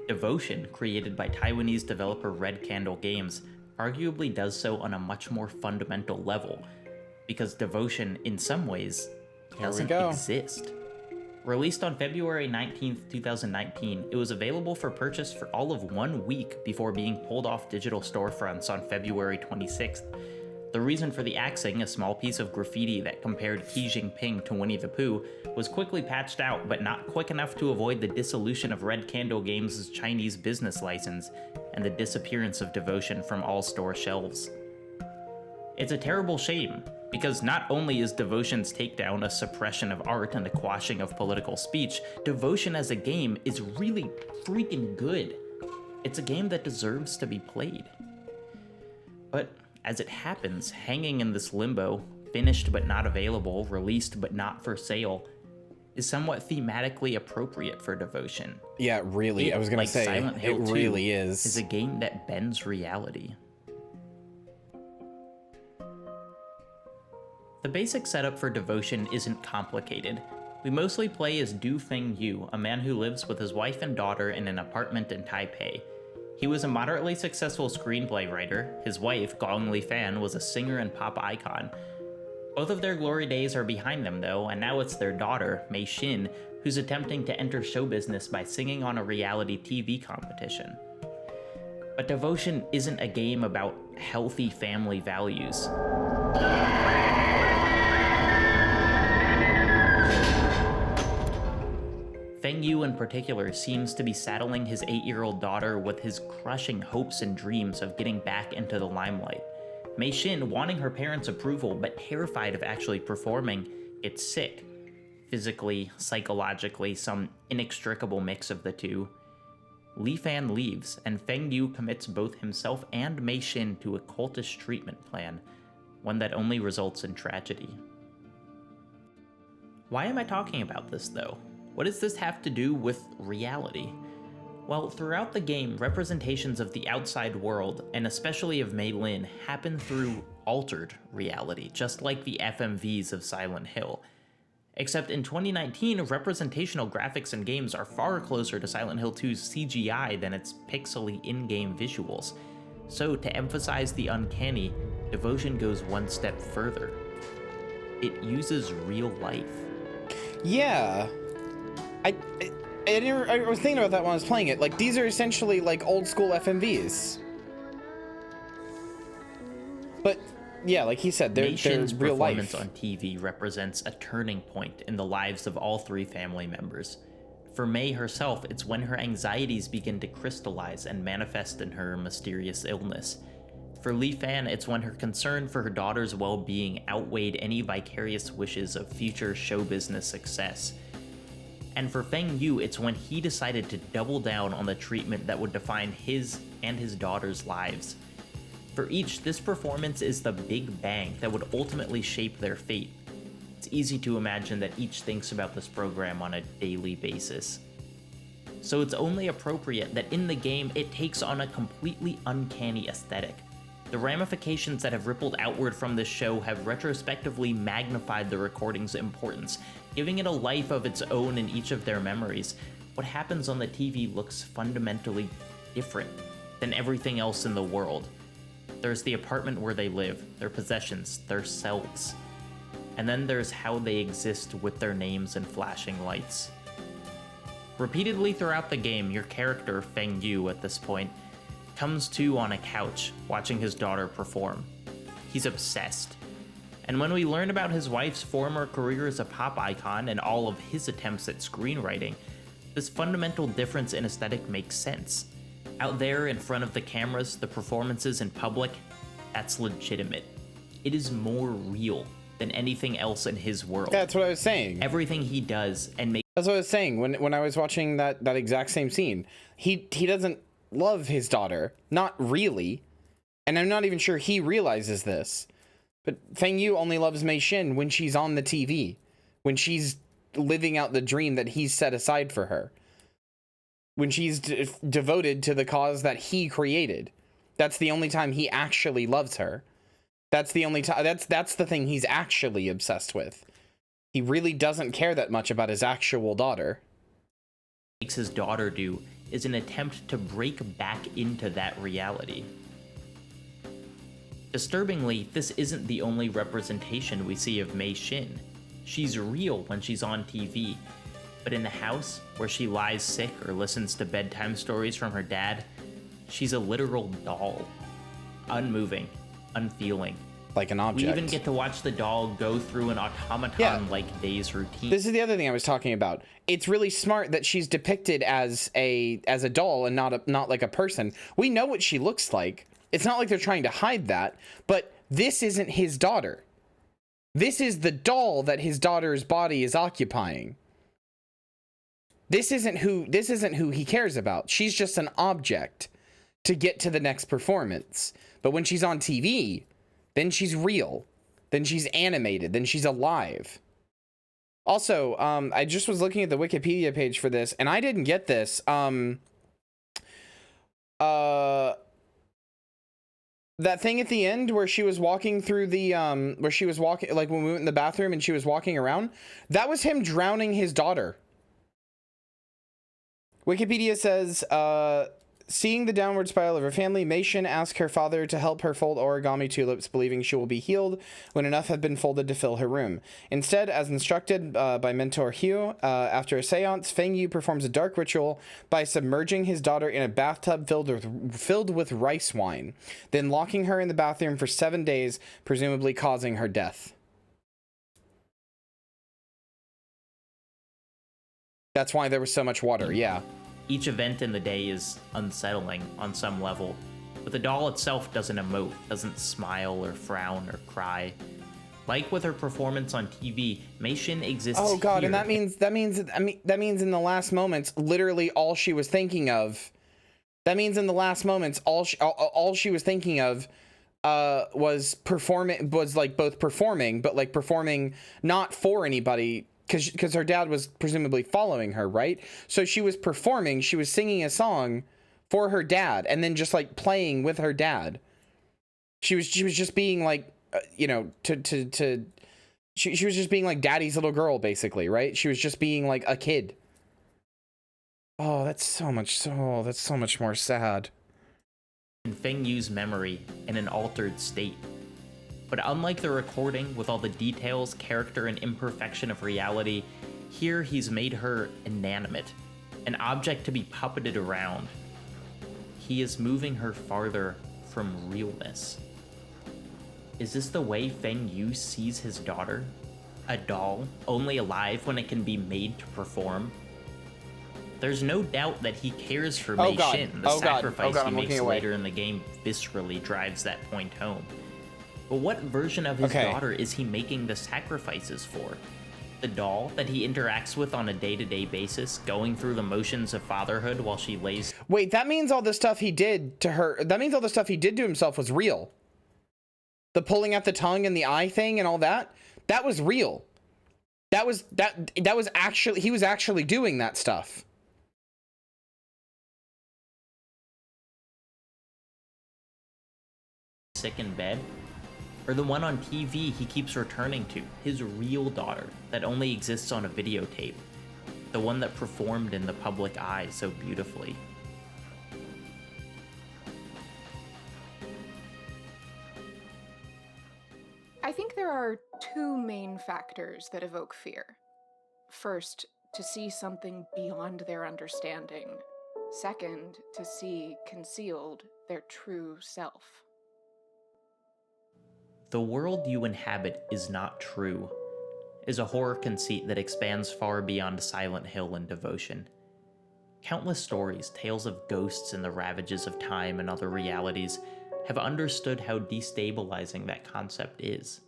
Devotion, created by Taiwanese developer Red Candle Games, arguably does so on a much more fundamental level, because Devotion, in some ways, doesn't exist. Released on February 19th, 2019, it was available for purchase for all of 1 week before being pulled off digital storefronts on February 26th. The reason for the axing, a small piece of graffiti that compared Xi Jinping to Winnie the Pooh, was quickly patched out, but not quick enough to avoid the dissolution of Red Candle Games' Chinese business license and the disappearance of Devotion from all store shelves. It's a terrible shame, because not only is Devotion's takedown a suppression of art and a quashing of political speech, Devotion as a game is really freaking good. It's a game that deserves to be played. But as it happens, hanging in this limbo, finished but not available, released but not for sale, is somewhat thematically appropriate for Devotion. Yeah, really. I was gonna say, Silent Hill it 2 really is a game that bends reality. The basic setup for Devotion isn't complicated. We mostly play as Du Feng Yu, a man who lives with his wife and daughter in an apartment in Taipei. He was a moderately successful screenplay writer. His wife, Gong Li Fan, was a singer and pop icon. Both of their glory days are behind them, though, and now it's their daughter, Mei Xin, who's attempting to enter show business by singing on a reality TV competition. But Devotion isn't a game about healthy family values. Yu in particular seems to be saddling his 8-year-old daughter with his crushing hopes and dreams of getting back into the limelight. Mei Xin, wanting her parents' approval but terrified of actually performing, gets sick. Physically, psychologically, some inextricable mix of the two. Li Fan leaves, and Feng Yu commits both himself and Mei Xin to a cultist treatment plan, one that only results in tragedy. Why am I talking about this, though? What does this have to do with reality? Well, throughout the game, representations of the outside world, and especially of Mei Lin, happen through altered reality, just like the FMVs of Silent Hill. Except in 2019, representational graphics in games are far closer to Silent Hill 2's CGI than its pixely in-game visuals. So, to emphasize the uncanny, Devotion goes one step further. It uses real life. Yeah. I was thinking about that when I was playing it. Like, these are essentially like old school FMVs. But yeah, like he said, they're real life. Performance on TV represents a turning point in the lives of all 3 family members. For Mei herself, it's when her anxieties begin to crystallize and manifest in her mysterious illness. For Li Fan, it's when her concern for her daughter's well-being outweighed any vicarious wishes of future show business success. And for Feng Yu, it's when he decided to double down on the treatment that would define his and his daughter's lives. For each, this performance is the big bang that would ultimately shape their fate. It's easy to imagine that each thinks about this program on a daily basis. So it's only appropriate that in the game, it takes on a completely uncanny aesthetic. The ramifications that have rippled outward from this show have retrospectively magnified the recording's importance, giving it a life of its own in each of their memories. What happens on the TV looks fundamentally different than everything else in the world. There's the apartment where they live, their possessions, their selves. And then there's how they exist with their names and flashing lights. Repeatedly throughout the game, your character, Feng Yu at this point, comes to on a couch watching his daughter perform. He's obsessed. And when we learn about his wife's former career as a pop icon and all of his attempts at screenwriting, this fundamental difference in aesthetic makes sense. Out there in front of the cameras, the performances in public, that's legitimate. It is more real than anything else in his world. That's what I was saying. Everything he does and makes. That's what I was saying when I was watching that exact same scene. He doesn't love his daughter, not really, and I'm not even sure he realizes this. But Feng Yu only loves Mei Xin when she's on the TV, when she's living out the dream that he's set aside for her. When she's devoted to the cause that he created. That's the only time he actually loves her. That's the only time. That's the thing he's actually obsessed with. He really doesn't care that much about his actual daughter. Makes his daughter do is an attempt to break back into that reality. Disturbingly, this isn't the only representation we see of Mei Xin. She's real when she's on TV. But in the house, where she lies sick or listens to bedtime stories from her dad, she's a literal doll. Unmoving, unfeeling. Like an object. We even get to watch the doll go through an automaton-like day's routine. This is the other thing I was talking about. It's really smart that she's depicted as a doll and not like a person. We know what she looks like. It's not like they're trying to hide that, but this isn't his daughter. This is the doll that his daughter's body is occupying. This isn't who he cares about. She's just an object to get to the next performance. But when she's on TV, then she's real. Then she's animated. Then she's alive. Also, I just was looking at the Wikipedia page for this, and I didn't get this. That thing at the end where she was walking through the, where she was walking, like when we went in the bathroom and she was walking around, that was him drowning his daughter. Wikipedia says, seeing the downward spiral of her family, Mei Xin asks her father to help her fold origami tulips, believing she will be healed when enough have been folded to fill her room. Instead, as instructed by mentor Hugh, after a seance, Feng Yu performs a dark ritual by submerging his daughter in a bathtub filled with rice wine, then locking her in the bathroom for 7 days, presumably causing her death. That's why there was so much water, yeah. Each event in the day is unsettling on some level, but the doll itself doesn't emote, doesn't smile or frown or cry. Like with her performance on TV, Mei Xin exists Oh god, here. and that means in the last moments, literally all she was thinking of. That means in the last moments, all she was thinking of was performing, was like both performing, but like performing not for anybody, because her dad was presumably following her, right? So she was performing, she was singing a song for her dad, and then just like playing with her dad. She was just being like, you know, she was just being like daddy's little girl, basically, right? She was just being like a kid. Oh, that's so much more sad. In Feng Yu's memory in an altered state. But unlike the recording with all the details, character, and imperfection of reality, here he's made her inanimate, an object to be puppeted around. He is moving her farther from realness. Is this the way Feng Yu sees his daughter? A doll, only alive when it can be made to perform? There's no doubt that he cares for Mei Xin. The sacrifice he makes later in the game viscerally drives that point home. But what version of his daughter is he making the sacrifices for? The doll that he interacts with on a day-to-day basis, going through the motions of fatherhood while she lays... Wait, that means all the stuff he did to her, that means all the stuff he did to himself was real. The pulling out the tongue and the eye thing and all that, that was real. That was actually, he was actually doing that stuff. Sick in bed, or the one on TV he keeps returning to, his real daughter that only exists on a videotape, the one that performed in the public eye so beautifully. I think there are two main factors that evoke fear. First, to see something beyond their understanding. Second, to see concealed their true self. The world you inhabit is not true, is a horror conceit that expands far beyond Silent Hill and Devotion. Countless stories, tales of ghosts and the ravages of time and other realities, have understood how destabilizing that concept is.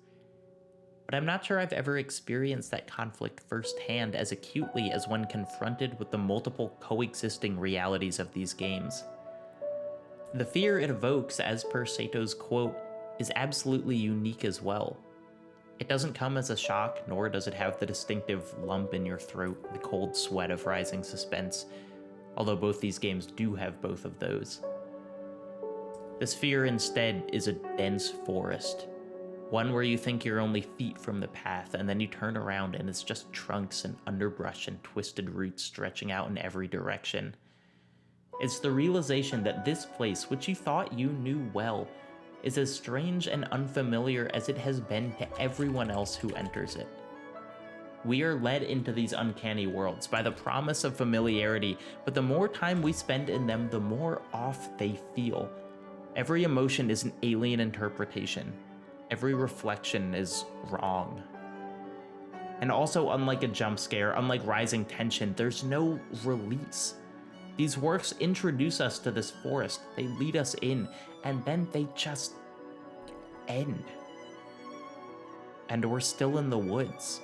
But I'm not sure I've ever experienced that conflict firsthand as acutely as when confronted with the multiple coexisting realities of these games. The fear it evokes, as per Sato's quote, is absolutely unique as well. It doesn't come as a shock, nor does it have the distinctive lump in your throat and cold sweat of rising suspense, although both these games do have both of those. This fear instead is a dense forest, one where you think you're only feet from the path, and then you turn around and it's just trunks and underbrush and twisted roots stretching out in every direction. It's the realization that this place, which you thought you knew well, is as strange and unfamiliar as it has been to everyone else who enters it. We are led into these uncanny worlds by the promise of familiarity, but the more time we spend in them, the more off they feel. Every emotion is an alien interpretation. Every reflection is wrong. And also, unlike a jump scare, unlike rising tension, there's no release. These works introduce us to this forest, they lead us in, and then they just end. And we're still in the woods.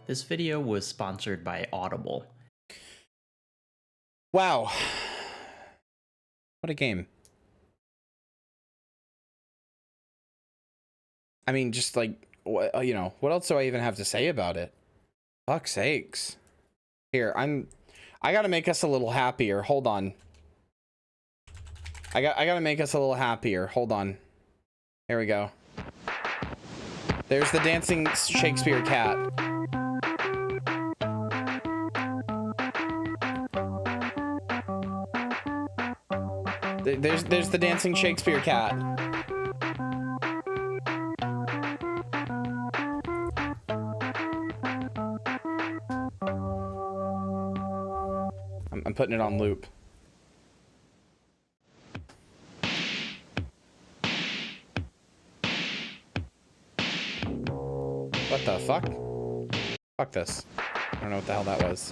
This video was sponsored by Audible. Wow. What a game. I mean, just like, you know, what else do I even have to say about it? Fuck's sakes. Here, I gotta make us a little happier. Hold on. I gotta make us a little happier. Hold on. Here we go. There's the dancing Shakespeare cat. There's the dancing Shakespeare cat. I'm putting it on loop. What the fuck? Fuck this. I don't know what the hell that was.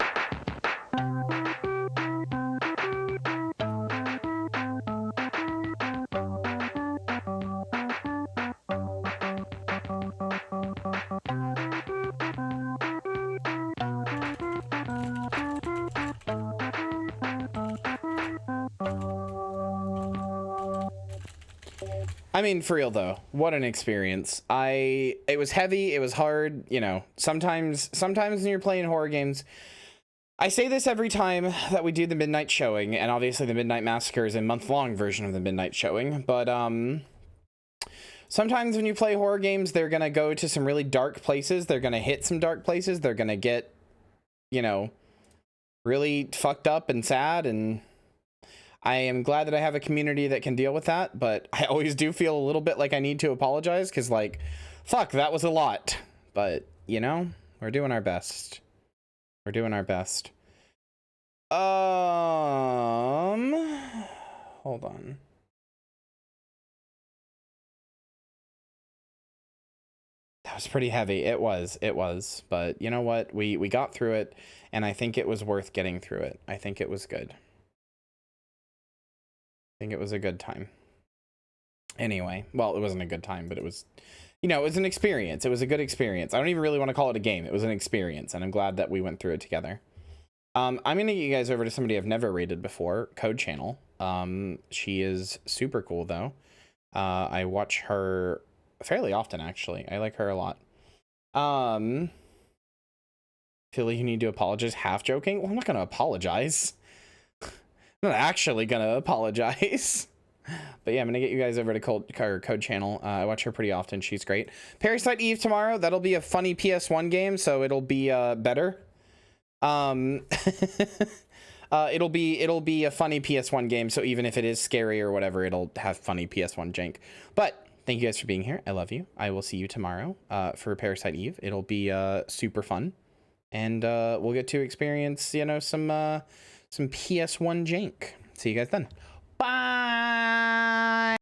I mean, for real though, what an experience. It was heavy, it was hard, you know. Sometimes when you're playing horror games, I say this every time that we do the midnight showing, and obviously the Midnight Massacre is a month-long version of the midnight showing, but sometimes when you play horror games, they're gonna go to some really dark places, they're gonna hit some dark places, they're gonna get, you know, really fucked up and sad, and I am glad that I have a community that can deal with that, but I always do feel a little bit like I need to apologize, because, like, fuck, that was a lot. But, you know, we're doing our best. We're doing our best. Hold on. That was pretty heavy. It was. But you know what? We got through it, and I think it was worth getting through it. I think it was good. I think it was a good time. Anyway, well, it wasn't a good time, but it was, you know, it was an experience. It was a good experience. I don't even really want to call it a game. It was an experience, and I'm glad that we went through it together. I'm going to get you guys over to somebody I've never rated before, Code Channel. She is super cool, though. I watch her fairly often, actually. I like her a lot. Feel like you need to apologize. Half joking? Well, I'm not going to apologize. I'm not actually gonna apologize. But yeah, I'm gonna get you guys over to Code Channel. I watch her pretty often. She's great. Parasite Eve tomorrow. That'll be a funny PS1 game, so it'll be better. It'll be a funny PS1 game, so even if it is scary or whatever, it'll have funny PS1 jank. But thank you guys for being here. I love you. I will see you tomorrow for Parasite Eve. It'll be super fun, and we'll get to experience, you know, some PS1 jank. See you guys then. Bye.